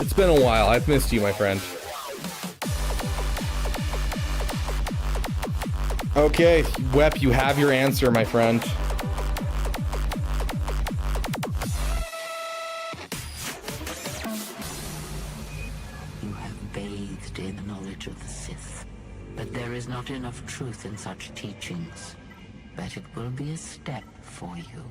It's been a while. I've missed you, my friend. Okay, Wep, you have your answer, my friend. Not enough truth in such teachings, but it will be a step for you.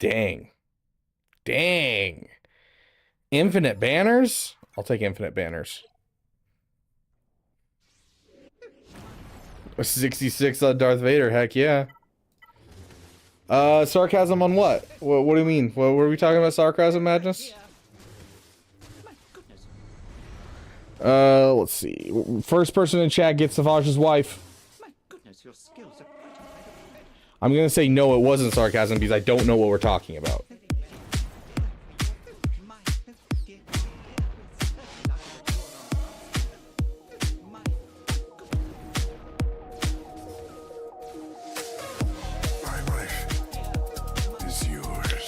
Dang. Dang. Infinite banners? I'll take infinite banners. 66 on Darth Vader, heck yeah. Sarcasm on what? What do you mean? What were we talking about? Sarcasm madness? Let's see. First person in chat gets Savage's wife. I'm gonna say no, it wasn't sarcasm because I don't know what we're talking about.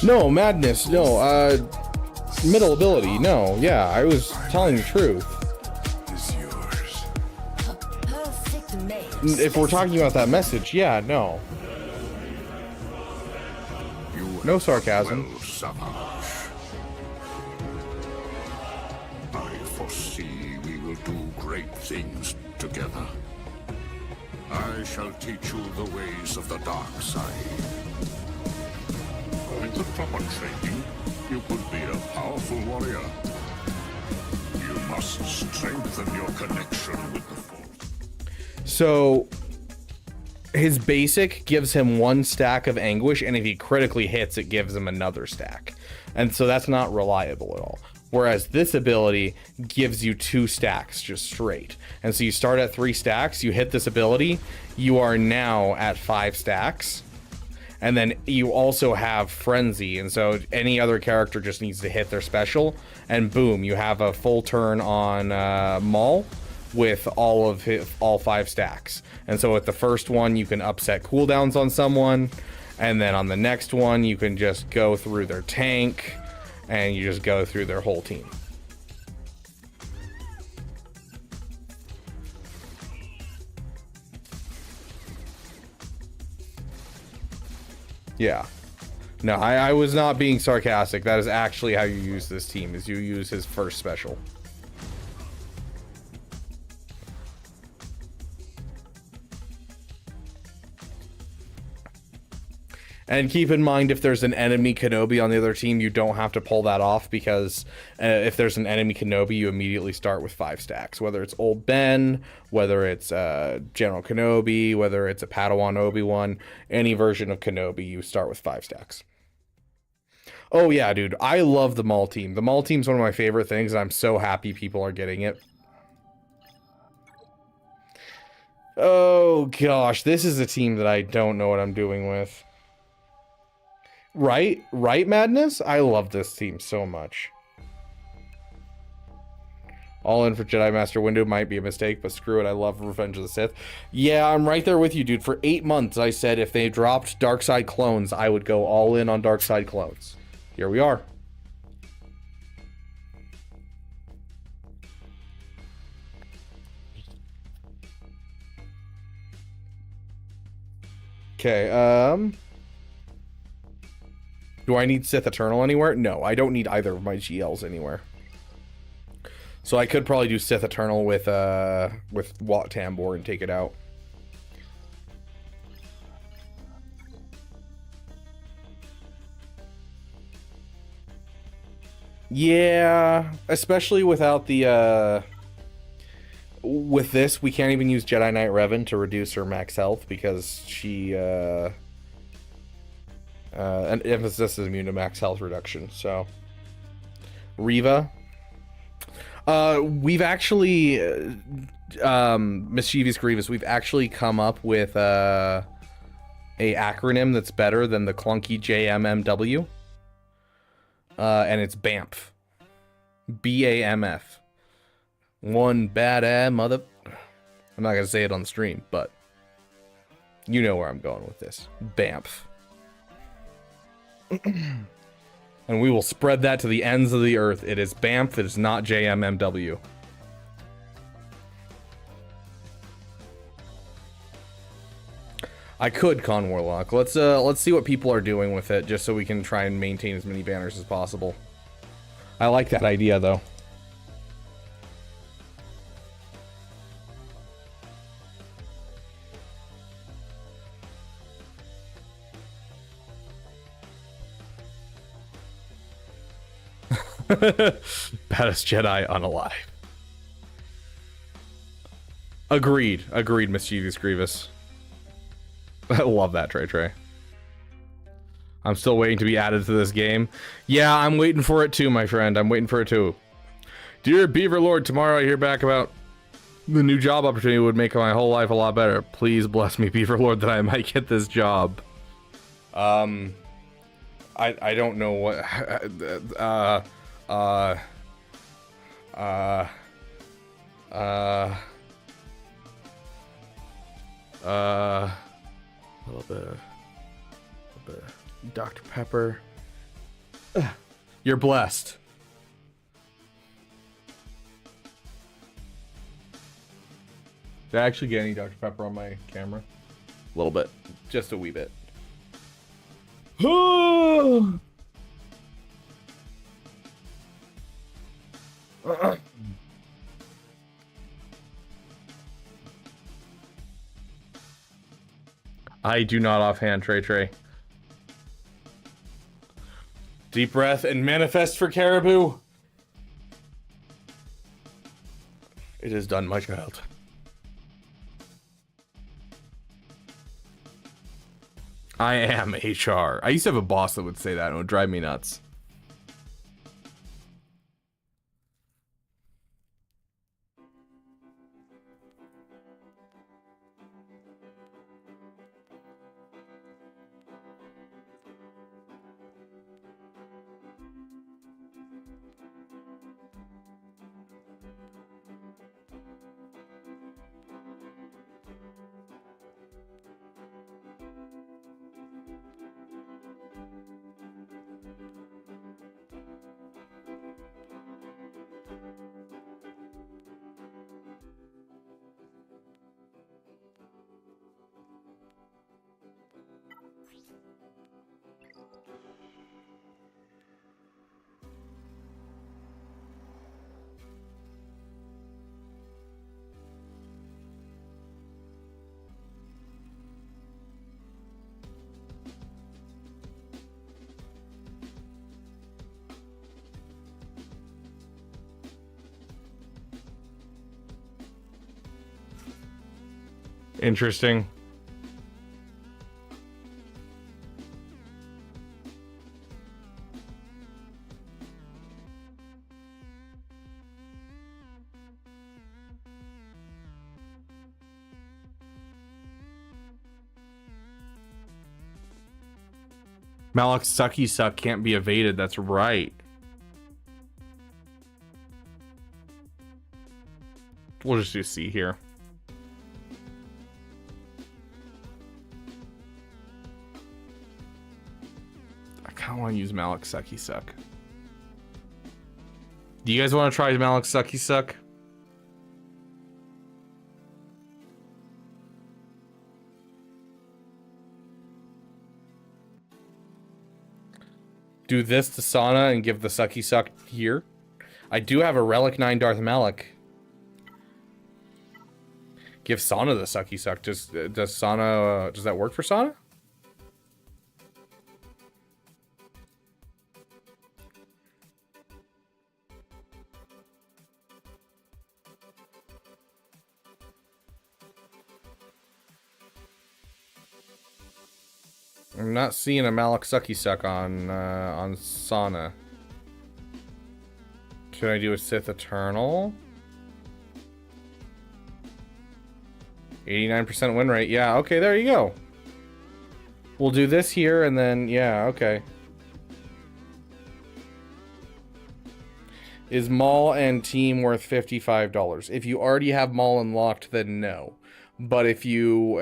No, madness, no, middle ability, no, yeah, I was telling the truth. If we're talking about that message, yeah, no. No sarcasm. I foresee we will do great things together. I shall teach you the ways of the dark side. With the proper training, you could be a powerful warrior. You must strengthen your connection with the Force. So, his basic gives him 1 stack of anguish, and if he critically hits, it gives him another stack. And so that's not reliable at all. Whereas this ability gives you 2 stacks just straight. And so you start at 3 stacks, you hit this ability, you are now at 5 stacks. And then you also have Frenzy, and so any other character just needs to hit their special, and boom, you have a full turn on Maul with all 5 stacks. And so with the first one, you can upset cooldowns on someone, and then on the next one, you can just go through their tank, and you just go through their whole team. Yeah. No, I was not being sarcastic. That is actually how you use this team, is you use his first special. And keep in mind, if there's an enemy Kenobi on the other team, you don't have to pull that off, because if there's an enemy Kenobi, you immediately start with 5 stacks. Whether it's Old Ben, whether it's General Kenobi, whether it's a Padawan Obi-Wan, any version of Kenobi, you start with 5 stacks. Oh yeah, dude, I love the Maul team. The Maul team's one of my favorite things, and I'm so happy people are getting it. Oh gosh, this is a team that I don't know what I'm doing with. Right, Madness? I love this team so much. All in for Jedi Master Windu might be a mistake, but screw it, I love Revenge of the Sith. Yeah, I'm right there with you, dude. For 8 months, I said if they dropped Darkside clones, I would go all in on Darkside clones. Here we are. Okay, do I need Sith Eternal anywhere? No, I don't need either of my GLs anywhere. So I could probably do Sith Eternal with Wat Tambor and take it out. Yeah, especially without the with this, we can't even use Jedi Knight Revan to reduce her max health because she an emphasis is immune to max health reduction. So Reva, we've actually Mischievous Grievous, we've actually come up with a acronym that's better than the clunky JMMW, and it's BAMF. BAMF. One bad mother. I'm not gonna say it on the stream, but you know where I'm going with this. BAMF. And we will spread that to the ends of the earth. It is BAMF, it is not JMMW. I could Con Warlock. Let's see what people are doing with it, just so we can try and maintain as many banners as possible. I like that idea though. Baddest Jedi unalive. Agreed, Mischievous Grievous. I love that, Trey. I'm still waiting to be added to this game. Yeah, I'm waiting for it too, my friend. I'm waiting for it too. Dear Beaver Lord, tomorrow I hear back about the new job opportunity would make my whole life a lot better. Please bless me, Beaver Lord, that I might get this job. I don't know what a little bit of Dr. Pepper. You're blessed. Did I actually get any Dr. Pepper on my camera? A little bit. Just a wee bit. I do not offhand, Trey. Deep breath and manifest for Caribou. It is done, my child. I am HR. I used to have a boss that would say that and it would drive me nuts. Interesting. Malak's Sucky Suck can't be evaded. That's right. We'll just do C here. I kind of want to use Malak's Sucky Suck. Do you guys want to try Malak's Sucky Suck? Do this to Sana and give the Sucky Suck here. I do have a Relic 9 Darth Malak. Give Sana the Sucky Suck. Does Sana does that work for Sana? I'm not seeing a Malak Sucky Suck on Sana. Should I do a Sith Eternal? 89% win rate. Yeah, okay, there you go. We'll do this here and then, yeah, okay. Is Maul and team worth $55? If you already have Maul unlocked, then no. But if you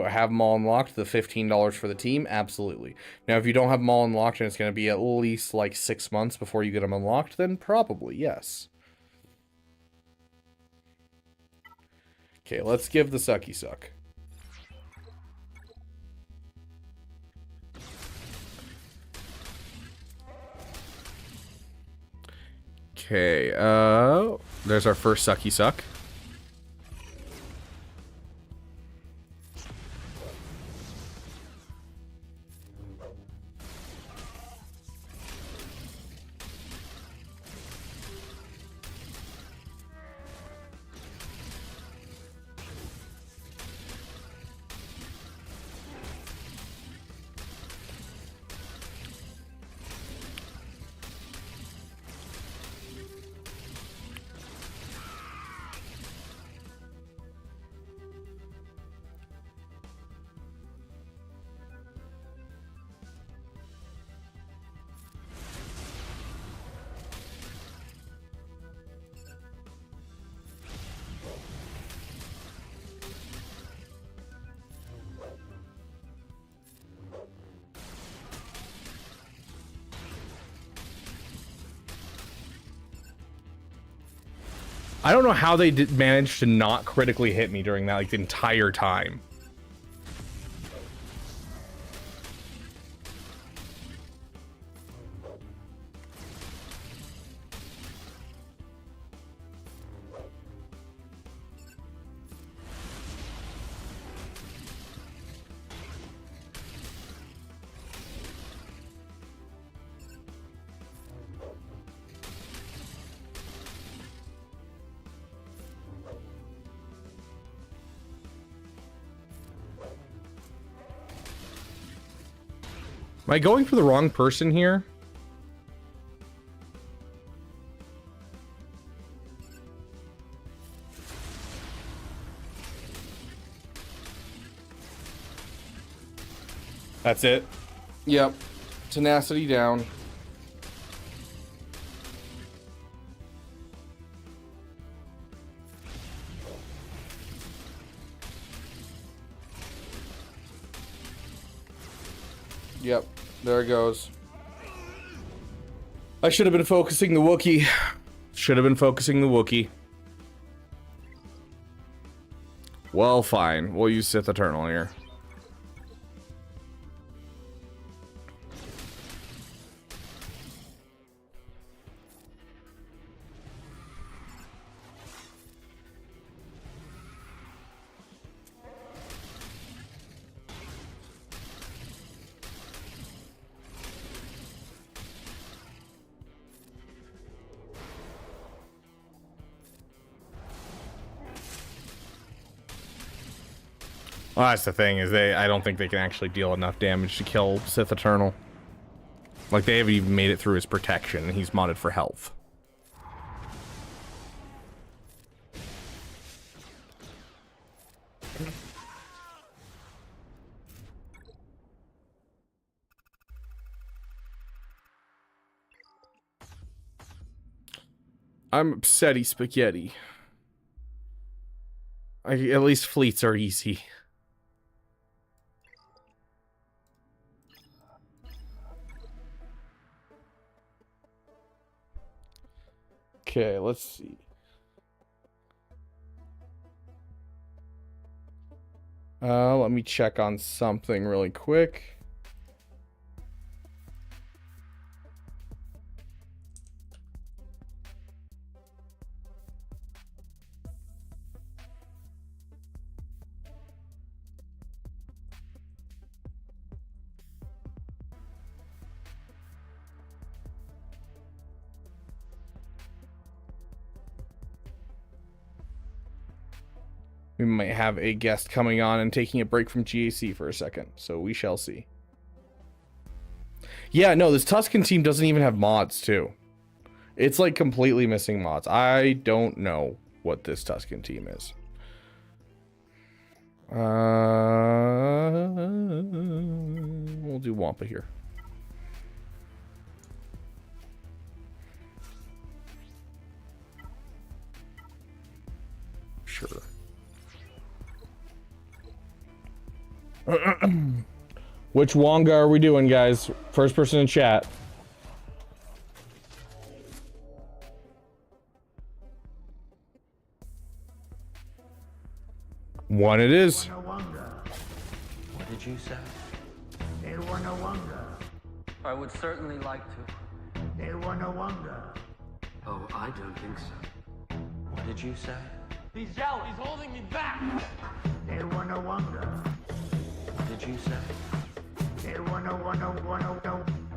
have Maul unlocked, the $15 for the team, absolutely. Now, if you don't have Maul unlocked and it's going to be at least like 6 months before you get them unlocked, then probably, yes. Okay, let's give the Sucky Suck. Okay, there's our first Sucky Suck. I don't know how they did manage to not critically hit me during that, like, the entire time. Am I going for the wrong person here? That's it. Yep. Tenacity down. Yep, there it goes. I should have been focusing the Wookiee. Should have been focusing the Wookiee. Well, fine. We'll use Sith Eternal here. Well, that's the thing, is I don't think they can actually deal enough damage to kill Sith Eternal. Like, they haven't even made it through his protection, and he's modded for health. I'm upsetty spaghetti. At least fleets are easy. Okay, let's see. Let me check on something really quick. We might have a guest coming on and taking a break from GAC for a second, so we shall see. Yeah, no, this Tusken team doesn't even have mods, too. It's like completely missing mods. I don't know what this Tusken team is. We'll do Wampa here. Sure. Which Wonga are we doing, guys? First person in chat. One it is. What did you say? I would certainly like to. Oh, I don't think so. What did you say? He's yelling. He's holding me back. What did you say?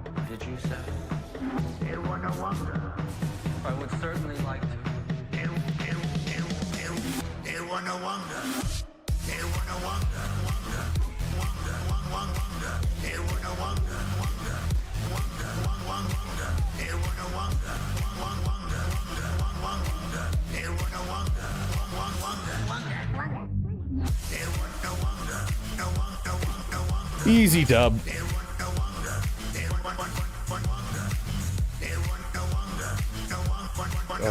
What did you say? I would certainly like to. Easy dub. Oh.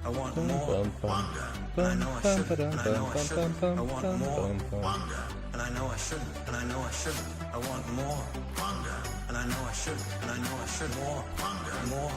I want more. And I know I shouldn't. And I know I shouldn't. I want more. And I know I shouldn't. And I know I shouldn't. I want more. And I know I shouldn't. And I know I should more. More.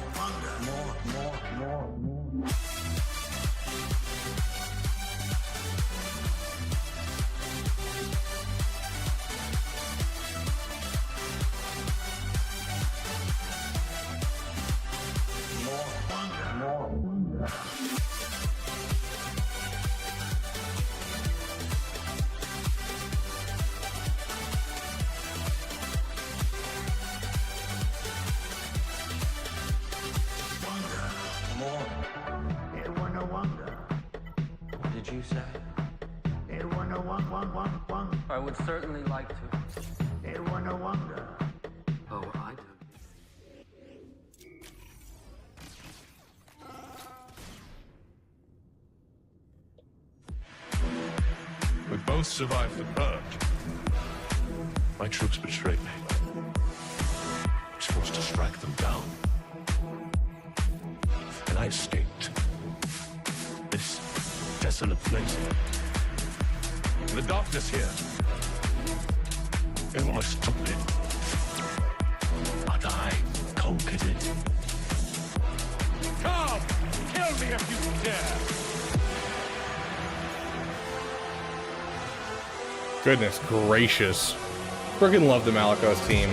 I would certainly like to. Oh, I do. We both survived the purge. My troops betrayed me. I was forced to strike them down. And I escaped. This desolate place. The darkness here. It was stupid. But I conquered it. Come! Kill me if you dare! Goodness gracious. Freaking love the Malicos team.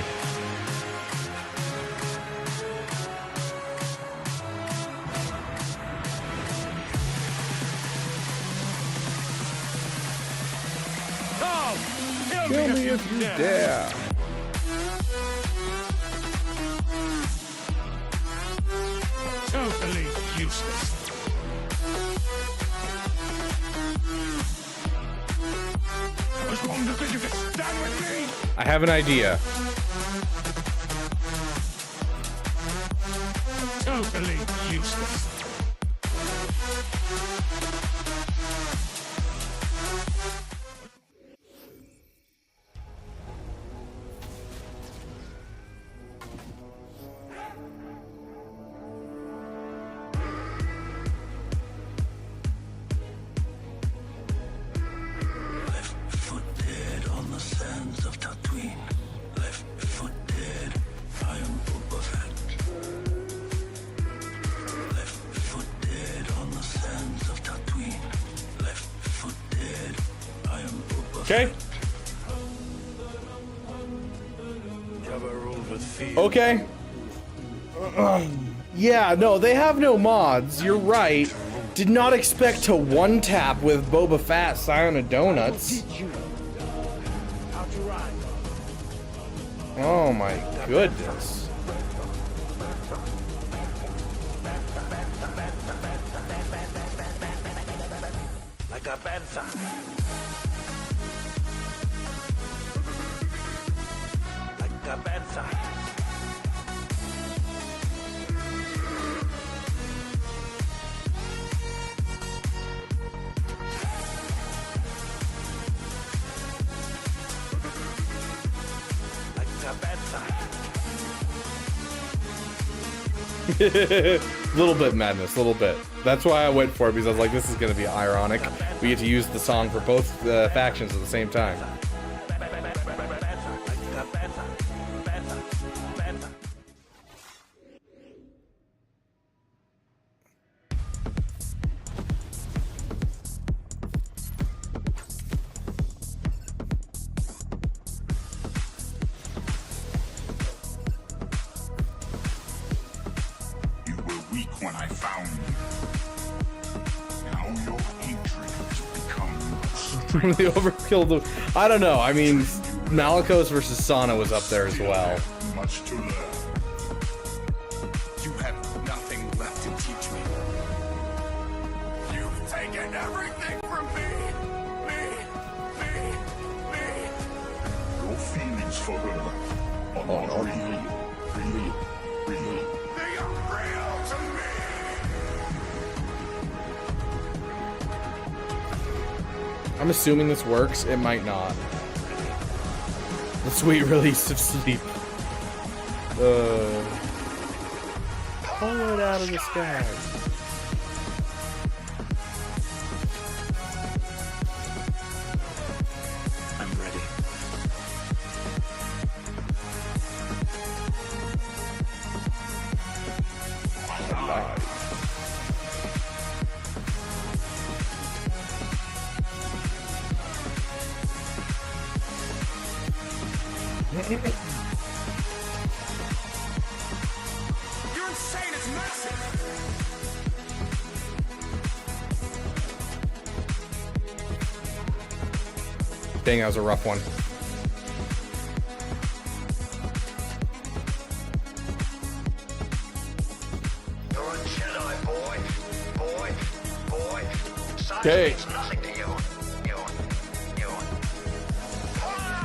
Kill me if you dare. Totally useless. I have an idea. Totally useless. Okay. Okay. Yeah, no, they have no mods. You're right. Did not expect to one-tap with Boba Fett, Scion of Donuts. Oh my goodness. Like a panther. Cabeza. Like cabeza. Little bit madness, little bit. That's why I went for it, because I was like, this is going to be ironic. We get to use the song for both factions at the same time. When I found you. Now your hatred has become The overkill. I don't know. I mean, Malicos versus Sana was up there as well. Much to learn. You have nothing left to teach me. You've taken everything from me. Your feelings for her are not real. They are real to me. I'm assuming this works. It might not. The sweet release of sleep. Pull it out of the sky. I'm ready. You're insane, it's massive! Dang, that was a rough one. You're a Jedi, boy. Okay.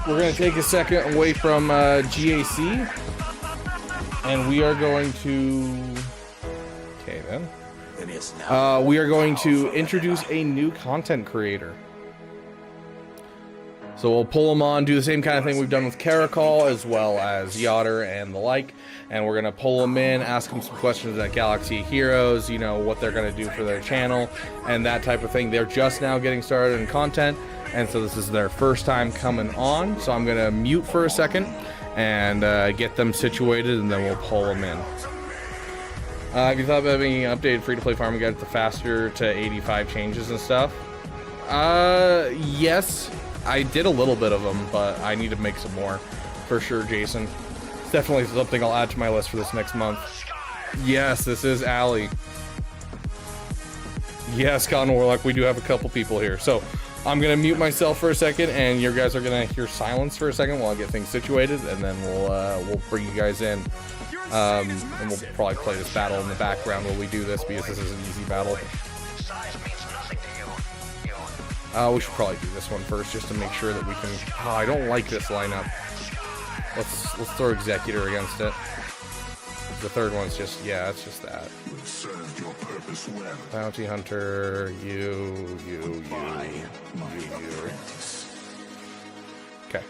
We're going to take a second away from GAC. And we are going to... Okay, then. We are going to introduce a new content creator. So we'll pull them on, do the same kind of thing we've done with Caracol, as well as Yoder and the like. And we're going to pull them in, ask them some questions at Galaxy Heroes, you know, what they're going to do for their channel, and that type of thing. They're just now getting started in content, and so this is their first time coming on. So I'm going to mute for a second and get them situated, and then we'll pull them in. Have you thought about being updated free-to-play farming guide to faster to 85 changes and stuff? Yes. I did a little bit of them, but I need to make some more for sure, Jason. It's definitely something I'll add to my list for this next month. Yes, this is Allie. Yes, Con Warlock, we do have a couple people here. So I'm going to mute myself for a second, and you guys are going to hear silence for a second while I get things situated, and then we'll bring you guys in. And we'll probably play this battle in the background while we do this, because this is an easy battle. We should probably do this one first, just to make sure that we can... Oh, I don't like this lineup. Let's throw Executor against it. The third one's just, yeah, it's just that. We've served your purpose well. Bounty Hunter, you. Okay.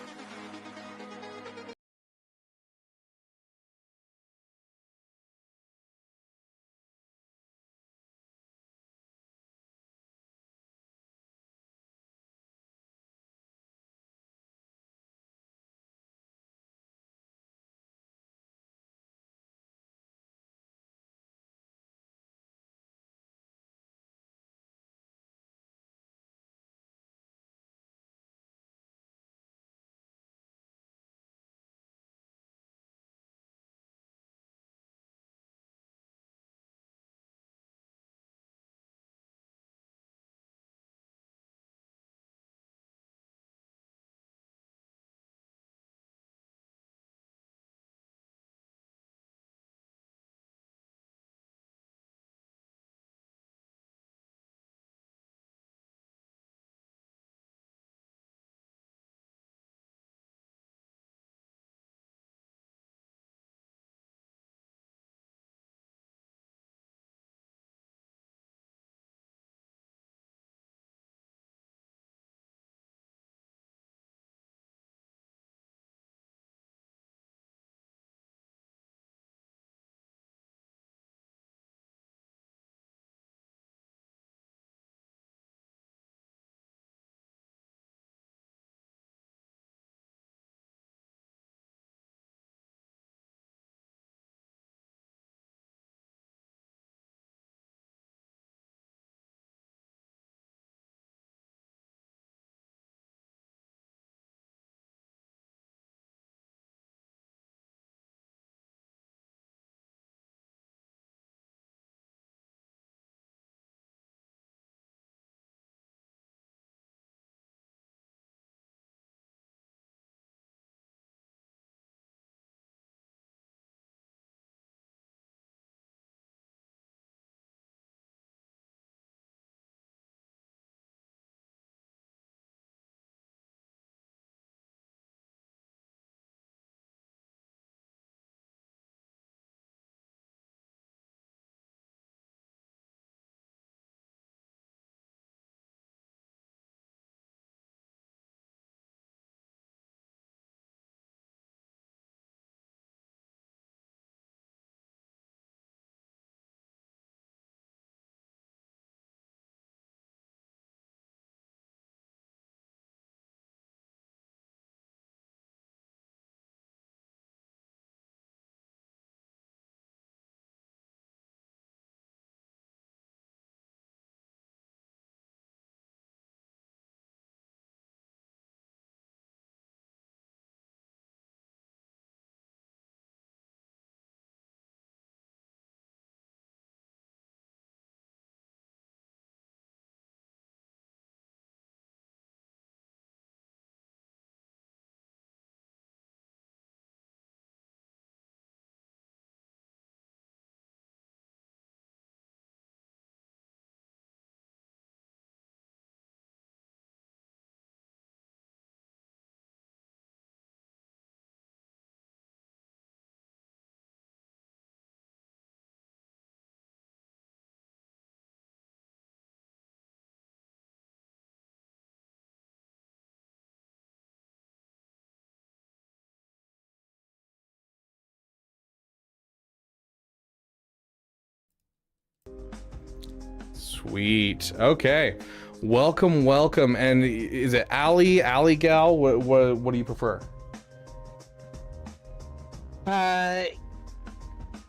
Sweet. Okay. Welcome. And is it Allie gal? What do you prefer?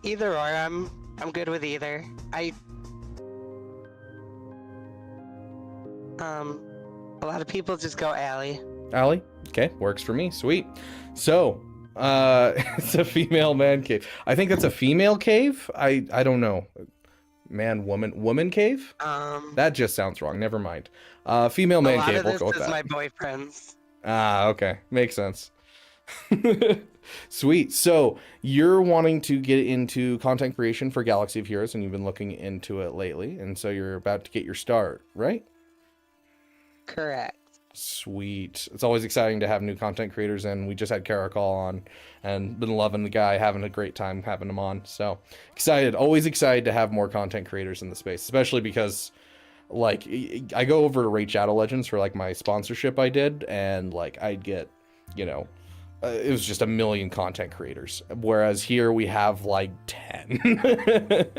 Either or. I'm good with either. A lot of people just go Allie. Allie? Okay, works for me. Sweet. So, it's a female man cave. I think that's a female cave. I don't know. Man, woman cave? That just sounds wrong. Never mind. Female man cave. We'll go with that. My boyfriend's. Ah, okay. Makes sense. Sweet. So you're wanting to get into content creation for Galaxy of Heroes, and you've been looking into it lately, and so you're about to get your start, right? Correct. Sweet. It's always exciting to have new content creators, and we just had Caracol on and been loving the guy, having a great time having him on. So excited, always excited to have more content creators in the space, especially because like I go over to Raid Shadow Legends for like my sponsorship I did, and like I'd get, you know, it was just a million content creators, whereas here we have like 10.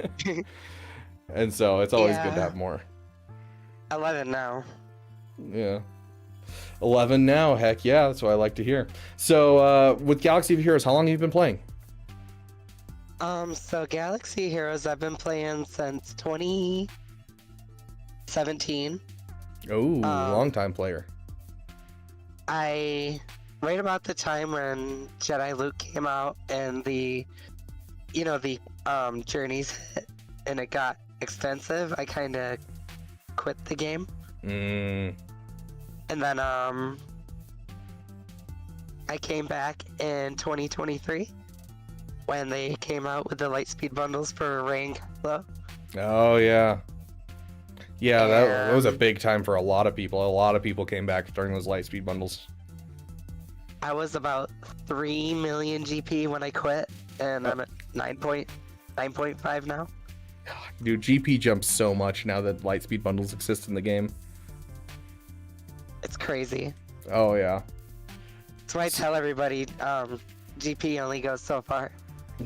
And so it's always good to have more. 11 now. Yeah. 11 now, heck yeah, that's what I like to hear. So with Galaxy of Heroes, how long have you been playing? So Galaxy Heroes I've been playing since 2017. Oh, long time player. Right about the time when Jedi Luke came out and the journeys hit and it got expensive, I kind of quit the game. And then I came back in 2023 when they came out with the Lightspeed bundles for Rey and Kylo. Oh yeah. Yeah, that was a big time for a lot of people. A lot of people came back during those Lightspeed bundles. I was about 3 million GP when I quit, and I'm at 9.5 now. Dude, GP jumps so much now that Lightspeed bundles exist in the game. It's crazy. Oh yeah. That's why I tell everybody, GP only goes so far.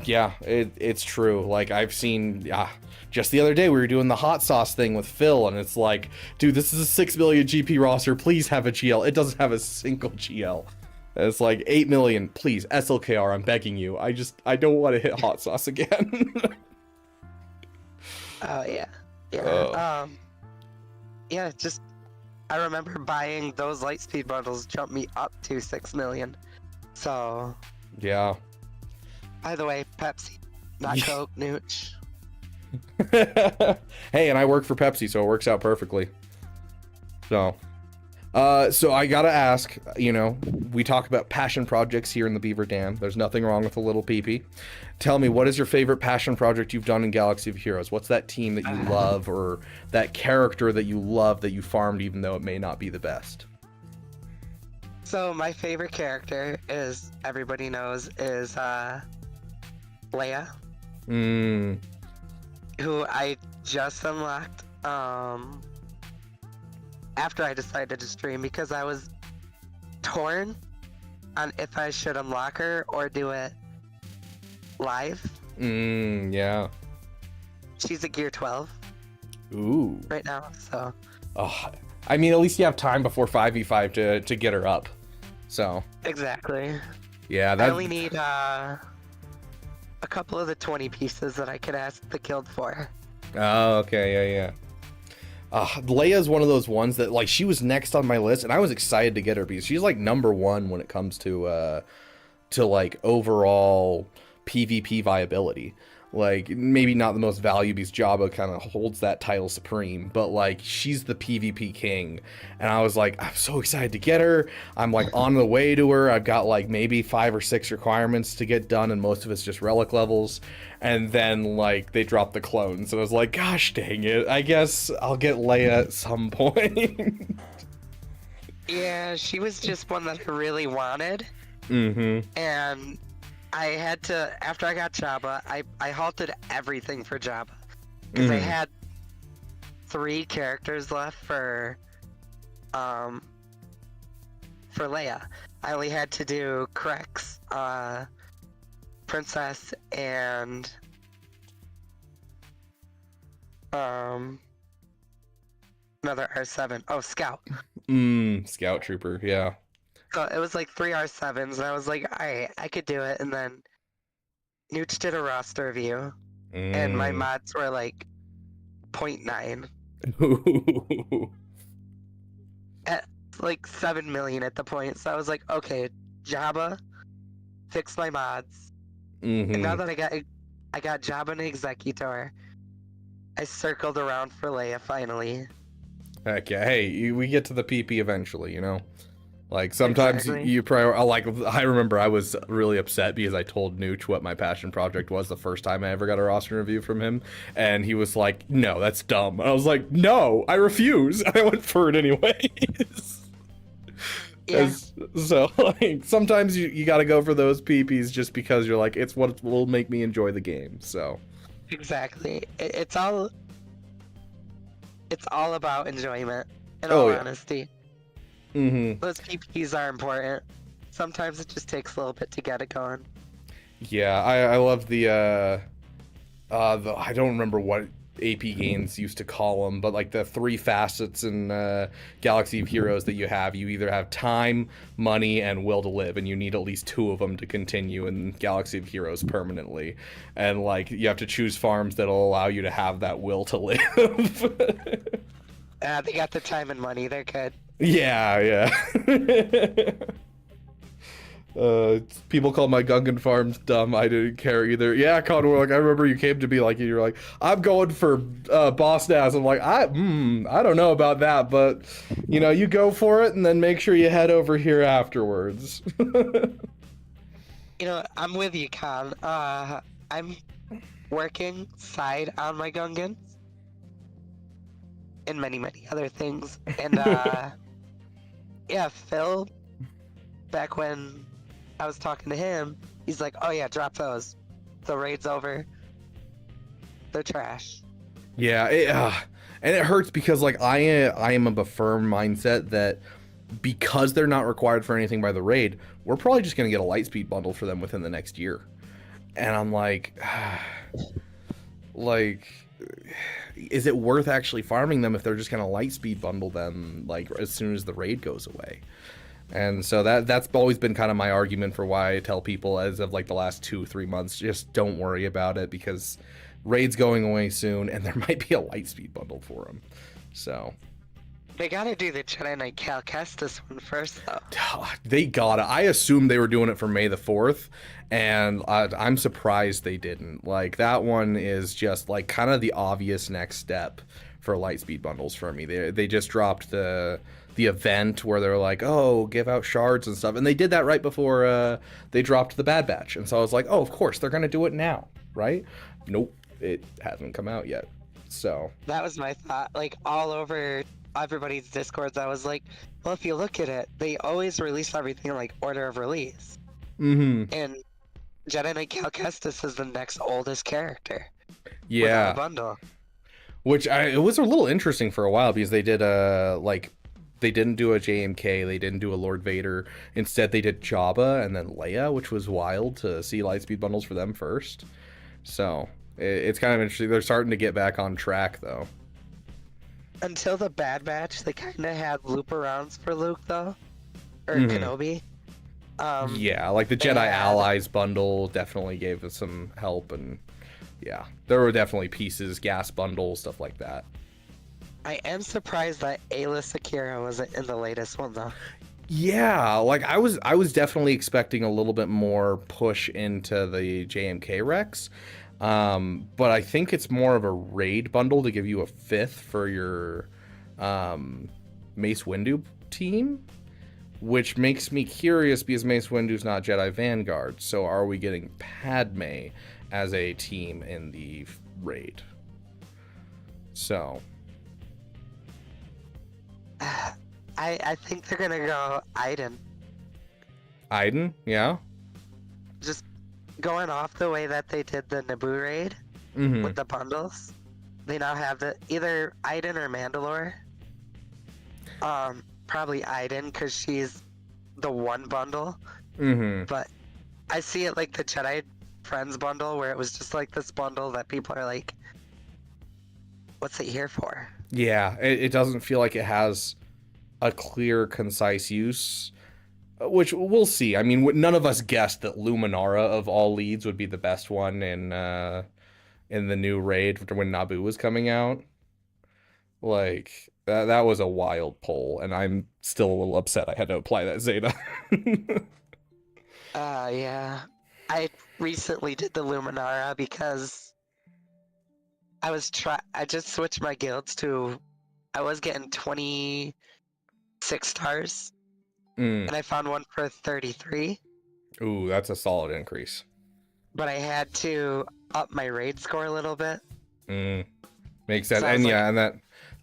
Yeah, it's true. Like I've seen, just the other day we were doing the hot sauce thing with Phil, and it's like, dude, this is a 6 million GP roster. Please have a GL. It doesn't have a single GL. And it's like 8 million. Please, SLKR. I'm begging you. I don't want to hit hot sauce again. Oh yeah, yeah. Just I remember buying those Lightspeed bundles jumped me up to 6 million. So yeah. By the way, Pepsi, not Coke, Nooch. Hey, and I work for Pepsi, so it works out perfectly. So I gotta ask, you know, we talk about passion projects here in the Beaver Dam. There's nothing wrong with a little peepee. Tell me, what is your favorite passion project you've done in Galaxy of Heroes? What's that team that you love, or that character that you love that you farmed even though it may not be the best? So my favorite character is, everybody knows, is Leia. Who I just unlocked after I decided to stream, because I was torn on if I should unlock her or do it live. Yeah. She's a gear 12. Ooh. Right now, so. Oh, I mean, at least you have time before 5v5 to get her up. So. Exactly. Yeah, I only need a couple of the 20 pieces that I could ask the guild for. Oh, okay, yeah. Leia's one of those ones that, like, she was next on my list, and I was excited to get her because she's like #1 when it comes to like overall PvP viability. Like, maybe not the most value because Jabba kind of holds that title supreme, but like, she's the PvP king. And I was like, I'm so excited to get her. I'm like on the way to her. I've got like maybe 5 or 6 requirements to get done, and most of it's just relic levels. And then like they dropped the clones, and I was like, gosh dang it, I guess I'll get Leia at some point. Yeah, she was just one that I really wanted. And I had to, after I got Jabba, I halted everything for Jabba. Because I had 3 characters left for Leia. I only had to do Crex, Princess, and another R7. Oh, Scout. Scout Trooper, yeah. So it was like 3 R7s, and I was like, alright, I could do it. And then Nooch did a roster review, and my mods were like 0.9. At like 7 million at the point. So I was like, okay, Jabba, fix my mods. And now that I got Jabba and Executor, I circled around for Leia finally. Heck yeah, hey, we get to the PP eventually, you know? Like, sometimes you I remember I was really upset because I told Nooch what my passion project was the first time I ever got a roster review from him, and he was like, no, that's dumb. And I was like, no, I refuse. And I went for it anyways. Yeah. So like sometimes you got to go for those PPs just because you're like, it's what will make me enjoy the game. So Exactly. It's all about enjoyment, in Oh, all yeah. honesty. Mm-hmm. Those PPs are important. Sometimes it just takes a little bit to get it going. Yeah, I love the I don't remember what AP Games used to call them, but like the 3 facets in Galaxy of Heroes that you have. You either have time, money, and will to live, and you need at least 2 of them to continue in Galaxy of Heroes permanently. And like you have to choose farms that'll allow you to have that will to live. They got the time and money. They're good. Yeah. People call my Gungan farms dumb. I didn't care either. Yeah, Conor, like I remember you came to me like you're like, I'm going for Boss Naz. I'm like, I don't know about that, but you know, you go for it and then make sure you head over here afterwards. You know, I'm with you, Con. I'm working side on my Gungans and many other things. And yeah, Phil, back when I was talking to him, he's like, oh yeah, drop those. The raid's over. They're trash. Yeah, and it hurts because like I am of a firm mindset that because they're not required for anything by the raid, we're probably just gonna get a Lightspeed bundle for them within the next year. And I'm like, like, is it worth actually farming them if they're just gonna Lightspeed bundle them like as soon as the raid goes away? And so that's always been kind of my argument for why I tell people as of like the last 2-3 months, just don't worry about it because raid's going away soon and there might be a Lightspeed bundle for them. So They gotta do the Jedi Knight Cal Kestis one first, though. they gotta. I assumed they were doing it for May the 4th, and I'm surprised they didn't. Like that one is just like kind of the obvious next step for Lightspeed bundles for me. They just dropped the event where they're like, oh, give out shards and stuff, and they did that right before they dropped the Bad Batch, and so I was like, oh, of course they're gonna do it now, right? Nope, it hasn't come out yet. So that was my thought. Like all over everybody's Discords, I was like, well, if you look at it, they always release everything in like order of release. Mm-hmm. And Jedi Knight Cal Kestis is the next oldest character. Yeah. Without a bundle. Which it was a little interesting for a while because they did they didn't do a JMK, they didn't do a Lord Vader. Instead, they did Jabba and then Leia, which was wild to see Lightspeed bundles for them first. So it's kind of interesting. They're starting to get back on track, though. Until the Bad Batch, they kind of had loop arounds for Luke, though, or Kenobi. Yeah, like the Jedi Allies bundle definitely gave us some help, and yeah, there were definitely pieces, gas bundles, stuff like that. I am surprised that Ayla Sakura wasn't in the latest one, though. Yeah, like I was definitely expecting a little bit more push into the JMK Rex. But I think it's more of a raid bundle to give you a 5th for your Mace Windu team, which makes me curious because Mace Windu's not Jedi Vanguard. So are we getting Padme as a team in the raid? So I think they're gonna go Iden. Iden, yeah. Just going off the way that they did the Naboo raid with the bundles. They now have either Iden or Mandalore. Probably Iden because she's the one bundle. But I see it like the Jedi Friends bundle where it was just like this bundle that people are like, what's it here for? Yeah, it doesn't feel like it has a clear, concise use, which we'll see. I mean, none of us guessed that Luminara of all leads would be the best one in the new raid when Naboo was coming out. Like, that was a wild poll, and I'm still a little upset I had to apply that Zeta. Yeah. I recently did the Luminara because I just switched my guilds to, I was getting 26 stars, and I found one for 33. Ooh, that's a solid increase. But I had to up my raid score a little bit. Makes sense. So and yeah, and that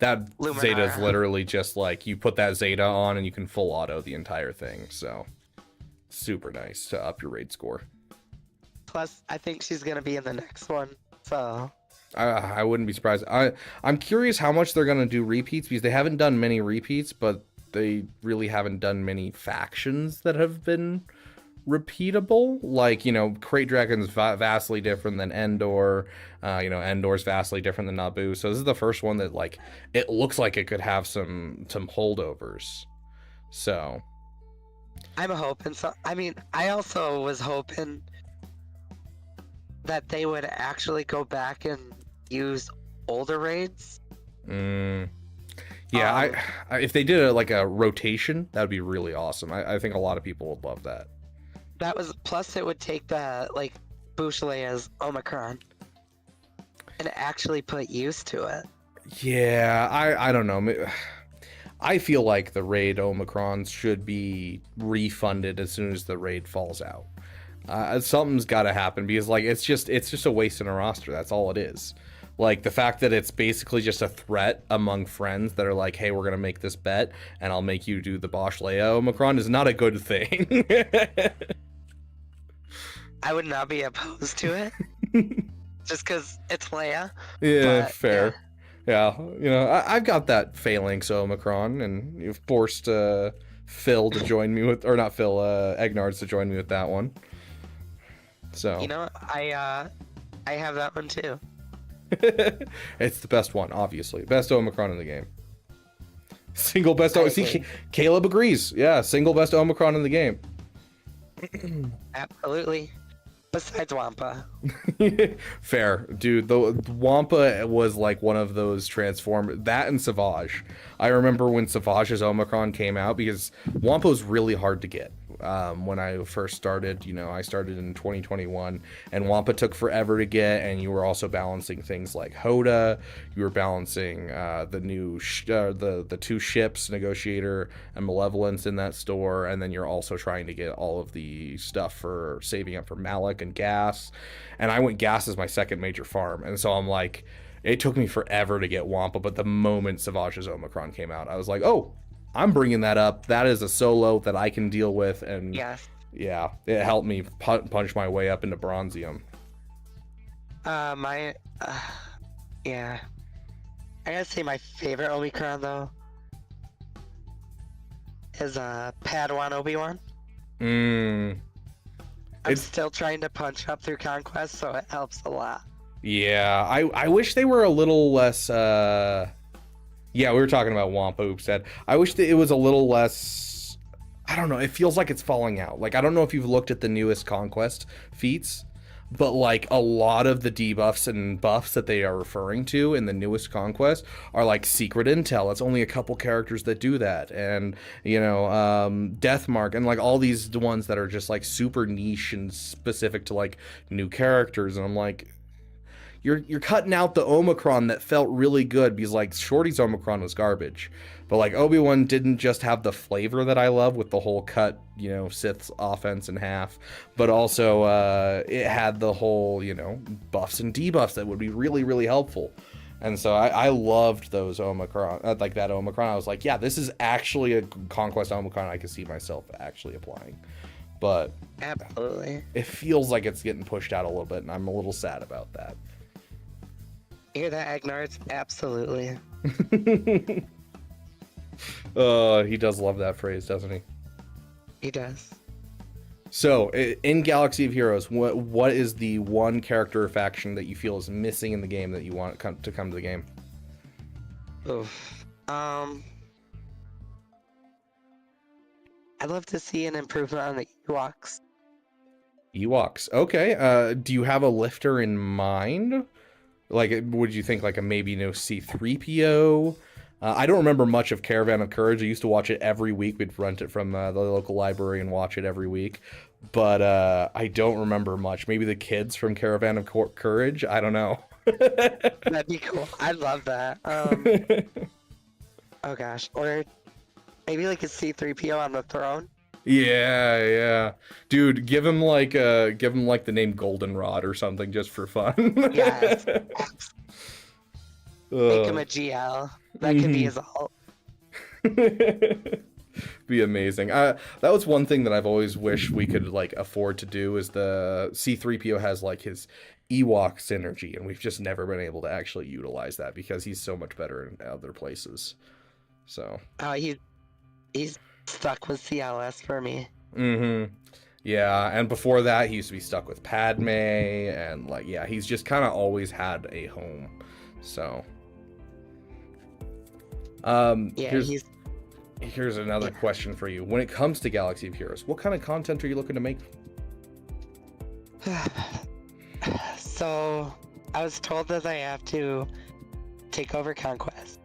that Luminara. Zeta is literally just like you put that Zeta on and you can full auto the entire thing. So super nice to up your raid score. Plus, I think she's gonna be in the next one, so I wouldn't be surprised. I'm curious how much they're gonna do repeats, because they haven't done many repeats, but they really haven't done many factions that have been repeatable. Like, you know, Crate Dragon's vastly different than Endor. You know, Endor's vastly different than Naboo. So this is the first one that, like, it looks like it could have some holdovers. So I'm hoping so. I mean, I also was hoping that they would actually go back and use older raids. Yeah, I if they did a rotation, that would be really awesome. I think a lot of people would love that. That was, plus it would take the, like, Bouche Leia's Omicron and actually put use to it. Yeah, I don't know. I feel like the raid Omicrons should be refunded as soon as the raid falls out. Something's got to happen, because like it's just a waste in a roster. That's all it is. Like, the fact that it's basically just a threat among friends that are like, hey, we're gonna make this bet and I'll make you do the Bouche Leia Omicron is not a good thing. I would not be opposed to it, just because it's Leia. Yeah, but, fair. Yeah, you know, I've got that Phalanx Omicron, and you've forced Phil to join me with, or not Phil, Egnards to join me with that one. So you know, I have that one too. It's the best one, obviously. Best Omicron in the game. Single best. See, Caleb agrees. Yeah, single best Omicron in the game. Absolutely. Besides Wampa. Fair, dude. The Wampa was like one of those that and Savage. I remember when Savage's Omicron came out, because Wampa was really hard to get. When I first started, you know, I started in 2021, and Wampa took forever to get, and you were also balancing things like Hoda. You were balancing the new the two ships, Negotiator and Malevolence, in that store, and then you're also trying to get all of the stuff for saving up for Malak and Gas. And I went Gas as my second major farm, and so I'm like, it took me forever to get Wampa, but the moment Savage's Omicron came out, I was like, oh, I'm bringing that up. That is a solo that I can deal with, and yeah, it helped me punch my way up into Bronzium. Yeah, I gotta say my favorite Omicron though is Padawan Obi-Wan. I'm still trying to punch up through Conquest, so it helps a lot. Yeah, I wish they were a little less. Yeah, we were talking about Wampa. Oops, said. I wish that it was a little less. I don't know. It feels like it's falling out. Like, I don't know if you've looked at the newest Conquest feats, but like a lot of the debuffs and buffs that they are referring to in the newest Conquest are like secret intel. It's only a couple characters that do that, and you know, Deathmark, and like all these ones that are just like super niche and specific to like new characters. And I'm like, You're cutting out the Omicron that felt really good, because like Shorty's Omicron was garbage, but like Obi-Wan didn't just have the flavor that I love with the whole cut, you know, Sith's offense in half, but also it had the whole, you know, buffs and debuffs that would be really, really helpful. And so I loved those Omicron, like that Omicron. I was like, yeah, this is actually a Conquest Omicron I could see myself actually applying. But absolutely, it feels like it's getting pushed out a little bit, and I'm a little sad about that. Hear that, Agnards? Absolutely. He does love that phrase, doesn't he? He does. So, in Galaxy of Heroes, what is the one character or faction that you feel is missing in the game that you want to come to the game? Oof. I'd love to see an improvement on the Ewoks. Ewoks. Okay. Do you have a lifter in mind? Like, would you think like a maybe no C-3PO? I don't remember much of Caravan of Courage. I used to watch it every week. We'd rent it from the local library and watch it every week. But I don't remember much. Maybe the kids from Caravan of Courage? I don't know. That'd be cool. I'd love that. Oh gosh. Or maybe like a C-3PO on the throne. Yeah. Dude, give him like the name Goldenrod or something just for fun. Yes. Make him a GL. That could be his alt. Be amazing. That was one thing that I've always wished we could like afford to do is the C-3PO has like his Ewok synergy, and we've just never been able to actually utilize that because he's so much better in other places. So. He's stuck with CLS for me. Yeah, and before that he used to be stuck with Padme, and like yeah, he's just kind of always had a home. So. Here's another question for you. When it comes to Galaxy of Heroes, what kind of content are you looking to make? So, I was told that I have to take over Conquest.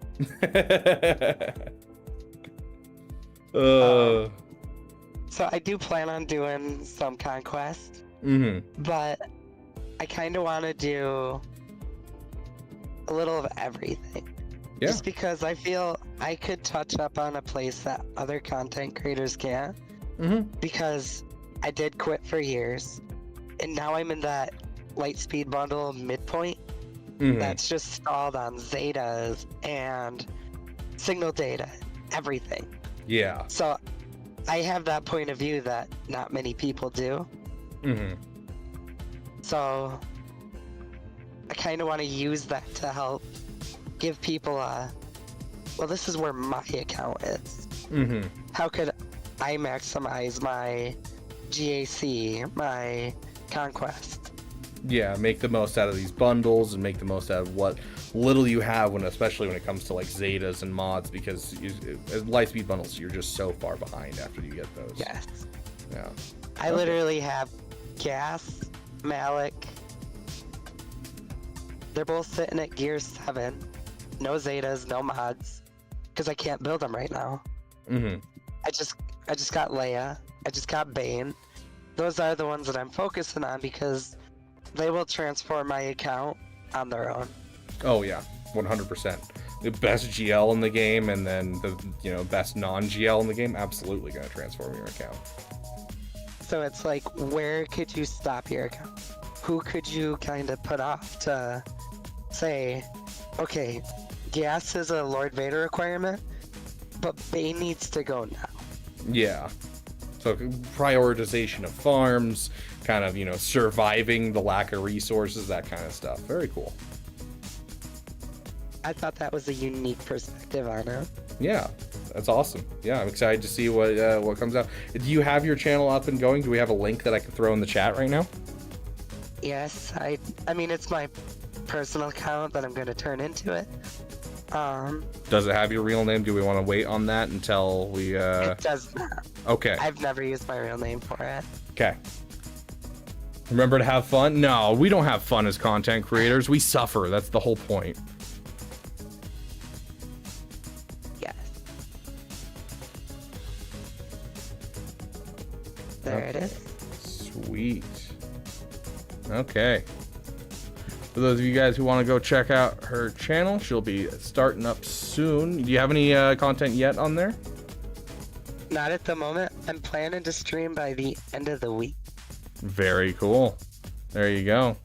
So I do plan on doing some Conquest. But I kind of want to do a little of everything. Yeah. Just because I feel I could touch up on a place that other content creators can't. Because I did quit for years, and now I'm in that Lightspeed bundle midpoint that's just stalled on Zetas and signal data, everything. Yeah. So I have that point of view that not many people do. So I kind of want to use that to help give people a, well, this is where my account is. How could I maximize my GAC, my Conquest? Yeah, make the most out of these bundles and make the most out of what little you have, especially when it comes to like Zetas and mods, because as Lightspeed bundles, you're just so far behind after you get those. Yes. Yeah. I literally have Gas, Malik. They're both sitting at Gear 7. No Zetas, no mods, because I can't build them right now. I just got Leia. I just got Bane. Those are the ones that I'm focusing on because they will transform my account on their own. Oh yeah, 100%. The best GL in the game, and then the best non-GL in the game, absolutely gonna transform your account. So it's like, where could you stop your account? Who could you kind of put off to say, okay, Gas is a Lord Vader requirement, but Bane needs to go now. Yeah. So prioritization of farms, kind of, surviving the lack of resources, that kind of stuff. Very cool. I thought that was a unique perspective on it. Yeah, that's awesome. Yeah, I'm excited to see what comes out. Do you have your channel up and going? Do we have a link that I can throw in the chat right now? Yes, I mean, it's my personal account that I'm going to turn into it. Does it have your real name? Do we want to wait on that until we It does not. Okay. I've never used my real name for it. Okay. Remember to have fun? No, we don't have fun as content creators. We suffer. That's the whole point. Yes. There it is. Sweet. Okay. For those of you guys who want to go check out her channel, she'll be starting up soon. Do you have any content yet on there? Not at the moment. I'm planning to stream by the end of the week. Very cool. There you go.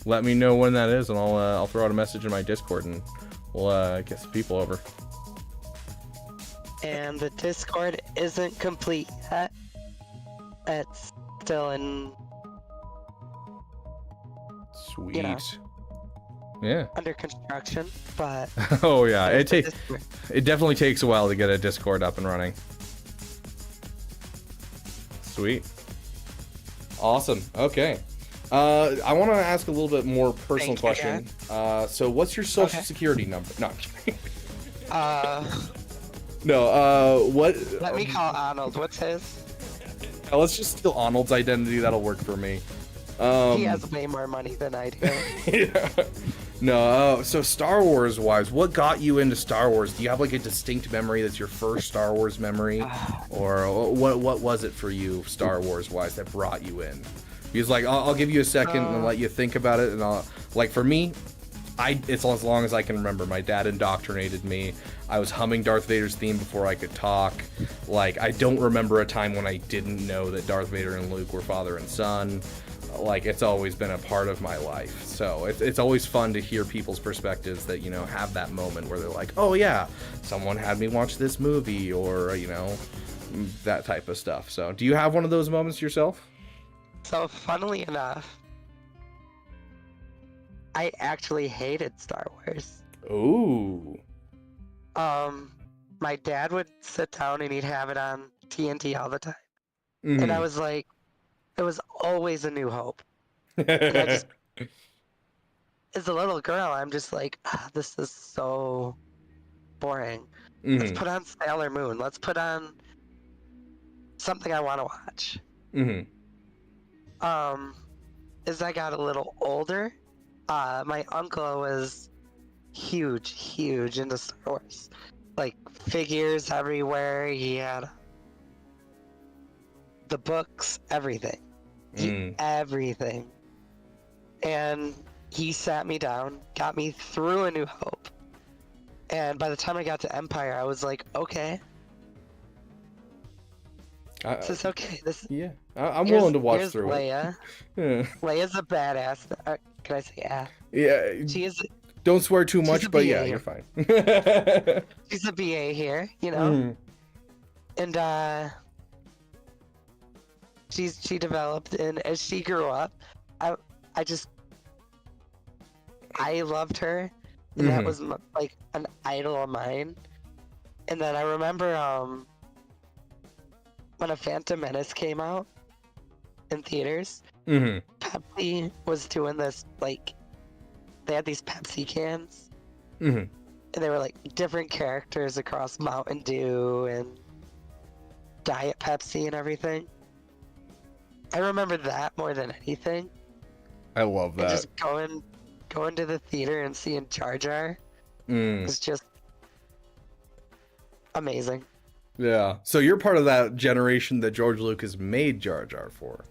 Let me know when that is, and I'll throw out a message in my Discord, and we'll get some people over. And the Discord isn't complete yet. It's still in... Sweet. Yeah. Under construction, but... Oh yeah, it definitely takes a while to get a Discord up and running. Sweet. Awesome. Okay. I want to ask a little bit more personal question. So what's your social security number? No, I'm kidding. No, what... Let me call Arnold. What's his? Let's just steal Arnold's identity. That'll work for me. He has way more money than I do. Yeah. No, so Star Wars wise, what got you into Star Wars? Do you have like a distinct memory that's your first Star Wars memory? Or what was it for you, Star Wars wise, that brought you in? Because like, I'll give you a second and let you think about it. And like for me, it's as long as I can remember. My dad indoctrinated me. I was humming Darth Vader's theme before I could talk. Like, I don't remember a time when I didn't know that Darth Vader and Luke were father and son. like it's always been a part of my life. So it's always fun to hear people's perspectives that, you know, have that moment where they're like, oh yeah, someone had me watch this movie, or, you know, that type of stuff. So do you have one of those moments yourself? So funnily enough, I actually hated Star Wars. Ooh. My dad would sit down and he'd have it on TNT all the time. Mm-hmm. And I was like, it was always A New Hope. And I just, as a little girl, I'm just like, this is so boring. Mm-hmm. Let's put on Sailor Moon. Let's put on something I want to watch. Mm-hmm. As I got a little older, my uncle was huge into Star Wars. Like, figures everywhere. He had the books, everything. Everything. And he sat me down, got me through A New Hope. And by the time I got to Empire, I was like, okay. This is okay. Yeah, I'm willing to watch through Leia. it. Leia's a badass. Can I say yeah? Yeah. She is. Don't swear too much, but yeah, BA. you're fine. She's a BA here, you know. And she developed, and as she grew up, I loved her, and that was like an idol of mine. And then I remember when A Phantom Menace came out in theaters, Pepsi was doing this, like, they had these Pepsi cans, and they were like different characters across Mountain Dew and Diet Pepsi and everything. I remember that more than anything. I love that. And just going to the theater and seeing Jar Jar was just amazing. Yeah. So you're part of that generation that George Lucas made Jar Jar for.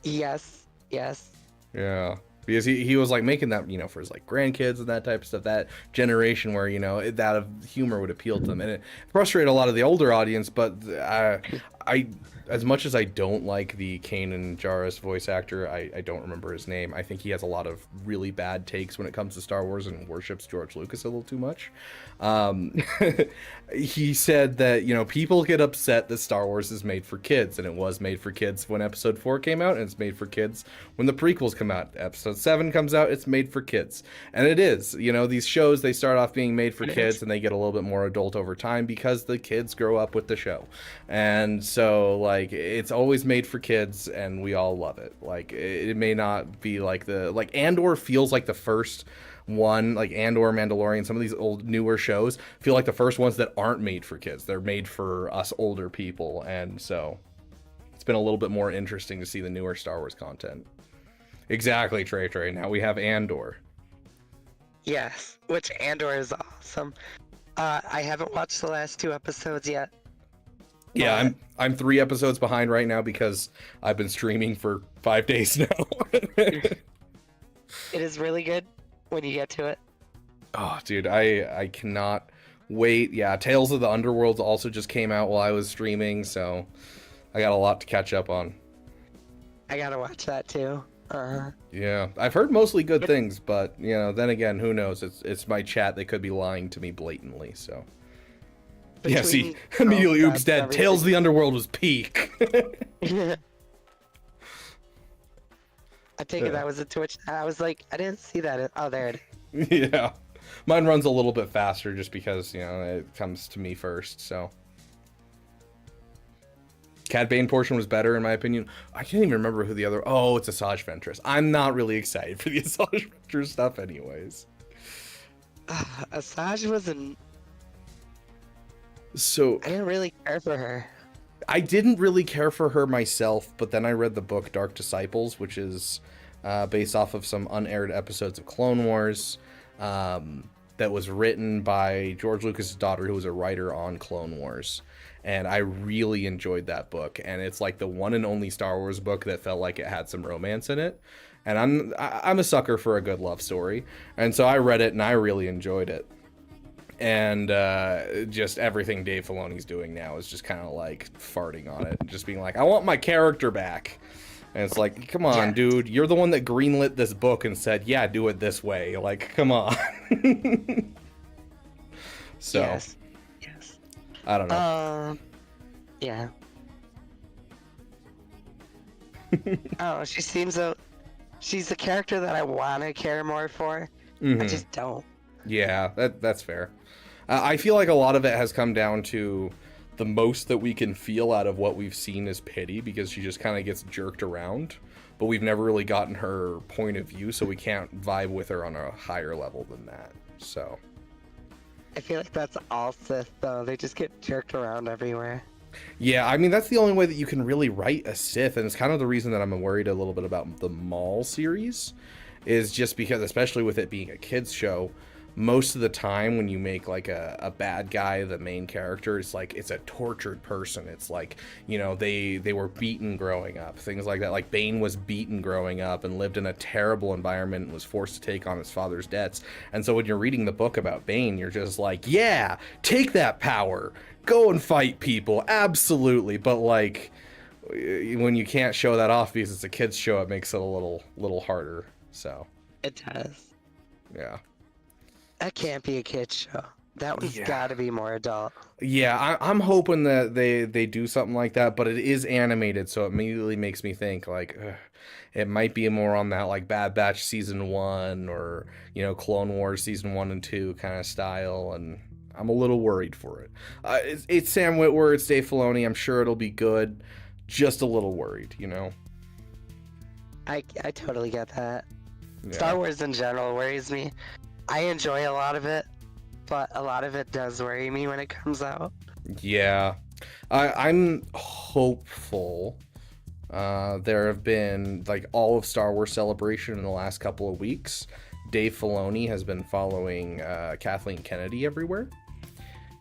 Yes. Yeah. Because he was like making that, you know, for his like grandkids and that type of stuff, that generation where, you know, that of humor would appeal to them. And it frustrated a lot of the older audience, but I as much as I don't like the Kanan Jarrus voice actor, I don't remember his name. I think he has a lot of really bad takes when it comes to Star Wars and worships George Lucas a little too much. He said that, you know, people get upset that Star Wars is made for kids, and it was made for kids when Episode 4 came out, and it's made for kids when the prequels come out. Episode 7 comes out, it's made for kids. And it is. You know, these shows, they start off being made for kids, and they get a little bit more adult over time because the kids grow up with the show. And so, like, it's always made for kids, and we all love it. Like, it may not be like Andor feels like the first one, like Andor, Mandalorian, some of these old newer shows feel like the first ones that aren't made for kids. They're made for us older people, and so it's been a little bit more interesting to see the newer Star Wars content. Exactly, Trey. Now we have Andor. Yes, which Andor is awesome. I haven't watched the last 2 episodes yet. Yeah, I'm 3 episodes behind right now because I've been streaming for 5 days now. It is really good when you get to it. Oh, dude, I cannot wait. Yeah, Tales of the Underworld also just came out while I was streaming, so I got a lot to catch up on. I gotta watch that too. Yeah, I've heard mostly good things, but, you know, then again, who knows? It's my chat. They could be lying to me blatantly, so. Yeah, see, immediately Oog's dead. Tales of the Underworld was peak. I take it that was a Twitch. I was like, I didn't see that. Oh, there it is. Yeah. Mine runs a little bit faster just because, you know, it comes to me first, so. Cad Bane portion was better, in my opinion. I can't even remember who the other... Oh, it's Asajj Ventress. I'm not really excited for the Asajj Ventress stuff anyways. Asajj wasn't... So... I didn't really care for her. I didn't really care for her myself, but then I read the book Dark Disciples, which is based off of some unaired episodes of Clone Wars, that was written by George Lucas' daughter, who was a writer on Clone Wars. And I really enjoyed that book, and it's like the one and only Star Wars book that felt like it had some romance in it. And I'm a sucker for a good love story, and so I read it and I really enjoyed it. And just everything Dave Filoni's doing now is just kind of like farting on it, and just being like, I want my character back. And it's like, come on, dude, you're the one that greenlit this book and said, yeah, do it this way. Like, come on. So, yes. I don't know. Yeah. Oh, she's a character that I want to care more for. I just don't. Yeah, that's fair. I feel like a lot of it has come down to the most that we can feel out of what we've seen is pity, because she just kind of gets jerked around, but we've never really gotten her point of view, so we can't vibe with her on a higher level than that. So I feel like that's all Sith, though. They just get jerked around everywhere. yeah, I mean, that's the only way that you can really write a Sith, and it's kind of the reason that I'm worried a little bit about the Maul series, is just because, especially with it being a kids show, most of the time when you make like a bad guy the main character, it's like it's a tortured person. It's like, you know, they were beaten growing up, things like that. Like Bane was beaten growing up and lived in a terrible environment and was forced to take on his father's debts. And so when you're reading the book about Bane, you're just like, yeah, take that power, go and fight people, absolutely. But like, when you can't show that off because it's a kids show, it makes it a little harder. So it does. Yeah. That can't be a kid's show. That one's got to be more adult. Yeah, I'm hoping that they do something like that, but it is animated, so it immediately makes me think like it might be more on that like Bad Batch season 1 or, you know, Clone Wars season 1 and 2 kind of style, and I'm a little worried for it. It's Sam Witwer, it's Dave Filoni. I'm sure it'll be good. Just a little worried, you know. I totally get that. Yeah. Star Wars in general worries me. I enjoy a lot of it, but a lot of it does worry me when it comes out. Yeah, I'm hopeful. There have been like all of Star Wars Celebration in the last couple of weeks. Dave Filoni has been following Kathleen Kennedy everywhere.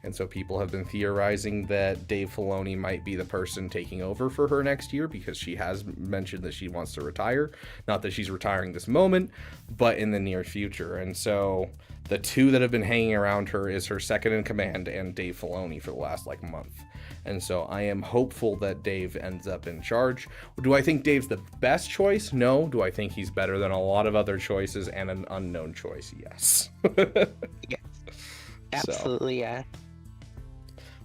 And so people have been theorizing that Dave Filoni might be the person taking over for her next year, because she has mentioned that she wants to retire. Not that she's retiring this moment, but in the near future. And so the two that have been hanging around her is her second in command and Dave Filoni for the last like month. And so I am hopeful that Dave ends up in charge. Do I think Dave's the best choice? No. Do I think he's better than a lot of other choices and an unknown choice? Yes. Yes. Absolutely, yeah.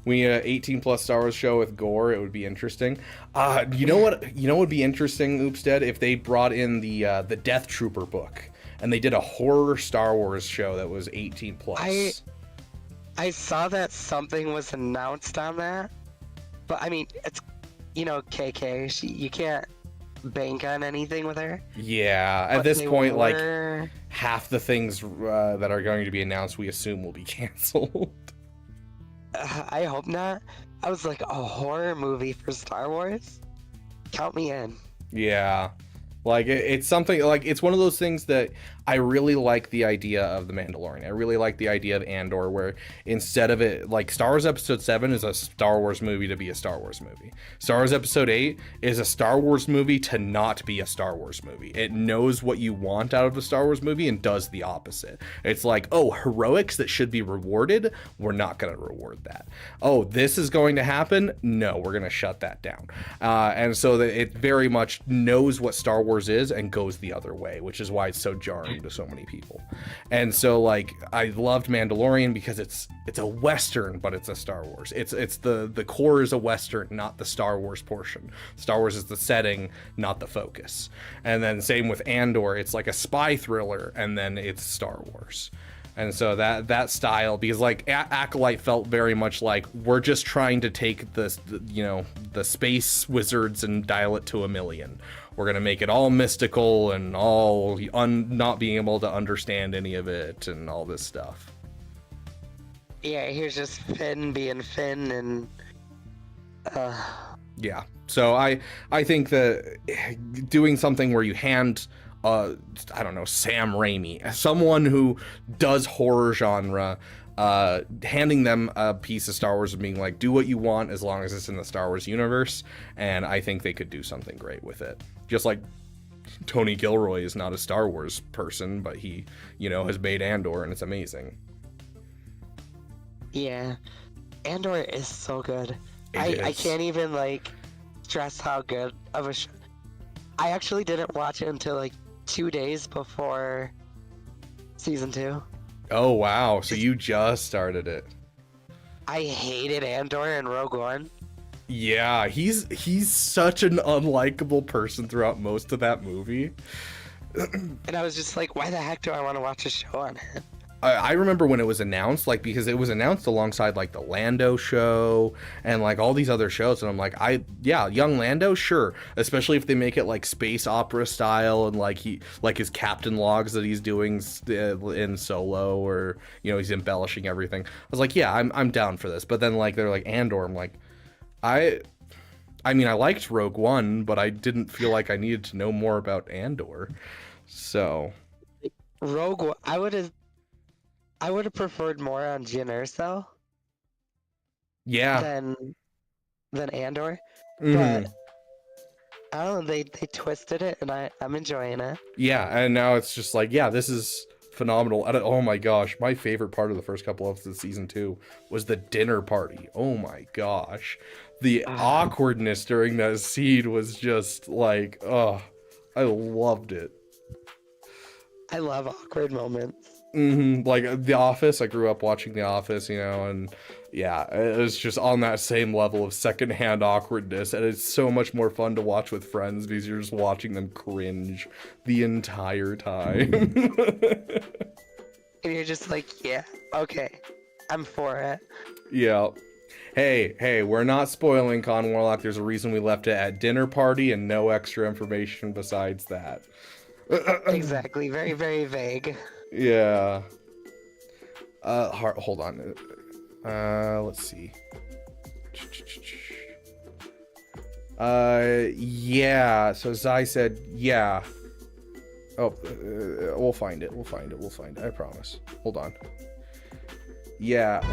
We 18 plus Star Wars show with gore. It would be interesting. You know what would be interesting, Oopstead, if they brought in the Death Trooper book and they did a horror Star Wars show that was 18 plus. I saw that something was announced on that, but I mean, it's, you know, KK. You can't bank on anything with her. Yeah, at this point, like half the things that are going to be announced, we assume will be canceled. I hope not. I was like, a horror movie for Star Wars? Count me in. Yeah. Like, it's something, like, it's one of those things that I really like the idea of The Mandalorian. I really like the idea of Andor, where instead of it, like, Star Wars Episode 7 is a Star Wars movie to be a Star Wars movie. Star Wars Episode 8 is a Star Wars movie to not be a Star Wars movie. It knows what you want out of a Star Wars movie and does the opposite. It's like, oh, heroics that should be rewarded, we're not going to reward that. Oh, this is going to happen? No, we're going to shut that down. And so that it very much knows what Star Wars is and goes the other way, which is why it's so jarring to so many people. And so, like, I loved Mandalorian because it's a Western, but it's a Star Wars. It's the core is a Western, not the Star Wars portion. Star Wars is the setting, not the focus. And then same with Andor, it's like a spy thriller, and then it's Star Wars. And so that style, because like Acolyte felt very much like we're just trying to take the space wizards and dial it to 1,000,000. We're going to make it all mystical and all not being able to understand any of it and all this stuff. Yeah, here's just Finn being Finn and... Yeah, so I think that doing something where you hand... I don't know, Sam Raimi, someone who does horror genre, handing them a piece of Star Wars and being like, do what you want as long as it's in the Star Wars universe, and I think they could do something great with it. Just like Tony Gilroy is not a Star Wars person, but he, has made Andor, and it's amazing. Yeah, Andor is so good. I can't even, stress how good of a show. I actually didn't watch it until like 2 days before season 2. Oh wow, so you just started it. I hated Andor and Rogue One. Yeah, he's such an unlikable person throughout most of that movie. And I was just like, why the heck do I want to watch a show on it? I remember when it was announced, like, because it was announced alongside like the Lando show and like all these other shows, and I'm like, young Lando, sure, especially if they make it like space opera style and like his captain logs that he's doing in Solo, or he's embellishing everything. I was like, yeah, I'm down for this. But then like they're like Andor, I'm like, I mean, I liked Rogue One, but I didn't feel like I needed to know more about Andor. So Rogue One, I would have preferred more on Jyn Erso. Yeah. Than Andor. Mm-hmm. But I don't know, they twisted it, and I'm enjoying it. Yeah, and now it's just like, yeah, this is phenomenal. Oh my gosh, my favorite part of the first couple episodes of season 2 was the dinner party. Oh my gosh. The awkwardness during that scene was just like, oh, I loved it. I love awkward moments. Like The Office, I grew up watching The Office, and yeah, it was just on that same level of secondhand awkwardness, and it's so much more fun to watch with friends because you're just watching them cringe the entire time. And you're just like, yeah, okay, I'm for it. Yeah. Hey, we're not spoiling Con Warlock. There's a reason we left it at dinner party and no extra information besides that. Exactly, very, very vague. Yeah. Hold on. Let's see. Yeah. So Zai said, yeah. Oh, we'll find it. I promise. Hold on. Yeah.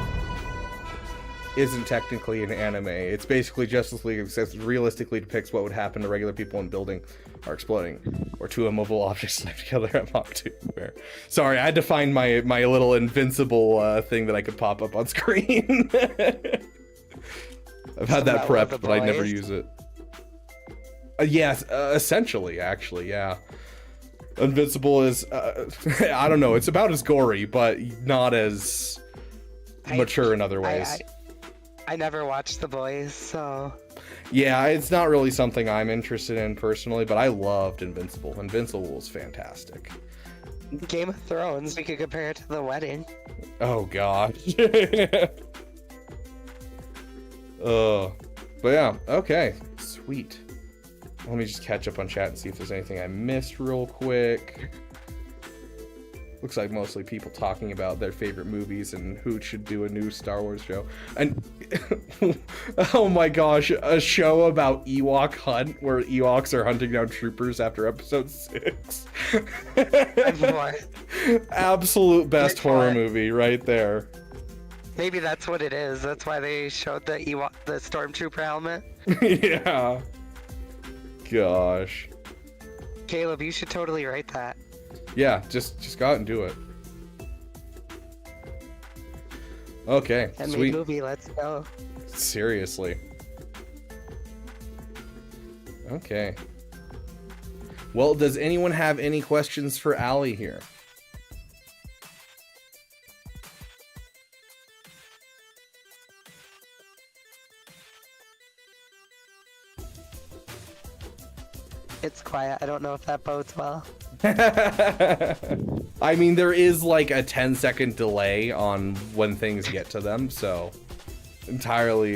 Isn't technically an anime. It's basically Justice League, except realistically depicts what would happen to regular people in a building are exploding, or two immovable objects left together at Mach 2. Sorry, I had to find my little invincible thing that I could pop up on screen. I've had that prepped, but I never use it. Yes, essentially, actually, yeah. Invincible is, I don't know, it's about as gory, but not as mature in other ways. I never watched The Boys, so... Yeah, it's not really something I'm interested in personally, but I loved Invincible. Invincible was fantastic. Game of Thrones, we could compare it to The Wedding. Oh, God. But yeah, okay. Sweet. Let me just catch up on chat and see if there's anything I missed real quick. Looks like mostly people talking about their favorite movies and who should do a new Star Wars show. And oh my gosh, a show about Ewok hunt where Ewoks are hunting down troopers after episode 6. Absolute best horror movie right there. Maybe that's what it is. That's why they showed the stormtrooper helmet. Yeah. Gosh. Caleb, you should totally write that. Yeah, just go out and do it. Okay, sweet. Movie, let's go. Seriously. Okay. Well, does anyone have any questions for Allie here? It's quiet. I don't know if that bodes well. I mean, there is like a 10-second delay on when things get to them, so entirely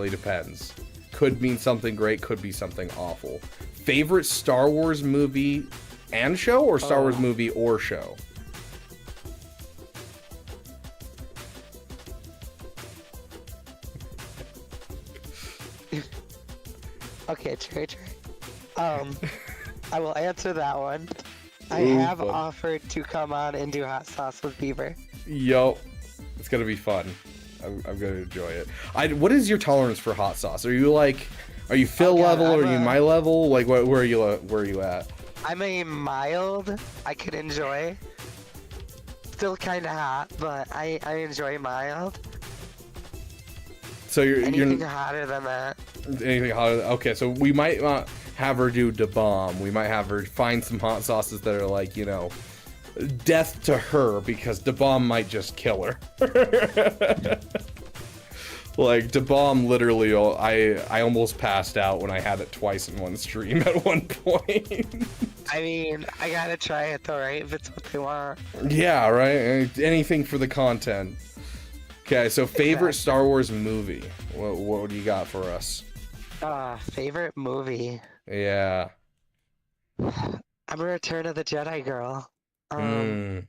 depends. Could mean something great, could be something awful. Favorite Star Wars movie and show, or Star Wars movie or show? Okay, true. I will answer that one. I have offered to come on and do hot sauce with Beaver. Yo, it's gonna be fun. I'm gonna enjoy it. What is your tolerance for hot sauce? Are you Phil level, or are you my level? Like, where are you at? I'm a mild. I can enjoy. Still kind of hot, but I enjoy mild. So anything hotter than that. Anything hotter? Okay, so we might not have her do da bomb. We might have her find some hot sauces that are like, you know, death to her, because da bomb might just kill her. Like da bomb, literally, I almost passed out when I had it twice in one stream at one point. I mean, I gotta try it though, right? If it's what they want. Yeah, right. Anything for the content. Okay, so favorite Star Wars movie. What do you got for us? Favorite movie. Yeah. I'm a Return of the Jedi girl. It's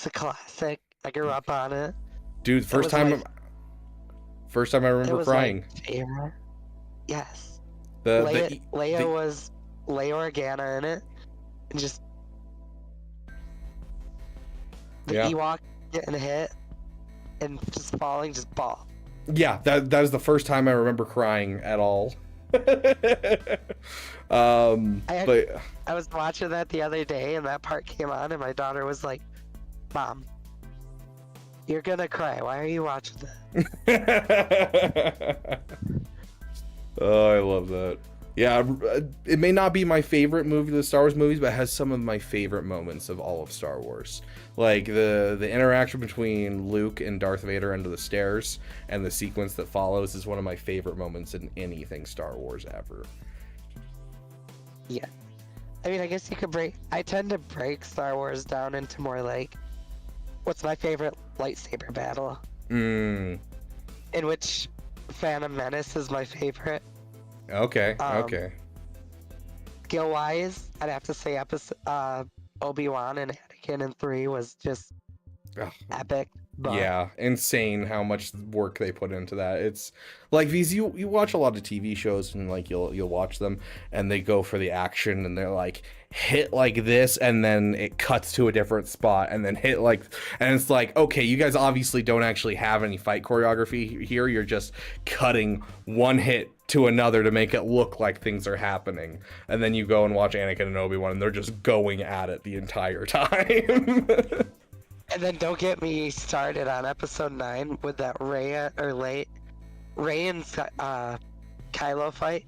a classic. I grew up on it. Dude, first time I remember crying. Favorite. Yes. Leia was Leia Organa in it, and just the Ewok getting hit and just falling, just ball. Yeah, that is the first time I remember crying at all. I was watching that the other day, and that part came on, and my daughter was like, "Mom, you're gonna cry. Why are you watching that?" Oh, I love that. Yeah, it may not be my favorite movie of the Star Wars movies, but it has some of my favorite moments of all of Star Wars. Like the interaction between Luke and Darth Vader under the stairs, and the sequence that follows is one of my favorite moments in anything Star Wars ever. Yeah. I mean, I guess you could I tend to break Star Wars down into more like, what's my favorite lightsaber battle? In which Phantom Menace is my favorite. Okay, okay. Skill-wise, I'd have to say Obi-Wan and Anakin in 3 was just epic. But Yeah, insane how much work they put into that. It's like these you watch a lot of TV shows, and like you'll watch them, and they go for the action, and they're like hit like this, and then it cuts to a different spot, and then hit like, and it's like, okay, you guys obviously don't actually have any fight choreography here. You're just cutting one hit to another to make it look like things are happening, and then you go and watch Anakin and Obi-Wan, and they're just going at it the entire time. And then don't get me started on episode 9 with that Rey and Kylo fight.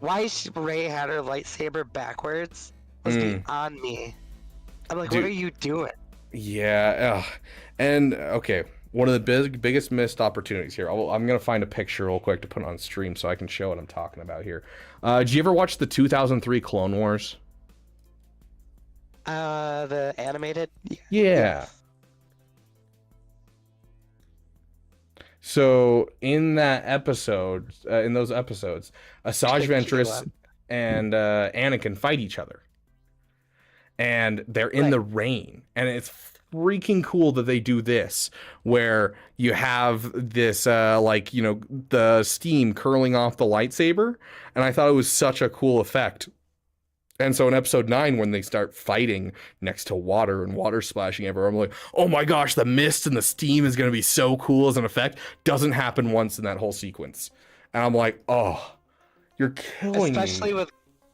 Why Rey had her lightsaber backwards was beyond me. I'm like, Dude, what are you doing? Yeah, and okay, one of the biggest missed opportunities here. I'm gonna find a picture real quick to put on stream so I can show what I'm talking about here. Did you ever watch the 2003 Clone Wars? The animated? Yeah. So in that episode, in those episodes, Asajj Ventress and Anakin fight each other, and they're in the rain, and it's freaking cool that they do this, where you have this like, you know, the steam curling off the lightsaber, and I thought it was such a cool effect. And so in episode 9, when they start fighting next to water and water splashing everywhere, I'm like, oh my gosh, the mist and the steam is going to be so cool as an effect. Doesn't happen once in that whole sequence. And I'm like, oh, you're killing me. Especially with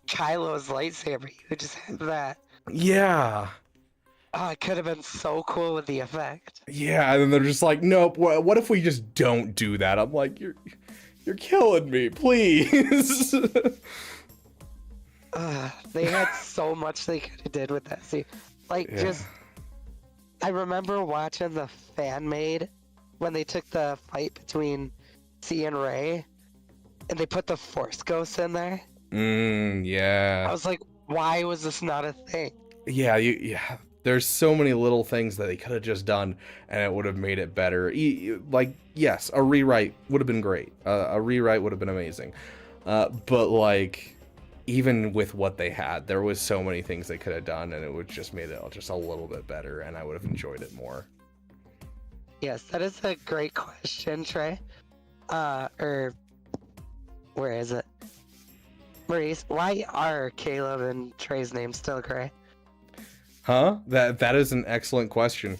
Kylo's lightsaber. You just have that. Yeah. Oh, it could have been so cool with the effect. Yeah, and then they're just like, nope, what if we just don't do that? I'm like, you're killing me, please. They had so much they could have did with that scene. Like, I remember watching the fan made when they took the fight between C and Rey, and they put the Force Ghosts in there. Yeah. I was like, why was this not a thing? Yeah, there's so many little things that they could have just done, and it would have made it better. Like, yes, a rewrite would have been great. A rewrite would have been amazing. But like, even with what they had, there was so many things they could have done, and it would just made it just a little bit better, and I would have enjoyed it more. Yes, that is a great question, Trey. Or where is it? Maurice, why are Caleb and Trey's names still gray? Huh? That is an excellent question.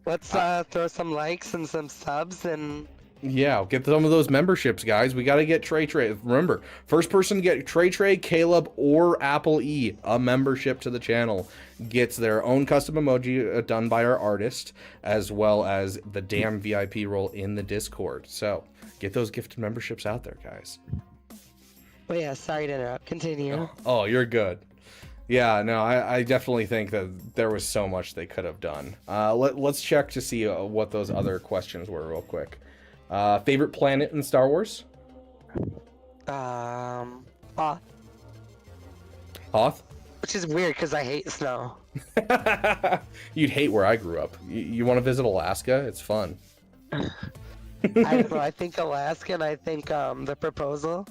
Let's throw some likes and some subs and Yeah, get some of those memberships, guys. We got to get Trey. Remember, first person to get Trey, Caleb, or Apple E a membership to the channel gets their own custom emoji done by our artist, as well as the damn VIP role in the Discord. So get those gifted memberships out there, guys. But yeah, sorry to interrupt. Continue. Oh, you're good. Yeah, no, I definitely think that there was so much they could have done. Let's check to see what those other questions were real quick. Favorite planet in Star Wars? Hoth. Hoth? Which is weird because I hate snow. You'd hate where I grew up. You want to visit Alaska? It's fun. I don't know. I think Alaska, and I think The Proposal.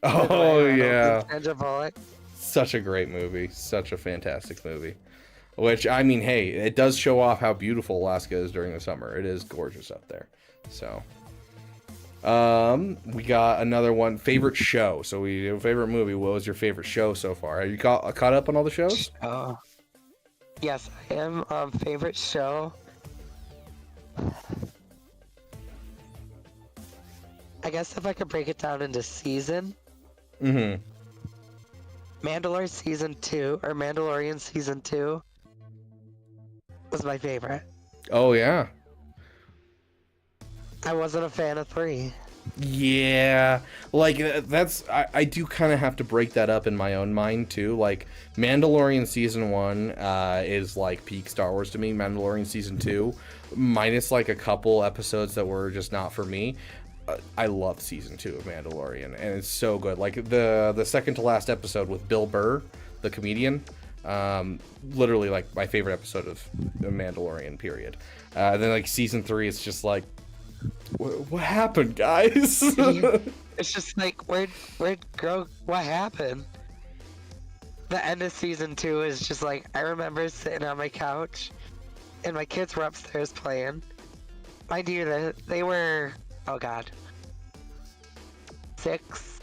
Oh yeah. Sandra Bullock. Such a great movie. Such a fantastic movie. Which, I mean, hey, it does show off how beautiful Alaska is during the summer. It is gorgeous up there. So, we got another one. Favorite show. So we do favorite movie. What was your favorite show so far? Are you caught up on all the shows? Yes, I am. Favorite show. I guess if I could break it down into season. Mm-hmm. Mandalorian season 2 was my favorite. Oh yeah. I wasn't a fan of 3. Yeah, like I do kind of have to break that up in my own mind too. Like Mandalorian season 1 is like peak Star Wars to me. Mandalorian season 2, minus like a couple episodes that were just not for me. I love season 2 of Mandalorian, and it's so good. Like the second to last episode with Bill Burr, the comedian, literally like my favorite episode of the Mandalorian. Period. Then like season 3, it's just like, what happened, guys? It's just like where'd Grogu? What happened? The end of season 2 is just like, I remember sitting on my couch, and my kids were upstairs playing. Mind you, they were. Oh god. 6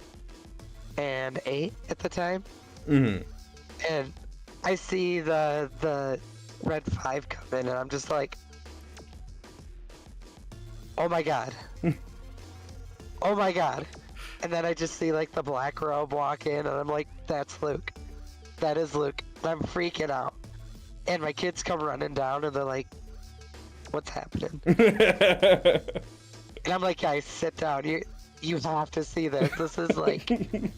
and 8 at the time. Mm-hmm. And I see the red 5 come in, and I'm just like, oh my god. Oh my god. And then I just see like the black robe walk in, and I'm like, that's Luke. That is Luke. And I'm freaking out. And my kids come running down, and they're like, what's happening? And I'm like, guys, sit down. You have to see this. This is like... And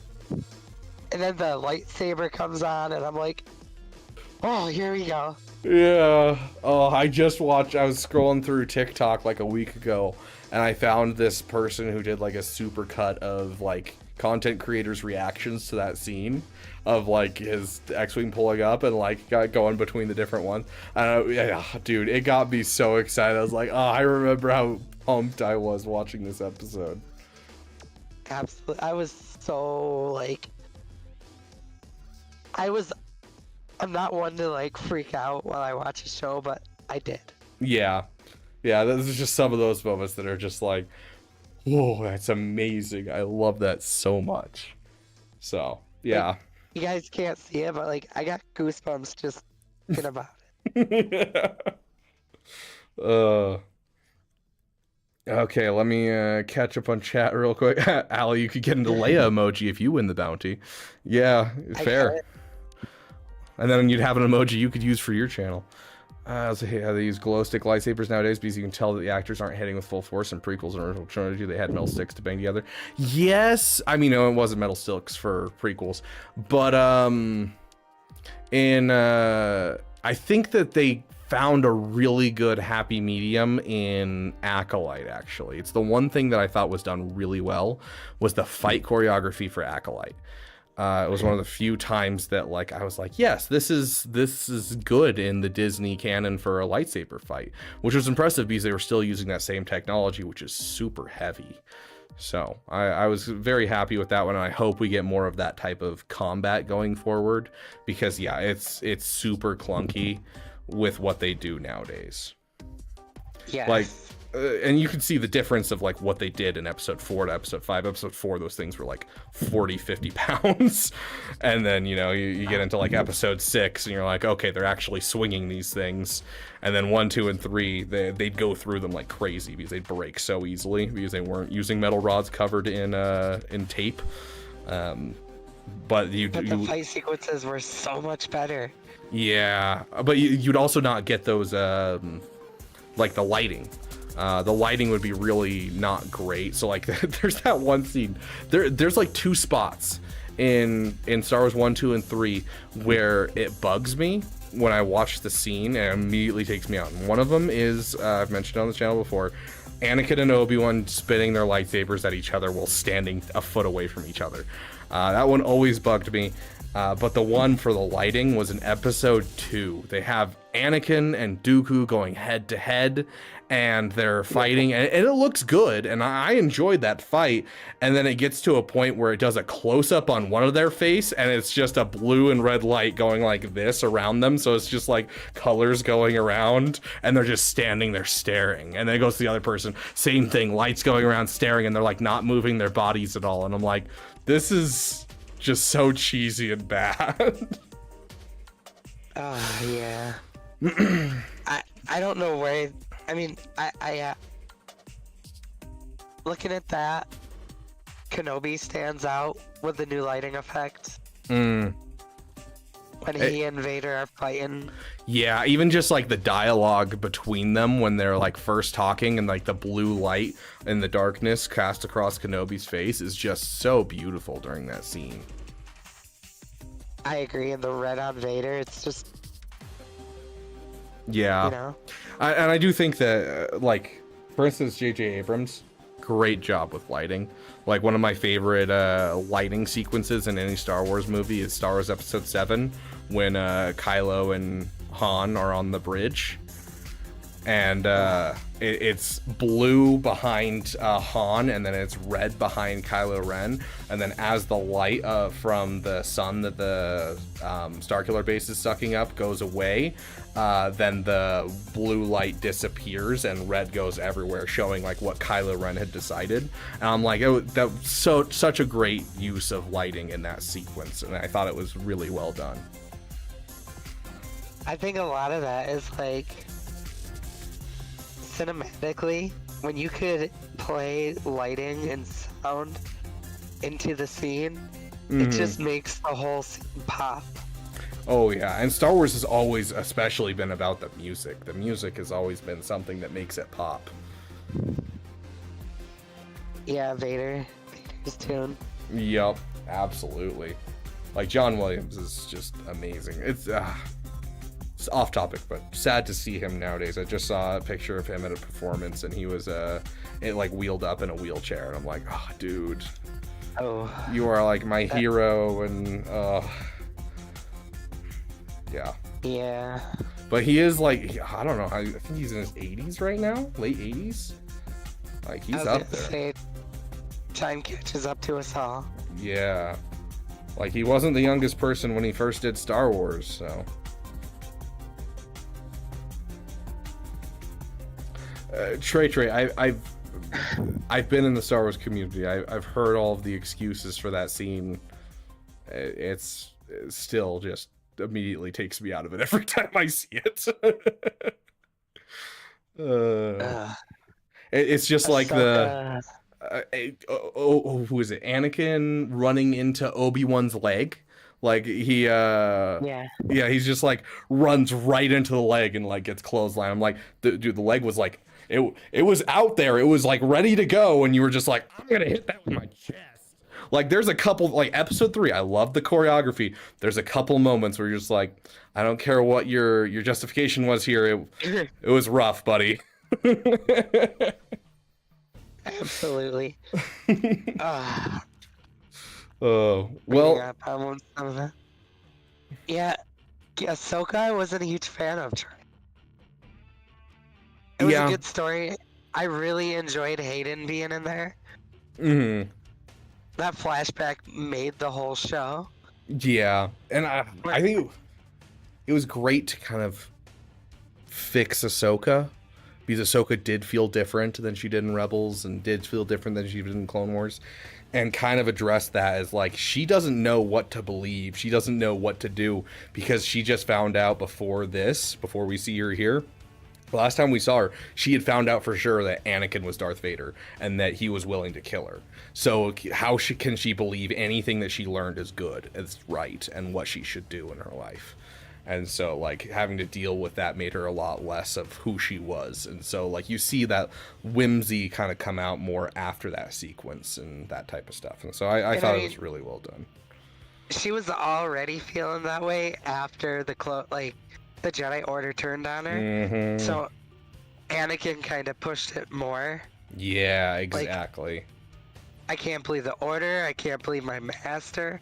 then the lightsaber comes on, and I'm like, oh, here we go. Yeah. Oh, I was scrolling through TikTok like a week ago, and I found this person who did like a super cut of like content creators' reactions to that scene of like his X-Wing pulling up and like going between the different ones. Yeah, dude, it got me so excited. I was like, oh, I remember how pumped I was watching this episode. Absolutely. I was so like, I'm not one to like freak out while I watch a show, but I did. Yeah, this is just some of those moments that are just like, whoa, that's amazing. I love that so much. So yeah. Like, you guys can't see it, but like I got goosebumps just thinking about it. Okay, let me catch up on chat real quick. Allie, you could get into Leia emoji if you win the bounty. Yeah, fair. And then you'd have an emoji you could use for your channel. So yeah, they use glow stick lightsabers nowadays because you can tell that the actors aren't hitting with full force. In prequels and original trilogy, they had metal sticks to bang together. Yes, I mean, no, it wasn't metal sticks for prequels, but I think that they found a really good happy medium in Acolyte. Actually, it's the one thing that I thought was done really well was the fight choreography for Acolyte. It was one of the few times that like I was like, yes, this is good in the Disney canon for a lightsaber fight, which was impressive because they were still using that same technology, which is super heavy. So I was very happy with that one, and I hope we get more of that type of combat going forward because yeah, it's super clunky with what they do nowadays. Yeah. Like and you can see the difference of like what they did in episode 4 to episode 5. Episode 4, those things were like 40-50 pounds, and then you get into like episode 6 and you're like, okay, they're actually swinging these things. And then 1, 2, and 3, they'd go through them like crazy because they'd break so easily because they weren't using metal rods covered in tape. But the fight sequences were so much better. Yeah, but you'd also not get those like the lighting. The lighting would be really not great. So like there's that one scene. There's like 2 spots in Star Wars 1, 2, and 3 where it bugs me when I watch the scene and immediately takes me out. And one of them is I've mentioned on the channel before, Anakin and Obi-Wan spinning their lightsabers at each other while standing a foot away from each other. That one always bugged me. But the one for the lighting was in episode 2. They have Anakin and Dooku going head to head, and they're fighting, and it looks good, and I enjoyed that fight. And then it gets to a point where it does a close-up on one of their face, and it's just a blue and red light going like this around them, so it's just like colors going around, and they're just standing there staring. And then it goes to the other person, same thing, lights going around staring, and they're like not moving their bodies at all. And I'm like, this is just so cheesy and bad. Oh yeah. I don't know where. I mean, I looking at that, Kenobi stands out with the new lighting effect. When he and Vader are fighting. Yeah, even just like the dialogue between them when they're like first talking, and like the blue light in the darkness cast across Kenobi's face is just so beautiful during that scene. I agree, and the red on Vader, it's just... Yeah. And I do think that, like, for instance, J.J. Abrams, great job with lighting. Like, one of my favorite lighting sequences in any Star Wars movie is Star Wars Episode 7, when Kylo and Han are on the bridge. And it's blue behind Han, and then it's red behind Kylo Ren. And then as the light from the sun that the Starkiller base is sucking up goes away, then the blue light disappears and red goes everywhere, showing like what Kylo Ren had decided. And I'm like, oh, that was such a great use of lighting in that sequence, and I thought it was really well done. I think a lot of that is like cinematically, when you could play lighting and sound into the scene, it just makes the whole scene pop. Oh yeah, and Star Wars has always especially been about the music. The music has always been something that makes it pop. Yeah, Vader's tune. Yup, absolutely. Like, John Williams is just amazing. It's off topic, but sad to see him nowadays. I just saw a picture of him at a performance, and he was like wheeled up in a wheelchair, and I'm like, oh, dude. Oh. You are like my hero, and yeah. Yeah. But he is like, I don't know, I think he's in his 80s right now, late 80s. Like, he's up there. Say, time catches up to us all. Yeah. Like, he wasn't the youngest person when he first did Star Wars, so. Trey, I've been in the Star Wars community. I've heard all of the excuses for that scene. It's still just immediately takes me out of it every time I see it. It's just like the who is it? Anakin running into Obi-Wan's leg. Like he's just like runs right into the leg and like gets clothesline. I'm like, dude, the leg was like it was out there. It was like ready to go, and you were just like, I'm gonna hit that with my chest. Like, there's a couple, like episode 3, I love the choreography. There's a couple moments where you're just like, I don't care what your justification was here. It was rough, buddy. Absolutely. Oh, well. Yeah, Ahsoka I wasn't a huge fan of. It was a good story. I really enjoyed Hayden being in there. Mm-hmm. That flashback made the whole show. Yeah, and I think it was great to kind of fix Ahsoka because Ahsoka did feel different than she did in Rebels and did feel different than she did in Clone Wars, and kind of addressed that as like, she doesn't know what to believe. She doesn't know what to do because she just found out before we see her here. Last time we saw her, she had found out for sure that Anakin was Darth Vader and that he was willing to kill her. So how can she believe anything that she learned is good, is right, and what she should do in her life? And so, like, having to deal with that made her a lot less of who she was. And so, like, you see that whimsy kind of come out more after that sequence and that type of stuff. And so I thought it was really well done. She was already feeling that way after the Jedi Order turned on her. Mm-hmm. So Anakin kind of pushed it more. Yeah, exactly. I can't believe the Order. I can't believe my master.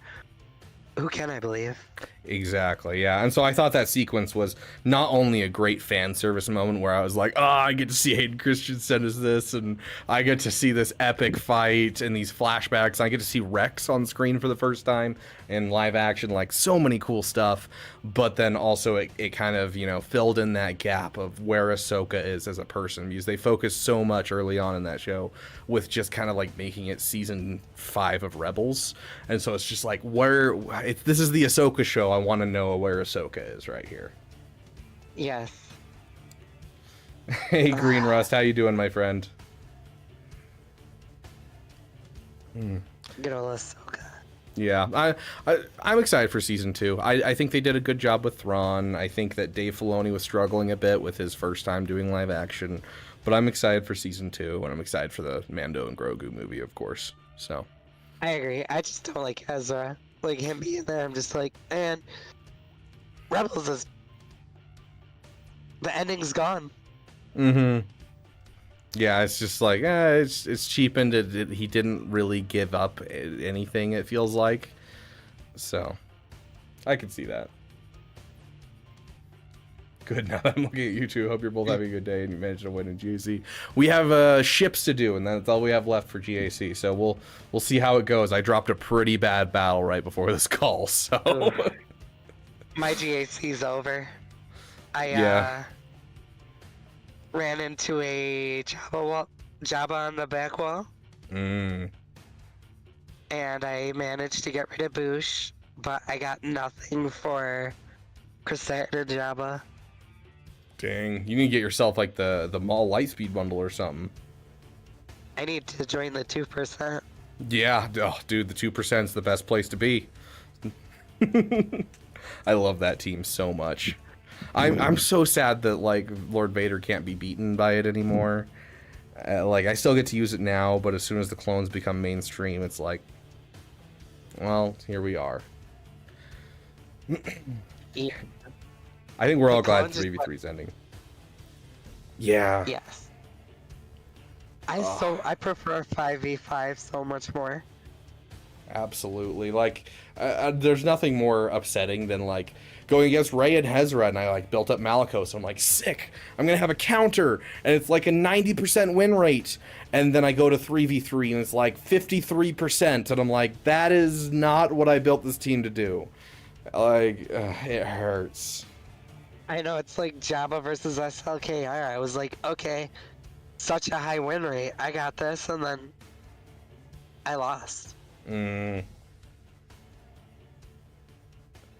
Who can I believe? Exactly, yeah. And so I thought that sequence was not only a great fan service moment where I was like, I get to see Hayden Christensen as this, and I get to see this epic fight and these flashbacks. I get to see Rex on screen for the first time in live action, like so many cool stuff. But then also it kind of, filled in that gap of where Ahsoka is as a person, because they focused so much early on in that show with just kind of like making it season 5 of Rebels. And so it's just like, this is the Ahsoka show. I want to know where Ahsoka is right here. Yes. Hey, Green Rust, how you doing, my friend? Good old Ahsoka. Yeah, I'm excited for season 2. I think they did a good job with Thrawn. I think that Dave Filoni was struggling a bit with his first time doing live action, but I'm excited for season 2, and I'm excited for the Mando and Grogu movie, of course. So. I agree. I just don't like Ezra. Like him being there, I'm just like, man, Rebels is the ending's gone. Mm-hmm. Yeah, it's just like, it's cheapened. He didn't really give up anything, it feels like. So, I can see that. Good, now that I'm looking at you two. Hope you're both having a good day and you managed to win in GAC. We have ships to do, and that's all we have left for GAC. So we'll see how it goes. I dropped a pretty bad battle right before this call, so my GAC's over. I ran into a Jabba on the back wall. And I managed to get rid of Boosh, but I got nothing for Crusade and Jabba. Dang, you need to get yourself like the Maul Lightspeed bundle or something. I need to join the 2%. Yeah, dude, the 2% is the best place to be. I love that team so much. I'm so sad that like Lord Vader can't be beaten by it anymore. Like I still get to use it now, but as soon as the clones become mainstream, it's like, well, here we are. Yeah. I think we're all glad 3v3's ending. Yeah. Yes. I prefer 5v5 so much more. Absolutely. Like, there's nothing more upsetting than like going against Rey and Hezra, and I like built up Malicos. So I'm like, sick. I'm gonna have a counter, and it's like a 90% win rate. And then I go to 3v3, and it's like 53%, and I'm like, that is not what I built this team to do. Like, it hurts. I know, it's like Jabba versus SLKR. I was like, okay, such a high win rate. I got this, and then I lost. I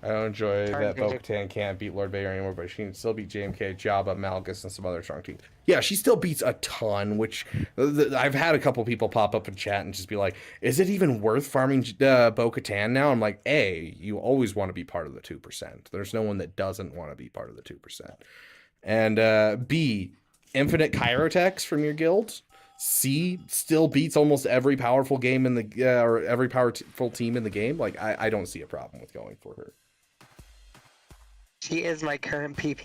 don't enjoy that Bo-Katan can't beat Lord Vader anymore, but she can still beat JMK, Jabba, Malgus, and some other strong teams. Yeah, she still beats a ton, which I've had a couple people pop up in chat and just be like, is it even worth farming Bo-Katan now? I'm like, A, you always want to be part of the 2%. There's no one that doesn't want to be part of the 2%. And B, infinite Kyrotechs from your guild. C, still beats almost every powerful game in the, or every powerful team in the game. Like, I don't see a problem with going for her. She is my current PP.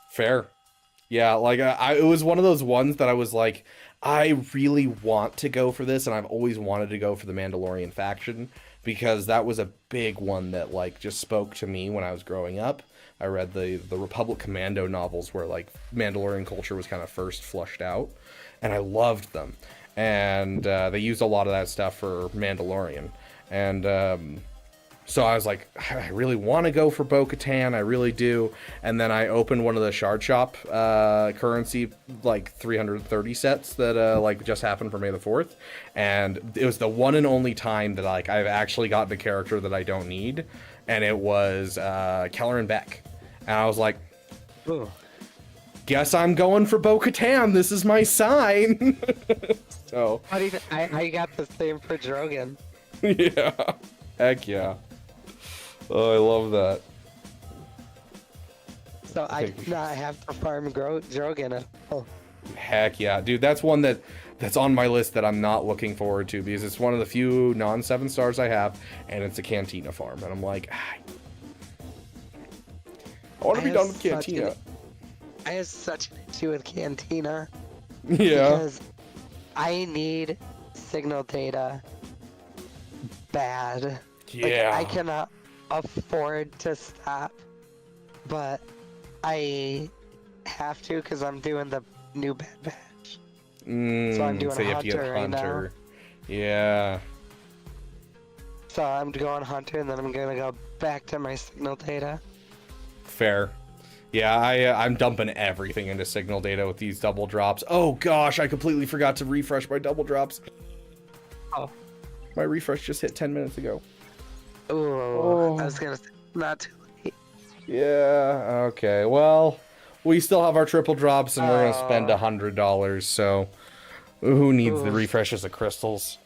Fair. Yeah, like it was one of those ones that I was like, I really want to go for this, and I've always wanted to go for the Mandalorian faction because that was a big one that like just spoke to me when I was growing up. I read the Republic Commando novels where like Mandalorian culture was kind of first flushed out, and I loved them. And they used a lot of that stuff for Mandalorian. And So I was like, I really want to go for Bo-Katan, I really do. And then I opened one of the Shard Shop currency, like 330 sets that like just happened for May the 4th. And it was the one and only time that like I've actually gotten a character that I don't need. And it was Keller and Beck. And I was like, ooh. Guess I'm going for Bo-Katan. This is my sign. So I got the same for Drogon. Yeah. Heck yeah. Oh, I love that. So I did not have to farm Drogon at all. Heck yeah. Dude, that's one that's on my list that I'm not looking forward to because it's one of the few non-7 stars I have, and it's a Cantina farm. And I'm like, I want to be done with Cantina. I have such an issue with Cantina. Yeah. Because I need signal data bad. Yeah. Like, I cannot afford to stop, but I have to because I'm doing the new Bad Batch. So I'm doing so you have to get Hunter right now. Hunter. Yeah. So I'm going Hunter and then I'm gonna go back to my signal data. Fair. Yeah, I'm dumping everything into signal data with these double drops. Oh gosh, I completely forgot to refresh my double drops. Oh. My refresh just hit 10 minutes ago. Ooh, I was gonna say, not too late. Yeah, okay. Well, we still have our triple drops and we're gonna spend $100, so who needs the refreshes of crystals?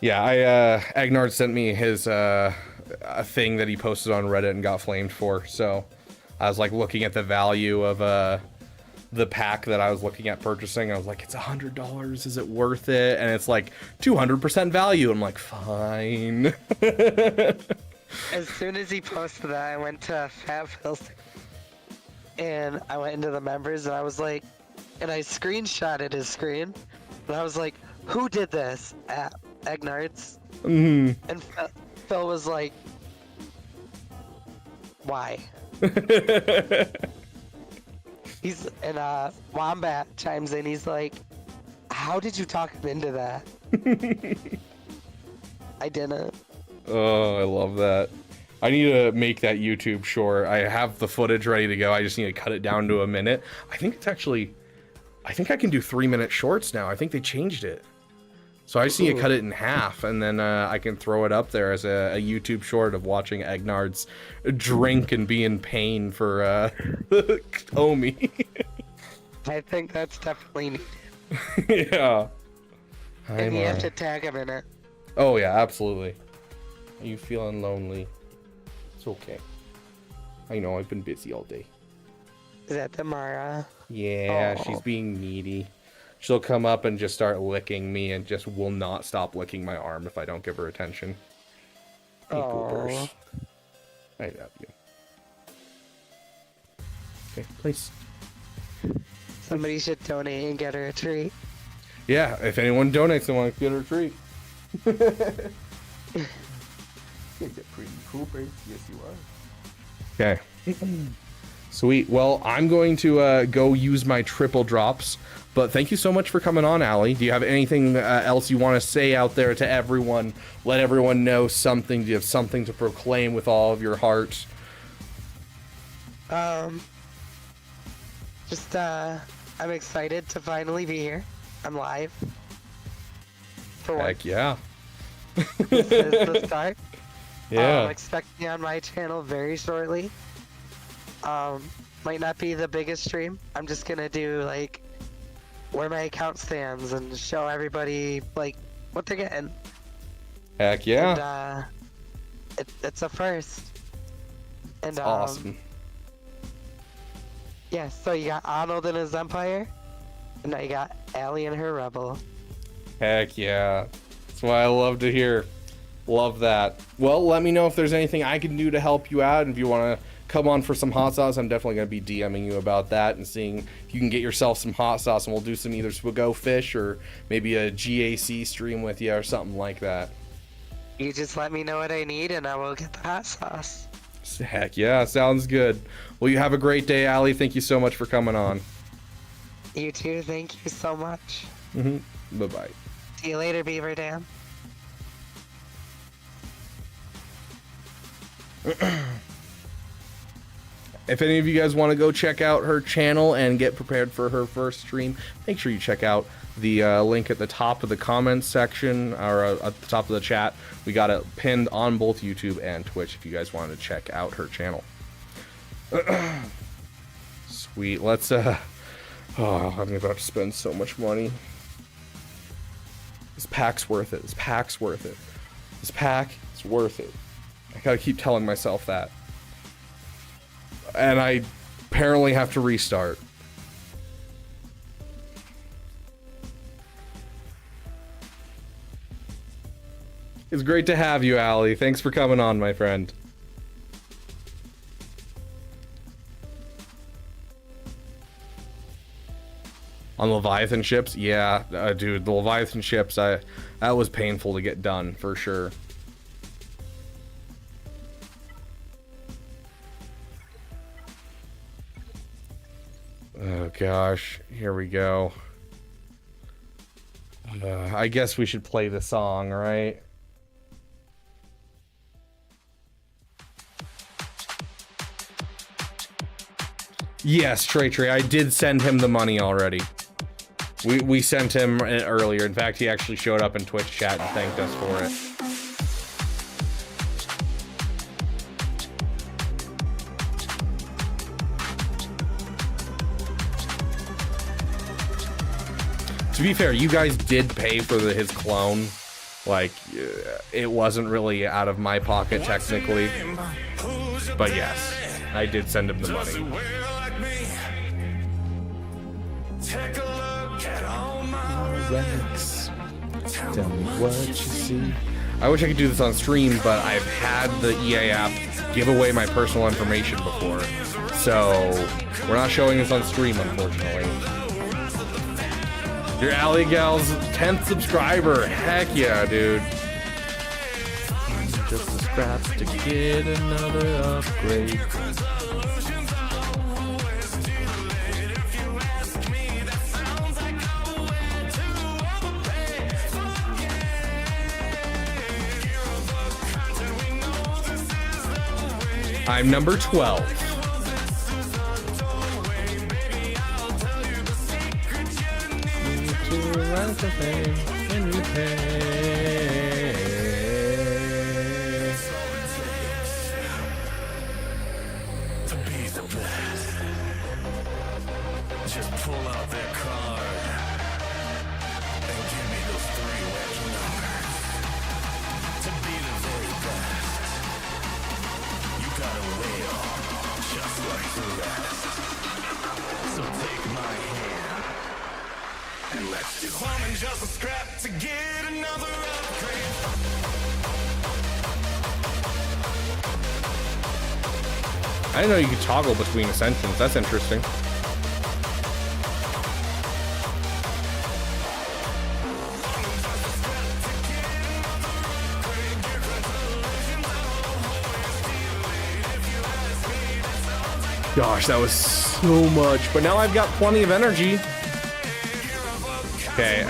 Yeah, Agnard sent me his a thing that he posted on Reddit and got flamed for, so I was like looking at the value of the pack that I was looking at purchasing. I was like, it's $100. Is it worth it? And it's like 200% value. I'm like, fine. As soon as he posted that, I went to Fat Phil's and I went into the members and I was like, and I screenshotted his screen and I was like, who did this at Agnard's? Mm-hmm. And Phil was like, why? He's and Wombat chimes in. He's like, "How did you talk him into that?" I didn't. Oh, I love that. I need to make that YouTube short. I have the footage ready to go. I just need to cut it down to a minute. I think it's actually, I think I can do 3-minute shorts now. I think they changed it. So I just need to cut it in half, and then I can throw it up there as a YouTube short of watching Agnard's drink and be in pain for Omi. I think that's definitely needed. Yeah. And you have to tag him in it. Oh yeah, absolutely. Are you feeling lonely? It's okay. I know, I've been busy all day. Is that Tamara? Yeah, Aww. she's being needy. She'll come up and just start licking me and just will not stop licking my arm if I don't give her attention. Hey, Goobers. I love you. Okay, please. Somebody should donate and get her a treat. Yeah, if anyone donates, I want to get her a treat. You're pretty Cooper. Yes, you are. Okay. Sweet. Well, I'm going to go use my triple drops. But thank you so much for coming on, Allie. Do you have anything else you want to say out there to everyone? Let everyone know something. Do you have something to proclaim with all of your heart? Just I'm excited to finally be here. I'm live. For once. Heck yeah. This is the start. Yeah. Expect me on my channel very shortly. Might not be the biggest stream. I'm just gonna do like where my account stands and show everybody like what they're getting. Heck yeah. And it's a first. And awesome. Yeah, so you got Arnold and his Empire, and now you got Allie and her Rebel. Heck yeah. That's what I love to hear. Love that. Well, let me know if there's anything I can do to help you out. And if you want to come on for some hot sauce, I'm definitely going to be DMing you about that and seeing if you can get yourself some hot sauce, and we'll do some either Swago fish or maybe a GAC stream with you or something like that. You just let me know what I need and I will get the hot sauce. Heck yeah, sounds good. Well, you have a great day, Allie. Thank you so much for coming on. You too, thank you so much. Bye-bye. See you later, Beaver Dam. If any of you guys want to go check out her channel and get prepared for her first stream, make sure you check out the link at the top of the comments section, or at the top of the chat. We got it pinned on both YouTube and Twitch if you guys want to check out her channel. Sweet. Let's oh, I'm about to spend so much money. This pack's worth it. This pack's worth it. This pack is worth it. I gotta keep telling myself that. And I apparently have to restart. It's great to have you, Allie. Thanks for coming on, my friend. On Leviathan ships? Yeah, dude, the Leviathan ships, that was painful to get done, for sure. Oh gosh, here we go. I guess we should play the song, right? Yes, Trey, I did send him the money already. We sent him earlier. In fact, he actually showed up in Twitch chat and thanked us for it. To be fair, you guys did pay for his clone. Like, it wasn't really out of my pocket technically. But yes, I did send him the money. Take a look at all my relics. Tell me what you see. I wish I could do this on stream, but I've had the EA app give away my personal information before. So, we're not showing this on stream, unfortunately. Your Alley Gal's 10th subscriber. Heck yeah, dude. Just the scraps to get another upgrade. I'm number 12. To be the best. Just pull out that card and give me those 3 wacky numbers. To be the very best, you gotta wail just like the rest. So take my hand and let's do it. Just a scrap to get another upgrade. I didn't know you could toggle between ascensions. That's interesting. Gosh, that was so much. But now I've got plenty of energy. Okay,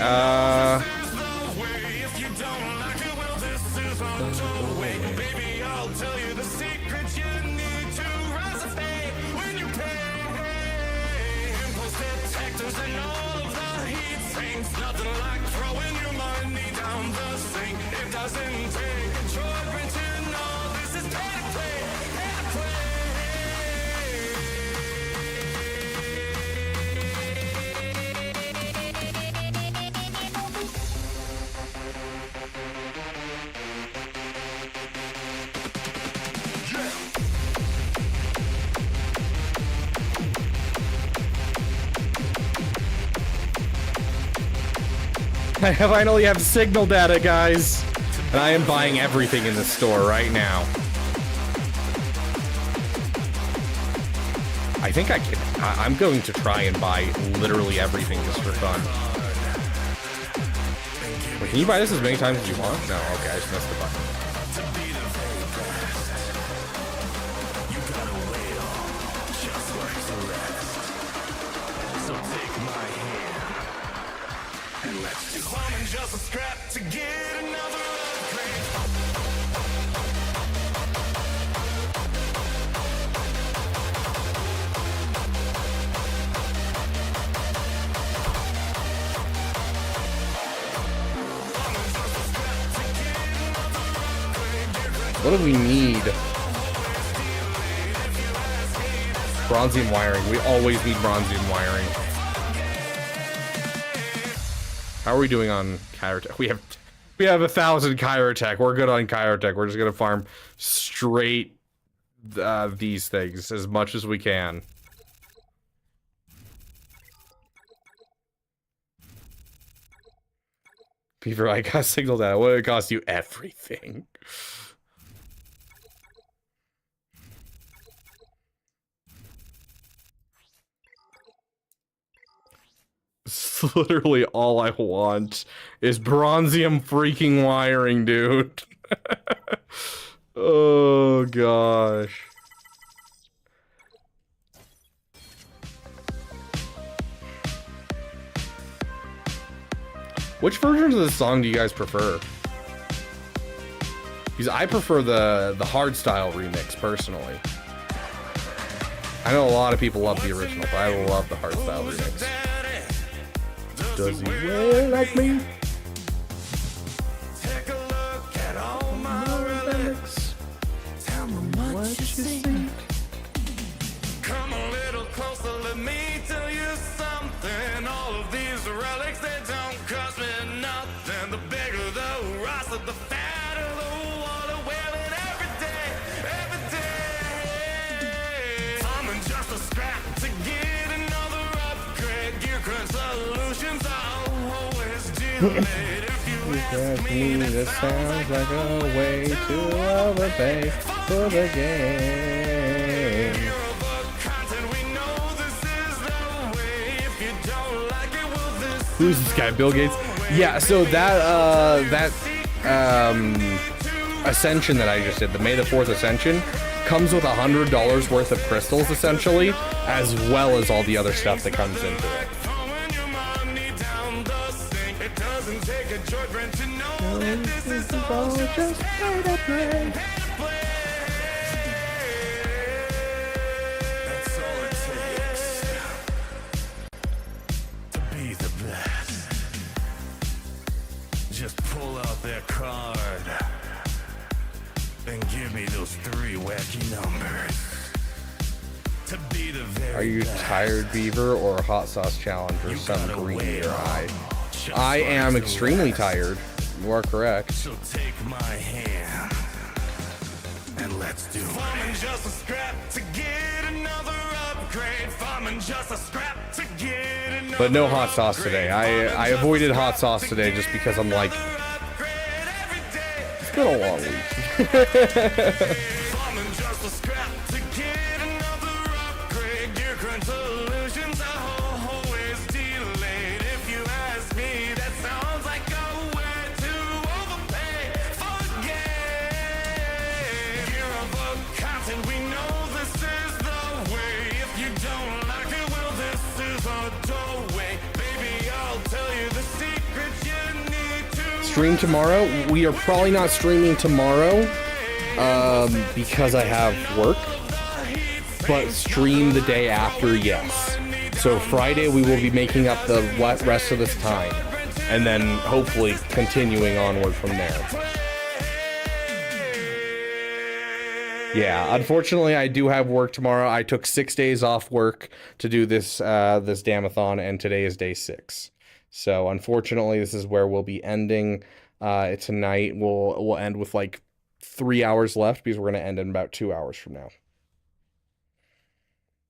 I finally have signal data, guys. And I am buying everything in the store right now. I think I can. I'm going to try and buy literally everything just for fun. Wait, can you buy this as many times as you want? No, okay, I just missed the button. Just a scrap to get another upgrade. What do we need? Bronzium wiring. We always need bronzium wiring. How are we doing on Chirotech? We have 1,000 Chirotech. We're good on Chirotech. We're just gonna farm straight these things as much as we can. Beaver, I got signaled out. What did it cost you? Everything. It's literally all I want is bronzium freaking wiring, dude. Oh gosh. Which versions of the song do you guys prefer? Because I prefer the hardstyle remix personally. I know a lot of people love the original, but I love the hardstyle remix. Does he wear like me? Take a look at all my relics. Tell me what you see. Come a little closer, let me tell you something. All of these relics, they don't cost me nothing. The bigger the roster, the fatter the water. Wailing every day. I'm just a scrap to get another upgrade. Gear crunch solutions are always delayed. If you ask me, This sounds like a way to overpay for the game. Who's this guy? Bill Gates? Yeah, so that Ascension that I just did, the May the 4th Ascension, comes with $100 worth of crystals, essentially, as well as all the other stuff that comes into it. This is all just play to play. That's all it takes to be the best. Just pull out that card and give me those 3 wacky numbers. To be the very Are you tired, Beaver, or a hot sauce challenge, or some green in your eye? I am extremely tired. You are correct. So take my hand and let's do it. Farming just a scrap to get another upgrade. Farming just a scrap to get another. But no hot sauce today. I avoided hot sauce today just because I'm like, it's been a long week. Farming just a scrap to get another upgrade. Gear crunch solutions are always delayed. If you ask me, that sounds like a way to overpay for the game. Gear of accountant, we know this is the way. If you don't like it, well, this is a doorway. Baby, I'll tell you the secret you need to. Stream tomorrow? We are probably not streaming tomorrow because I have work, but stream the day after, yes. So Friday we will be making up the rest of this time, and then hopefully continuing onward from there. Yeah, unfortunately I do have work tomorrow. I took 6 days off work to do this this Damathon, and today is day 6. So unfortunately this is where we'll be ending tonight. We'll end with like 3 hours left because we're going to end in about 2 hours from now.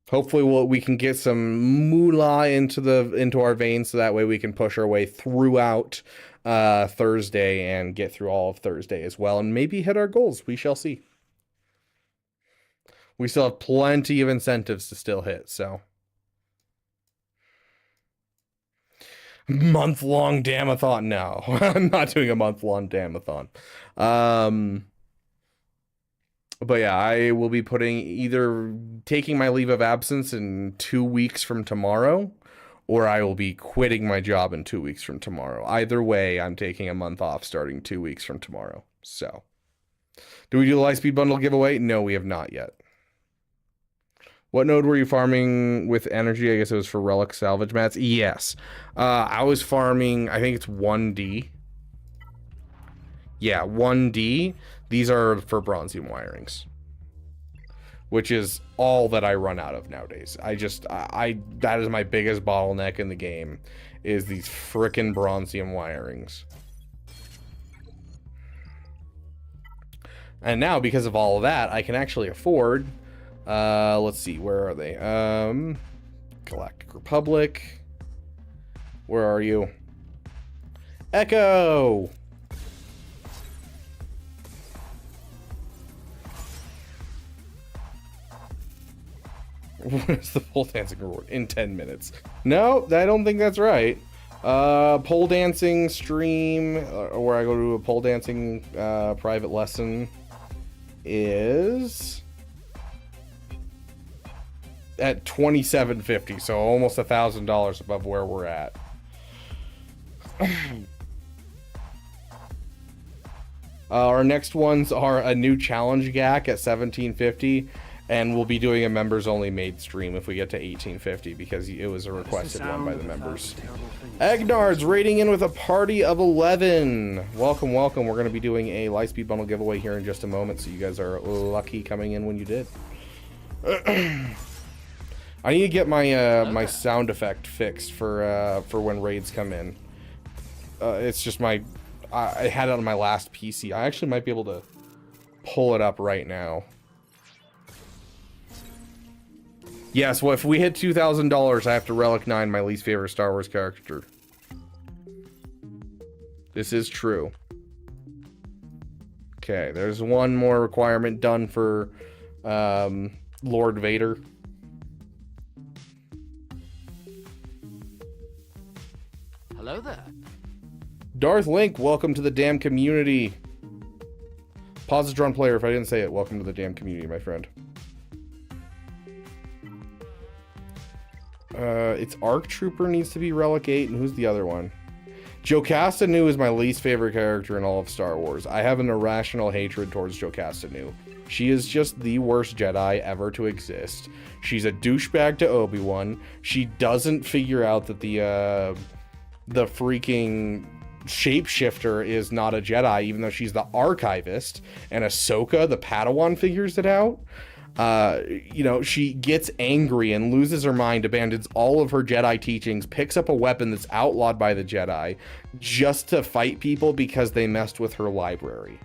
Hopefully we can get some moolah into our veins, so that way we can push our way throughout Thursday and get through all of Thursday as well, and maybe hit our goals. We shall see. We still have plenty of incentives to still hit, so. Month-long Damathon? No, I'm not doing a month-long Damathon. But yeah, I will be either taking my leave of absence in 2 weeks from tomorrow, or I will be quitting my job in 2 weeks from tomorrow. Either way, I'm taking a month off starting 2 weeks from tomorrow. So, do we do the Lightspeed Bundle giveaway? No, we have not yet. What node were you farming with energy? I guess it was for relic salvage mats. Yes. I was farming, I think it's 1D. Yeah, 1D. These are for bronzium wirings, which is all that I run out of nowadays. That is my biggest bottleneck in the game, is these frickin' bronzium wirings. And now, because of all of that, I can actually afford, let's see, where are they? Galactic Republic. Where are you? Echo! What is the pole dancing reward? In 10 minutes. No, I don't think that's right. Pole dancing stream, where I go to a pole dancing private lesson, is at $27.50, so almost $1,000 above where we're at. Our next ones are a new challenge GAC at $17.50, and we'll be doing a members only made stream if we get to $18.50, because it was a requested one by the members. Agnard's raiding in with a party of 11. Welcome, welcome. We're going to be doing a Lightspeed bundle giveaway here in just a moment, so you guys are lucky coming in when you did. I need to get my my sound effect fixed for when raids come in. It's just I had it on my last PC. I actually might be able to pull it up right now. Yes, well, if we hit $2,000, I have to Relic 9 my least favorite Star Wars character. This is true. Okay, there's one more requirement done for Lord Vader. Hello there. Darth Link, welcome to the damn community. Positron player, if I didn't say it, welcome to the damn community, my friend. It's Arc Trooper needs to be Relic 8, and who's the other one? Jocasta Nu is my least favorite character in all of Star Wars. I have an irrational hatred towards Jocasta Nu. She is just the worst Jedi ever to exist. She's a douchebag to Obi-Wan. She doesn't figure out that the freaking shapeshifter is not a Jedi, even though she's the archivist, and Ahsoka, the Padawan, figures it out. You know, she gets angry and loses her mind, abandons all of her Jedi teachings, picks up a weapon that's outlawed by the Jedi just to fight people because they messed with her library.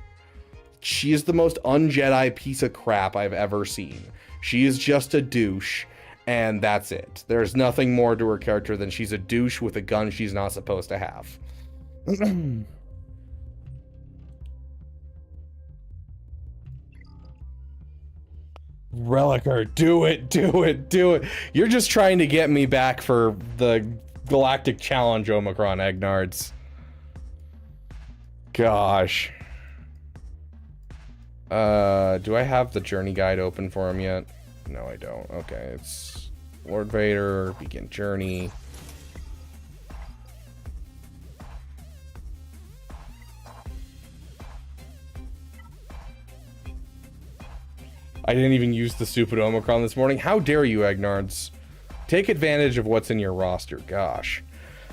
She is the most un-Jedi piece of crap I've ever seen. She is just a douche, and that's it. There's nothing more to her character than she's a douche with a gun she's not supposed to have. Relicer, do it, do it, do it. You're just trying to get me back for the Galactic Challenge, Omicron Agnards. Gosh. Do I have the journey guide open for him yet? No, I don't. Okay, it's Lord Vader, begin journey. I didn't even use the stupid Omicron this morning. How dare you, Agnards? Take advantage of what's in your roster. Gosh.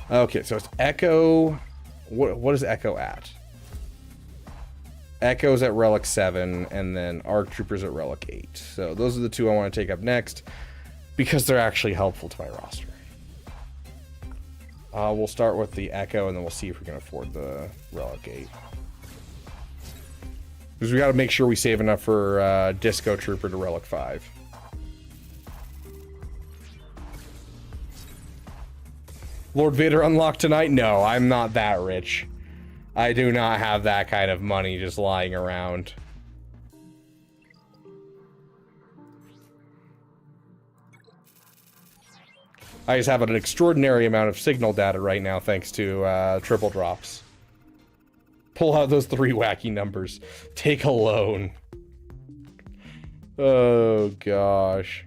Okay, so it's Echo. What is Echo at? Echo's at Relic 7, and then Arc Troopers at Relic 8. So those are the two I want to take up next, because they're actually helpful to my roster. We'll start with the Echo, and then we'll see if we can afford the Relic 8. Because we got to make sure we save enough for Disco Trooper to Relic 5. Lord Vader unlocked tonight? No, I'm not that rich. I do not have that kind of money just lying around. I just have an extraordinary amount of signal data right now thanks to triple drops. Pull out those 3 wacky numbers. Take a loan. Oh, gosh.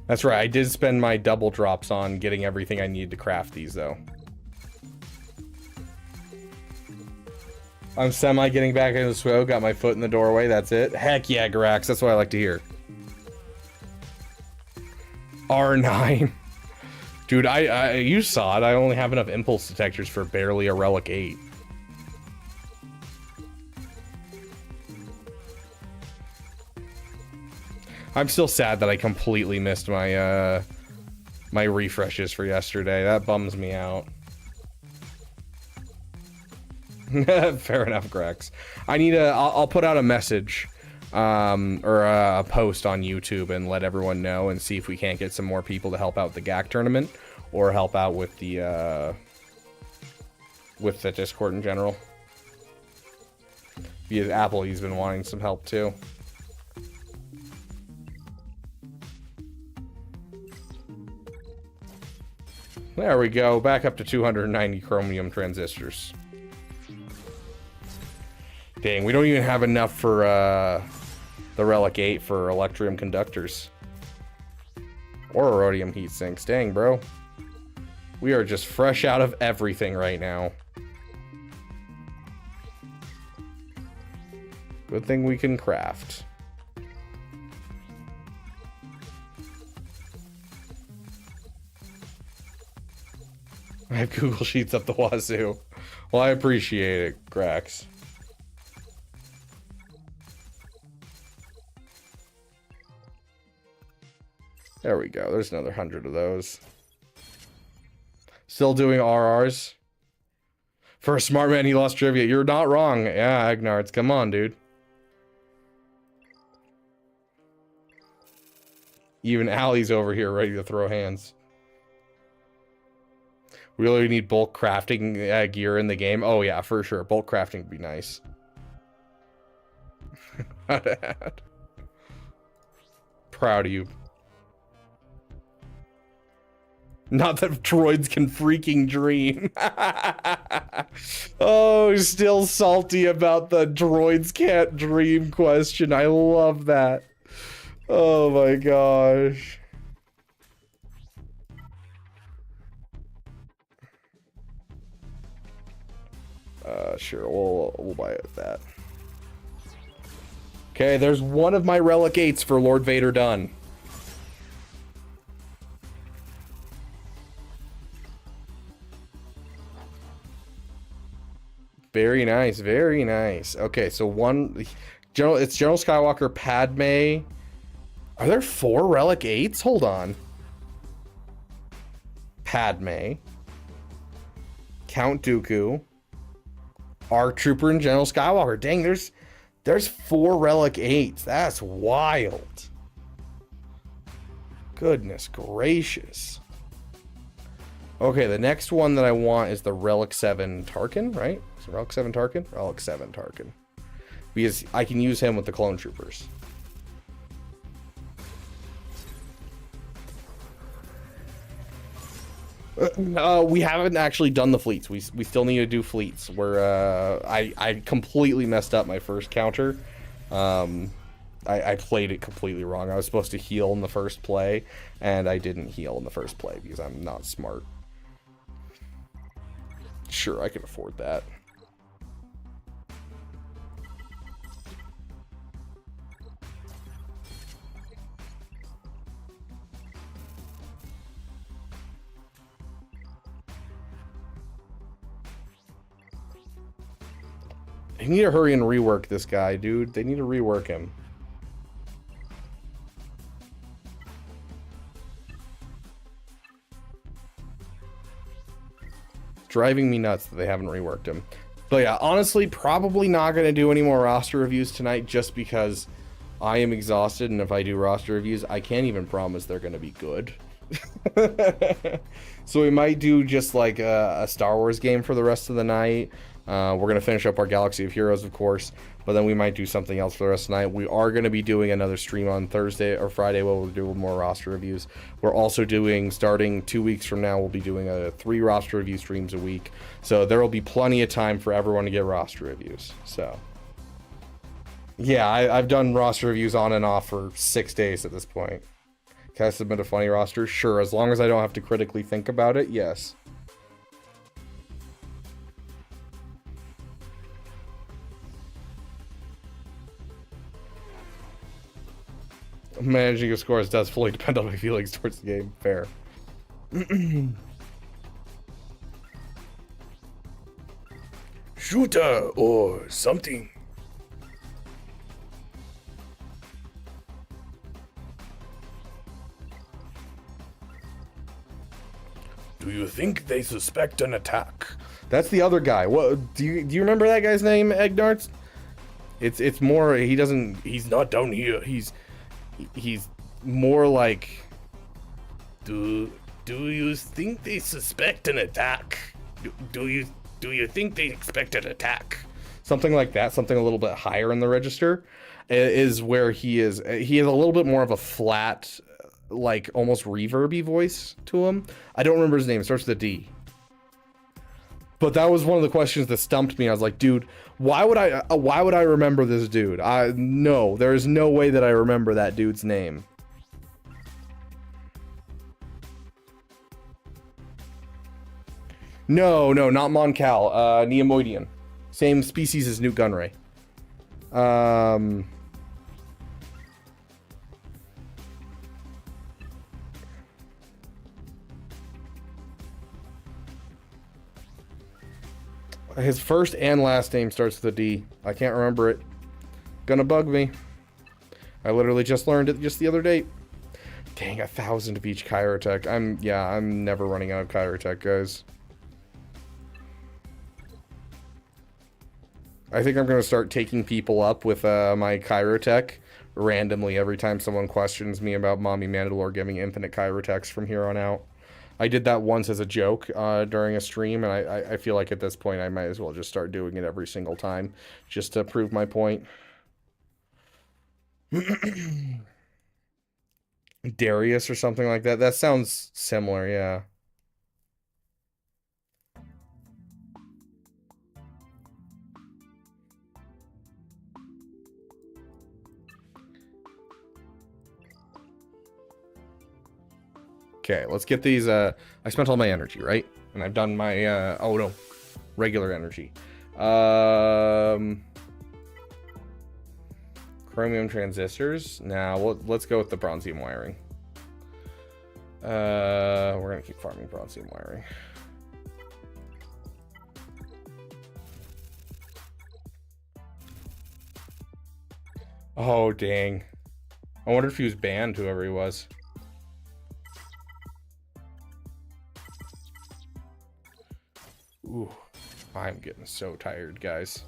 That's right, I did spend my double drops on getting everything I needed to craft these, though. I'm semi getting back into the SWO, got my foot in the doorway, that's it. Heck yeah, Grax, that's what I like to hear. R9. Dude, you saw it, I only have enough impulse detectors for barely a Relic 8. I'm still sad that I completely missed my, my refreshes for yesterday. That bums me out. Fair enough, Grex. I need I'll put out a message, or a post on YouTube and let everyone know and see if we can't get some more people to help out the GAC tournament or help out with the Discord in general. Because Apple, he's been wanting some help too. There we go, back up to 290 chromium transistors. Dang, we don't even have enough for the Relic 8 for Electrium conductors. Or rhodium heat sinks. Dang, bro. We are just fresh out of everything right now. Good thing we can craft. I have Google Sheets up the wazoo. Well, I appreciate it, Grax. There we go. There's another 100 of those. Still doing RRs. For a smart man, he lost trivia. You're not wrong. Yeah, Agnards. Come on, dude. Even Allie's over here ready to throw hands. We really need bulk crafting gear in the game. Oh, yeah, for sure. Bulk crafting would be nice. Proud of you. Not that droids can freaking dream. Oh, still salty about the droids can't dream question. I love that. Oh my gosh. Sure, we'll buy it at that. Okay, there's one of my Relic 8s for Lord Vader done. Very nice, very nice. Okay, so it's General Skywalker, Padme. Are there 4 Relic 8s? Hold on. Padme. Count Dooku. ARC Trooper and General Skywalker. Dang, there's 4 Relic 8s. That's wild. Goodness gracious. Okay, the next one that I want is the Relic 7 Tarkin, right? Is it Relic 7 Tarkin? Relic 7 Tarkin. Because I can use him with the clone troopers. We haven't actually done the fleets. We still need to do fleets. I completely messed up my first counter. I played it completely wrong. I was supposed to heal in the first play, and I didn't heal in the first play because I'm not smart. Sure, I can afford that. They need to hurry and rework this guy, dude. They need to rework him. Driving me nuts that they haven't reworked him. But yeah, honestly, probably not going to do any more roster reviews tonight just because I am exhausted, and if I do roster reviews, I can't even promise they're going to be good. So we might do just like a Star Wars game for the rest of the night. We're going to finish up our Galaxy of Heroes, of course, but then we might do something else for the rest of the night. We are going to be doing another stream on Thursday or Friday where we'll do more roster reviews. We're also doing, starting 2 weeks from now, we'll be doing 3 roster review streams a week. So there will be plenty of time for everyone to get roster reviews. So, yeah, I've done roster reviews on and off for 6 days at this point. Can I submit a funny roster? Sure, as long as I don't have to critically think about it, yes. Managing of scores does fully depend on my feelings towards the game. Fair. Shooter or something. Do you think they suspect an attack? That's the other guy. What do you remember that guy's name, Eggnarts? It's more he's not down here. He's more like do you think they suspect an attack? Do you think they expect an attack? Something like that, something a little bit higher in the register is where he is. He has a little bit more of a flat, like almost reverby voice to him. I don't remember his name. It starts with a D. But that was one of the questions that stumped me. I was like, dude, why would I remember this dude? No, there is no way that I remember that dude's name. No, not Moncal. Neomoidian. Same species as Newt Gunray. His first and last name starts with a D. I can't remember it. Gonna bug me. I literally just learned it just the other day. Dang, 1,000 of each Chirotech. I'm never running out of Chirotech, guys. I think I'm gonna start taking people up with my Chirotech randomly every time someone questions me about Mommy Mandalore giving infinite Chirotechs from here on out. I did that once as a joke during a stream, and I feel like at this point I might as well just start doing it every single time, just to prove my point. Darius or something like that. That sounds similar, yeah. Okay, let's get these. I spent all my energy, right? And I've done my, oh no, regular energy. Chromium transistors. Now, let's go with the bronzium wiring. We're going to keep farming bronzium wiring. Oh, dang. I wonder if he was banned, whoever he was. Ooh, I'm getting so tired, guys.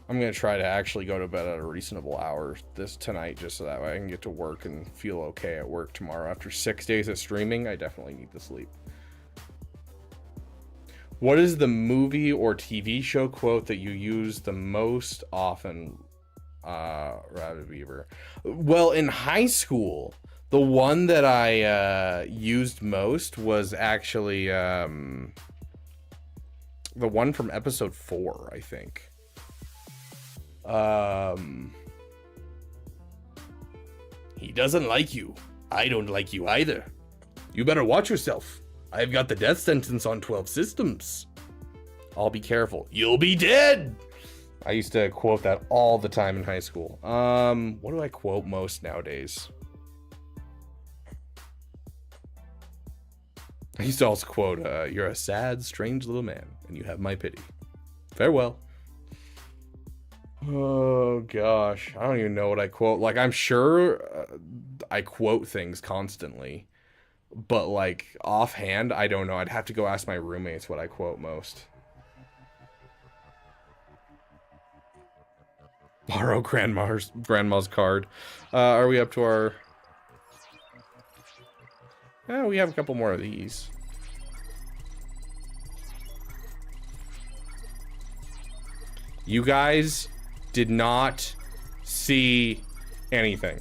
I'm gonna try to actually go to bed at a reasonable hour tonight, just so that way I can get to work and feel okay at work tomorrow. After 6 days of streaming, I definitely need to sleep. What is the movie or TV show quote that you use the most often, Rabbit Beaver? Well, in high school, the one that I used most was actually the one from episode 4, I think. He doesn't like you. I don't like you either. You better watch yourself. I've got the death sentence on 12 systems. I'll be careful. You'll be dead. I used to quote that all the time in high school. What do I quote most nowadays? I used to also quote, you're a sad, strange little man, and you have my pity. Farewell. Oh, gosh. I don't even know what I quote. Like, I'm sure I quote things constantly. But, like, offhand, I don't know. I'd have to go ask my roommates what I quote most. Borrow grandma's card. Are we up to our... Yeah, we have a couple more of these. You guys did not see anything.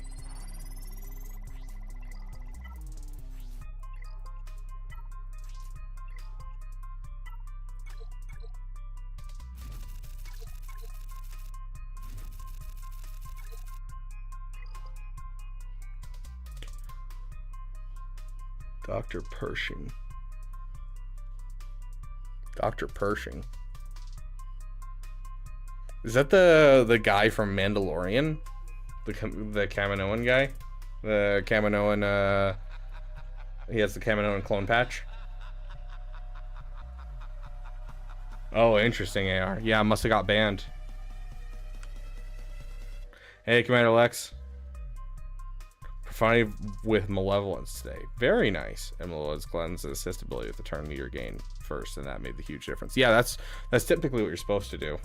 Dr. Pershing. Dr. Pershing. Is that the guy from Mandalorian? The Kaminoan guy? The Kaminoan, he has the Kaminoan clone patch. Oh, interesting, AR. Yeah, must have got banned. Hey, Commander Lex. Profanity with Malevolence today. Very nice. And Malevolence cleanse the assist ability with the turn meter gain first, and that made the huge difference. Yeah, that's typically what you're supposed to do.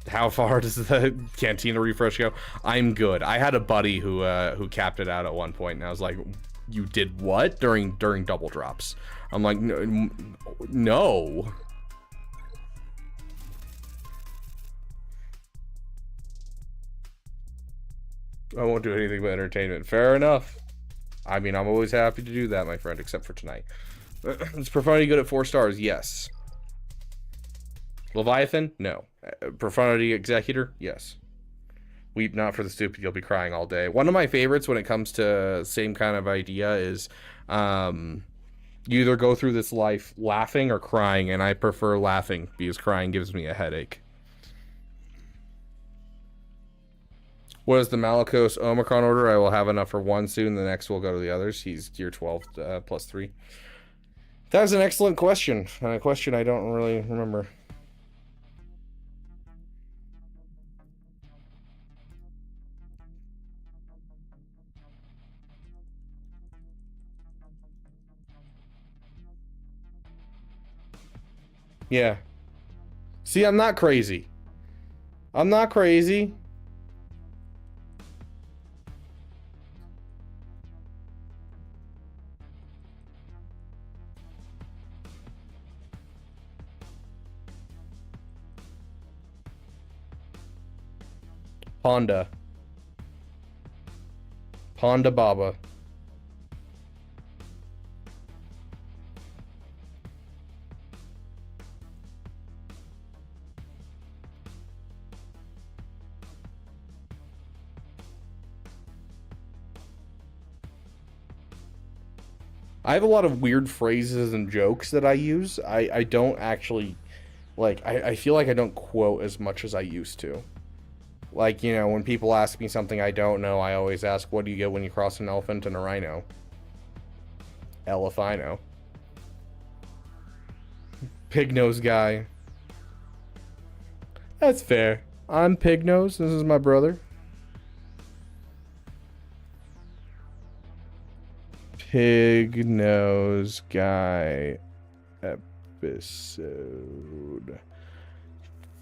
How far does the Cantina refresh go? I'm good. I had a buddy who capped it out at one point, and I was like, "You did what?" during double drops. I'm like, no. I won't do anything but entertainment. Fair enough. I mean, I'm always happy to do that, my friend, except for tonight. Is Profanity good at 4 stars? Yes. Leviathan? No. Profanity Executor? Yes. Weep not for the stupid, you'll be crying all day. One of my favorites when it comes to same kind of idea is you either go through this life laughing or crying, and I prefer laughing because crying gives me a headache. What is the Malicos Omicron order? I will have enough for 1 soon. The next will go to the others. He's tier 12 plus 3. That is an excellent question, and a question I don't really remember. Yeah. See, I'm not crazy. I'm not crazy. Ponda Baba. I have a lot of weird phrases and jokes that I use. I don't actually, like, I feel like I don't quote as much as I used to. Like, you know, when people ask me something I don't know, I always ask, what do you get when you cross an elephant and a rhino? Elephino. Pig nose guy. That's fair. I'm Pig Nose. This is my brother. Pig Nose Guy episode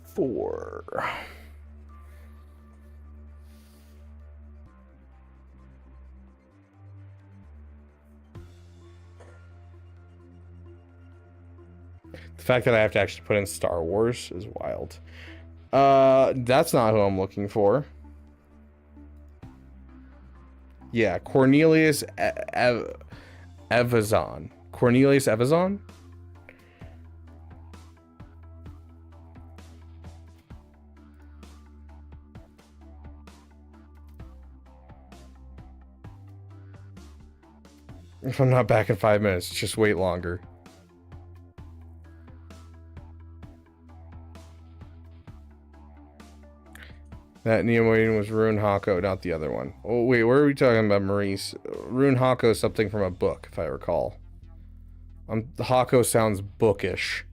4. The fact that I have to actually put in Star Wars is wild. That's not who I'm looking for. Yeah, Cornelius Evazon. Cornelius Evazon? If I'm not back in 5 minutes, just wait longer. That Neomoidian was Rune Hako, not the other one. Oh, wait, where are we talking about, Maurice? Rune Hako is something from a book, if I recall. Hako sounds bookish.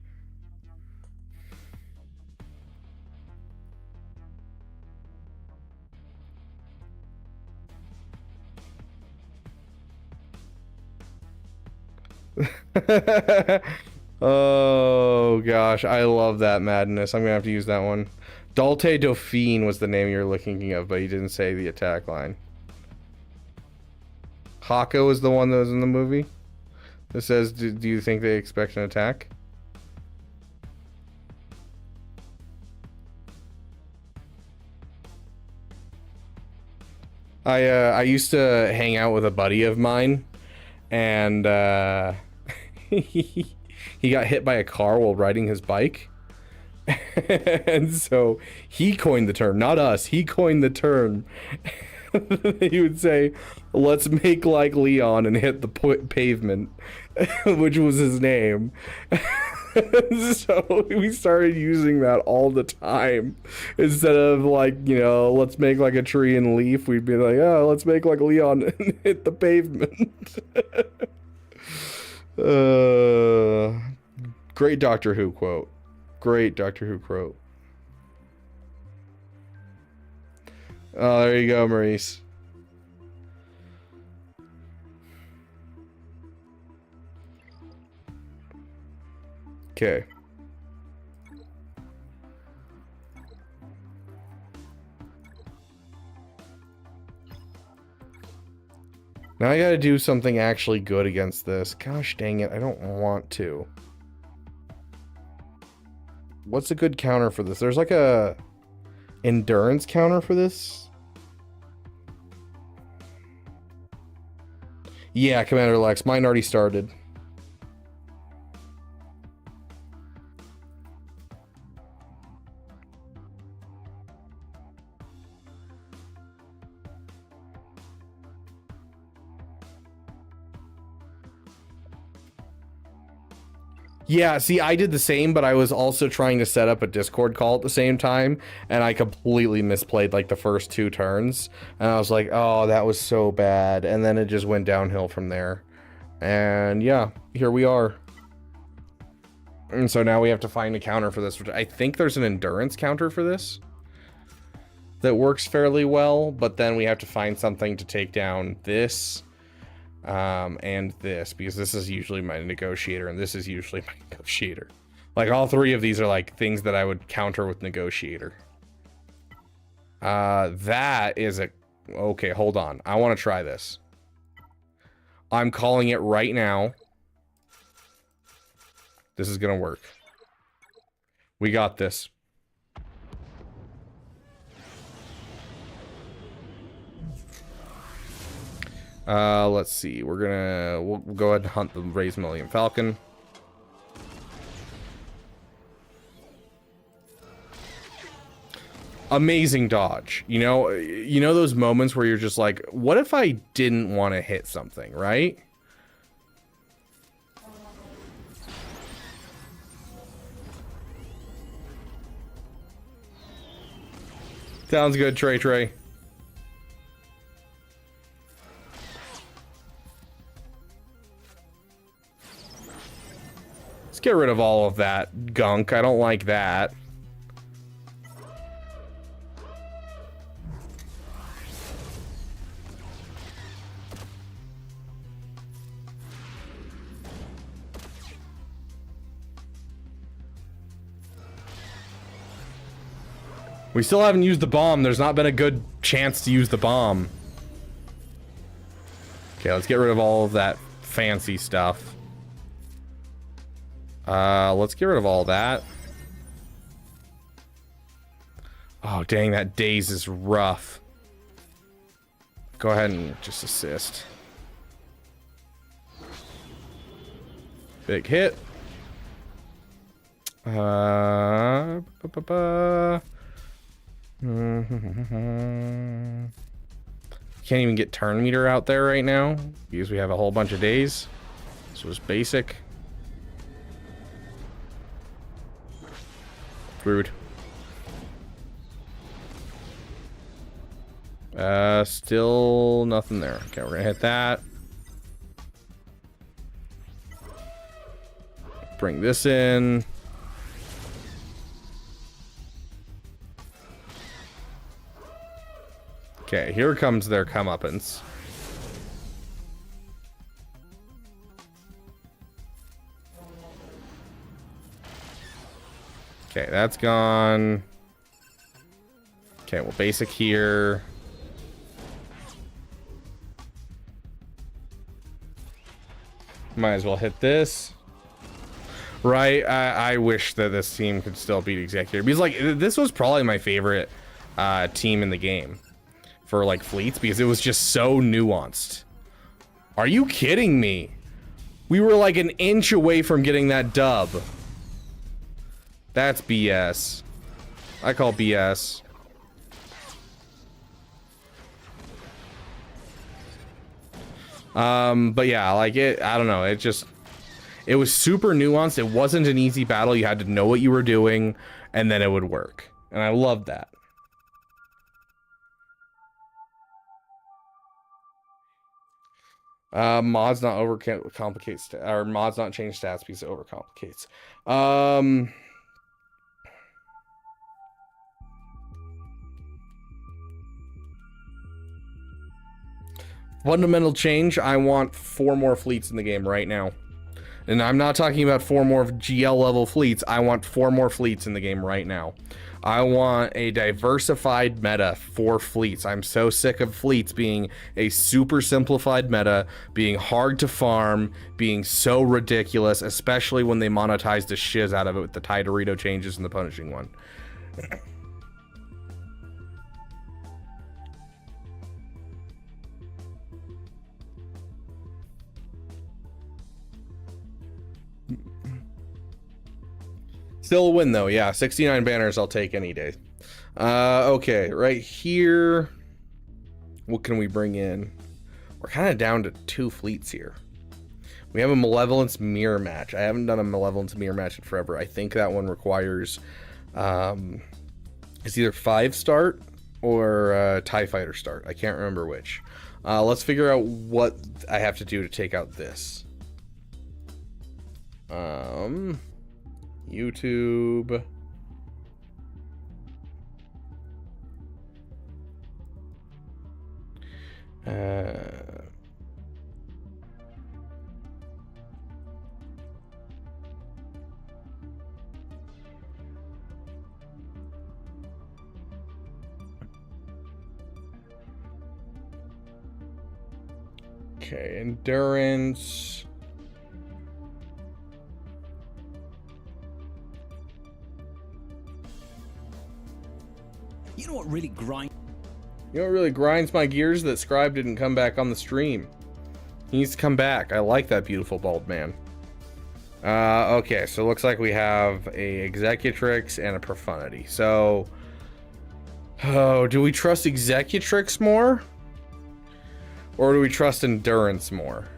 Oh, gosh. I love that madness. I'm going to have to use that one. Dalte Dauphine was the name you were looking of, but he didn't say the attack line. Hako is the one that was in the movie. That says, do you think they expect an attack? I used to hang out with a buddy of mine, and he got hit by a car while riding his bike. And so he coined the term, not us. He coined the term. he would say, let's make like Leon and hit the pavement, which was his name. So we started using that all the time. Instead of like, you know, let's make like a tree and leaf, we'd be like, oh, let's make like Leon and hit the pavement. Great Doctor Who quote. Great Doctor Who quote. Oh, there you go, Maurice. Okay. Now I gotta do something actually good against this. Gosh dang it, I don't want to. What's a good counter for this? There's like a endurance counter for this. Yeah, Commander Lex, mine already started. Yeah, see, I did the same, but I was also trying to set up a Discord call at the same time, and I completely misplayed, like, the first 2 turns, and I was like, oh, that was so bad, and then it just went downhill from there, and yeah, here we are. And so now we have to find a counter for this, which I think there's an endurance counter for this that works fairly well, but then we have to find something to take down this, and this, because this is usually my negotiator and this is usually my negotiator. Like, all 3 of these are like things that I would counter with negotiator. That is a... Okay, hold on. I want to try this. I'm calling it right now. This is gonna work. We got this. Let's see. We'll go ahead and hunt the Raised Millennium Falcon. Amazing dodge. You know those moments where you're just like, what if I didn't want to hit something, right? Sounds good, Trey. Get rid of all of that gunk. I don't like that. We still haven't used the bomb. There's not been a good chance to use the bomb. Okay, let's get rid of all of that fancy stuff. Let's get rid of all that. Oh, dang, that daze is rough. Go ahead and just assist. Big hit. Can't even get turn meter out there right now because we have a whole bunch of days. So it's basic. Rude. Still nothing there. Okay, we're gonna hit that. Bring this in. Okay, here comes their comeuppance. Okay, that's gone. Okay, well, basic here. Might as well hit this. Right, I wish that this team could still beat Executor. Because, like, this was probably my favorite team in the game for, like, fleets. Because it was just so nuanced. Are you kidding me? We were, like, an inch away from getting that dub. That's BS. I call BS. But yeah, like I don't know. It was super nuanced. It wasn't an easy battle. You had to know what you were doing, and then it would work. And I loved that. Mods not overcomplicate or mods not change stats because it overcomplicates. Fundamental change, I want 4 more fleets in the game right now. And I'm not talking about 4 more GL level fleets. I want 4 more fleets in the game right now. I want a diversified meta for fleets. I'm so sick of fleets being a super simplified meta, being hard to farm, being so ridiculous, especially when they monetize the shiz out of it with the Tidorito changes and the punishing one. Still a win though, yeah. 69 banners I'll take any day. Okay, right here. What can we bring in? We're kind of down to 2 fleets here. We have a Malevolence Mirror match. I haven't done a Malevolence Mirror match in forever. I think that one requires it's either 5 start or TIE Fighter start. I can't remember which. Let's figure out what I have to do to take out this. YouTube. Okay, endurance. You know what really grinds? You know what really grinds my gears? That Scribe didn't come back on the stream. He needs to come back. I like that beautiful bald man. Okay, so it looks like we have a Executrix and a Profundity. So, do we trust Executrix more? Or do we trust Endurance more?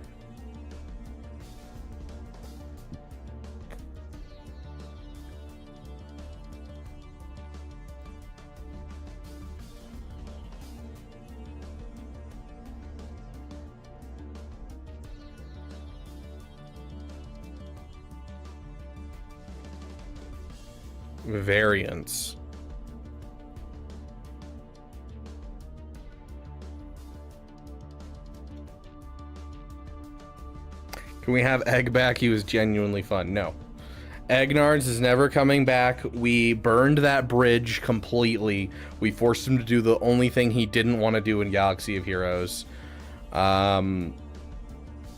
Variants. Can we have Egg back? He was genuinely fun. No. Egnards is never coming back. We burned that bridge completely. We forced him to do the only thing he didn't want to do in Galaxy of Heroes.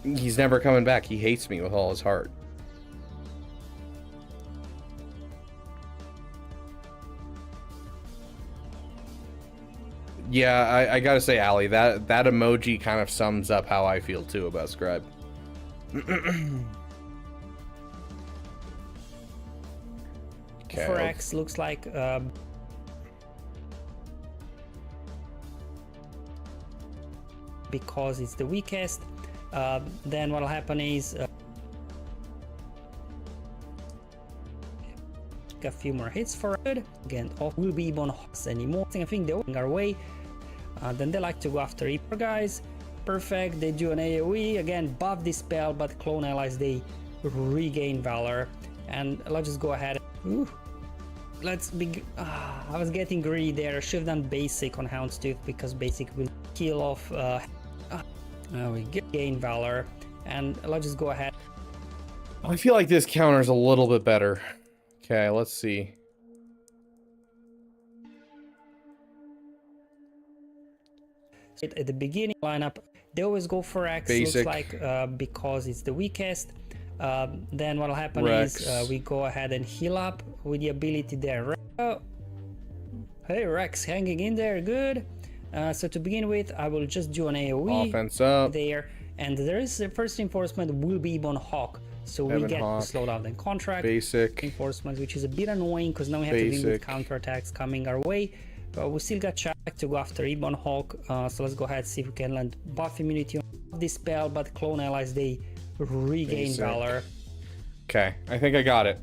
He's never coming back. He hates me with all his heart. Yeah, I gotta say, Ali, that emoji kind of sums up how I feel too about Scribe. Okay. For X looks like because it's the weakest. Then what'll happen is a few more hits for it. Again, off will be on Hawks anymore. I think they're going our way. Then they like to go after Reaper guys. Perfect. They do an AoE again. Buff this spell, but clone allies they regain valor. And let's just go ahead. Ooh. Let's be. I was getting greedy there. Should have done basic on Houndstooth because basic will kill off. We gain valor, and let's just go ahead. I feel like this counter's a little bit better. Okay, let's see. At the beginning lineup, they always go for X. Basic. Looks like because it's the weakest. Then what'll happen Rex. is we go ahead and heal up with the ability there. Hey, Rex, hanging in there, good. So to begin with, I will just do an AoE Offense up. there, and there is the first reinforcement will be on Hawk. So we get Hawk. slow down the contract. Basic. Reinforcements, which is a bit annoying because now we have to deal with counterattacks coming our way. But we still got Chuck to go after Ebon Hawk. So let's go ahead and see if we can land buff immunity on this spell, but clone allies, they regain valor. Okay, I think I got it.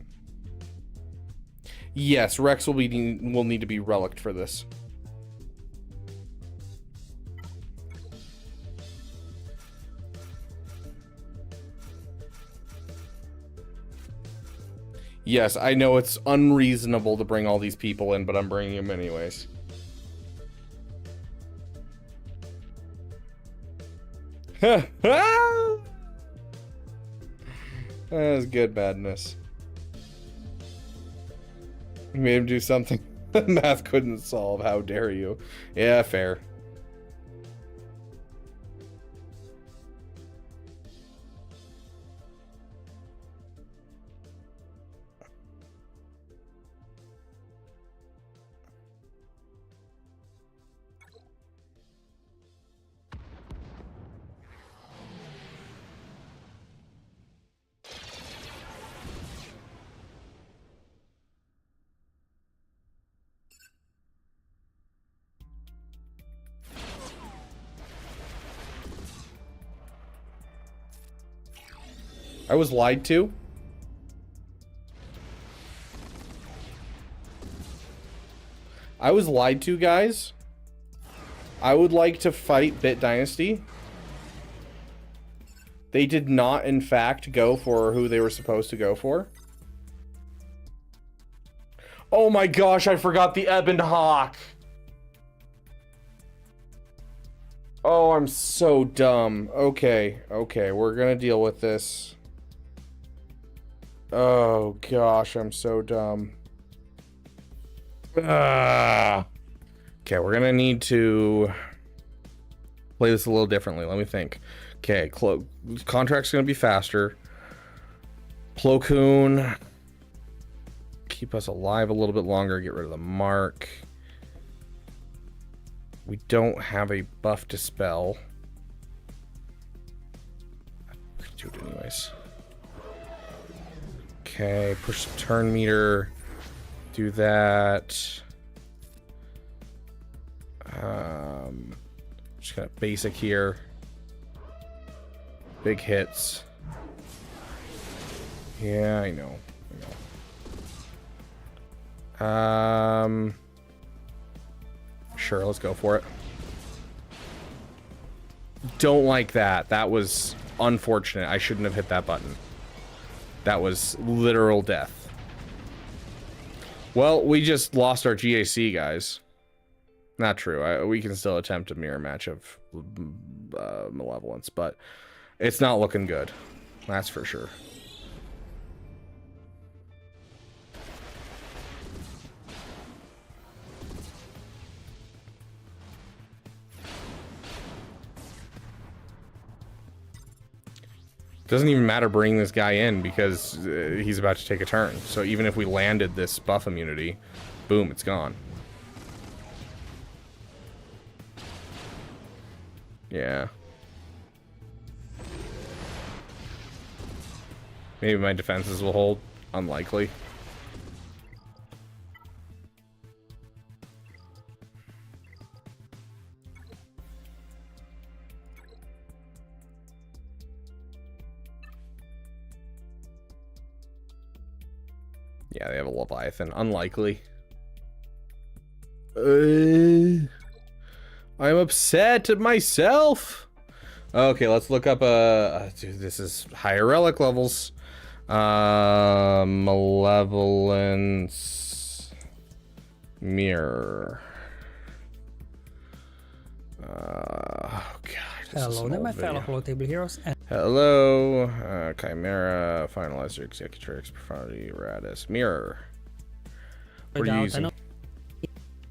Yes, Rex will need to be relicked for this. Yes, I know it's unreasonable to bring all these people in, but I'm bringing them anyways. That was good badness. You made him do something math couldn't solve. How dare you? Yeah, fair. I was lied to. I was lied to, guys. I would like to fight Bit Dynasty. They did not, in fact, go for who they were supposed to go for. Oh my gosh, I forgot the Ebon Hawk. Oh, I'm so dumb. Okay, we're gonna deal with this. Oh gosh, I'm so dumb. Okay, we're gonna need to play this a little differently. Let me think. Okay, contract's gonna be faster. Plo Koon, keep us alive a little bit longer. Get rid of the mark. We don't have a buff dispel. We can do it anyways. Okay, push the turn meter. Do that. Just gonna basic here. Big hits. Yeah, I know. Sure, let's go for it. Don't like that. That was unfortunate. I shouldn't have hit that button. That was literal death. Well, we just lost our GAC, guys. Not true. We can still attempt a mirror match of Malevolence, but it's not looking good. That's for sure. Doesn't even matter bringing this guy in because he's about to take a turn. So even if we landed this buff immunity, boom, it's gone. Yeah. Maybe my defenses will hold. Unlikely. Yeah, they have a Leviathan. Unlikely. I'm upset at myself. Okay, let's look up dude, this is higher relic levels. Malevolence mirror. Oh god. Hello there, my fellow Hello Table Heroes. Hello, Chimera, Finalizer, Executrix, Profundity, Radis, Mirror. What are you using?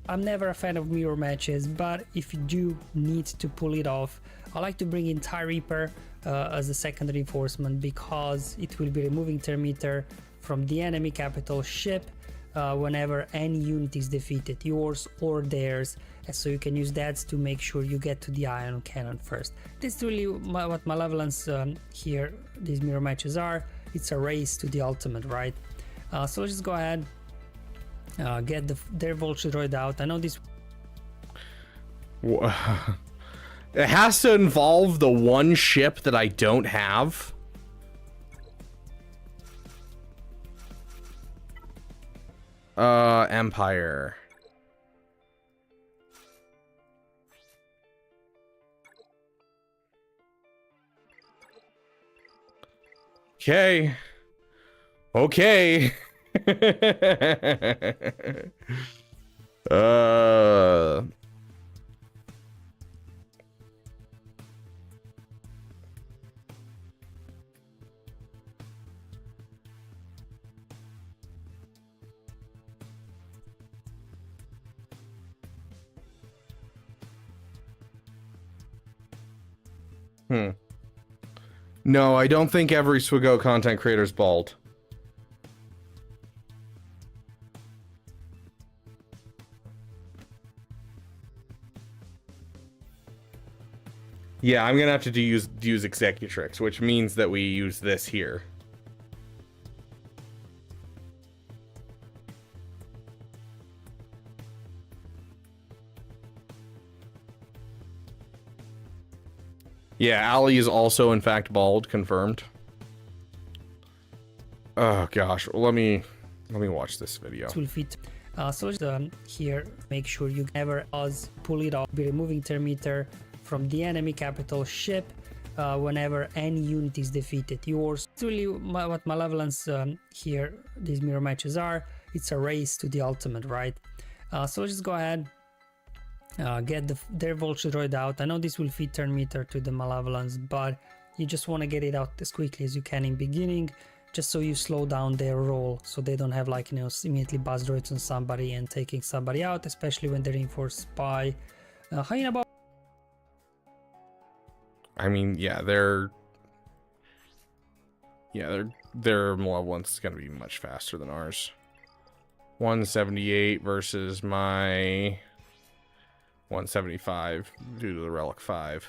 I'm never a fan of mirror matches, but if you do need to pull it off, I like to bring in TIE Reaper as a second reinforcement because it will be removing Termeter from the enemy capital ship whenever any unit is defeated, yours or theirs, and so you can use that to make sure you get to the ion cannon first. This is really what Malevolence here, these mirror matches are. It's a race to the ultimate, right? So let's just go ahead, get their Vulture Droid out. I know this... It has to involve the one ship that I don't have. Empire. Okay. Okay. No, I don't think every Swigo content creator is bald. Yeah, I'm gonna have to use Executrix, which means that we use this here. Yeah, Ali is also in fact bald, confirmed. Oh gosh, let me watch this video. It will fit. So here, make sure you never pull it off. Be removing Termeter from the enemy capital ship whenever any unit is defeated. Yours truly, what Malevolence here, these mirror matches are. It's a race to the ultimate, right? So let's just go ahead. Get their Vulture Droid out. I know this will fit Termeter to the Malevolence, but you just want to get it out as quickly as you can in beginning, just so you slow down their roll, so they don't have like, you know, immediately buzz droids on somebody and taking somebody out, especially when they're reinforced spy. How you about? I mean, yeah, their Malevolence is gonna be much faster than ours. 178 versus my 175 due to the Relic 5.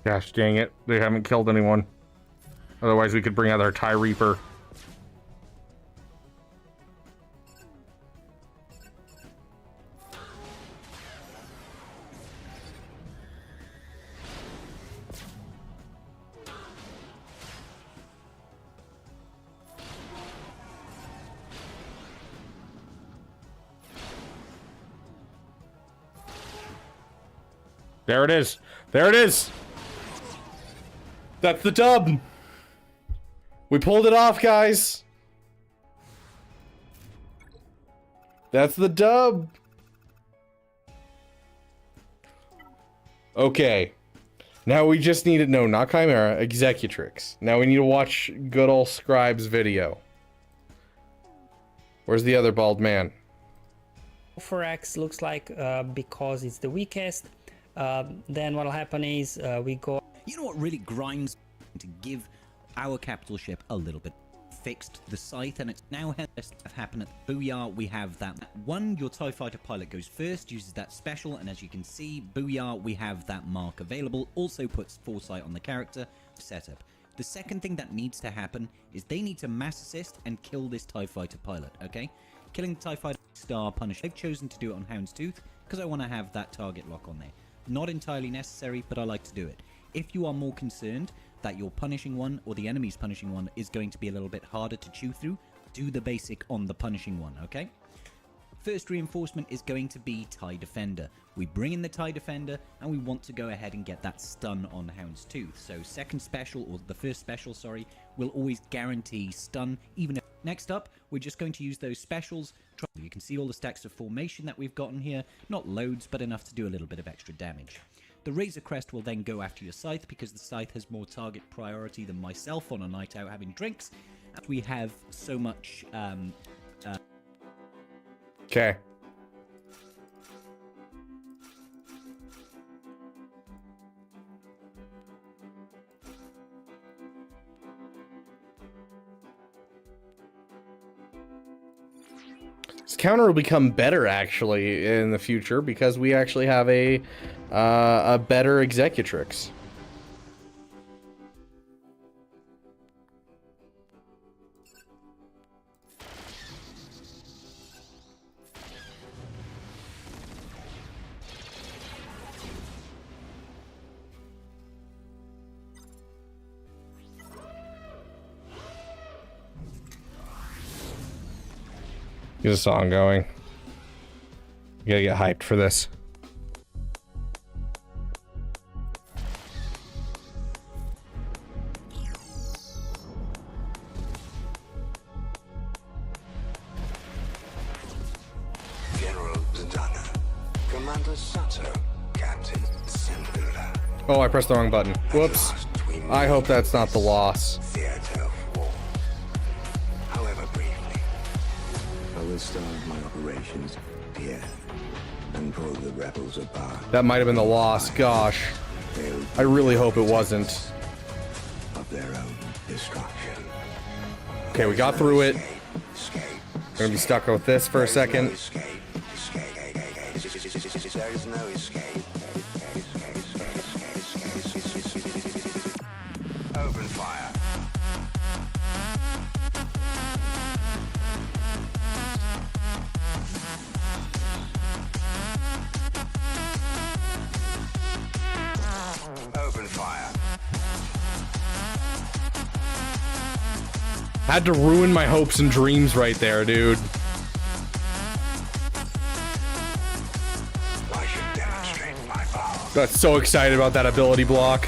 Gosh dang it, they haven't killed anyone. Otherwise we could bring out our TIE Reaper. There it is. There it is. That's the dub. We pulled it off, guys. That's the dub. Okay. Now we just need to know, not Chimera, Executrix. Now we need to watch good old Scribe's video. Where's the other bald man? For X looks like because it's the weakest. Then what'll happen is we go. You know what really grinds to give our capital ship a little bit fixed the scythe, and it's now has happened at Booyah. We have that one. Your TIE fighter pilot goes first, uses that special, and as you can see, Booyah, we have that mark available. Also puts foresight on the character setup. The second thing that needs to happen is they need to mass assist and kill this TIE fighter pilot. Okay, killing the TIE fighter star punish. I've chosen to do it on Houndstooth because I want to have that target lock on there. Not entirely necessary, but I like to do it. If you are more concerned that your punishing one or the enemy's punishing one is going to be a little bit harder to chew through, do the basic on the punishing one, okay? First reinforcement is going to be TIE Defender. We bring in the TIE Defender and we want to go ahead and get that stun on Houndstooth. So second special, or the first special, sorry, will always guarantee stun, even if... Next up, we're just going to use those specials. You can see all the stacks of formation that we've gotten here. Not loads, but enough to do a little bit of extra damage. The Razor Crest will then go after your Scythe because the Scythe has more target priority than myself on a night out having drinks. And we have so much... Okay. This counter will become better actually in the future because we actually have a better Executrix. Get a song going. You gotta get hyped for this. General Zadana, Commander Sato, Captain Sindula. Oh, I pressed the wrong button. Whoops. I hope that's not the loss. Theater of war. However briefly, I will start my operations here and pull the rebels apart. That might have been the loss. Gosh. I really hope it wasn't. Of their own destruction. Okay, we got through it. We're gonna be stuck with this for a second. There is no escape. Open fire. Open fire. Had to ruin my hopes and dreams right there, dude. I should demonstrate my power. Got so excited about that ability block.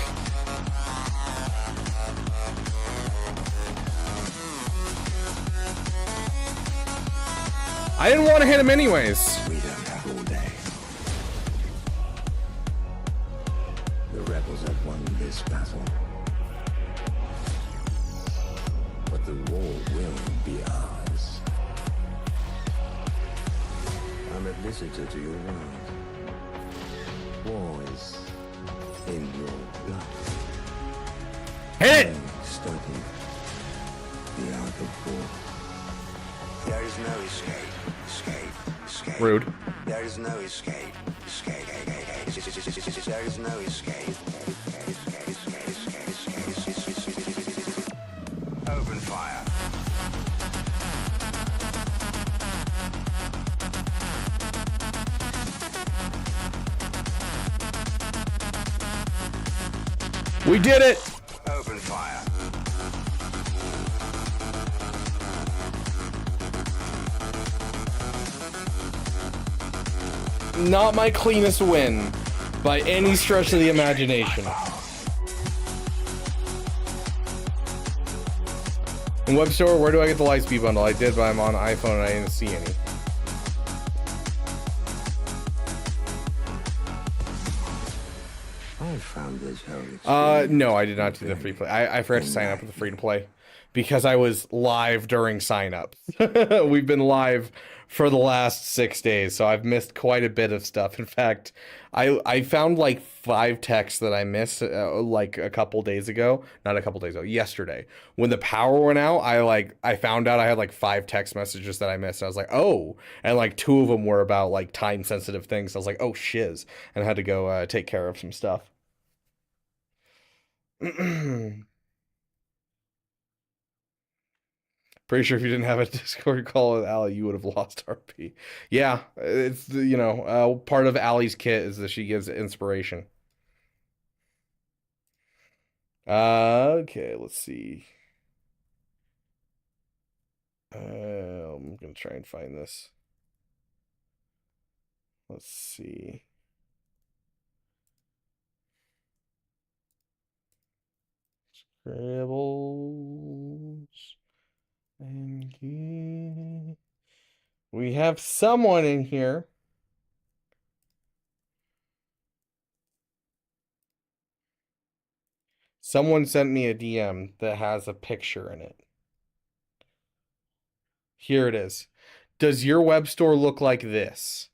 I didn't want to hit him anyways. We don't have all day. The rebels have won this battle. But the war will be ours. I'm a visitor to your world. War is in your blood. Hit it! Studying the art of war. There is no escape. Escape. Rude. There is no escape. Escape. There is no escape. Open fire. We did it! Open fire. Not my cleanest win by any stretch of the imagination. In Web Store, where do I get the Lightspeed bundle? I did, but I'm on iPhone and I didn't see any. I found this holy No, I did not do the free play. I forgot to sign up with the free to play because I was live during sign up. We've been live for the last 6 days, so I've missed quite a bit of stuff. In fact, I found like 5 texts that I missed like a couple days ago. Not a couple days ago, yesterday. When the power went out, I found out I had like 5 text messages that I missed. I was like, oh, and like 2 of them were about like time sensitive things. I was like, oh shiz, and I had to go take care of some stuff. Pretty sure if you didn't have a Discord call with Allie, you would have lost RP. Yeah, it's part of Allie's kit is that she gives inspiration. Okay, let's see. I'm gonna try and find this. Let's see. Scribbles. And we have someone in here. Someone sent me a DM that has a picture in it. Here it is. Does your web store look like this?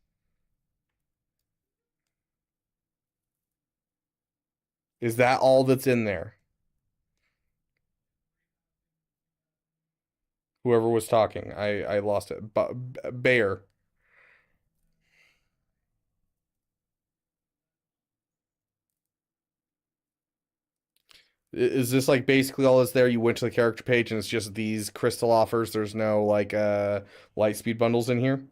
Is that all that's in there? Whoever was talking, I lost it. Bear. Is this like basically all that's there? You went to the character page and it's just these crystal offers. There's no like light speed bundles in here.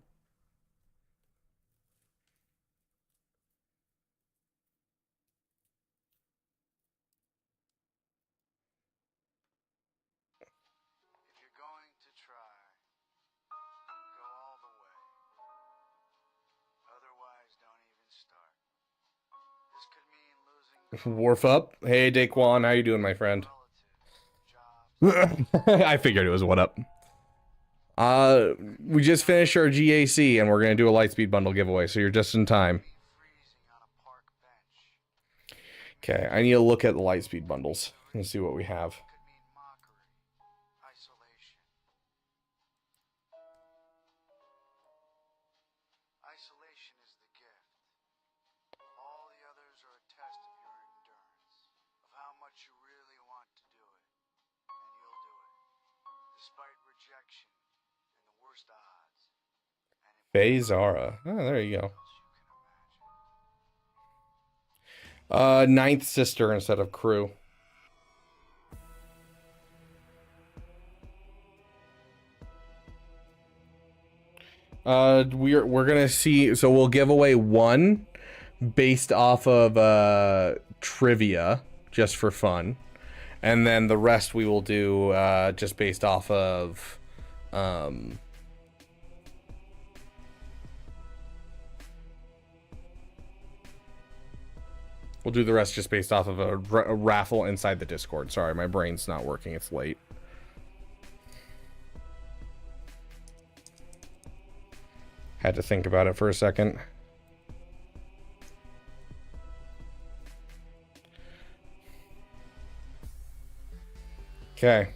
Wharf up. Hey, Daquan, how you doing, my friend? I figured it was what up. We just finished our GAC and we're gonna do a lightspeed bundle giveaway, so you're just in time. Okay, I need to look at the lightspeed bundles and see what we have. Zara. Oh, there you go. Ninth sister instead of crew. We're gonna see, so we'll give away one based off of trivia just for fun, and then the rest we will do just based off of we'll do the rest just based off of a raffle inside the Discord. Sorry, my brain's not working. It's late. Had to think about it for a second. Okay.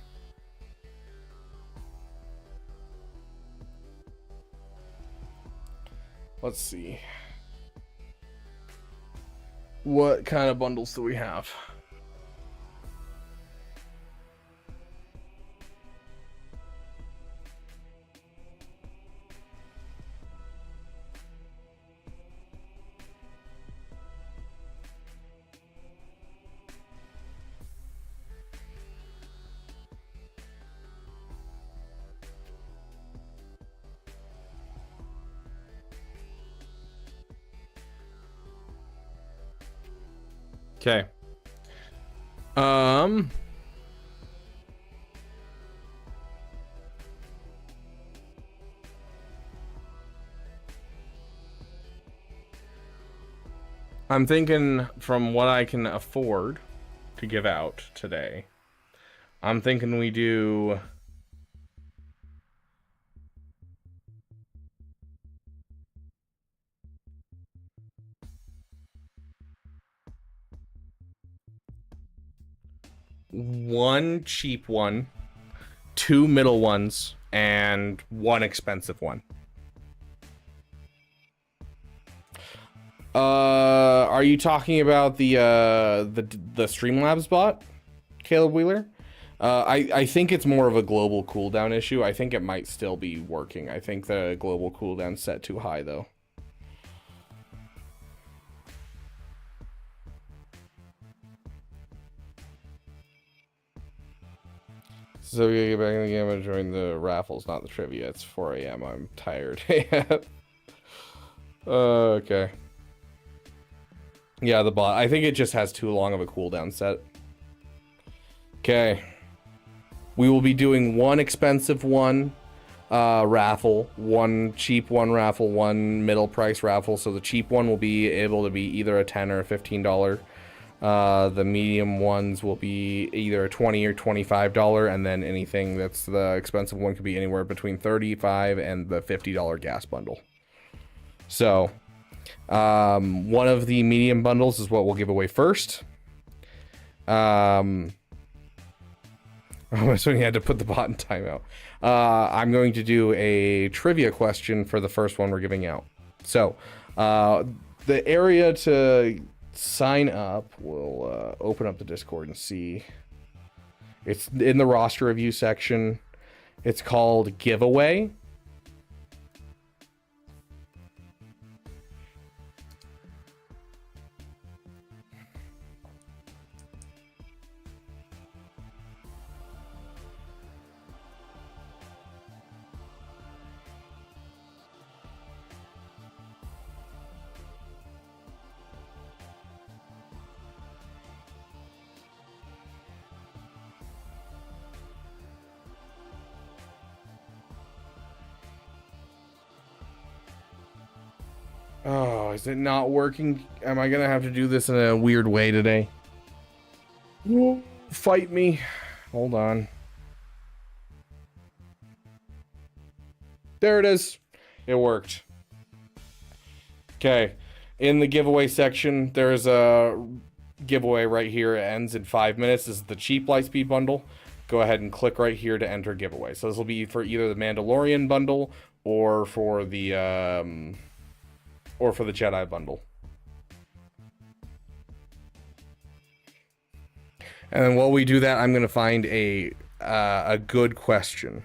Let's see. What kind of bundles do we have? Okay. I'm thinking from what I can afford to give out today. I'm thinking we do 1 cheap one, 2 middle ones, and 1 expensive one. Are you talking about the Streamlabs bot, Caleb Wheeler? I think it's more of a global cooldown issue. I think it might still be working. I think the global cooldown's set too high, though. So we gotta get back in the game and join the raffles, not the trivia. It's 4 a.m. I'm tired. Okay. Yeah, the bot. I think it just has too long of a cooldown set. Okay. We will be doing 1 expensive one raffle, 1 cheap one raffle, 1 middle price raffle. So the cheap one will be able to be either a $10 or a $15. The medium ones will be either a $20 or $25, and then anything that's the expensive one could be anywhere between $35 and the $50 gas bundle. So one of the medium bundles is what we'll give away first. That's when you had to put the bot in timeout. I'm going to do a trivia question for the first one we're giving out. So the area to sign up, we'll open up the Discord and see. It's in the roster review section. It's called Giveaway. Oh, is it not working? Am I gonna have to do this in a weird way today? Fight me. Hold on. There it is. It worked. Okay. In the giveaway section, there's a giveaway right here. It ends in 5 minutes. This is the cheap Lightspeed bundle. Go ahead and click right here to enter giveaway. So this will be for either the Mandalorian bundle or for the Jedi bundle. And then while we do that, I'm going to find a good question.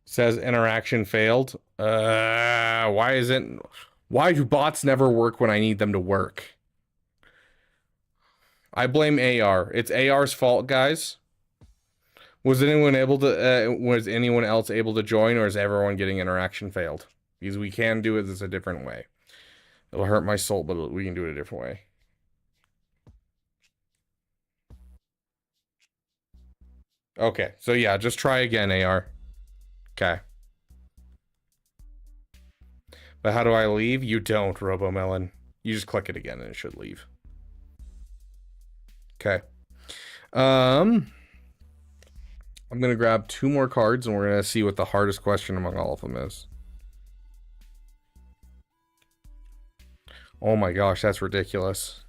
Says interaction failed. Why do bots never work when I need them to work? I blame AR. It's AR's fault, guys. Was anyone else able to join, or is everyone getting interaction failed? Because we can do it this a different way. It'll hurt my soul, but we can do it a different way. Okay, so yeah, just try again, AR. Okay. But how do I leave? You don't, RoboMelon. You just click it again and it should leave. Okay. I'm gonna grab 2 more cards and we're gonna see what the hardest question among all of them is. Oh my gosh, that's ridiculous.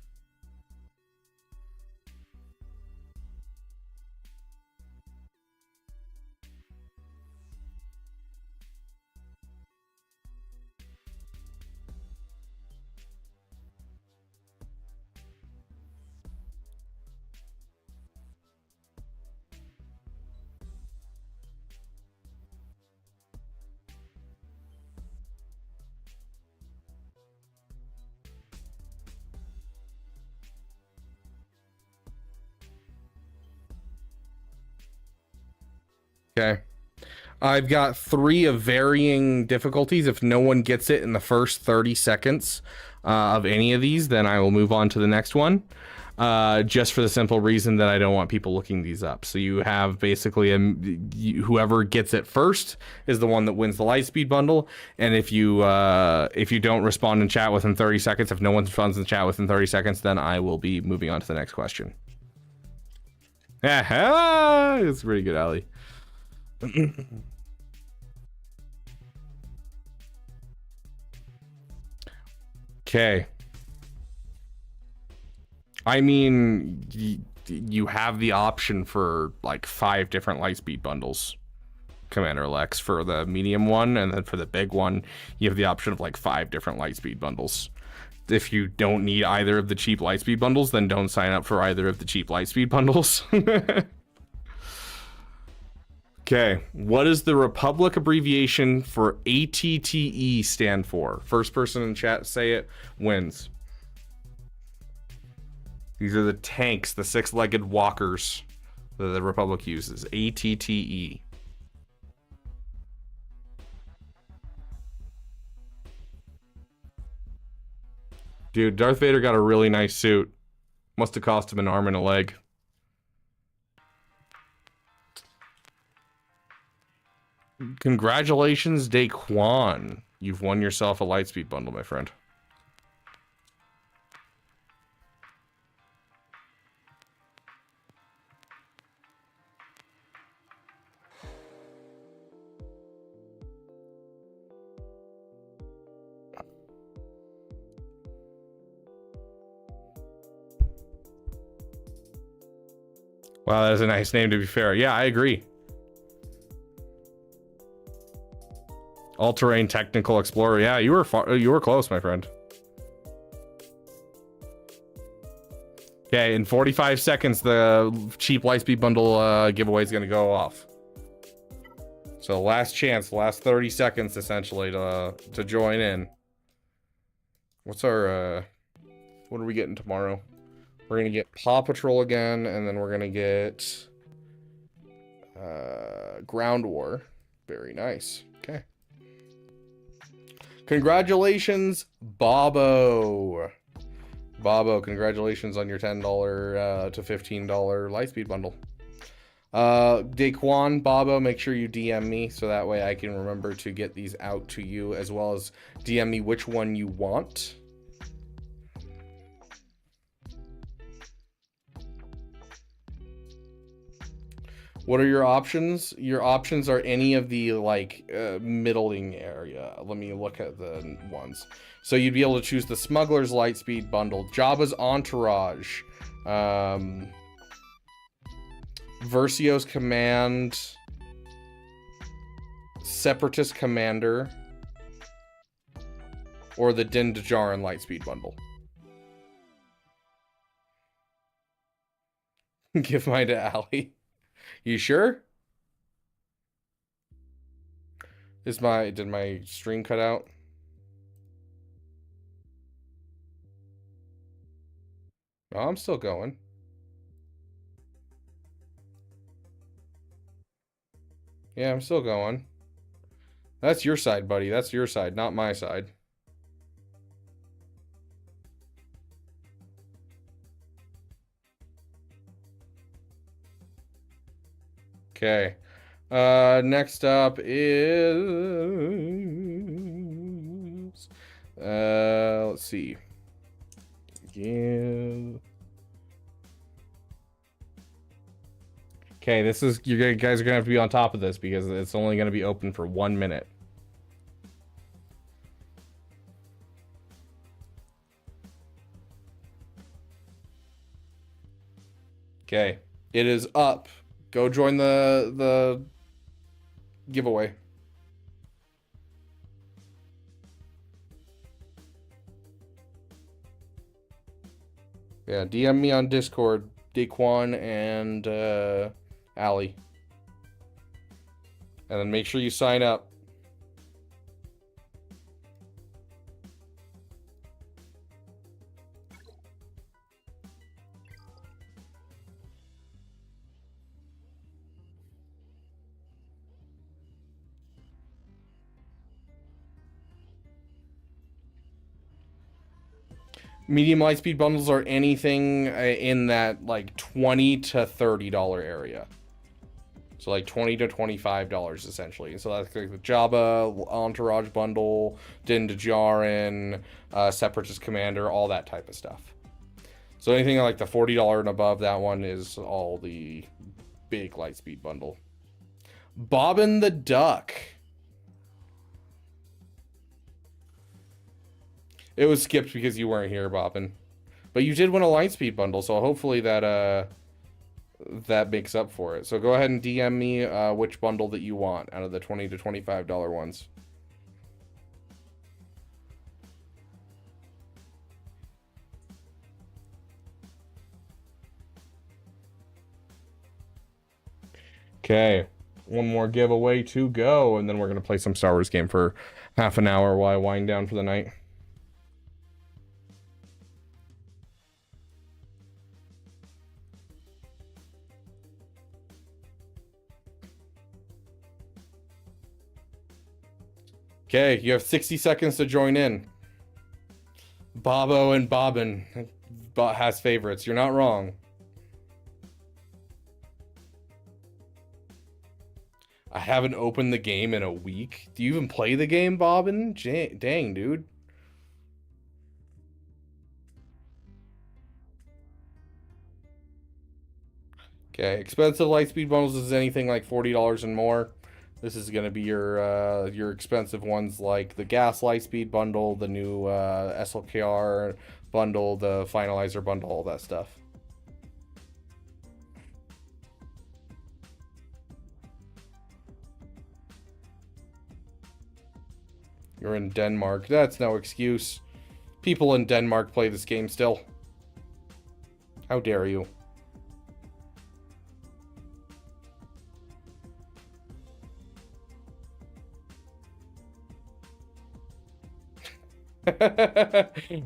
Okay. I've got 3 of varying difficulties. If no one gets it in the first 30 seconds of any of these, then I will move on to the next one. just for the simple reason that I don't want people looking these up. So you have basically whoever gets it first is the one that wins the Lightspeed bundle. And if you don't respond in chat within 30 seconds, if no one responds in the chat within 30 seconds, then I will be moving on to the next question. Yeah, it's pretty good, Ali. Okay. I mean, you have the option for like 5 different Lightspeed bundles, Commander Lex, for the medium one, and then for the big one, you have the option of like 5 different Lightspeed bundles. If you don't need either of the cheap Lightspeed bundles, then don't sign up for either of the cheap Lightspeed bundles. Okay, what does the Republic abbreviation for ATTE stand for? First person in chat say it wins. These are the tanks, the 6-legged walkers that the Republic uses. ATTE. Dude, Darth Vader got a really nice suit. Must have cost him an arm and a leg. Congratulations, Daquan. You've won yourself a Lightspeed bundle, my friend. Wow, that is a nice name, to be fair. Yeah, I agree. All-terrain technical explorer. Yeah, you were close, my friend. Okay, in 45 seconds, the cheap Lightspeed bundle giveaway is going to go off. So last chance, last 30 seconds, essentially, to join in. What's our, what are we getting tomorrow? We're going to get Paw Patrol again, and then we're going to get Ground War. Very nice. Okay. Congratulations, Bobo. Bobo, congratulations on your $10 to $15 Lightspeed bundle. Daquan, Bobo, make sure you DM me so that way I can remember to get these out to you, as well as DM me which one you want. What are your options? Your options are any of the like middling area. Let me look at the ones. So you'd be able to choose the Smuggler's Lightspeed bundle, Jabba's Entourage, Versio's Command, Separatist Commander, or the Din Djarin Lightspeed bundle. Give mine to Allie. You sure? Did my stream cut out? Oh, I'm still going. Yeah, I'm still going. That's your side, buddy. That's your side, not my side. Okay. Next up is let's see. Yeah. Okay, this is, you guys are gonna have to be on top of this because it's only gonna be open for 1 minute. Okay, it is up. Go join the giveaway. Yeah, DM me on Discord, Daquan and Allie. And then make sure you sign up. Medium Lightspeed bundles are anything in that like $20 to $30 area. So like $20 to $25 essentially. So that's like the Jabba Entourage bundle, Din Djarin, Separatist Commander, all that type of stuff. So anything like the $40 and above, that one is all the big Lightspeed bundle. Bobbin the Duck. It was skipped because you weren't here, Bobbin. But you did win a Lightspeed bundle, so hopefully that that makes up for it. So go ahead and DM me which bundle that you want out of the $20 to $25 ones. Okay, one more giveaway to go, and then we're going to play some Star Wars game for half an hour while I wind down for the night. Okay, you have 60 seconds to join in. Bobo and Bobbin has favorites. You're not wrong. I haven't opened the game in a week. Do you even play the game, Bobbin? Dang, dude. Okay, expensive Lightspeed bundles is anything like $40 and more. This is going to be your expensive ones like the Gas Lightspeed bundle, the new SLKR bundle, the Finalizer bundle, all that stuff. You're in Denmark. That's no excuse. People in Denmark play this game still. How dare you?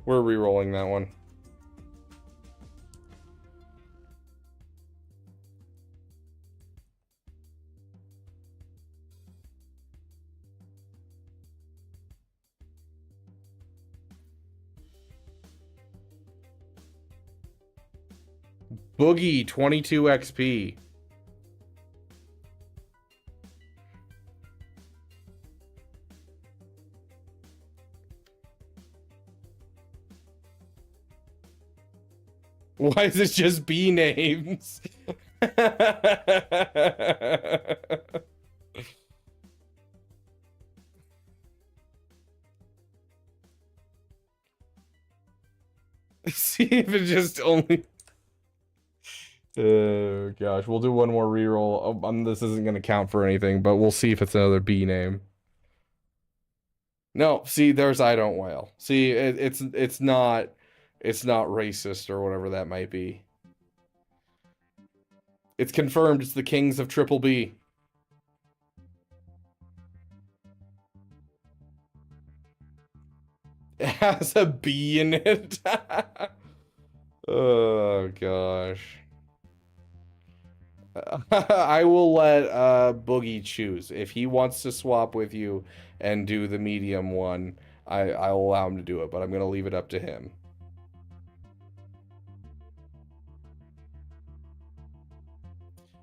We're re-rolling that one. Boogie 22 XP. Why is it just B names? See if it just only... Oh gosh, we'll do one more reroll. This isn't going to count for anything, but we'll see if it's another B name. No, see, there's I don't whale. See, it's not racist or whatever that might be. It's confirmed. It's the Kings of Triple B. It has a B in it. Oh gosh. I will let Boogie choose. If he wants to swap with you and do the medium one, I'll allow him to do it, but I'm going to leave it up to him.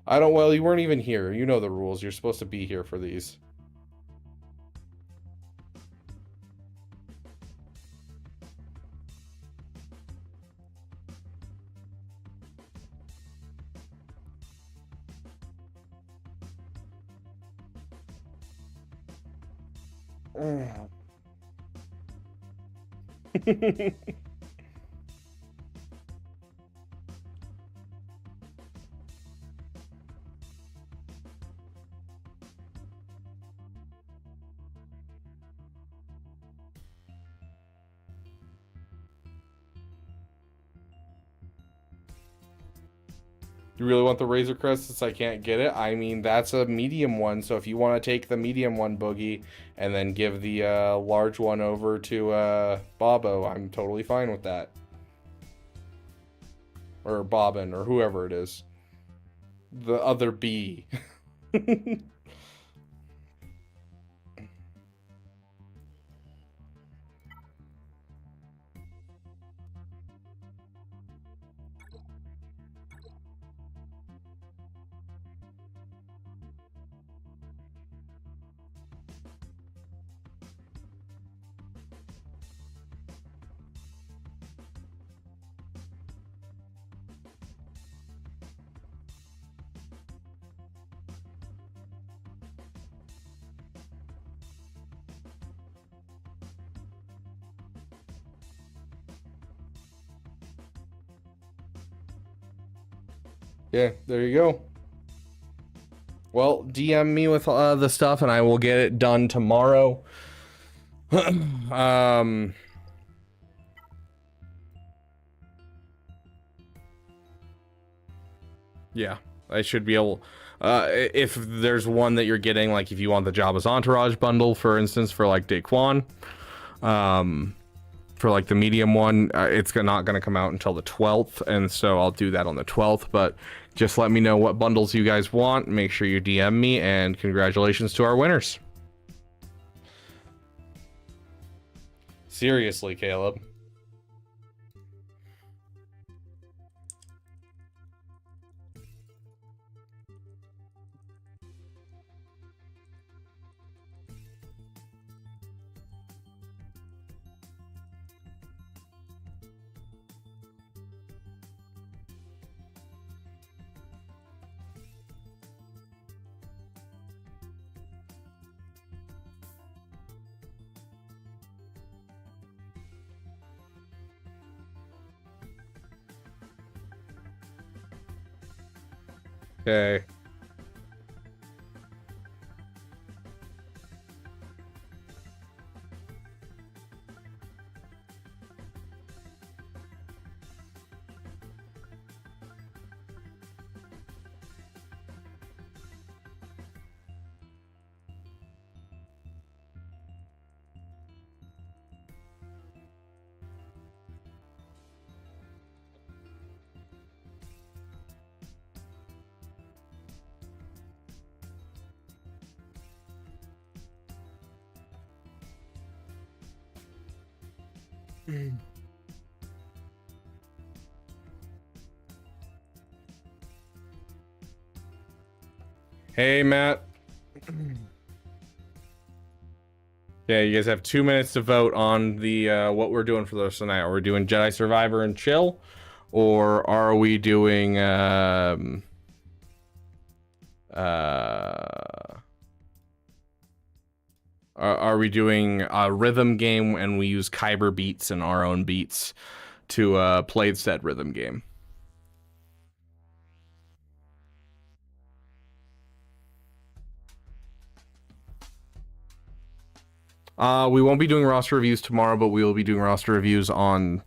I don't, well, you weren't even here. You know the rules. You're supposed to be here for these. You really want the Razor Crest since I can't get it? I mean, that's a medium one, so if you want to take the medium one, Boogie, and then give the large one over to Bobo, I'm totally fine with that. Or Bobbin, or whoever it is. The other B. Yeah, there you go. Well, DM me with the stuff and I will get it done tomorrow. Yeah, I should be able... if there's one that you're getting, like if you want the Jabba's Entourage bundle, for instance, for like Daquan, for like the medium one, it's not going to come out until the 12th, and so I'll do that on the 12th, but just let me know what bundles you guys want. Make sure you DM me, and congratulations to our winners. Seriously, Caleb. Okay. Hey, Matt. Yeah, you guys have 2 minutes to vote on the what we're doing for the rest of the night. Are we doing Jedi Survivor and chill, or are we doing are we doing a rhythm game and we use Kyber beats and our own beats to play said rhythm game? We won't be doing roster reviews tomorrow, but we will be doing roster reviews on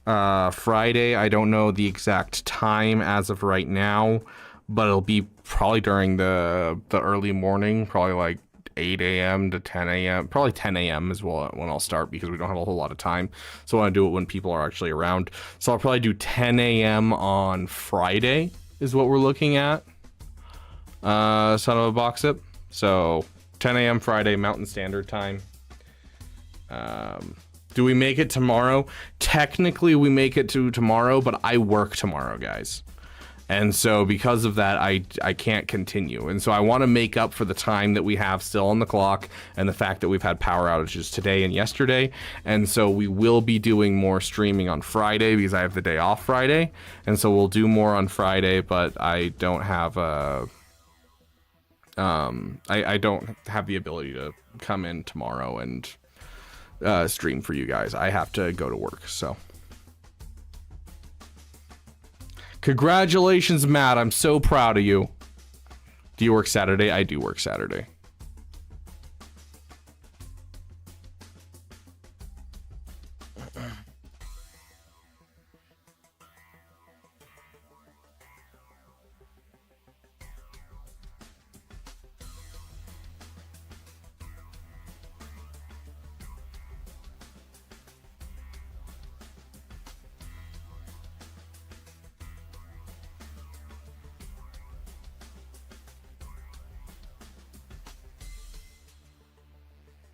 Friday. I don't know the exact time as of right now, but it'll be probably during the early morning, probably like 8 a.m. to 10 a.m. Probably 10 a.m. is when I'll start, because we don't have a whole lot of time. So I want to do it when people are actually around. So I'll probably do 10 a.m. on Friday is what we're looking at. Son of a box it. So 10 a.m. Friday, Mountain Standard Time. Do we make it tomorrow? Technically, we make it to tomorrow, but I work tomorrow, guys. And so because of that, I can't continue. And so I want to make up for the time that we have still on the clock and the fact that we've had power outages today and yesterday. And so we will be doing more streaming on Friday because I have the day off Friday. And so we'll do more on Friday, but I don't have I don't have the ability to come in tomorrow and stream for you guys. I have to go to work, so congratulations, Matt. I'm so proud of you. Do you work Saturday? I do work Saturday.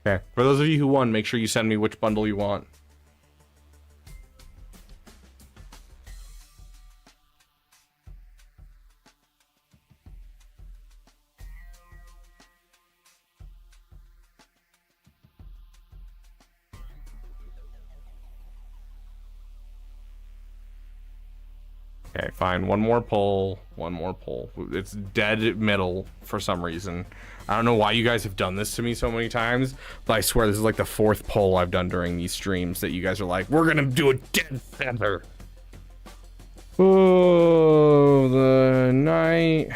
Okay, for those of you who won, make sure you send me which bundle you want. Okay, fine. One more poll. One more poll. It's dead middle for some reason. I don't know why you guys have done this to me so many times, but I swear this is like the 4th poll I've done during these streams that you guys are like, we're gonna do a dead center. Oh, the night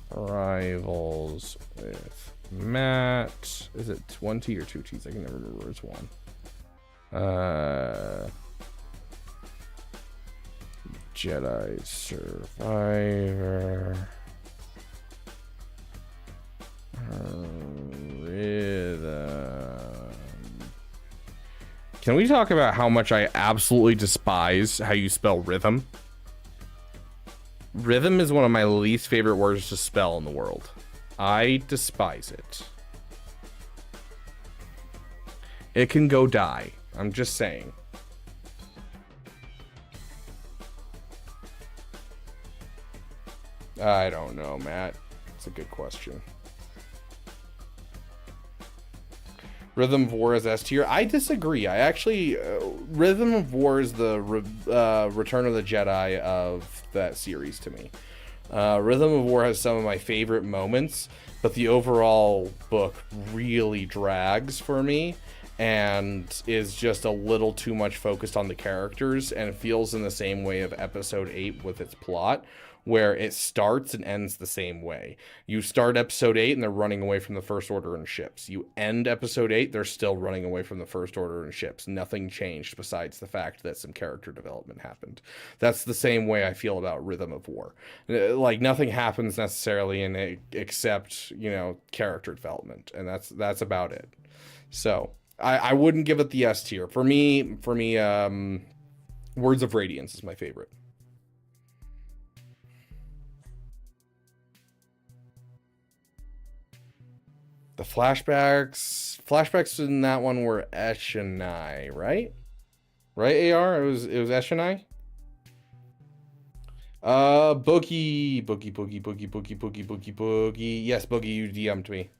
rivals with Matt. Is it 1T or 2Ts? I can never remember. It's one. Jedi Survivor. Rhythm. Can we talk about how much I absolutely despise how you spell rhythm? Rhythm is one of my least favorite words to spell in the world. I despise it. It can go die. I'm just saying. I don't know, Matt. It's a good question. Rhythm of War is S tier. I disagree. I actually... Rhythm of War is the Return of the Jedi of that series to me. Rhythm of War has some of my favorite moments, but the overall book really drags for me and is just a little too much focused on the characters, and it feels in the same way of episode 8 with its plot, where it starts and ends the same way. You start episode 8 and they're running away from the First Order and ships. You end episode 8, they're still running away from the First Order and ships. Nothing changed besides the fact that some character development happened. That's the same way I feel about Rhythm of War. Like, nothing happens necessarily in it except, you know, character development, and that's about it. So I wouldn't give it the S tier. For me, Words of Radiance is my favorite. The flashbacks in that one were Eshonai, right? Right, AR? It was Eshonai? Boogie. Yes, Boogie, you DM'd me.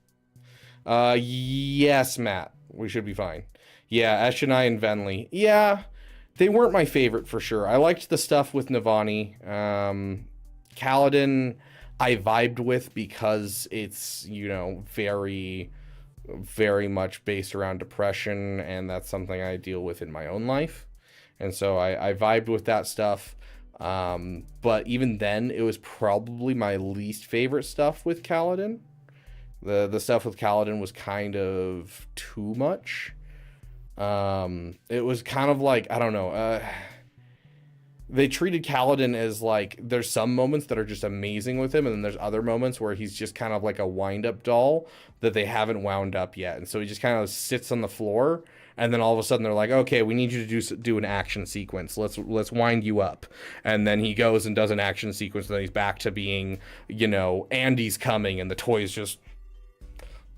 Yes, Matt. We should be fine. Yeah, Eshonai and Venli. Yeah, they weren't my favorite for sure. I liked the stuff with Navani. Kaladin I vibed with because it's, you know, very much based around depression, and that's something I deal with in my own life. And so I vibed with that stuff. But even then, it was probably my least favorite stuff with Kaladin. The stuff with Kaladin was kind of too much. It was kind of like, I don't know, they treated Kaladin as like, there's some moments that are just amazing with him, and then there's other moments where he's just kind of like a wind-up doll that they haven't wound up yet. And so he just kind of sits on the floor, and then all of a sudden they're like, okay, we need you to do an action sequence. Let's wind you up. And then he goes and does an action sequence, and then he's back to being, you know, Andy's coming, and the toy's just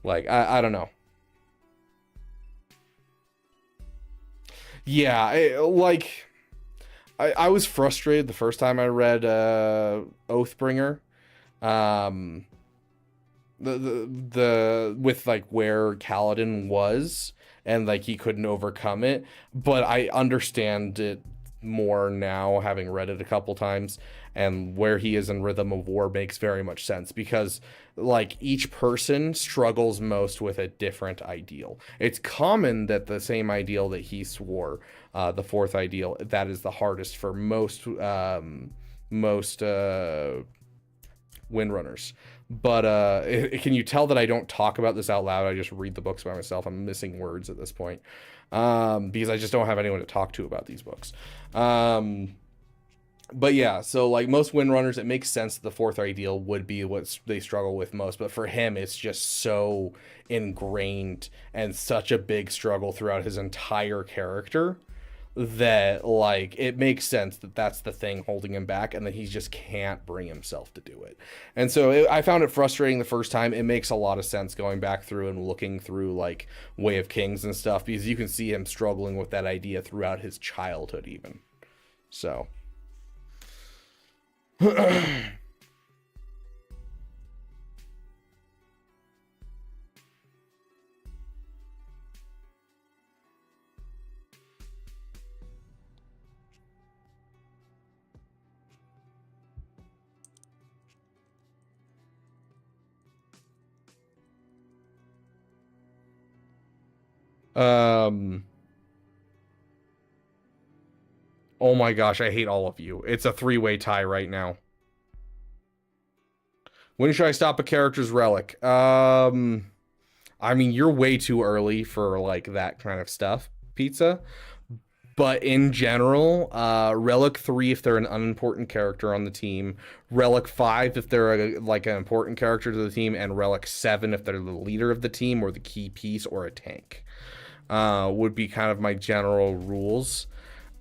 like, I don't know. Yeah, I was frustrated the first time I read Oathbringer. The with like where Kaladin was, and like he couldn't overcome it, but I understand it more now, having read it a couple times, and where he is in Rhythm of War makes very much sense, because like each person struggles most with a different ideal. It's common that the same ideal that he swore, the fourth ideal, that is the hardest for most windrunners. But can you tell that I don't talk about this out loud? I just read the books by myself. I'm missing words at this point, because I just don't have anyone to talk to about these books. But yeah, so like most windrunners, it makes sense that the fourth ideal would be what they struggle with most. But for him, it's just so ingrained and such a big struggle throughout his entire character that like it makes sense that that's the thing holding him back, and that he just can't bring himself to do it. And so I found it frustrating the first time. It makes a lot of sense going back through and looking through like Way of Kings and stuff, because you can see him struggling with that idea throughout his childhood even. So Oh my gosh, I hate all of you. It's a 3-way tie right now. When should I stop a character's relic? I mean, you're way too early for like that kind of stuff, Pizza. But in general, Relic 3 if they're an unimportant character on the team, Relic 5 if they're like an important character to the team, and Relic 7 if they're the leader of the team or the key piece or a tank, would be kind of my general rules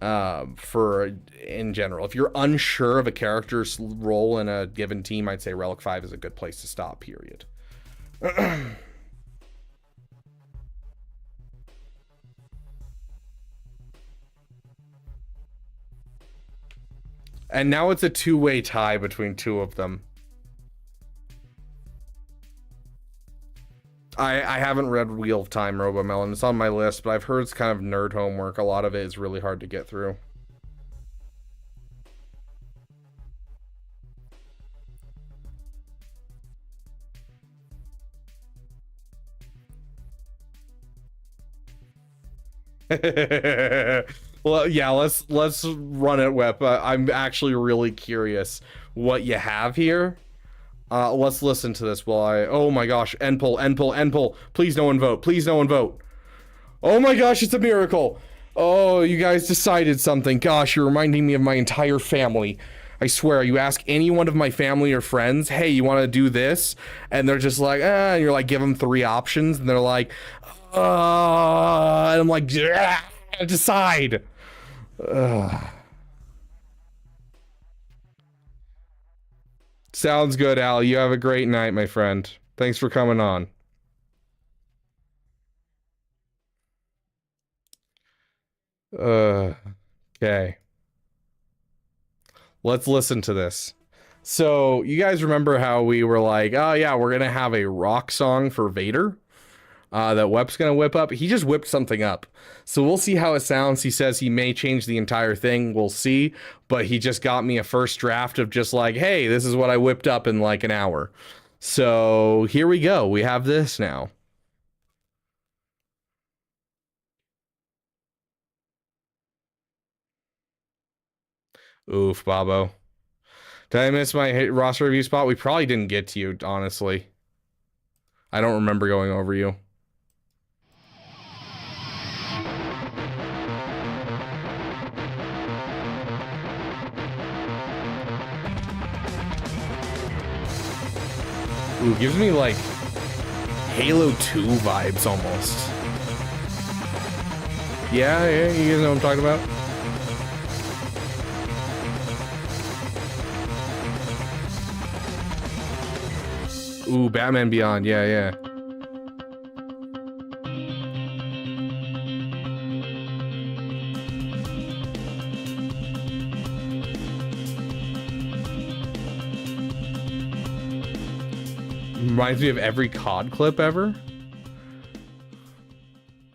for in general. If you're unsure of a character's role in a given team, I'd say Relic 5 is a good place to stop, period. And now it's a 2-way tie between two of them. I haven't read Wheel of Time, Robomelon. It's on my list, but I've heard it's kind of nerd homework. A lot of it is really hard to get through. Well, yeah, let's run it, Wep. I'm actually really curious what you have here. Let's listen to this while oh my gosh, end poll. Please no one vote. Please no one vote. Oh my gosh, it's a miracle. Oh, you guys decided something. Gosh, you're reminding me of my entire family. I swear, you ask any one of my family or friends, hey, you want to do this? And they're just like, and you're like, give them 3 options. And they're like, and I'm like, decide. Sounds good, Al. You have a great night, my friend. Thanks for coming on. Okay. Let's listen to this. So, you guys remember how we were like, oh yeah, we're gonna have a rock song for Vader? That Wep's gonna whip up. He just whipped something up. So we'll see how it sounds. He says he may change the entire thing. We'll see. But he just got me a first draft of just like, hey, this is what I whipped up in like an hour. So here we go. We have this now. Oof, Bobo. Did I miss my roster review spot? We probably didn't get to you, honestly. I don't remember going over you. Ooh, gives me like Halo 2 vibes almost. Yeah, you guys know what I'm talking about? Ooh, Batman Beyond, yeah. Reminds me of every COD clip ever.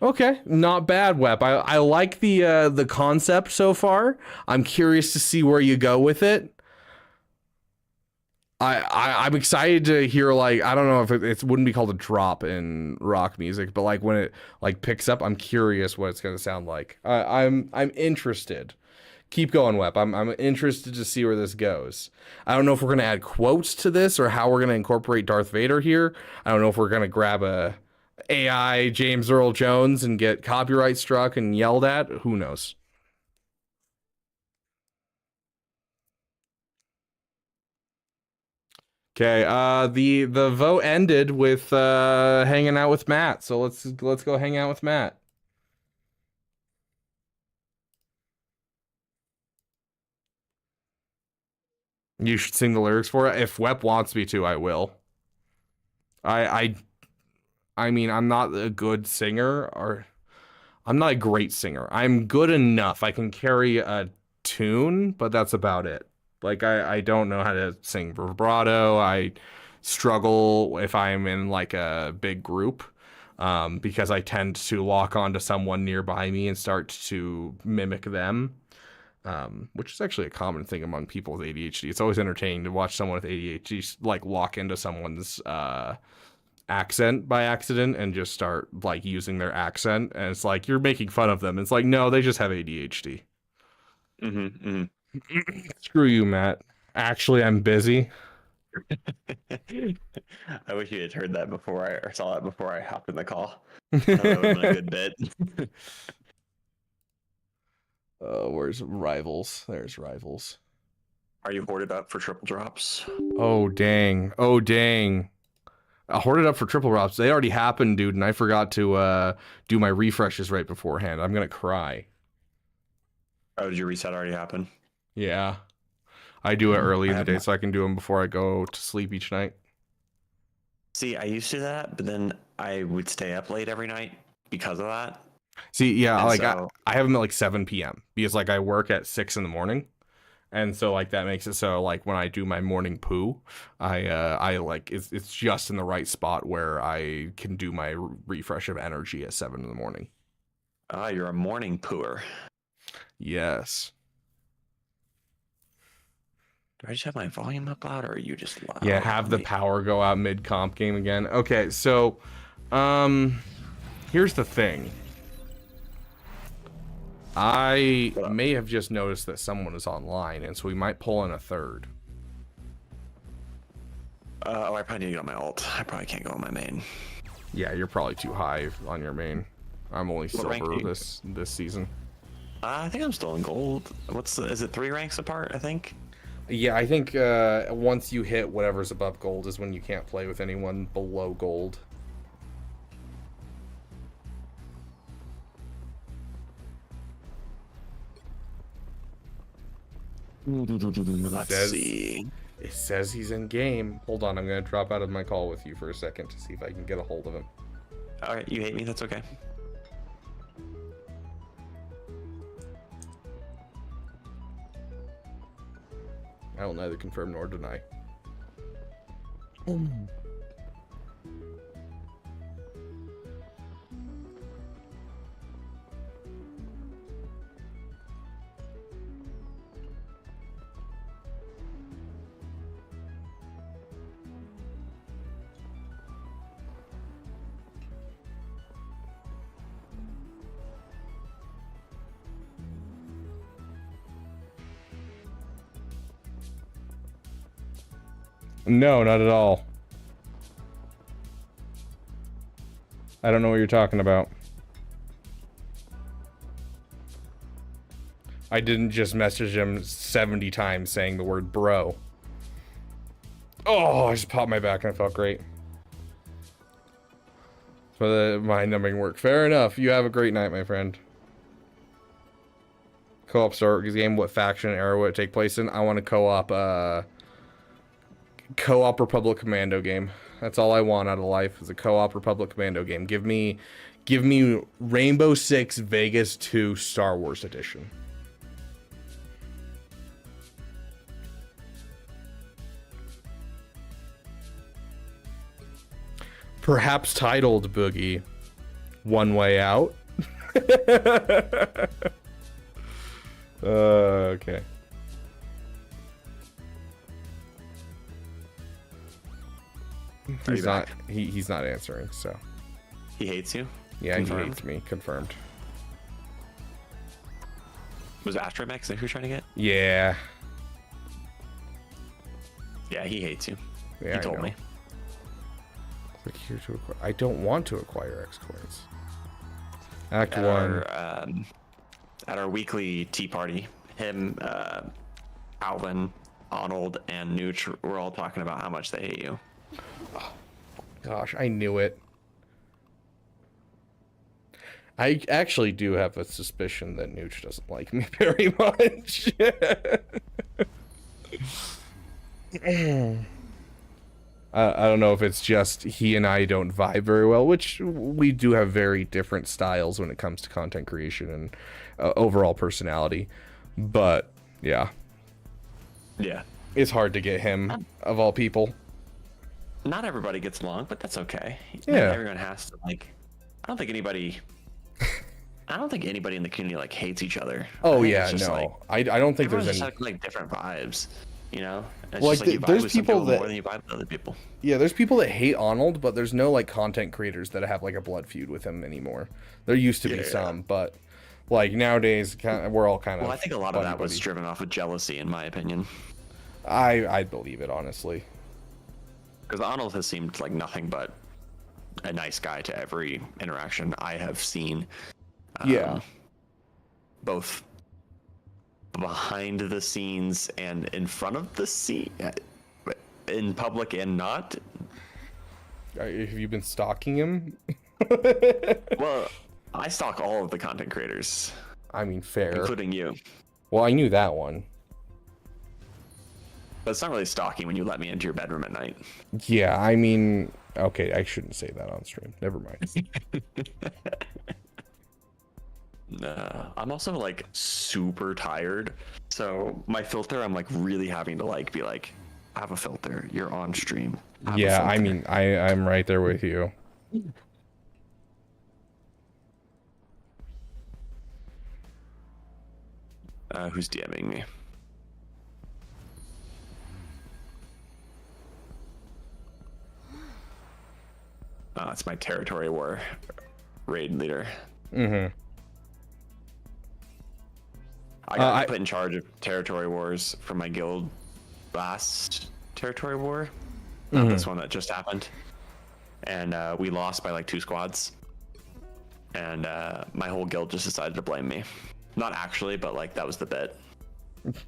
Okay, not bad, Wep. I like the concept so far. I'm curious to see where you go with it. I'm excited to hear, like, I don't know if it wouldn't be called a drop in rock music, but like when it like picks up, I'm curious what it's gonna sound like. I'm interested. Keep going, Wep. I'm interested to see where this goes. I don't know if we're gonna add quotes to this or how we're gonna incorporate Darth Vader here. I don't know if we're gonna grab a AI James Earl Jones and get copyright struck and yelled at. Who knows? Okay, the vote ended with hanging out with Matt. So let's go hang out with Matt. You should sing the lyrics for it. If Wep wants me to, I will. I mean, I'm not a good singer, or I'm not a great singer. I'm good enough. I can carry a tune, but that's about it. Like, I don't know how to sing vibrato. I struggle if I'm in like a big group, because I tend to lock onto someone nearby me and start to mimic them, which is actually a common thing among people with ADHD. It's always entertaining to watch someone with ADHD like lock into someone's accent by accident and just start like using their accent. And it's like, you're making fun of them. It's like, no, they just have ADHD. Screw you, Matt. Actually, I'm busy. I wish you had heard that before or saw that before I hopped in the call. That would have been a good bit. Where's Rivals? There's Rivals. Are you hoarded up for triple drops? Oh, dang. Oh, dang. I hoarded up for triple drops. They already happened, dude, and I forgot to do my refreshes right beforehand. I'm going to cry. Oh, did your reset already happen? Yeah. I do it early in the day so I can do them before I go to sleep each night. See, I used to do that, but then I would stay up late every night because of that. See, yeah, And like so- I have them at like 7 p.m. because like I work at 6 in the morning. And so like that makes it so like when I do my morning poo, I like it's just in the right spot where I can do my refresh of energy at 7 in the morning. Ah, you're a morning pooer. Yes. Do I just have my volume up loud, or are you just loud? Yeah, have the power go out mid comp game again. Okay, so here's the thing. I may have just noticed that someone is online, and so we might pull in a third. Oh, I probably need to get on my ult. I probably can't go on my main. Yeah, you're probably too high on your main. I'm only What rank silver are you? this season. I think I'm still in gold. Is it 3 ranks apart, I think? Yeah, I think once you hit whatever's above gold is when you can't play with anyone below gold. Let's see. It says he's in game. Hold on, I'm going to drop out of my call with you for a second to see if I can get a hold of him. Alright, you hate me, that's okay. I will neither confirm nor deny. No, not at all. I don't know what you're talking about. I didn't just message him 70 times saying the word bro. Oh, I just popped my back and I felt great. For the mind-numbing work. Fair enough. You have a great night, my friend. Co-op start game. What faction era would it take place in? I want to co-op Republic Commando game. That's all I want out of life is a co-op Republic Commando game. Give me Rainbow Six Vegas 2 Star Wars Edition. Perhaps titled Boogie One Way Out. Okay. He's not answering, so. He hates you? Yeah, Confirmed? he hates me. Confirmed. Was Astromex that you're trying to get? Yeah. Yeah, he hates you. Yeah, he told I know. me. Click here to acquire. I don't want to acquire X coins. Act At 1. At our weekly tea party, him, Alvin, Arnold, and Nooch were all talking about how much they hate you. Gosh, I knew it. I actually do have a suspicion that Nooch doesn't like me very much. I don't know if it's just he and I don't vibe very well, which we do have very different styles when it comes to content creation and overall personality. But yeah. Yeah. It's hard to get him, of all people. Not everybody gets along, but that's okay. Yeah. Not everyone has to, like... I don't think anybody in the community, like, hates each other. Oh, I think yeah, it's just, no. like, I don't think there's everyone's just any... have, like, different vibes, you know? It's Like, just, like, you vibe there's with some people that- more than you vibe with other people. Yeah, there's people that hate Arnold, but there's no, like, content creators that have, like, a blood feud with him anymore. There used to be some, but Like nowadays, we're all kind of. Well, I think a lot of that was driven off of jealousy, in my opinion. I believe it, honestly. Because Arnold has seemed like nothing but a nice guy to every interaction I have seen. Yeah. Both behind the scenes and in front of the scene, in public and not. Have you been stalking him? Well, I stalk all of the content creators. I mean, fair. Including you. Well, I knew that one. But it's not really stalking when you let me into your bedroom at night. Yeah, I mean, okay, I shouldn't say that on stream. Never mind. I'm also like super tired. So my filter, I'm like really having to like be like, I have a filter. You're on stream. Yeah, I mean, I'm right there with you. Who's DMing me? It's my territory war raid leader. Mm-hmm. I got put in charge of territory wars for my guild last territory war. Not this one that just happened. And we lost by like 2 squads. And my whole guild just decided to blame me. Not actually, but like that was the bit.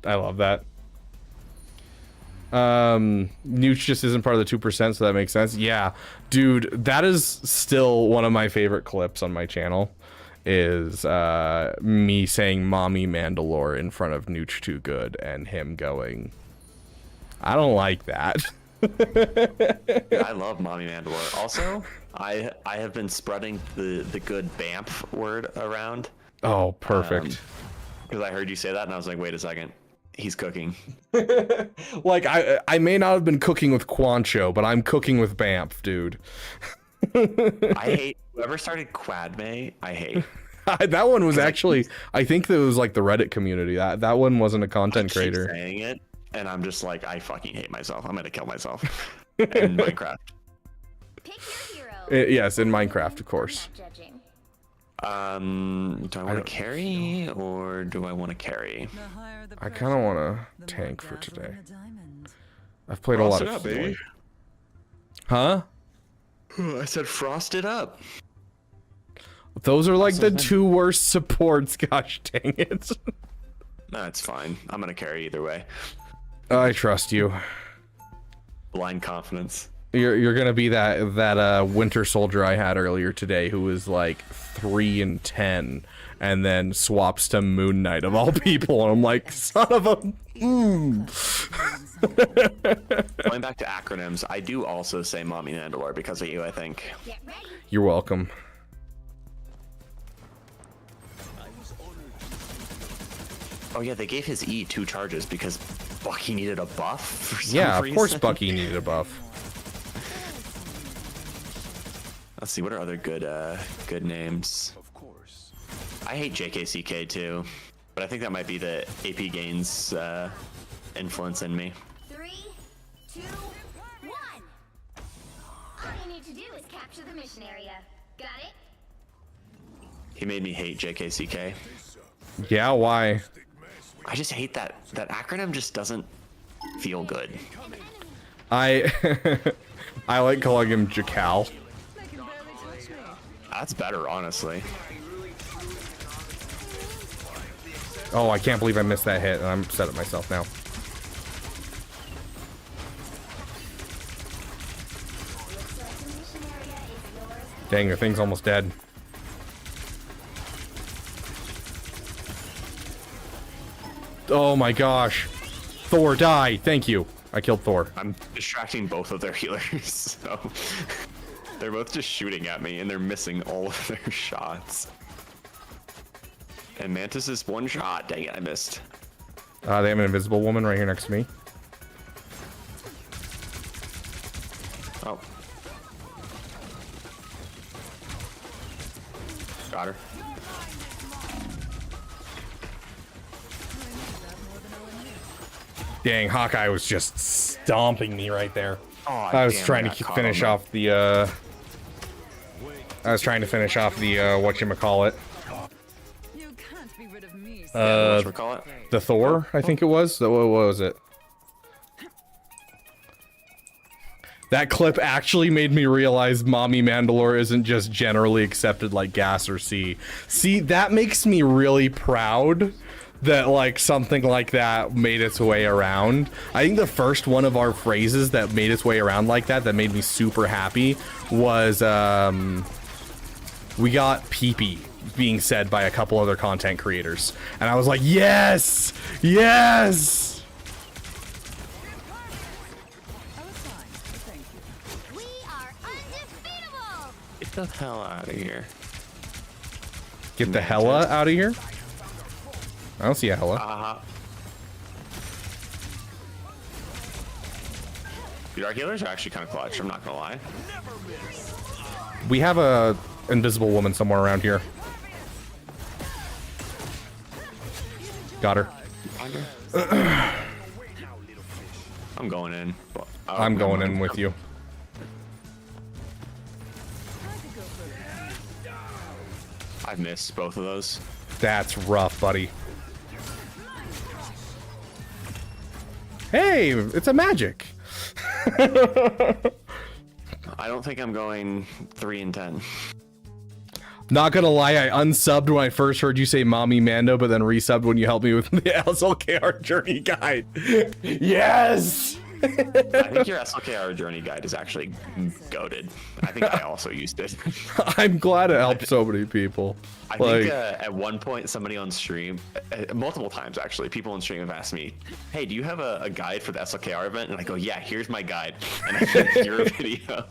I love that. Nooch just isn't part of the 2%, so that makes sense. Yeah, dude, that is still one of my favorite clips on my channel. Is me saying "Mommy Mandalore" in front of Nooch Too Good and him going, "I don't like that." I love Mommy Mandalore. Also, I have been spreading the good BAMF word around. Oh, perfect. Because I heard you say that, and I was like, wait a second. He's cooking. Like, I may not have been cooking with Quancho, but I'm cooking with Bamf, dude. I hate whoever started Quadme. I hate. That one was actually, I think that was like the Reddit community. That one wasn't a content creator. Keep saying it, and I'm just like, I fucking hate myself. I'm gonna kill myself. In Minecraft. Yes, in Minecraft, of course. Do I want to carry or do I want to carry? I kind of want to tank for today. I've played a lot of baby. Huh? I said frost it up. Those are like the 2 worst supports. Gosh dang it. No, it's fine. I'm gonna carry either way. I trust you. Blind confidence. You're gonna be that winter soldier I had earlier today who was like 3 and 10 and then swaps to Moon Knight of all people, and I'm like, son of a Going back to acronyms, I do also say Mommy Mandalore because of you, I think. You're welcome. Oh yeah, they gave his E 2 charges because Bucky needed a buff for some Yeah, of reason. course Bucky needed a buff. Let's see, what are other good names? Of course. I hate JKCK too, but I think that might be the AP Gains influence in me. 3, 2, 1. All you need to do is capture the mission area. Got it? He made me hate JKCK. Yeah, why? I just hate that acronym just doesn't feel good. I like calling him Jacal. That's better, honestly. Oh, I can't believe I missed that hit, and I'm upset at myself now. Dang, the thing's almost dead. Oh my gosh. Thor, die. Thank you. I killed Thor. I'm distracting both of their healers, so they're both just shooting at me and they're missing all of their shots. And Mantis is one shot. Dang it, I missed. They have an invisible woman right here next to me. Oh. Got her. Dang, Hawkeye was just stomping me right there. Oh, I was trying to finish off the whatchamacallit. Whatchamacallit? The Thor, I think it was. What was it? That clip actually made me realize Mommy Mandalore isn't just generally accepted like gas or C. See, that makes me really proud that like something like that made its way around. I think the first one of our phrases that made its way around like that made me super happy was we got pee-pee being said by a couple other content creators. And I was like, yes! Yes! Get the hell out of here. Get the hella out of here? I don't see a hella. Dude, our healers are actually kind of clutch, I'm not gonna lie. We have a invisible woman somewhere around here. Got her. I'm going in. I'm going in with you. I've missed both of those. That's rough, buddy. Hey, it's a magic. I don't think I'm going 3 and 10. Not gonna lie, I unsubbed when I first heard you say Mommy Mando, but then resubbed when you helped me with the SLKR journey guide. Yes! I think your SLKR journey guide is actually goated. I think I also used it. I'm glad it helped so many people. I think at one point somebody on stream, multiple times actually, people on stream have asked me, hey, do you have a guide for the SLKR event? And I go, yeah, here's my guide. And I can hear a video.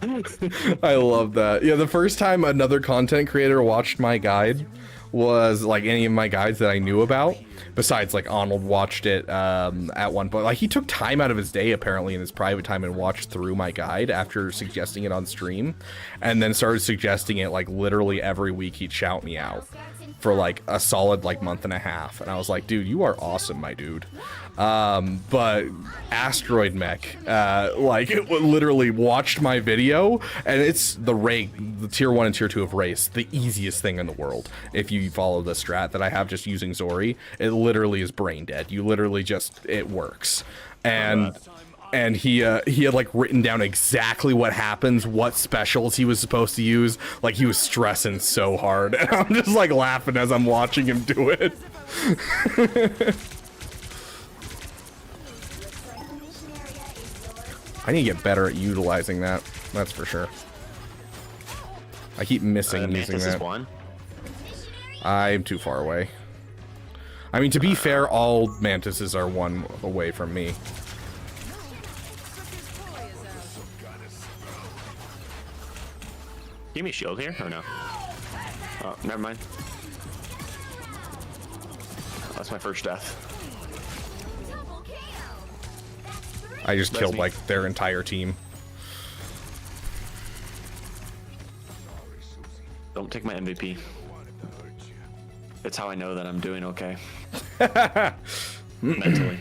I love that. Yeah, the first time another content creator watched my guide was like any of my guides that I knew about. Besides, like Arnold watched it at one point. Like he took time out of his day apparently in his private time and watched through my guide after suggesting it on stream, and then started suggesting it like literally every week. He'd shout me out for like a solid like month and a half, and I was like, dude, you are awesome, my dude. But Asteroid Mech, like it literally watched my video, and it's the tier 1 and tier 2 of race, the easiest thing in the world. If you follow the strat that I have just using Zori, it literally is brain dead. You literally just, it works. And he had like written down exactly what happens, what specials he was supposed to use. Like he was stressing so hard, and I'm just like laughing as I'm watching him do it. I need to get better at utilizing that. That's for sure. I keep missing using Mantis that. Is one. I'm too far away. I mean, to be fair, all mantises are one away from me. Give me a shield here, or no? Oh, never mind. That's my first death. I just killed like their entire team. Don't take my MVP. It's how I know that I'm doing okay. Mentally.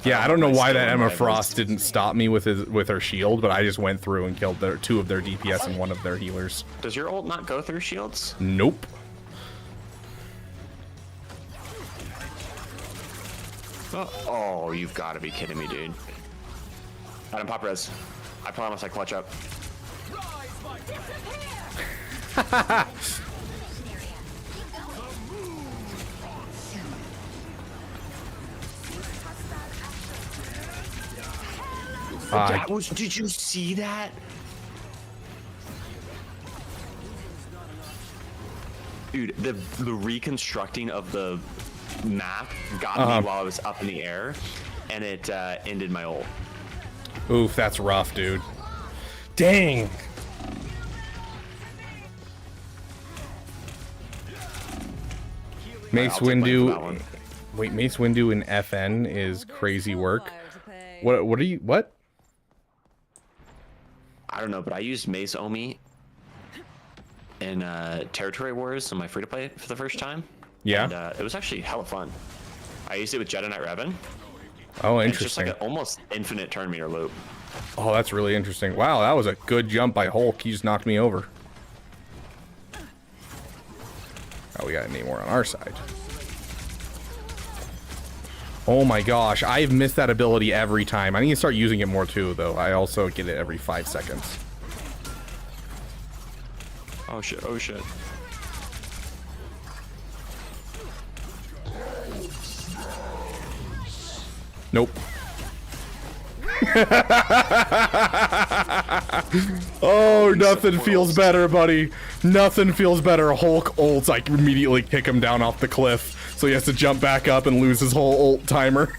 Yeah, I don't know why that Emma Frost didn't stop me with her shield, but I just went through and killed two of their DPS and one of their healers. Does your ult not go through shields? Nope. Oh, you've got to be kidding me, dude. Adam, pop res. I promise I clutch up. Did you see that? Dude, the reconstructing of the map got me while I was up in the air, and it ended my ult. Oof, that's rough, dude. Dang. Mace Windu. Wait, Mace Windu in FN is crazy work. What are you? What? I don't know, but I used Mace Omi in Territory Wars on my free-to-play for the first time. Yeah. And, it was actually hella fun. I used it with Jedi Knight Revan. Oh, and it's just interesting. like an almost infinite turn meter loop. Oh, that's really interesting. Wow, that was a good jump by Hulk. He just knocked me over. Oh, we got any more on our side. Oh my gosh, I've missed that ability every time. I need to start using it more too, though. I also get it every 5 seconds. Oh shit, oh shit. Nope. Oh, nothing feels better, buddy. Nothing feels better. Hulk ults, I can immediately kick him down off the cliff. So he has to jump back up and lose his whole ult timer.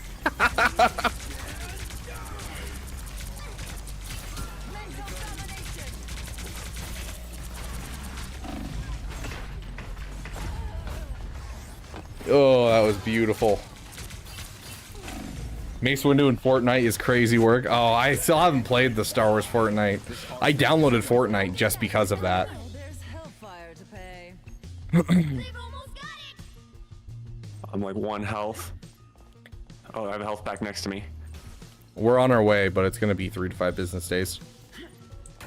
Oh, that was beautiful. Mace Windu in Fortnite is crazy work. Oh, I still haven't played the Star Wars Fortnite. I downloaded Fortnite just because of that. I'm like 1 health. Oh, I have a health pack next to me. We're on our way, but it's gonna be 3 to 5 business days.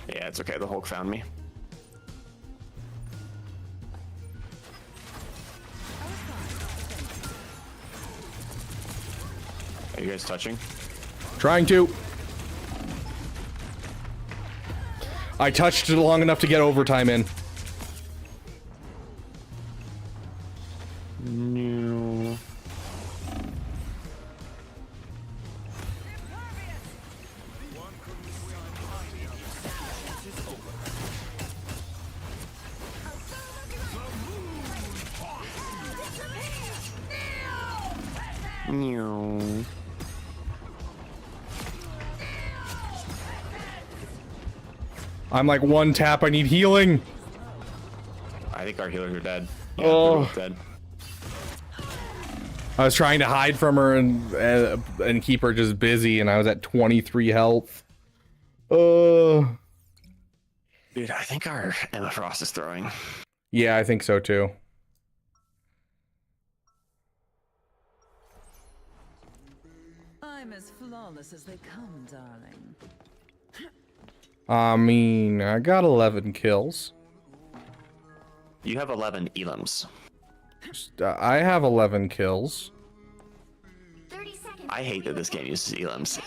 Yeah, it's okay. The Hulk found me. Are you guys touching? Trying to. I touched it long enough to get overtime in. No. No. I'm like 1 tap. I need healing. I think our healers are dead. Yeah, Oh. they're both dead. I was trying to hide from her and keep her just busy, and I was at 23 health. Dude, I think our Emma Frost is throwing. Yeah, I think so too. I'm as flawless as they come, darling. I mean, I got 11 kills. You have 11 elims. I have 11 kills. I hate that this game uses elims.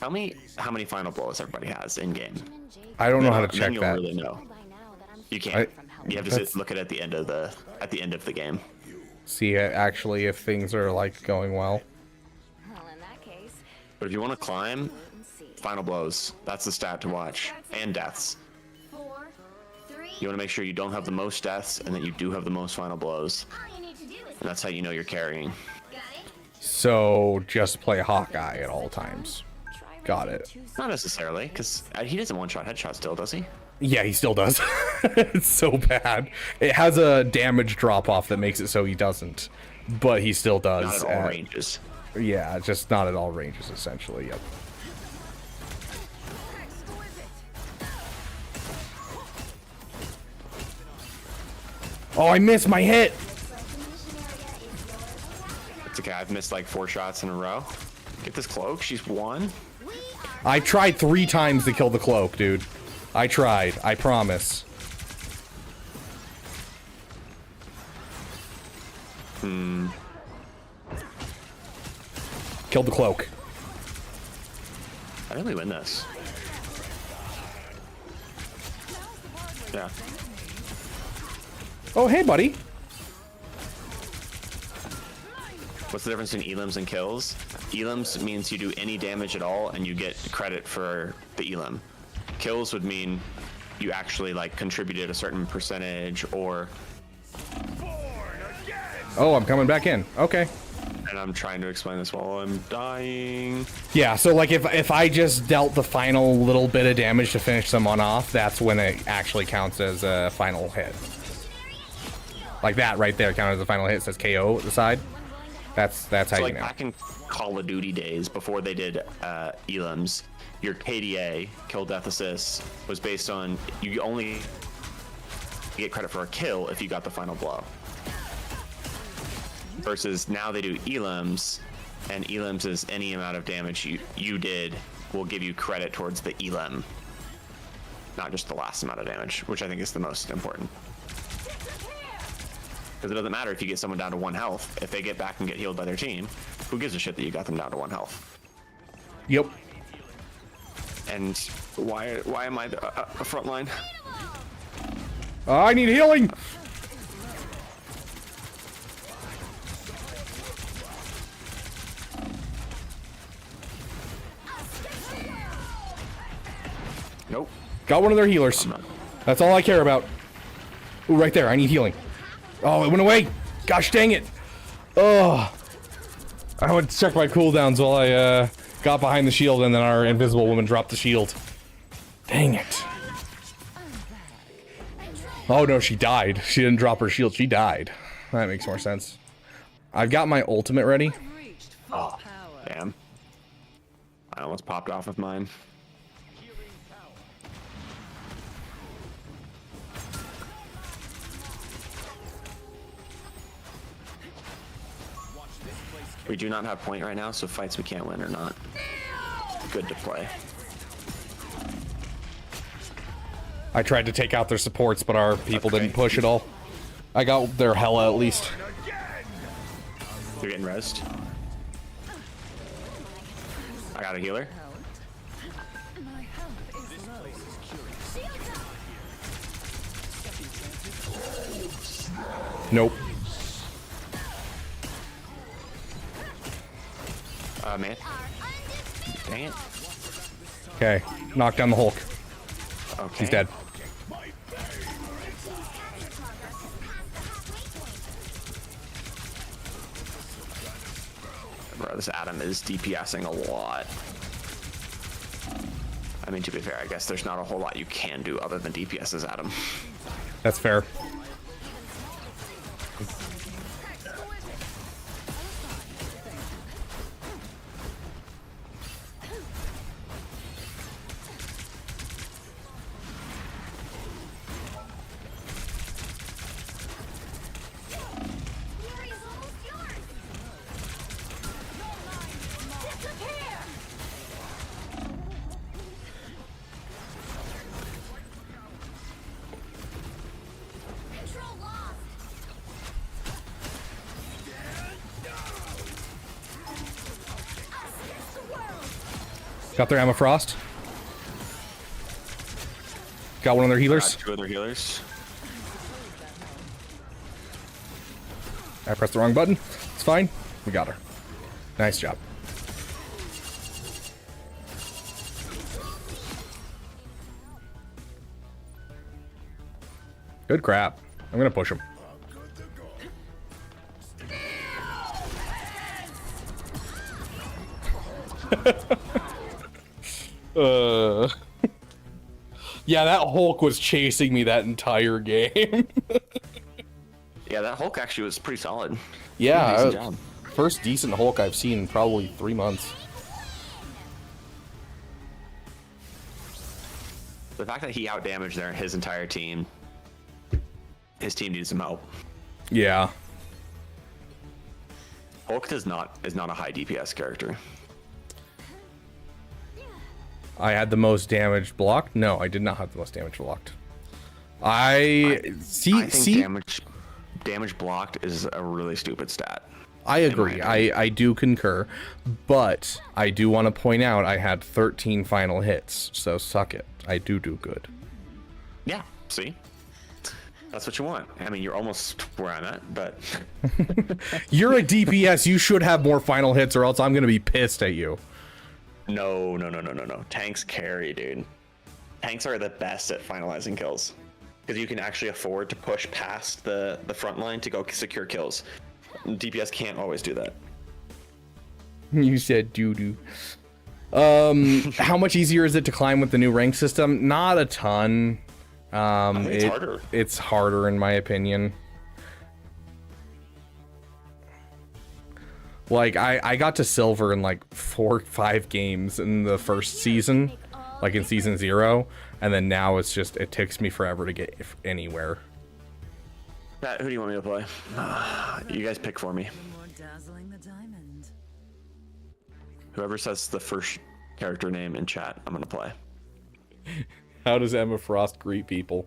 How many final blows everybody has in game? I don't know how to check you'll that. Really know. You can't. You have to look at it at the end of the game. See actually if things are like going well. But if you want to climb, final blows. That's the stat to watch. And deaths. You want to make sure you don't have the most deaths and that you do have the most final blows. And that's how you know you're carrying. So just play Hawkeye at all times. Got it. Not necessarily, because he doesn't one-shot headshot still, does he? Yeah, he still does. It's so bad. It has a damage drop-off that makes it so he doesn't. But he still does. Not at all ranges. Yeah, just not at all ranges, essentially. Yep. Oh, I missed my hit! It's okay, I've missed like 4 shots in a row. Get this cloak, she's won. I tried 3 times to kill the cloak, dude. I tried, I promise. Killed the cloak. I think we win this. Yeah. Oh, hey, buddy. What's the difference between elims and kills? Elims means you do any damage at all and you get credit for the elim. Kills would mean you actually like contributed a certain percentage or... Oh, I'm coming back in. Okay. And I'm trying to explain this while I'm dying. Yeah, so like if I just dealt the final little bit of damage to finish someone off, that's when it actually counts as a final hit. Like that right there counts as a final hit. It says KO at the side. That's how so you like know. back in Call of Duty days, before they did elims, your KDA, kill death assist, was based on you only get credit for a kill if you got the final blow. Versus now they do elims, and elims is any amount of damage you did will give you credit towards the elim. not just the last amount of damage, which I think is the most important. Because it doesn't matter if you get someone down to 1 health. If they get back and get healed by their team, who gives a shit that you got them down to 1 health? Yep. And why am I a front line? I need healing. Nope. Got one of their healers. That's all I care about. Ooh, right there. I need healing. Oh, it went away. Gosh dang it. Oh. I went to check my cooldowns while I got behind the shield, and then our invisible woman dropped the shield. Dang it. Oh no, she died. She didn't drop her shield. She died. That makes more sense. I've got my ultimate ready. Oh, damn. I almost popped off with mine. We do not have point right now, so fights we can't win are not good to play. I tried to take out their supports, but our people didn't push at all. I got their Hella at least. You're getting rezzed. I got a healer. Nope. Man. Dang it. Okay, knock down the Hulk. Okay. He's dead. Bro, this Adam is DPSing a lot. I mean, to be fair, I guess there's not a whole lot you can do other than DPS as Adam. That's fair. Got their Emma Frost. Got one of their healers. Got 2 other healers. I pressed the wrong button. It's fine. We got her. Nice job. Good crap. I'm gonna push him. Yeah, that Hulk was chasing me that entire game. Yeah, that Hulk actually was pretty solid. Yeah, first decent Hulk I've seen in probably 3 months. The fact that he outdamaged his entire team, his team needs some help. Yeah. Hulk is not a high DPS character. I had the most damage blocked. No, I did not have the most damage blocked. I think damage blocked is a really stupid stat. I agree. I do concur, but I do want to point out I had 13 final hits, so suck it. I do good. Yeah, see? That's what you want. I mean, you're almost where I'm at, but... You're a DPS. You should have more final hits, or else I'm going to be pissed at you. No. Tanks carry, dude. Tanks are the best at finalizing kills. Because you can actually afford to push past the front line to go secure kills. DPS can't always do that. You said doo-doo. How much easier is it to climb with the new rank system? Not a ton. I think it's harder. It's harder in my opinion. Like, I got to silver in like 4 or 5 games in the first season, like in season 0, and then now it's just, it takes me forever to get anywhere. Pat, who do you want me to play? You guys pick for me. Whoever says the first character name in chat, I'm gonna play. How does Emma Frost greet people?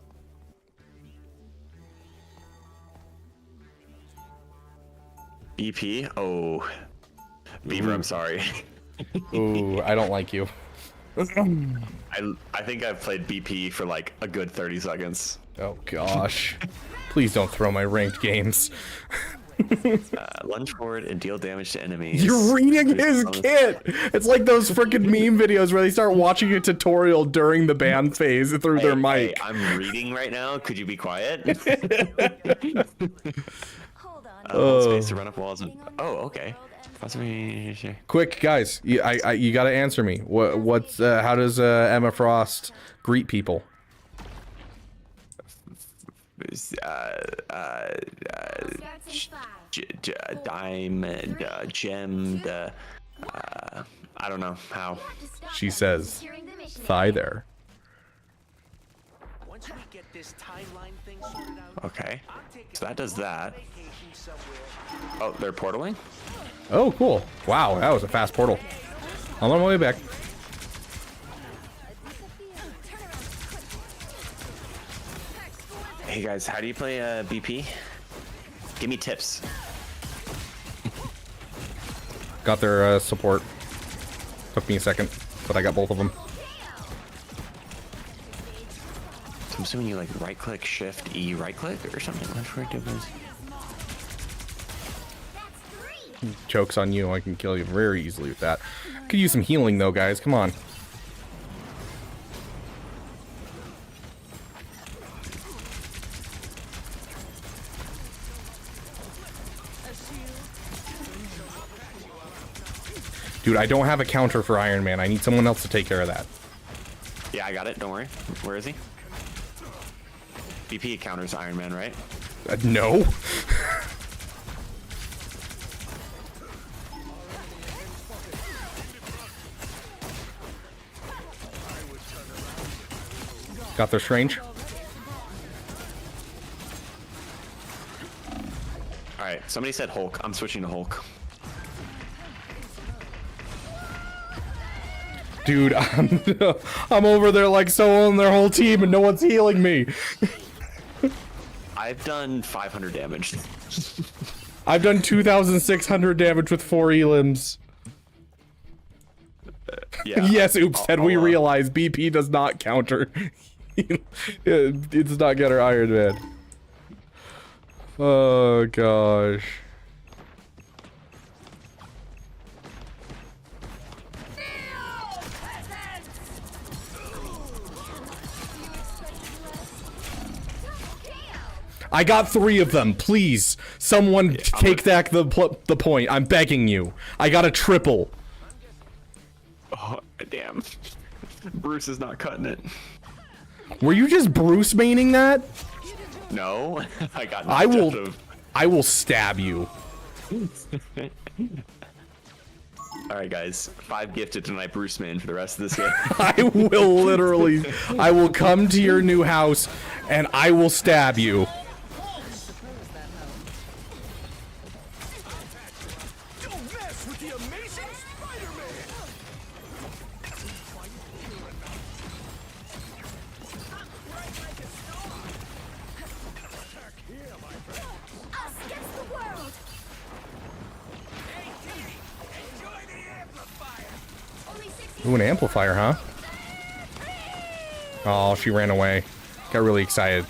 BP? Oh. Beaver, I'm sorry. Ooh, I don't like you. I think I've played BP for like a good 30 seconds. Oh gosh. Please don't throw my ranked games. Lunge forward and deal damage to enemies. You're reading his kit! It's like those freaking meme videos where they start watching a tutorial during the band phase through their mic. Hey, I'm reading right now. Could you be quiet? Space to run up walls. Oh, okay. Quick, guys, you gotta answer me. How does Emma Frost greet people? Diamond, gemmed, I don't know how. She says, "Hi there." Okay, so that does that. Oh, they're portaling? Oh, cool. Wow, that was a fast portal. I'm on my way back. Hey guys, how do you play BP? Give me tips. Got their support. Took me a second, but I got both of them. So I'm assuming you like right click, shift, E, right click or something. Joke's on you, I can kill you very easily with that. Could use some healing though, guys, come on. Dude, I don't have a counter for Iron Man. I need someone else to take care of that. Yeah, I got it. Don't worry. Where is he? BP counters Iron Man, right? No. Got their strange. Alright, somebody said Hulk. I'm switching to Hulk. Dude, I'm over there like so on their whole team and no one's healing me. I've done 500 damage. I've done 2,600 damage with 4 elims. Yeah. Yes, oops, Ted, we realize BP does not counter. It does not get our Iron Man. Oh, gosh. I got 3 of them. Please, someone take back the point. I'm begging you. I got a triple. Oh, damn. Bruce is not cutting it. Were you just Bruce maining that? No, I got. I will stab you. All right, guys. 5 gifted tonight, Bruce man, for the rest of this game. I will literally. I will come to your new house, and I will stab you. Ooh, an amplifier, huh? Oh, she ran away. Got really excited.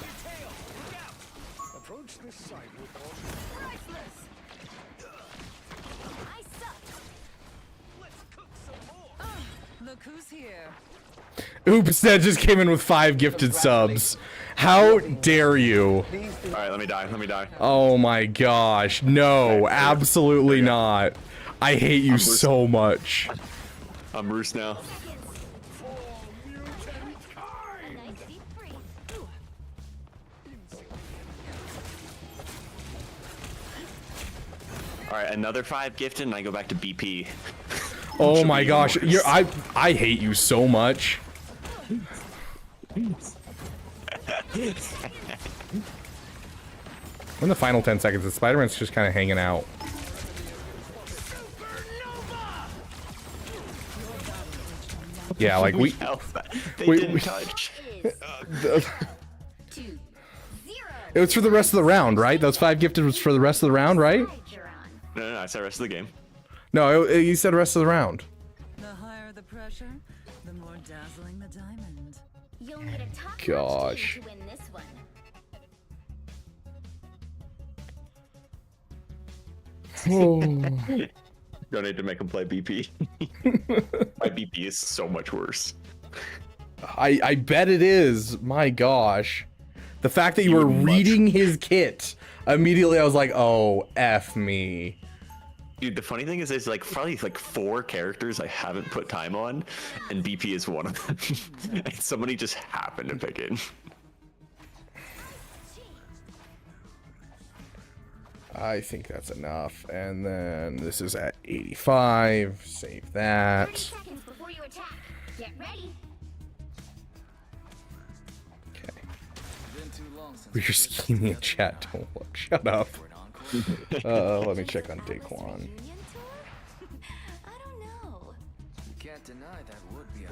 Look who's here. Oops, that just came in with 5 gifted subs. How dare you? Alright, let me die. Let me die. Oh my gosh. No, absolutely not. I hate you so much. I'm Bruce now. Alright, another 5 gifted and I go back to BP. Oh my gosh. I hate you so much. In the final 10 seconds, the Spider-Man's just kind of hanging out. Yeah, like we didn't touch. It was for the rest of the round, right? Those 5 gifted was for the rest of the round, right? No, I said rest of the game. No, you said rest of the round. The higher the pressure, the more dazzling the diamond. You'll need a top Gosh. team to win this one. Don't need to make him play BP. My BP is so much worse. I bet it is. My gosh. The fact that you were reading his kit, immediately I was like, oh, F me. Dude, the funny thing is there's like probably like 4 characters I haven't put time on, and BP is one of them. And somebody just happened to pick it. I think that's enough. And then this is at 85. Save that. 30 seconds before you attack. Get ready. We're scheming in chat. Don't look. Shut up. Let me check on Daquan.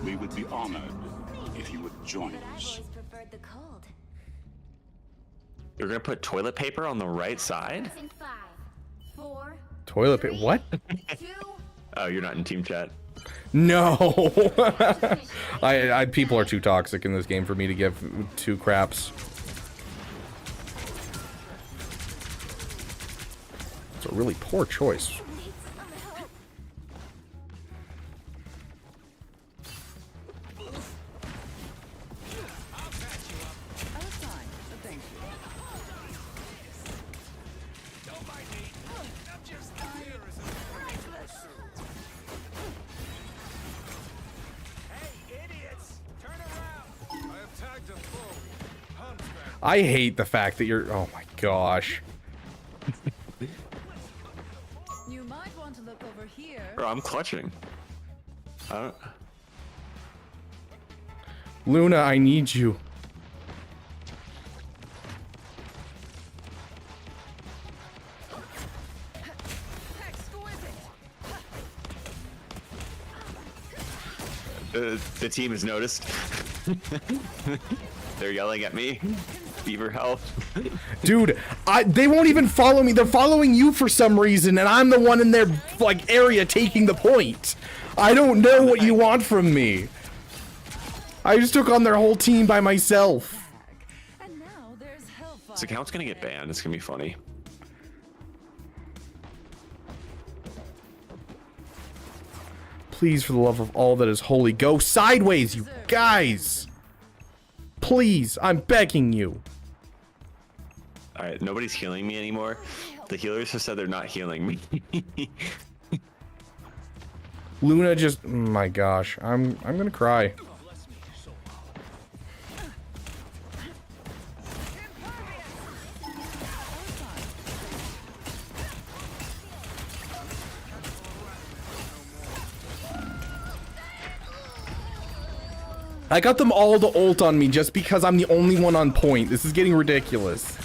We would be honored if you would join us. You're gonna put toilet paper on the right side? Toilet paper? What? Oh, you're not in team chat. No. People are too toxic in this game for me to give 2 craps. It's a really poor choice. I hate the fact that you're. Oh my gosh. You might want to look over here. Bro, I'm clutching. Luna, I need you. The team has noticed. They're yelling at me. Beaver, help. Dude, they won't even follow me. They're following you for some reason, and I'm the one in their like area taking the point. I don't know what you want from me. I just took on their whole team by myself. This account's gonna get banned. It's gonna be funny. Please, for the love of all that is holy, go sideways, you guys. Please, I'm begging you. Alright, nobody's healing me anymore. The healers have said they're not healing me. Luna just, my gosh, I'm gonna cry. I got them all to ult on me just because I'm the only one on point. This is getting ridiculous.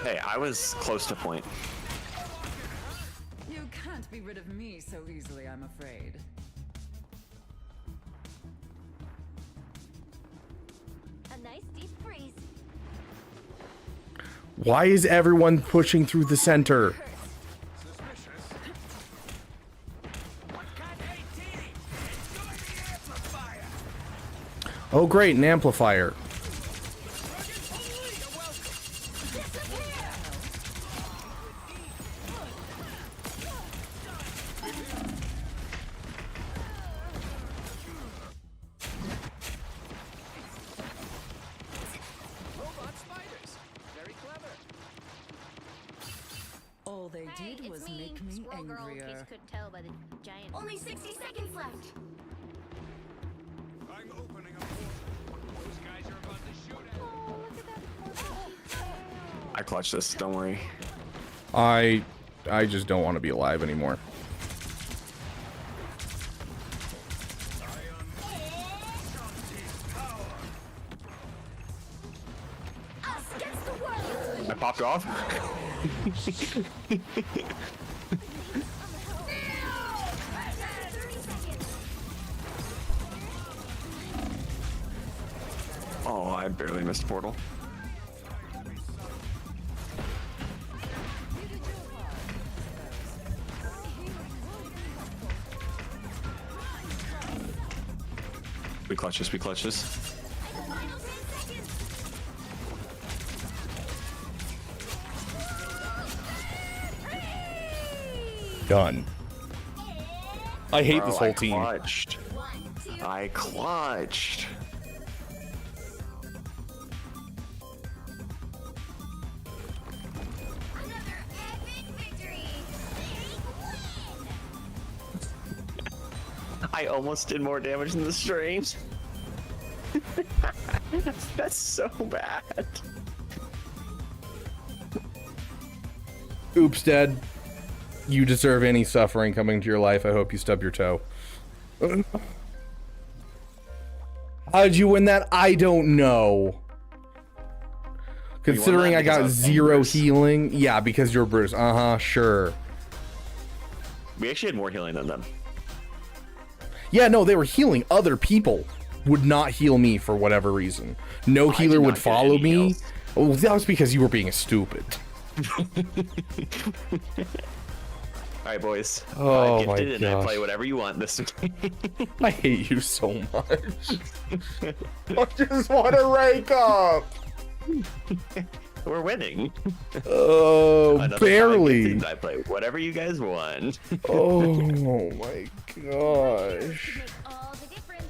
Hey, I was close to point. You can't be rid of me so easily, I'm afraid. A nice deep freeze. Why is everyone pushing through the center? Oh great, an amplifier. All they did was make me angrier. Couldn't tell by the giant. Only 60 seconds left. I'm opening a portal. Those guys are about to shoot at me. I clutched this, don't worry. I just don't want to be alive anymore. I popped off. I barely missed portal. We clutch this, we clutch this. Done. I hate this whole I team. Clutched. I clutched. I almost did more damage than the streams. That's so bad. Oops, Dad. You deserve any suffering coming to your life. I hope you stub your toe. How did you win that? I don't know. Considering I got 0 healing. Yeah, because you're Bruce. Uh-huh, sure. We actually had more healing than them. Yeah, no, they were healing other people. Would not heal me for whatever reason. No healer would follow me. Oh, that was because you were being stupid. Alright, boys. Oh my gifted, and I gosh. play whatever you want this week. I hate you so much. I just want to rank up. We're winning. Oh, Another barely. time I play whatever you guys want. Oh my gosh. All the difference.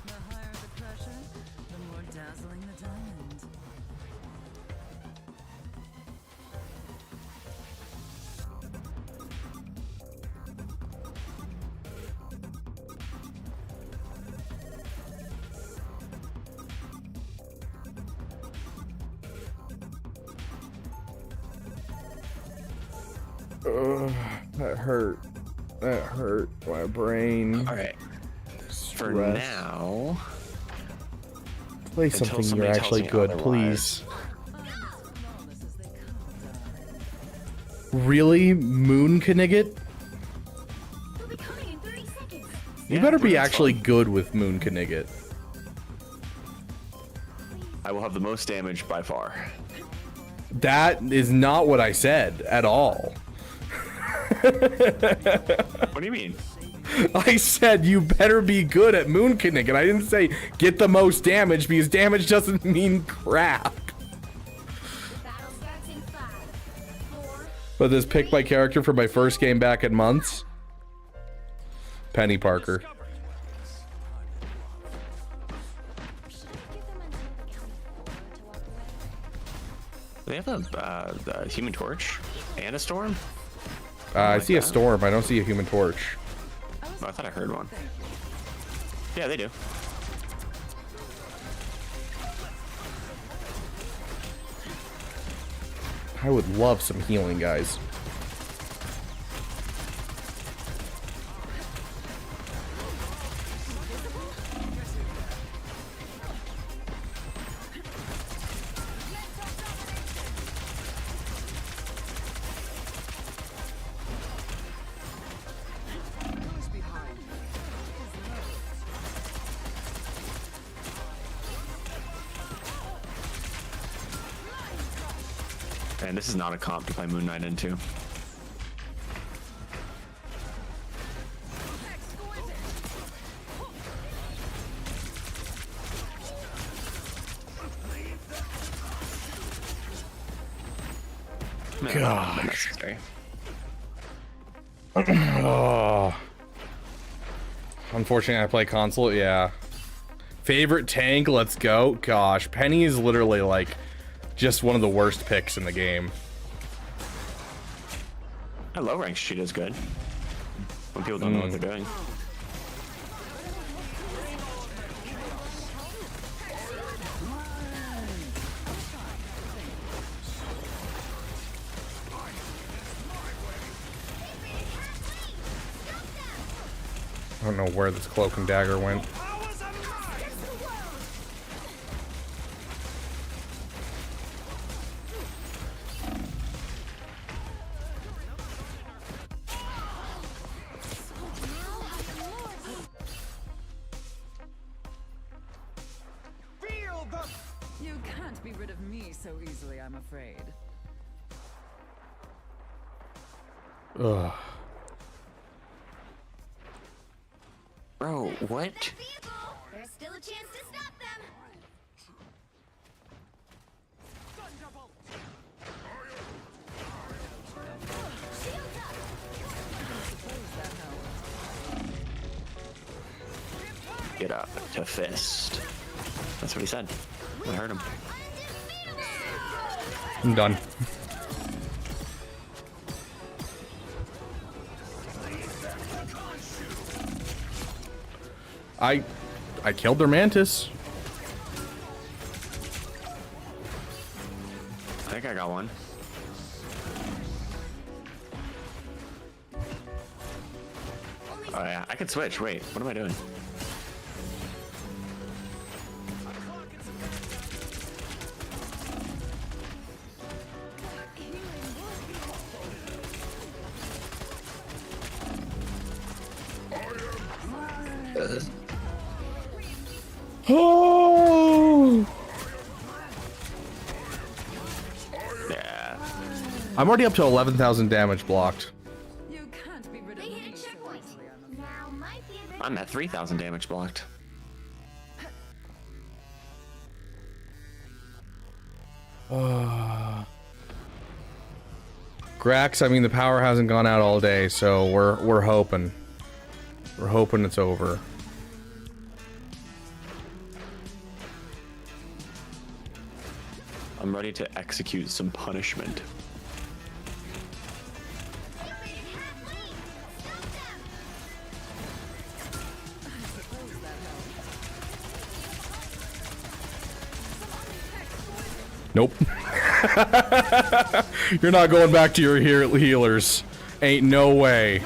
The higher the pressure, the more dazzling the diamond. That hurt. That hurt my brain. All right. For Stress. now, Play until something somebody you're tells actually me good, otherwise. please. Really, Moon Knigget? You better be actually good with Moon Knigget. I will have the most damage by far. That is not what I said at all. What do you mean? I said you better be good at Moon Knigget. I didn't say get the most damage because damage doesn't mean crap. But this picked my character for my first game back in months. Penny Parker. They have a Human Torch and a Storm? I see a Storm. I don't see a Human Torch. Oh, I thought I heard one. Yeah, they do. I would love some healing, guys. And this is not a comp to play Moon Knight into. Gosh. Oh. Unfortunately, I play console. Yeah. Favorite tank? Let's go. Gosh, Penny is literally like just one of the worst picks in the game. A low rank she does good. When people don't know what they're doing. I don't know where this cloak and dagger went. Feel the I'm afraid. Ugh. Bro, what? There's still a chance to stop them. Get up to fist. That's what he said. I heard him. I'm done. I killed their mantis. I think I got one. Oh yeah, I can switch. Wait, what am I doing? Oh! Yeah. I'm already up to 11,000 damage blocked. You can't be rid of me so easily, I'm afraid. I'm at 3,000 damage blocked. Grax, I mean the power hasn't gone out all day, so we're hoping. We're hoping it's over. I'm ready to execute some punishment. Nope. You're not going back to your healers. Ain't no way.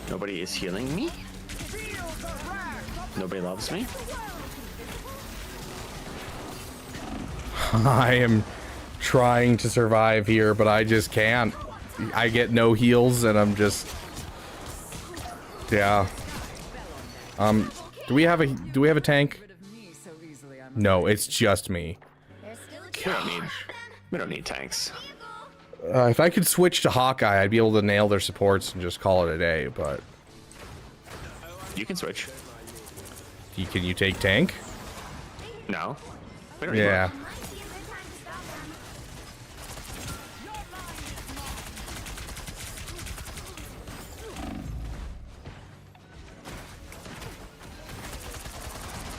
Nobody is healing me? Nobody loves me? I am trying to survive here, but I just can't. I get no heals, and I'm just... Yeah. Do we have a tank? No, it's just me. We don't need tanks. If I could switch to Hawkeye, I'd be able to nail their supports and just call it a day, but... You can switch. Can you take tank? No. We don't need Yeah. one.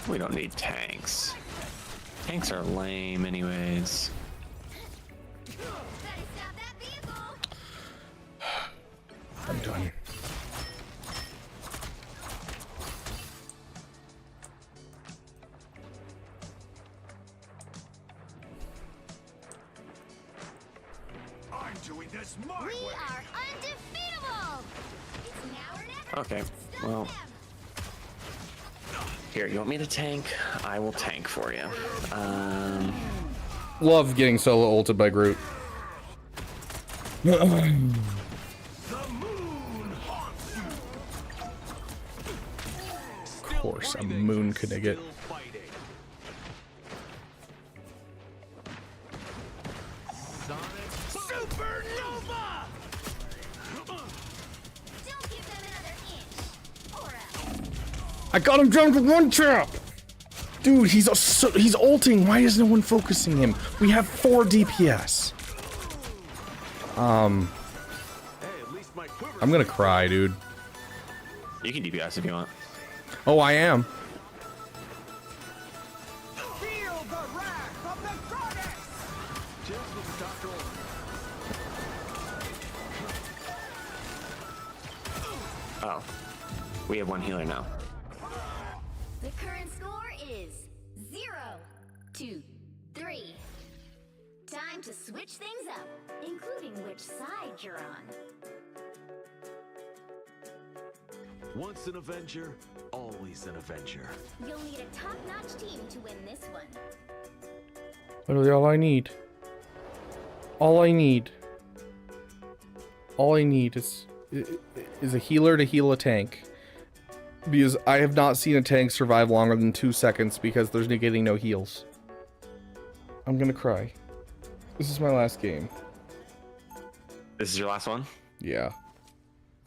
We don't need tanks. Tanks are lame anyways. I'm done. I'm doing this my We way. are undefeatable. It's now or never. Okay, well. Here, you want me to tank? I will tank for you. Love getting solo ulted by Groot. Of course, a moon Knigget. Supernova! Don't give them another inch. Or else. I got him down to one tap! Dude, he's ulting. Why is no one focusing him? We have 4 DPS. I'm gonna cry, dude. You can DPS if you want. Oh, I am. Feel the wrath of the goddess! Just with the doctor. Oh. We have one healer now. The current score is 0-3. Time to switch things up, including which side you're on. Once an Avenger, always an Avenger. You'll need a top-notch team to win this one. Literally all I need. All I need is a healer to heal a tank. Because I have not seen a tank survive longer than 2 seconds because there's getting no heals. I'm gonna cry. This is my last game. This is your last one? Yeah.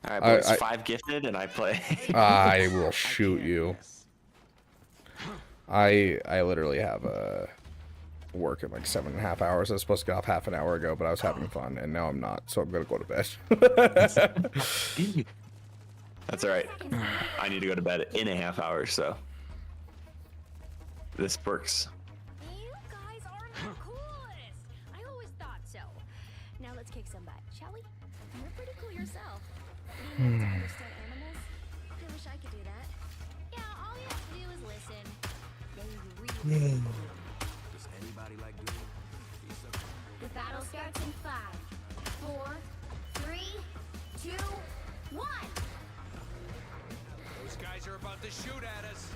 All right, boys. 5 gifted, and I play. I will shoot you. I literally have work in like 7.5 hours. I was supposed to get off half an hour ago, but I was having fun, and now I'm not, so I'm gonna go to bed. That's all right. I need to go to bed in a half hour, so this works. You guys are the coolest. I always thought so. Now let's kick some butt, shall we? You're pretty cool yourself. Do you know how to understand animals? I wish I could do that. Yeah, all you have to do is listen. Then you really. Does anybody like doing? The battle starts in 5, 4, 3, 2, 1. Those guys are about to shoot at us.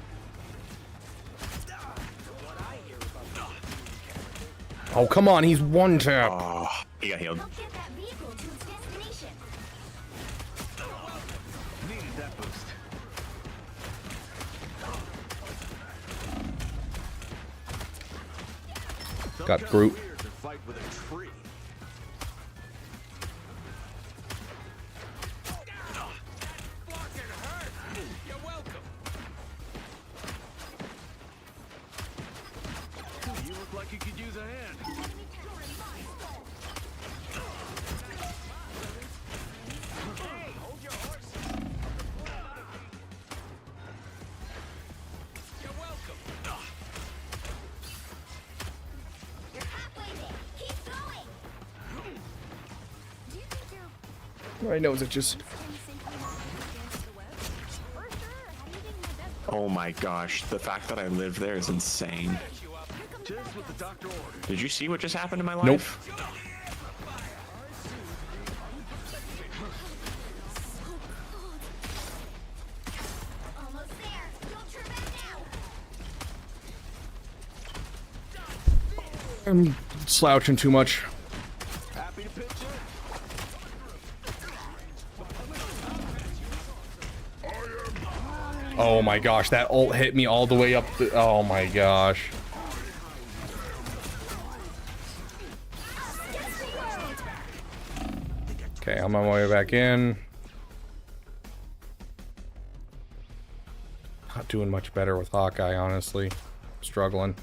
What I hear about Oh, come on, he's one tap. Oh, he got healed. Help get that vehicle to its destination. needed that boost. Got Groot. Weird to fight with a tree. You're welcome. You look like you could use a hand. Hey, hold your horse. You're welcome. You're halfway there. Keep going. Do you think you're My nose itches. Oh my gosh, the fact that I lived there is insane. Just what the doctor ordered. Did you see what just happened in my life? Nope. almost there? Don't turn back now. I'm slouching too much. Happy to pitch in. Oh my gosh, that ult hit me all the way up the... Oh my gosh. Okay, I'm on my way back in. Not doing much better with Hawkeye, honestly. Struggling.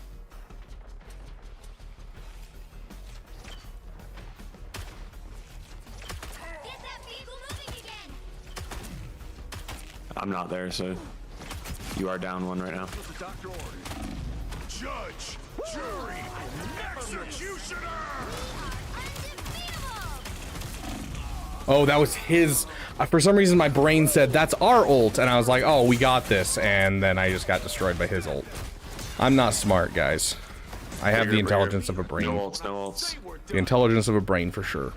I'm not there, so you are down 1 right now. The doctor ordered. Judge, jury, executioner. Oh, that was his... for some reason, my brain said, that's our ult. And I was like, oh, we got this. And then I just got destroyed by his ult. I'm not smart, guys. I have the intelligence of a brain. No ults, no ults. The intelligence of a brain, for sure.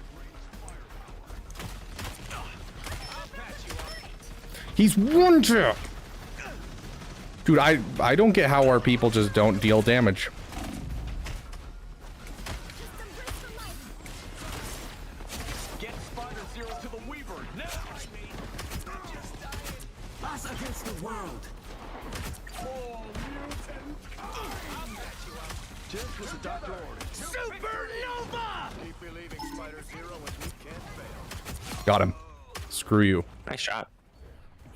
He's one tap! Dude, I don't get how our people just don't deal damage. Get Spider Zero to the Weaver now. Us against the world. All mutants. Just what the doctor ordered. Supernova! Keep believing Spider Zero and we can't fail. Got him. Screw you. Nice shot.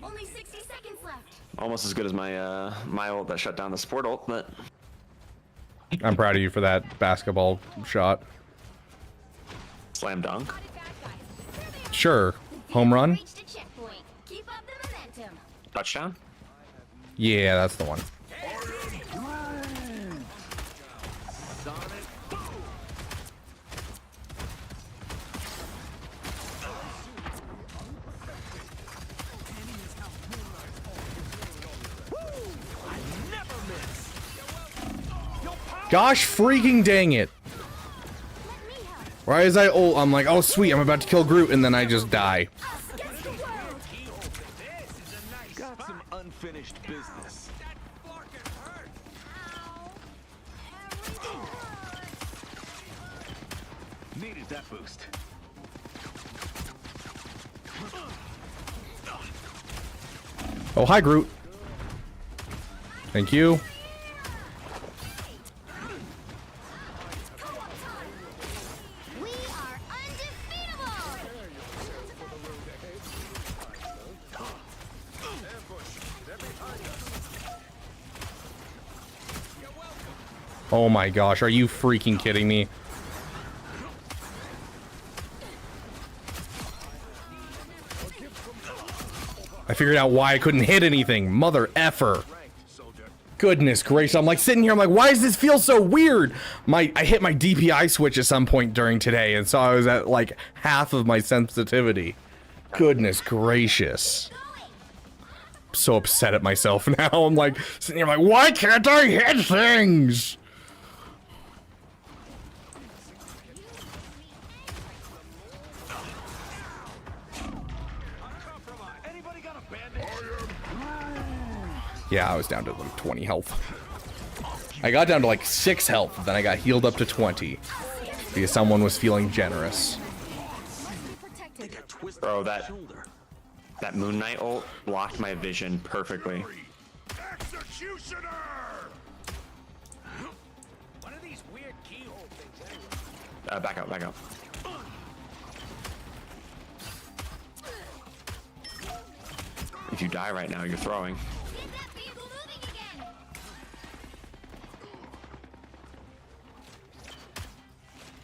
Only 60 seconds left. Almost as good as my my ult that shut down the sport ult, but I'm proud of you for that basketball shot. slam dunk. Sure. Home run? Reached a checkpoint. Keep up the momentum. Touchdown? Yeah, that's the one. Gosh freaking dang it. Why is I ult? I'm like, oh sweet, I'm about to kill Groot, and then I just die. Got some unfinished business. Needed that boost. Oh, hi Groot. Thank you. Oh my gosh, are you freaking kidding me? I figured out why I couldn't hit anything. Mother effer. Goodness gracious. I'm like sitting here, I'm like, why does this feel so weird? I hit my DPI switch at some point during today, and so I was at like half of my sensitivity. Goodness gracious. I'm so upset at myself now. I'm like sitting here, I'm like, why can't I hit things? Yeah, I was down to like 20 health. I got down to like 6 health, then I got healed up to 20. Because someone was feeling generous. Bro, that Moon Knight ult blocked my vision perfectly. Executioner! What are these weird keyhole things anyway? Back out, back out. If you die right now, you're throwing.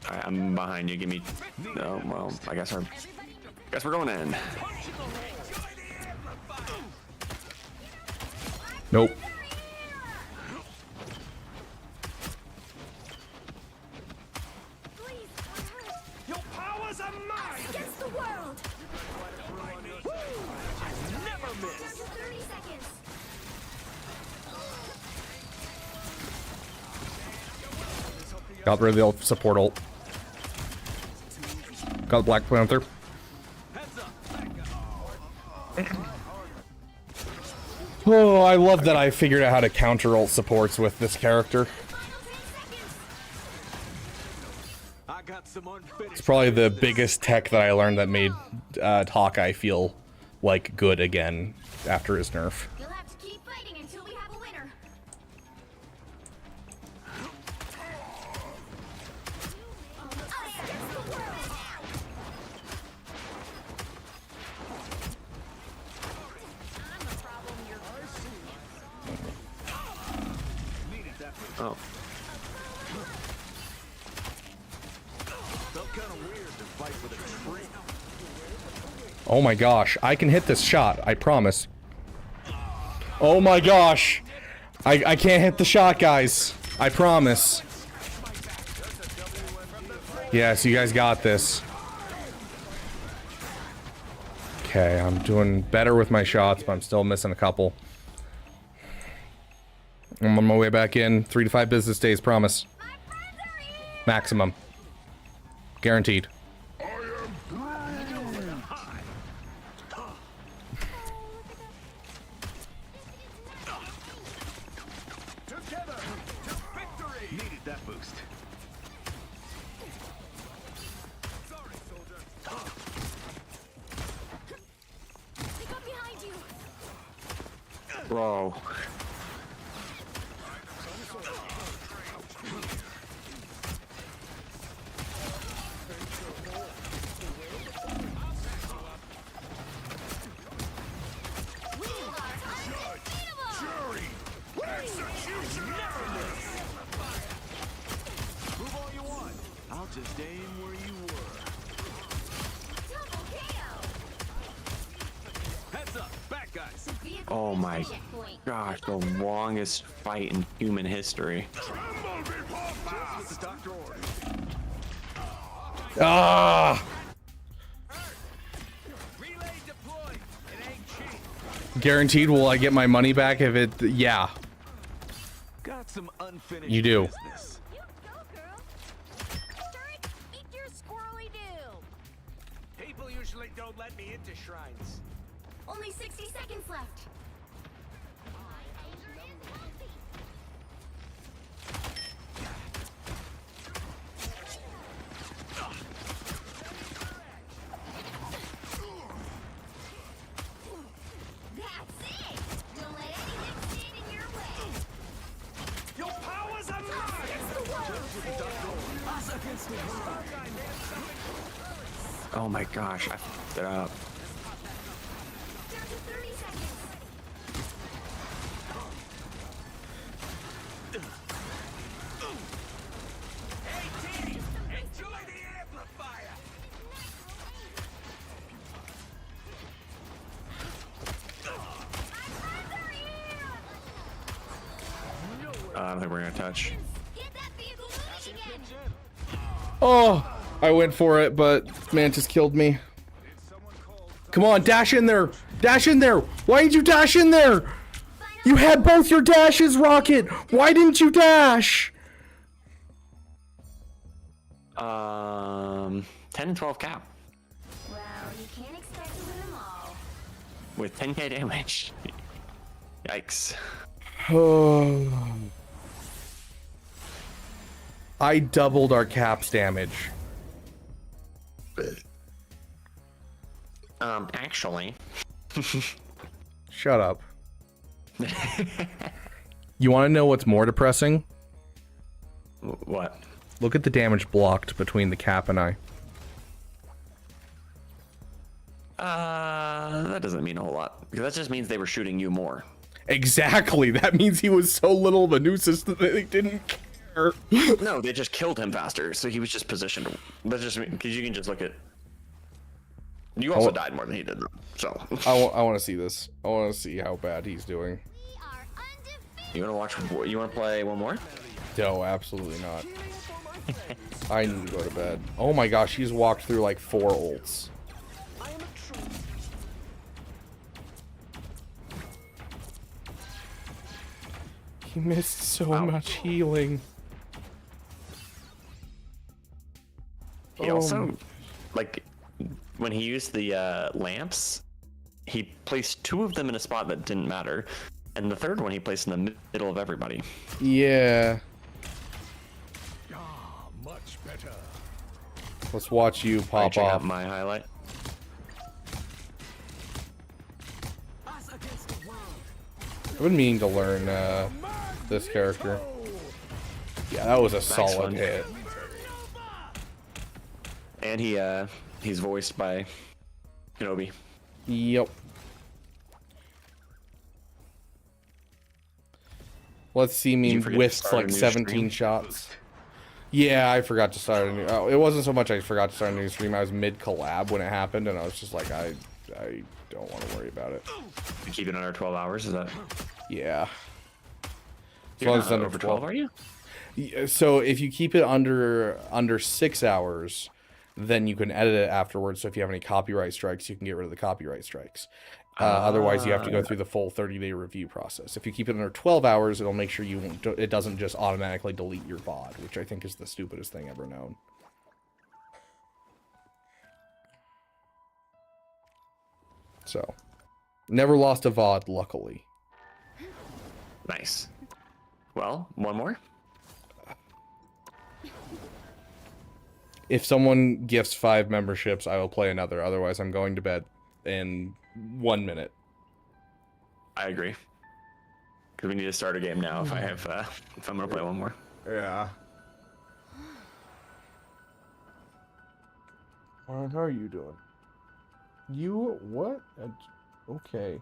Alright, I'm behind you. Give me. No, well, I guess we're going in. Nope. Your powers are mine against the world. Never miss. 30 seconds. Got rid of the support ult. Got the Black Panther. Oh, I love that I figured out how to counter ult supports with this character. It's probably the biggest tech that I learned that made Hawkeye feel like good again after his nerf. You'll have to keep fighting until we have a winner. Oh. Oh my gosh, I can hit this shot, I promise. Oh my gosh. I can't hit the shot, guys. I promise. Yes, you guys got this. Okay, I'm doing better with my shots, but I'm still missing a couple. I'm on my way back in. 3 to 5 business days, promise. Maximum. Guaranteed. Needed that boost. Pick up behind you. Bro. Just aim where you were. Heads up, back guys. Oh my gosh, the longest fight in human history. Ah! Guaranteed will I get my money back if it... Yeah. Got some unfinished you do. business. People usually don't let me into shrines. Only 60 seconds left. That's it. Don't let anything stand in your way. Your powers are mine. Against the world. Us against the world. Oh my gosh, I fucked it up. Down to 30 seconds. I don't think we're gonna touch. Oh, I went for it, but Mantis killed me. Come on, dash in there. Dash in there. Why did you dash in there? You had both your dashes, Rocket. Why didn't you dash? 10 and 12 cap. Well, you can't expect to win them all. With 10k damage. Yikes. I doubled our caps damage. Actually. Shut up. You want to know what's more depressing? What? Look at the damage blocked between the cap and I. That doesn't mean a whole lot. Because that just means they were shooting you more. Exactly. That means he was so little of a nuisance that they didn't care. No, they just killed him faster, so he was just positioned. That's just because you can just look at. You also died more than he did, though. So. I want to see this. I want to see how bad he's doing. You want to watch? You want to play one more? No, absolutely not. I need to go to bed. Oh my gosh, he's walked through like 4 ults. He missed so much healing. He also, like, when he used the lamps, he placed 2 of them in a spot that didn't matter, and the third one he placed in the middle of everybody. Yeah. Much better. Let's watch you pop Check off. out my highlight. I've been meaning to learn this character. Yeah, that was a solid one. hit. And he's voiced by Kenobi. Yep. Let's see me whiffed like 17 shots. Yeah, I forgot to start a new. Oh, it wasn't so much I forgot to start a new stream. I was mid collab when it happened, and I was just like, I don't want to worry about it. You keep it under 12 hours, is that? Yeah. You're not over 12, are you? Yeah, so if you keep it under 6 hours, then you can edit it afterwards. So if you have any copyright strikes, you can get rid of the copyright strikes. Otherwise, you have to go through the full 30-day review process. If you keep it under 12 hours, it'll make sure it doesn't just automatically delete your VOD, which I think is the stupidest thing ever known. So, never lost a VOD, luckily. Nice. Well, one more? If someone gifts 5 memberships, I will play another. Otherwise, I'm going to bed in 1 minute. I agree. Because we need to start a game now if I'm gonna play one more. Yeah. How are you doing? What? Okay.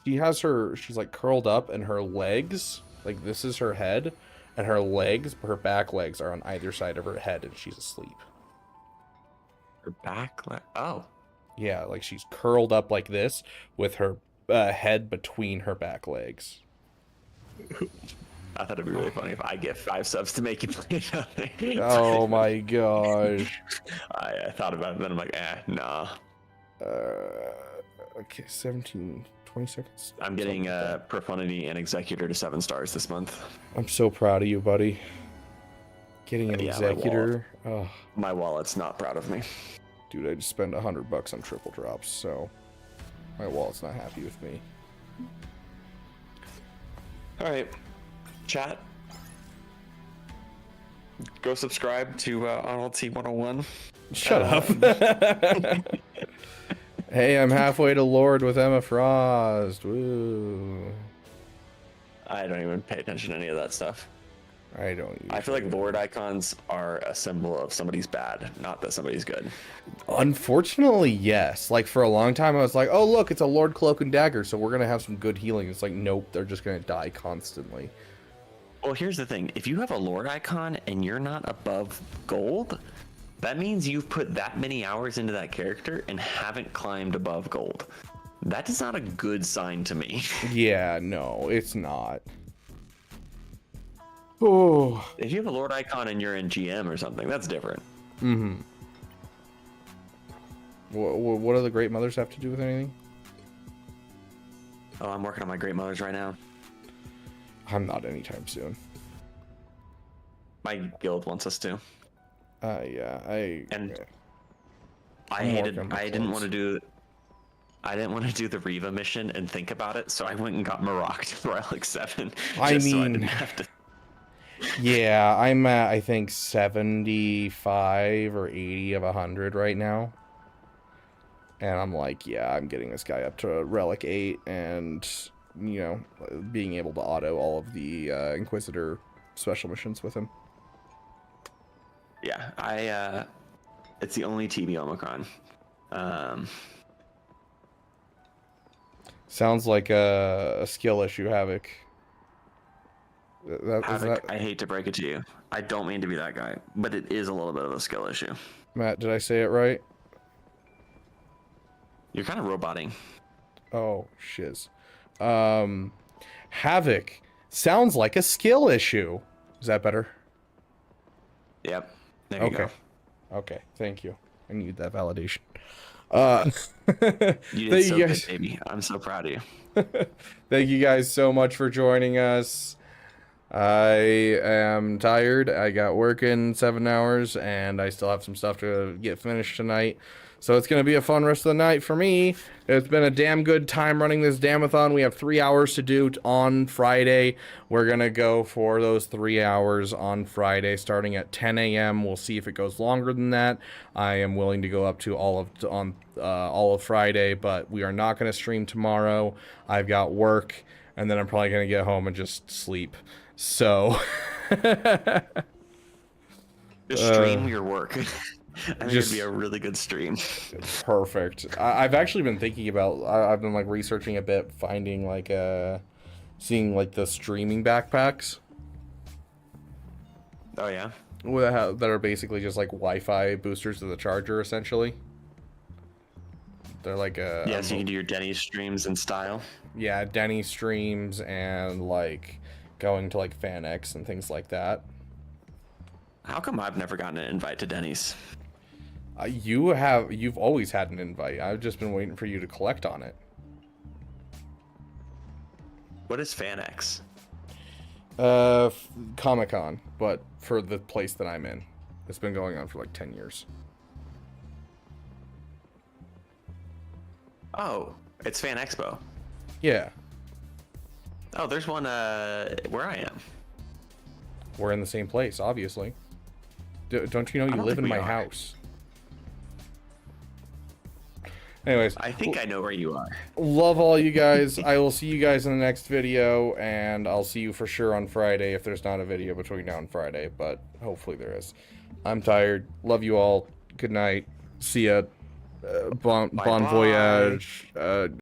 She's like curled up and her legs, like this is her head, and her back legs are on either side of her head and she's asleep. Her back leg? Oh. Yeah, like she's curled up like this with her head between her back legs. I thought it'd be really funny if I get 5 subs to make you play something. Oh my gosh. I thought about it, then I'm like, nah. Okay, 20 seconds. I'm getting Profundity and Executor to 7 stars this month. I'm so proud of you, buddy. Getting an Executor. My wallet's not proud of me. Dude, I just spent $100 on triple drops, so my wallet's not happy with me. All right, chat. Go subscribe to RLT 101. Shut up. Hey, I'm halfway to Lord with Emma Frost. Woo. I don't even pay attention to any of that stuff. I don't. I feel like Lord icons are a symbol of somebody's bad, not that somebody's good. Unfortunately, yes. Like for a long time, I was like, "Oh, look, it's a Lord Cloak and Dagger, so we're gonna have some good healing." It's like, nope, they're just gonna die constantly. Well, here's the thing: if you have a Lord icon and you're not above gold, that means you've put that many hours into that character and haven't climbed above gold. That is not a good sign to me. Yeah, no, it's not. Oh. If you have a Lord icon and you're in GM or something, that's different. Mm-hmm. What do the Great Mothers have to do with anything? Oh, I'm working on my Great Mothers right now. I'm not anytime soon. My guild wants us to. Yeah, I didn't want to do the Riva mission and think about it, so I went and got Marok to Relic 7. So I didn't have to. Yeah, I'm at, I think, 75 or 80 of 100 right now. And I'm like, yeah, I'm getting this guy up to Relic 8 and, you know, being able to auto all of the Inquisitor special missions with him. Yeah, it's the only TB Omicron. Sounds like a skill issue, Havoc. Havoc, I hate to break it to you. I don't mean to be that guy, but it is a little bit of a skill issue. Matt, did I say it right? You're kind of roboting. Oh, shiz. Havoc, sounds like a skill issue. Is that better? Yep. There you go. Okay, thank you. I need that validation. You did so good, baby. I'm so proud of you. Thank you guys so much for joining us. I am tired. I got work in 7 hours, and I still have some stuff to get finished tonight. So it's going to be a fun rest of the night for me. It's been a damn good time running this Damathon. We have 3 hours to do on Friday. We're going to go for those 3 hours on Friday, starting at 10 a.m. We'll see if it goes longer than that. I am willing to go up to all of Friday, but we are not going to stream tomorrow. I've got work, and then I'm probably going to get home and just sleep. So just stream your work. I think it'd be a really good stream. Perfect. I've actually been thinking about. I've been like researching a bit, finding like seeing like the streaming backpacks. Oh yeah. That are basically just like Wi-Fi boosters to the charger, essentially. They're like yeah, so you can do your Denny streams in style. Yeah, Denny streams and like going to like FanX and things like that. How come I've never gotten an invite to Denny's? You've always had an invite. I've just been waiting for you to collect on it. What is FanX? Comic-Con, but for the place that I'm in. It's been going on for like 10 years. Oh, it's Fan Expo. Yeah. Oh, there's one where I am. We're in the same place, obviously. Don't you know you live in my house? Anyways. I think I know where you are. Love all you guys. I will see you guys in the next video, and I'll see you for sure on Friday if there's not a video between now and Friday, but hopefully there is. I'm tired. Love you all. Good night. See ya. Bon voyage.